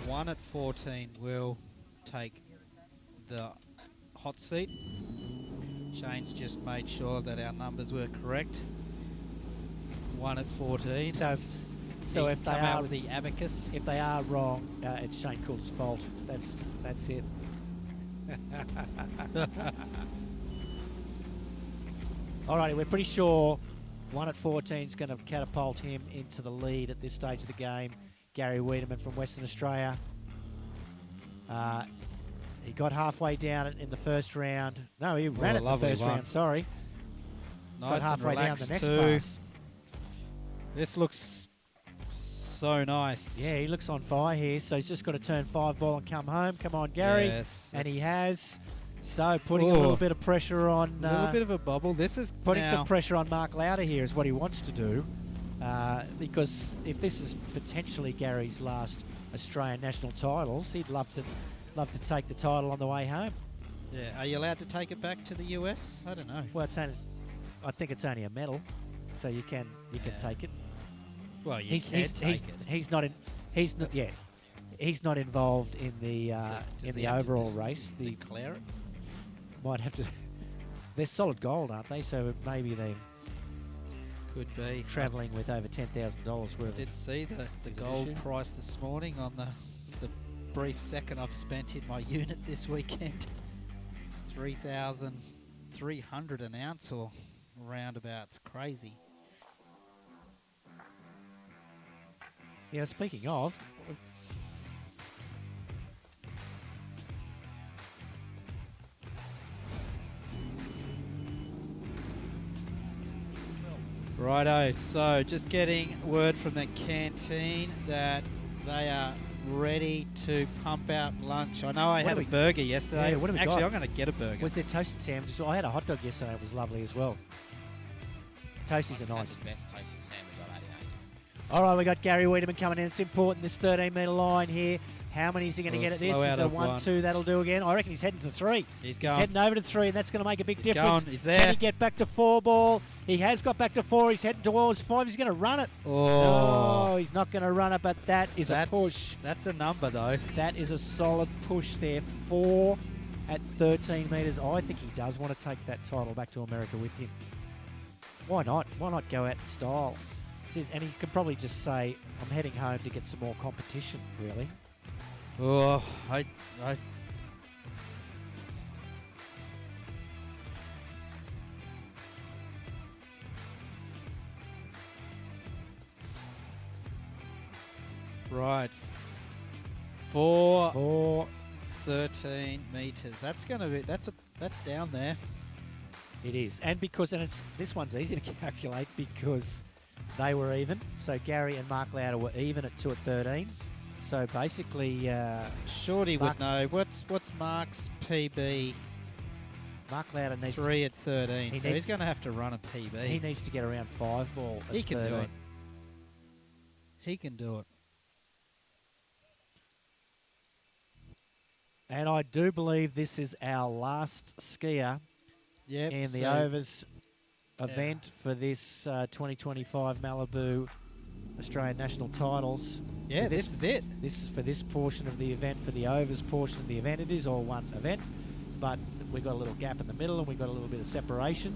1 at 14 will take the hot seat. Shane's just made sure that our numbers were correct. 1 at 14. So He if they come out are with the abacus. if they are wrong, it's Shane Coulter's fault. That's it. Alrighty, we're pretty sure 1 at 14 is going to catapult him into the lead at this stage of the game. Gary Wiedemann from Western Australia. He got halfway down in the first round. No, he ran it in the lovely first one. round, sorry. Got Nice and halfway down the relaxed next too. pass. This looks so nice. Yeah, he looks on fire here, so he's just got to turn 5 ball and come home. Come on, Gary. Yes, And he it's has. So putting a Ooh. little bit of pressure on... a little bit of a bubble. This is putting now, some pressure on Mark Lauder here is what he wants to do. Because if this is potentially Gary's last Australian national titles, he'd love to take the title on the way home. Yeah, are you allowed to take it back to the US? I don't know. Well, I think it's only a medal, so you can Yeah. take it. Well, you He's can take it. he's not involved in the Does in he the have to overall race. The Declare it. might have to. They're solid gold, aren't they? So maybe they're Could be. travelling with over $10,000 I worth. did see the Exhibition. gold price this morning on the brief second I've spent in my unit this weekend. 3,300 an ounce or roundabouts. Crazy. Yeah. Speaking of. Righto, so just getting word from the canteen that they are ready to pump out lunch. I know I What had do a we- burger yesterday. Yeah, what have we Actually, got? I'm going to get a burger. Was there toasted sandwiches? Well, I had a hot dog yesterday. It was lovely as well. Toasties are That's nice. the best toasted sandwich I've had in ages. All right, we got Gary Wiedemann coming in. It's important, this 13-metre line here. How many is he going to We'll get at this? slow Is out it a of 1, one. 2? That'll do again. I reckon he's heading to 3. He's He's going. heading over to 3, and that's going to make a big He's difference. going. He's Can there. he get back to 4 ball? He has got back to 4. He's heading towards 5. He's going to run it. Oh, No, he's not going to run it, but that is that's a push. That's a number, though. That is a solid push there. 4 at 13 metres. I think he does want to take that title back to America with him. Why not? Why not go out in style? And he could probably just say, I'm heading home to get some more competition, really. Oh, I right. 4 13 meters. That's going to be that's down there. It is. And it's this one's easy to calculate because they were even. So Gary and Mark Lauder were even at 2 at 13. So basically, Shorty Mark- would know. What's Mark's PB? Mark Lauder needs 3 at 13. He So needs- he's going to have to run a PB. he needs to get around 5 ball. At He can 13. do it. He can do it. And I do believe this is our last skier Yep. in the so overs event for this 2025 Malibu Australian National Titles. Yeah, this is it. This is for this portion of the event, for the overs portion of the event. It is all one event, but we've got a little gap in the middle and we've got a little bit of separation.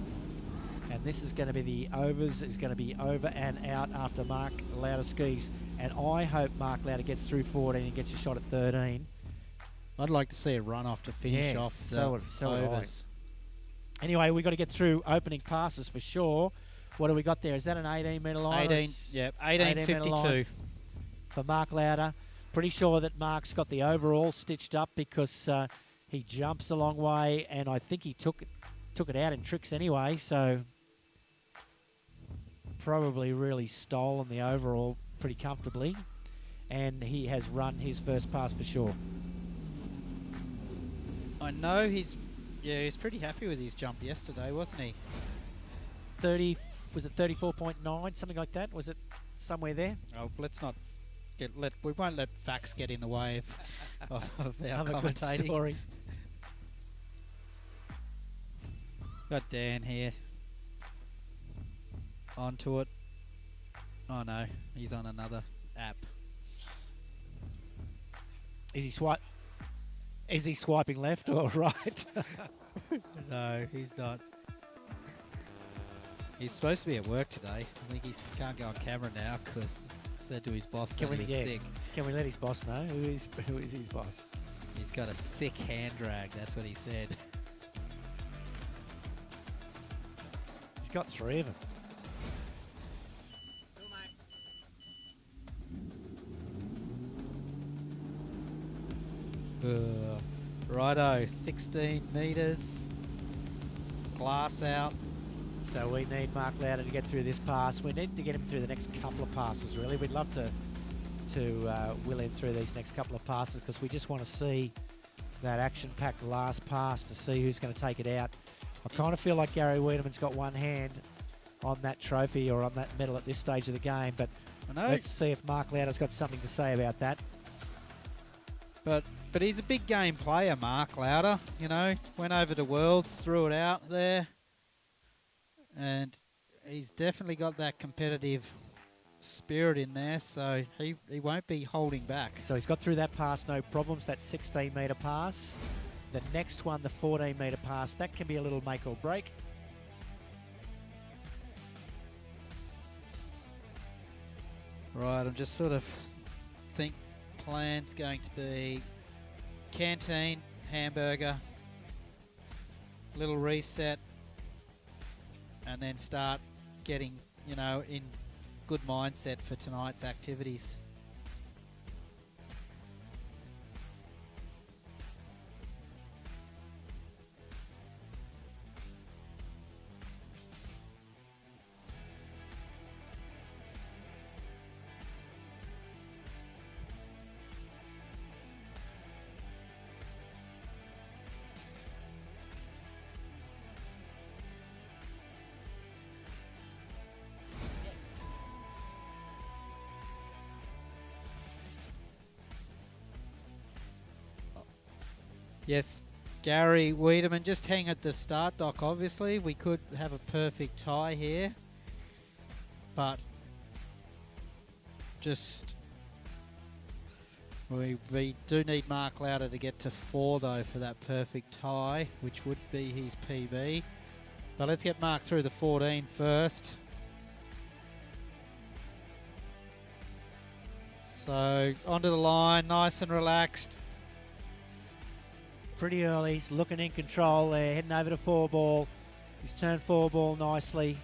And this is going to be the overs. It's going to be over and out after Mark Lauder skis. And I hope Mark Lauder gets through 14 and gets a shot at 13. I'd like to see a run off to finish off the so would I. overs. Anyway, we've got to get through opening passes for sure. What do we got there? Is that an 18-metre line? 18.52. For Mark Lauder. Pretty sure that Mark's got the overall stitched up because he jumps a long way, and I think he took it out in tricks anyway, so probably really stolen the overall pretty comfortably, and he has run his first pass for sure. I know he's pretty happy with his jump yesterday, wasn't he? 30, was it 34.9, something like that? Was it somewhere there? Oh, let's not we won't let facts get in the way of our Another good commentating. story. Got Dan here. Onto it. Oh no, he's on another app. Is he swiping left or right? No, he's not. He's supposed to be at work today. I think he can't go on camera now because said to his boss that he was sick. Can we let his boss know? Who is his boss? He's got a sick hand drag, that's what he said. He's got 3 of them. Righto, 16 metres. Glass out. So we need Mark Lauder to get through this pass. We need to get him through the next couple of passes, really. We'd love to will him through these next couple of passes because we just want to see that action-packed last pass to see who's going to take it out. I kind of feel like Gary Wiedemann's got one hand on that trophy or on that medal at this stage of the game, but let's see if Mark Lauder's got something to say about that. But he's a big game player, Mark Lauder. You know, went over to Worlds, threw it out there. And he's definitely got that competitive spirit in there, so he won't be holding back. So he's got through that pass, no problems. That 16-metre pass. The next one, the 14-metre pass, that can be a little make or break. Right, I'm just sort of think plan's going to be canteen, hamburger, little reset, and then start getting, you know, in good mindset for tonight's activities. Yes, Gary Wiedemann, just hang at the start dock, obviously. We could have a perfect tie here. But just we do need Mark Lauder to get to 4, though, for that perfect tie, which would be his PB. But let's get Mark through the 14 first. So, onto the line, nice and relaxed. Pretty early, he's looking in control there, heading over to 4-ball. He's turned 4-ball nicely.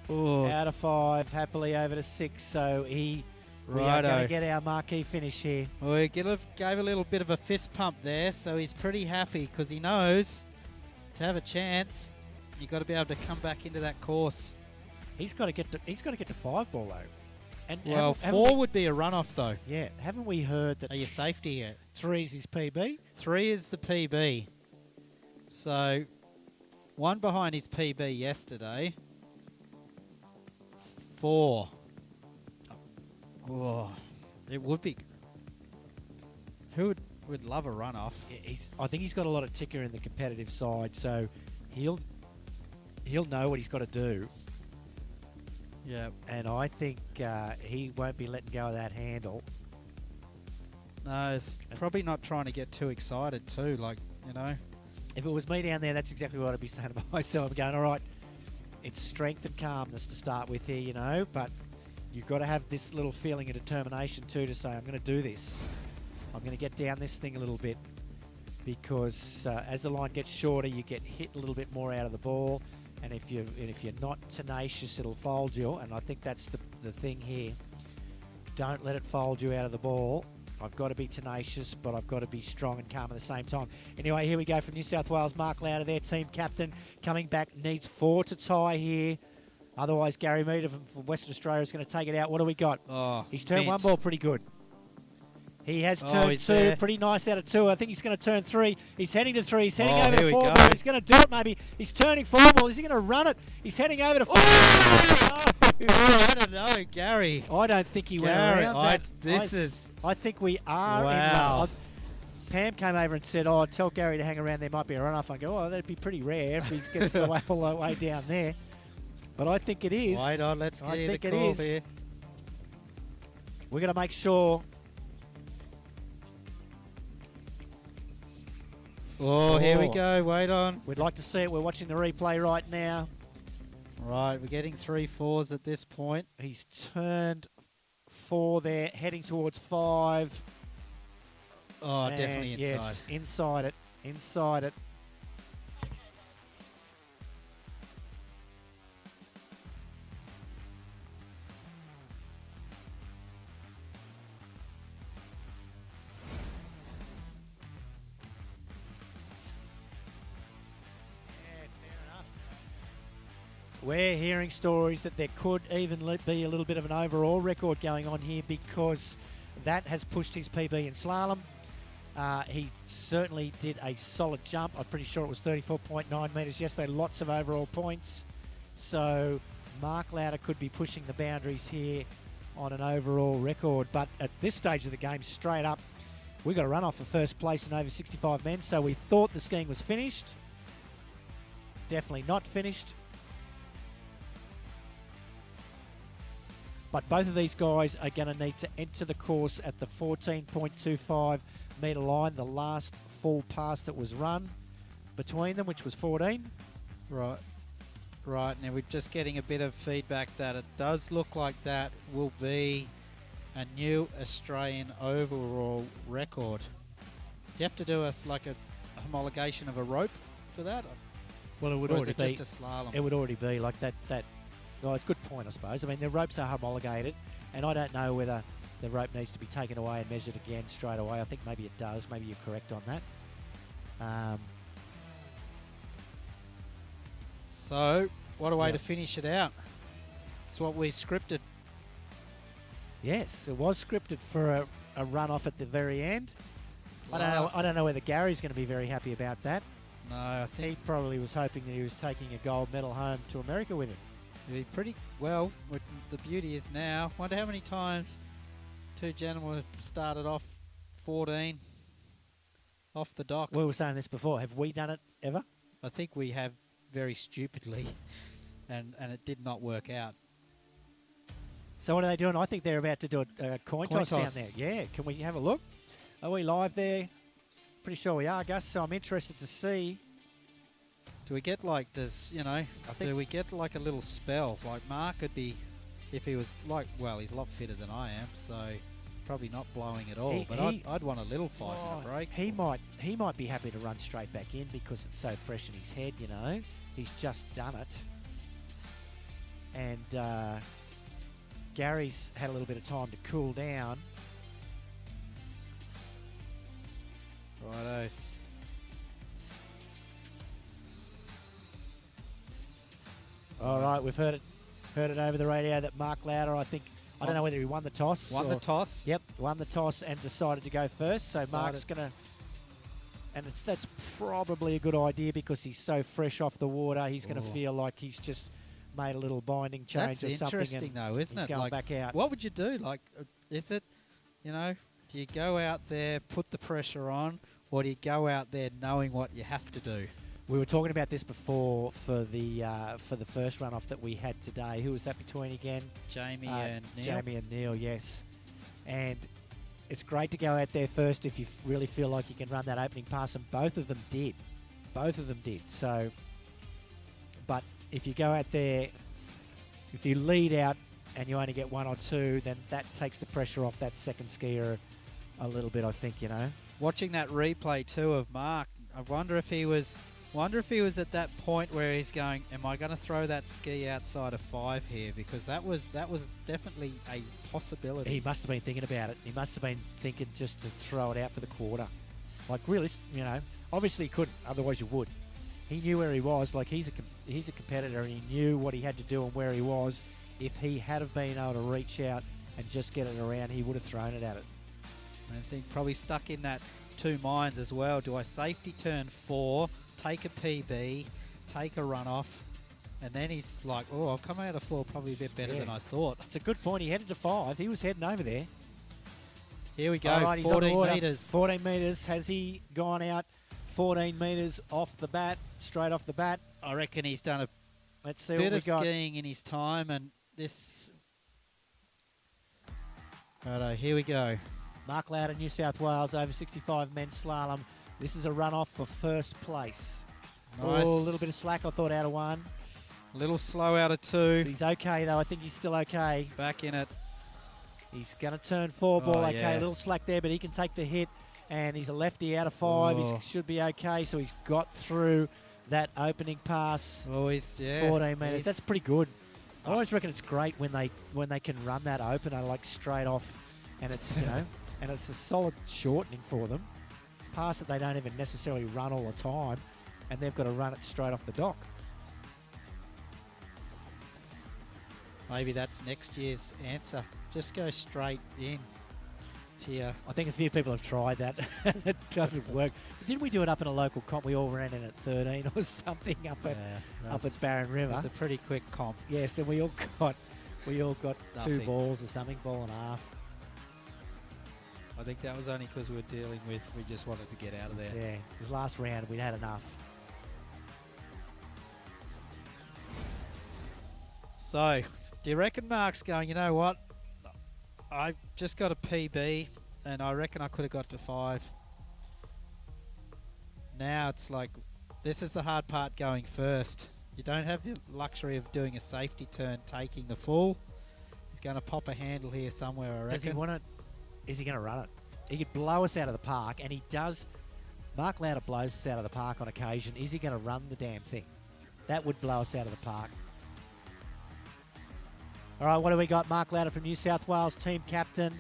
Ooh. Out of 5, happily over to 6, so we are going to get our marquee finish here. Well, he gave a little bit of a fist pump there, so he's pretty happy because he knows to have a chance, you've got to be able to come back into that course. He's got to get to 5-ball though. And well, 4 would be a runoff though. Yeah, haven't we heard that? Are you safety yet? 3 is his PB. 3 is the PB. So 1 behind his PB yesterday. 4. Oh, it would be. Who would love a runoff? Yeah, I think he's got a lot of ticker in the competitive side, so he'll know what he's got to do. Yeah. And I think he won't be letting go of that handle. No, probably not trying to get too excited too. Like, you know. If it was me down there, that's exactly what I'd be saying to myself. I'm going, all right, it's strength and calmness to start with here, you know, but you've got to have this little feeling of determination too to say, I'm going to do this. I'm going to get down this thing a little bit, because as the line gets shorter, you get hit a little bit more out of the ball, and if you're not tenacious, it'll fold you. And I think that's the thing here. Don't let it fold you out of the ball. I've got to be tenacious, but I've got to be strong and calm at the same time. Anyway, here we go from New South Wales. Mark Lauder, their team captain, coming back, needs 4 to tie here. Otherwise, Gary Meader from Western Australia is going to take it out. What do we got? Oh, He's turned bent. 1 ball pretty good. He has turned he's 2, there. pretty nice out of 2. I think he's going to turn 3. He's heading to 3. He's heading Oh, over here to we 4 go. ball. He's going to do it maybe. He's turning 4 ball. Is he going to run it? He's heading over to 4 Oh, I don't know, Gary. I don't think he went Gary, around that. is... I think we are Wow. in. Pam came over and said, "Oh, tell Gary to hang around. There might be a runoff." I go, "Oh, that'd be pretty rare if he gets all the way down there." But I think it is. Wait on, let's I get think the it call is. here. We're going to make sure. Oh, here we 4. go. Wait on. We'd like to see it. We're watching the replay right now. Right, we're getting 3 4s at this point. He's turned 4 there, heading towards 5. Oh, And definitely inside. Yes, inside it. Inside it. We're hearing stories that there could even be a little bit of an overall record going on here, because that has pushed his PB in slalom. He certainly did a solid jump. I'm pretty sure it was 34.9 metres yesterday. Lots of overall points. So Mark Lauder could be pushing the boundaries here on an overall record. But at this stage of the game, straight up, we've got a run off for first place in over 65 men. So we thought the skiing was finished. Definitely not finished. But both of these guys are going to need to enter the course at the 14.25 metre line, the last full pass that was run between them, which was 14. Right. Right, now we're just getting a bit of feedback that it does look like that will be a new Australian overall record. Do you have to do a homologation of a rope for that? Well, it would Or is already it be. just a slalom? It would already be like that. Well, it's a good point, I suppose. I mean, the ropes are homologated, and I don't know whether the rope needs to be taken away and measured again straight away. I think maybe it does. Maybe you're correct on that. So, what a way Yeah. to finish it out. It's what we scripted. Yes, it was scripted for a run off at the very end. I Last- don't know whether Gary's going to be very happy about that. No, I think He probably was hoping that he was taking a gold medal home to America with him. it'd be pretty well. What the beauty is now, wonder how many times two gentlemen have started off 14 off the dock. We were saying this before. Have we done it ever? I think we have very stupidly, and it did not work out. So what are they doing? I think they're about to do a coin toss down toss. there. Yeah, can we have a look? Are we live there? Pretty sure we are, Gus. So I'm interested to see. Do we get like, do we get like a little spell? Like Mark could be, if he was like, well, he's a lot fitter than I am, so probably not blowing at all. But I'd want a little 5-minute break. He might be happy to run straight back in because it's so fresh in his head, you know. He's just done it. And Gary's had a little bit of time to cool down. Rightos. All right, we've heard it over the radio that Mark Lauder, I don't know whether he won the toss. Won the toss. Yep, won the toss and decided to go first. So Decided. Mark's going to... And that's probably a good idea because he's so fresh off the water. He's going to feel like he's just made a little binding change That's or something. interesting, though, isn't he's it? going Like, back out. what would you do? Like, is it, do you go out there, put the pressure on, or do you go out there knowing what you have to do? We were talking about this before for the first runoff that we had today. Who was that between again? Jamie and Neil. Jamie and Neil, yes. And it's great to go out there first if you really feel like you can run that opening pass, and both of them did. Both of them did. So, but if you go out there, if you lead out and you only get one or two, then that takes the pressure off that second skier a little bit, I think, you know. Watching that replay too of Mark, I wonder if he was at that point where he's going, am I going to throw that ski outside of 5 here? Because that was definitely a possibility. He must have been thinking about it. He must have been thinking just to throw it out for the quarter. Like, really, you know, obviously he couldn't, otherwise you would. He knew where he was. Like, he's a competitor, and he knew what he had to do and where he was. If he had have been able to reach out and just get it around, he would have thrown it at it. I think probably stuck in that two minds as well. Do I safety turn 4, take a PB, take a runoff, and then he's like, oh, I'll come out of 4 probably a bit better than I thought. It's a good point. He headed to 5. He was heading over there. Here we go, All right, 14 metres. 14 metres. Has he gone out 14 metres off the bat, straight off the bat? I reckon he's done a Let's see bit what of we got. skiing in his time, and this... Righto, here we go. Mark Lauder, New South Wales, over 65 men's slalom. This is a runoff for first place. Nice. Oh, a little bit of slack, I thought, out of 1. A little slow out of 2. But he's okay, though. I think he's still okay. Back in it. He's going to turn 4 ball, okay. Yeah. A little slack there, but he can take the hit. And he's a lefty out of 5. Oh. He should be okay. So he's got through that opening pass. Oh, 14 metres. That's pretty good. I always reckon it's great when they can run that opener like straight off, and it's and it's a solid shortening for them. Pass that they don't even necessarily run all the time, and they've got to run it straight off the dock. Maybe that's next year's answer. Just go straight in. Tier. I think a few people have tried that. It doesn't work. Didn't we do it up in a local comp? We all ran in at 13 or something up at Barron River. It's a pretty quick comp. Yes, and we all got 2 Nothing. balls or something, ball and a half. I think that was only because we were dealing with, we just wanted to get out of there. Yeah, his last round we'd had enough. So, do you reckon Mark's going, you know what? I just got a PB, and I reckon I could have got to 5. Now it's like, this is the hard part going first. You don't have the luxury of doing a safety turn, taking the full. He's going to pop a handle here somewhere, I reckon. Does he want it? Is he going to run it? He could blow us out of the park, and he does. Mark Lauder blows us out of the park on occasion. Is he going to run the damn thing? That would blow us out of the park. All right, what do we got? Mark Lauder from New South Wales, team captain.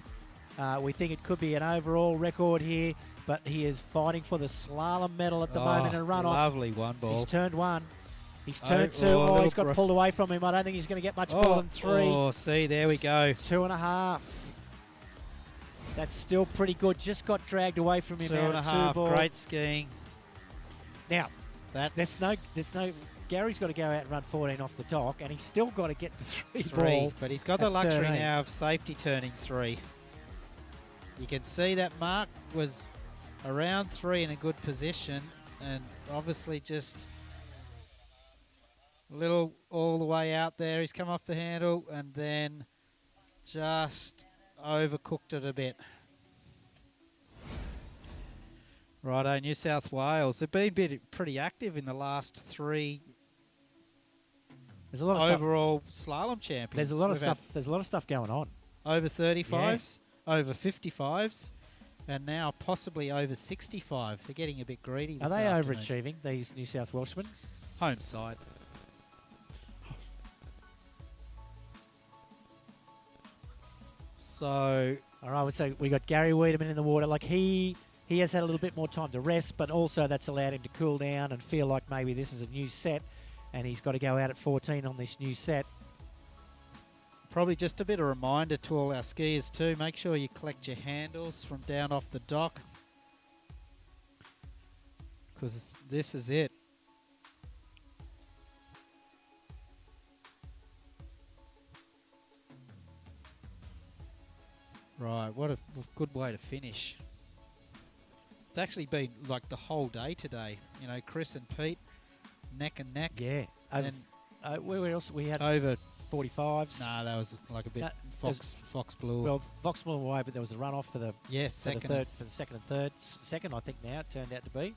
We think it could be an overall record here, but he is fighting for the slalom medal at the moment in a runoff. Lovely one ball. He's turned 1. He's turned 2. Oh, He's got pulled away from him. I don't think he's going to get much more than 3. Oh, see, there we go. 2.5. That's still pretty good. Just got dragged away from him out of 2 ball. Great skiing. Now, there's no. Gary's got to go out and run 14 off the dock, and he's still got to get to 3 ball. But he's got the at luxury 13. now of safety turning 3. You can see that Mark was around 3 in a good position, and obviously just a little all the way out there. He's come off the handle and then just overcooked it a bit. Righto, New South Wales. They've been pretty active in the last 3 There's a lot of overall slalom champions. There's a lot of We've had stuff. There's a lot of stuff going on. over 35s, over 55s, and now possibly over 65. They're getting a bit greedy Are this they afternoon. overachieving, these New South Welshmen? Home side. So, All right, so we got Gary Wiedemann in the water. Like he has had a little bit more time to rest, but also that's allowed him to cool down and feel like maybe this is a new set, and he's got to go out at 14 on this new set. probably just a bit of a reminder to all our skiers too. Make sure you collect your handles from down off the dock, because this is it. Right, what a good way to finish. It's actually been like the whole day today. You know, Chris and Pete neck and neck. Yeah. And Where else? We had over. 45s. Nah, that was like a bit No, Fox Blue. Well, Fox blew away, but there was a runoff for the yes, for the second. third, for the second and third. Second, I think now it turned out to be.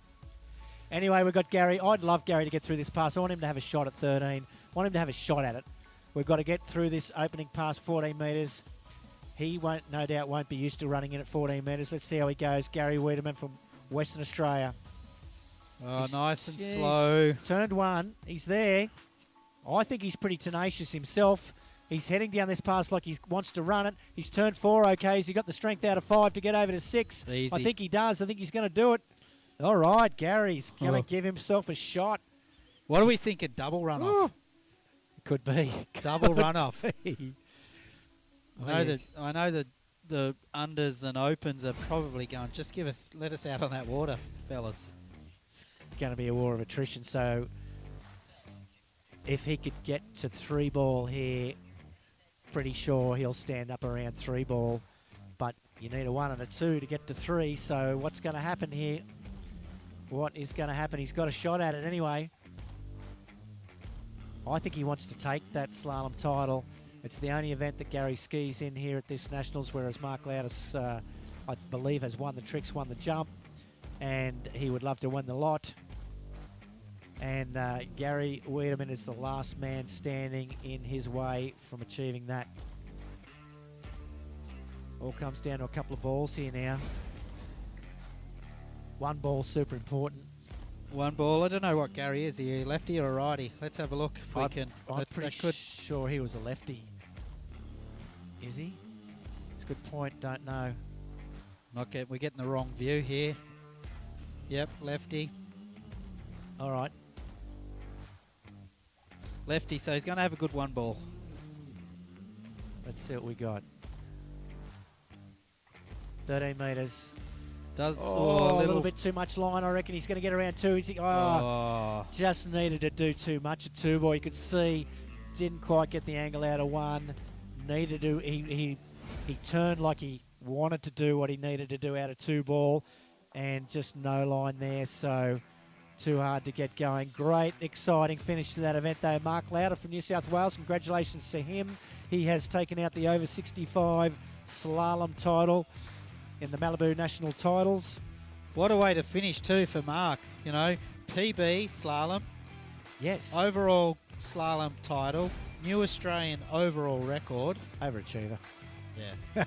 Anyway, we've got Gary. I'd love Gary to get through this pass. I want him to have a shot at 13. Want him to have a shot at it. We've got to get through this opening pass, 14 metres. He won't, no doubt, won't be used to running in at 14 metres. Let's see how he goes. Gary Wiedemann from Western Australia. Oh, nice and Yes. slow. Turned one. He's there. I think he's pretty tenacious himself. He's heading down this pass like he wants to run it. He's turned 4 okay. Has he got the strength out of 5 to get over to 6? Easy. I think he does. I think he's going to do it. All right, Gary's going to Oh. give himself a shot. What do we think of double runoff? Ooh. Could be. Double runoff. Be. I know that the unders and opens are probably going. Just let us out on that water, fellas. Going to be a war of attrition. So if he could get to 3 ball here, pretty sure he'll stand up around 3 ball. But you need a 1 and a 2 to get to 3. So what's going to happen here? What is going to happen? He's got a shot at it anyway. I think he wants to take that slalom title. It's the only event that Gary skis in here at this Nationals, whereas Mark Loudis, I believe, has won the tricks, won the jump, and he would love to win the lot. And Gary Wiedemann is the last man standing in his way from achieving that. All comes down to a couple of balls here now. 1 ball, super important. 1 ball. I don't know what Gary is. He lefty or righty? Let's have a look if we can. I'm pretty sure he was a lefty. Is he? It's a good point. Don't know. We're getting the wrong view here. Yep, lefty. All right. Lefty, so he's going to have a good 1 ball. Let's see what we got. 13 metres. Does a little bit too much line. I reckon he's going to get around 2. Is he? Just needed to do too much at 2 ball. You could see didn't quite get the angle out of 1. Needed to. He turned like he wanted to do what he needed to do out of 2 ball, and just no line there. So too hard to get going. Great, exciting finish to that event though. Mark Lauder from New South Wales. Congratulations to him. He has taken out the over 65 slalom title in the Malibu National Titles. What a way to finish too for Mark. You know, PB slalom. Yes. Overall slalom title. New Australian overall record. Overachiever. Yeah.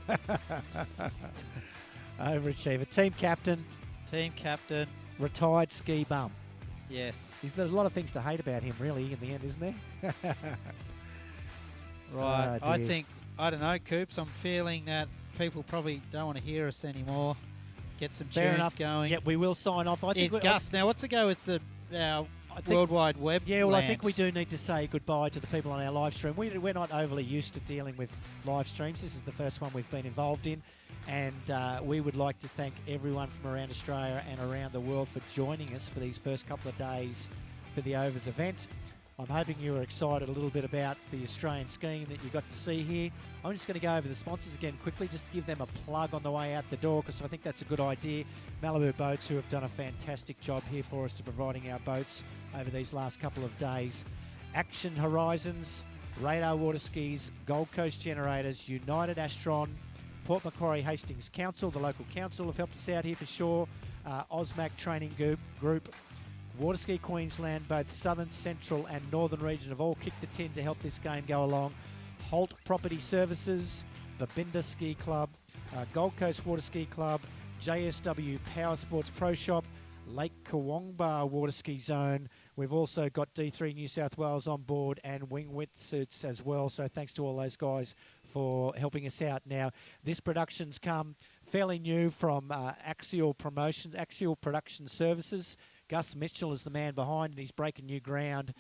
Overachiever. Team captain. Team captain. Retired ski bum. Yes. There's a lot of things to hate about him, really, in the end, isn't there? Right. Oh, I dear. think, I don't know, Coops, I'm feeling that people probably don't want to hear us anymore. Get some Fair tunes enough. going. Yeah, we will sign off. I think It's Gus. Now, what's the go with our I think- World Wide Web? Yeah, well, I think land? we do need to say goodbye to the people on our live stream. We're not overly used to dealing with live streams. This is the first one we've been involved in. And we would like to thank everyone from around Australia and around the world for joining us for these first couple of days for the Overs event. I'm hoping you were excited a little bit about the Australian skiing that you got to see here. I'm just going to go over the sponsors again quickly, just to give them a plug on the way out the door, because I think that's a good idea. Malibu Boats, who have done a fantastic job here for us to providing our boats over these last couple of days. Action Horizons, Radar Waterskis, Gold Coast Generators, United Astron, Port Macquarie Hastings Council, the local council have helped us out here for sure. Osmac Training Group, Waterski Queensland, both Southern, Central and Northern region have all kicked the tin to help this game go along. Holt Property Services, Babinda Ski Club, Gold Coast Water Ski Club, JSW Power Sports Pro Shop, Lake Kawongba Water Ski Zone. We've also got D3 New South Wales on board and Wing Wetsuits as well. So thanks to all those guys for helping us out. Now, this production's come fairly new from Axial Production Services. Gus Mitchell is the man behind, and he's breaking new ground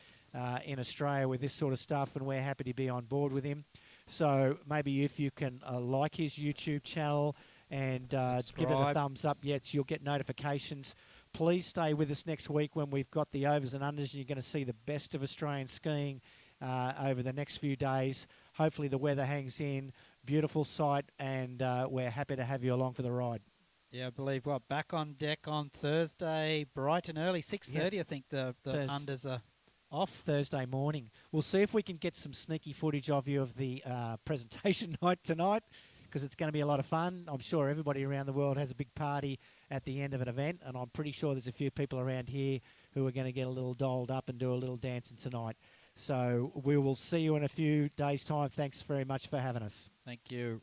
in Australia with this sort of stuff, and we're happy to be on board with him. So maybe if you can like his YouTube channel and give it a thumbs up, yes, you'll get notifications. Please stay with us next week when we've got the overs and unders, and you're going to see the best of Australian skiing over the next few days. Hopefully the weather hangs in. Beautiful sight, and we're happy to have you along for the ride. Yeah, I believe back on deck on Thursday, bright and early, 6:30. I think the Thurs- unders are off Thursday morning. We'll see if we can get some sneaky footage of you of the presentation night tonight, because it's going to be a lot of fun. I'm sure everybody around the world has a big party at the end of an event, and I'm pretty sure there's a few people around here who are going to get a little dolled up and do a little dancing tonight. So we will see you in a few days' time. Thanks very much for having us. Thank you.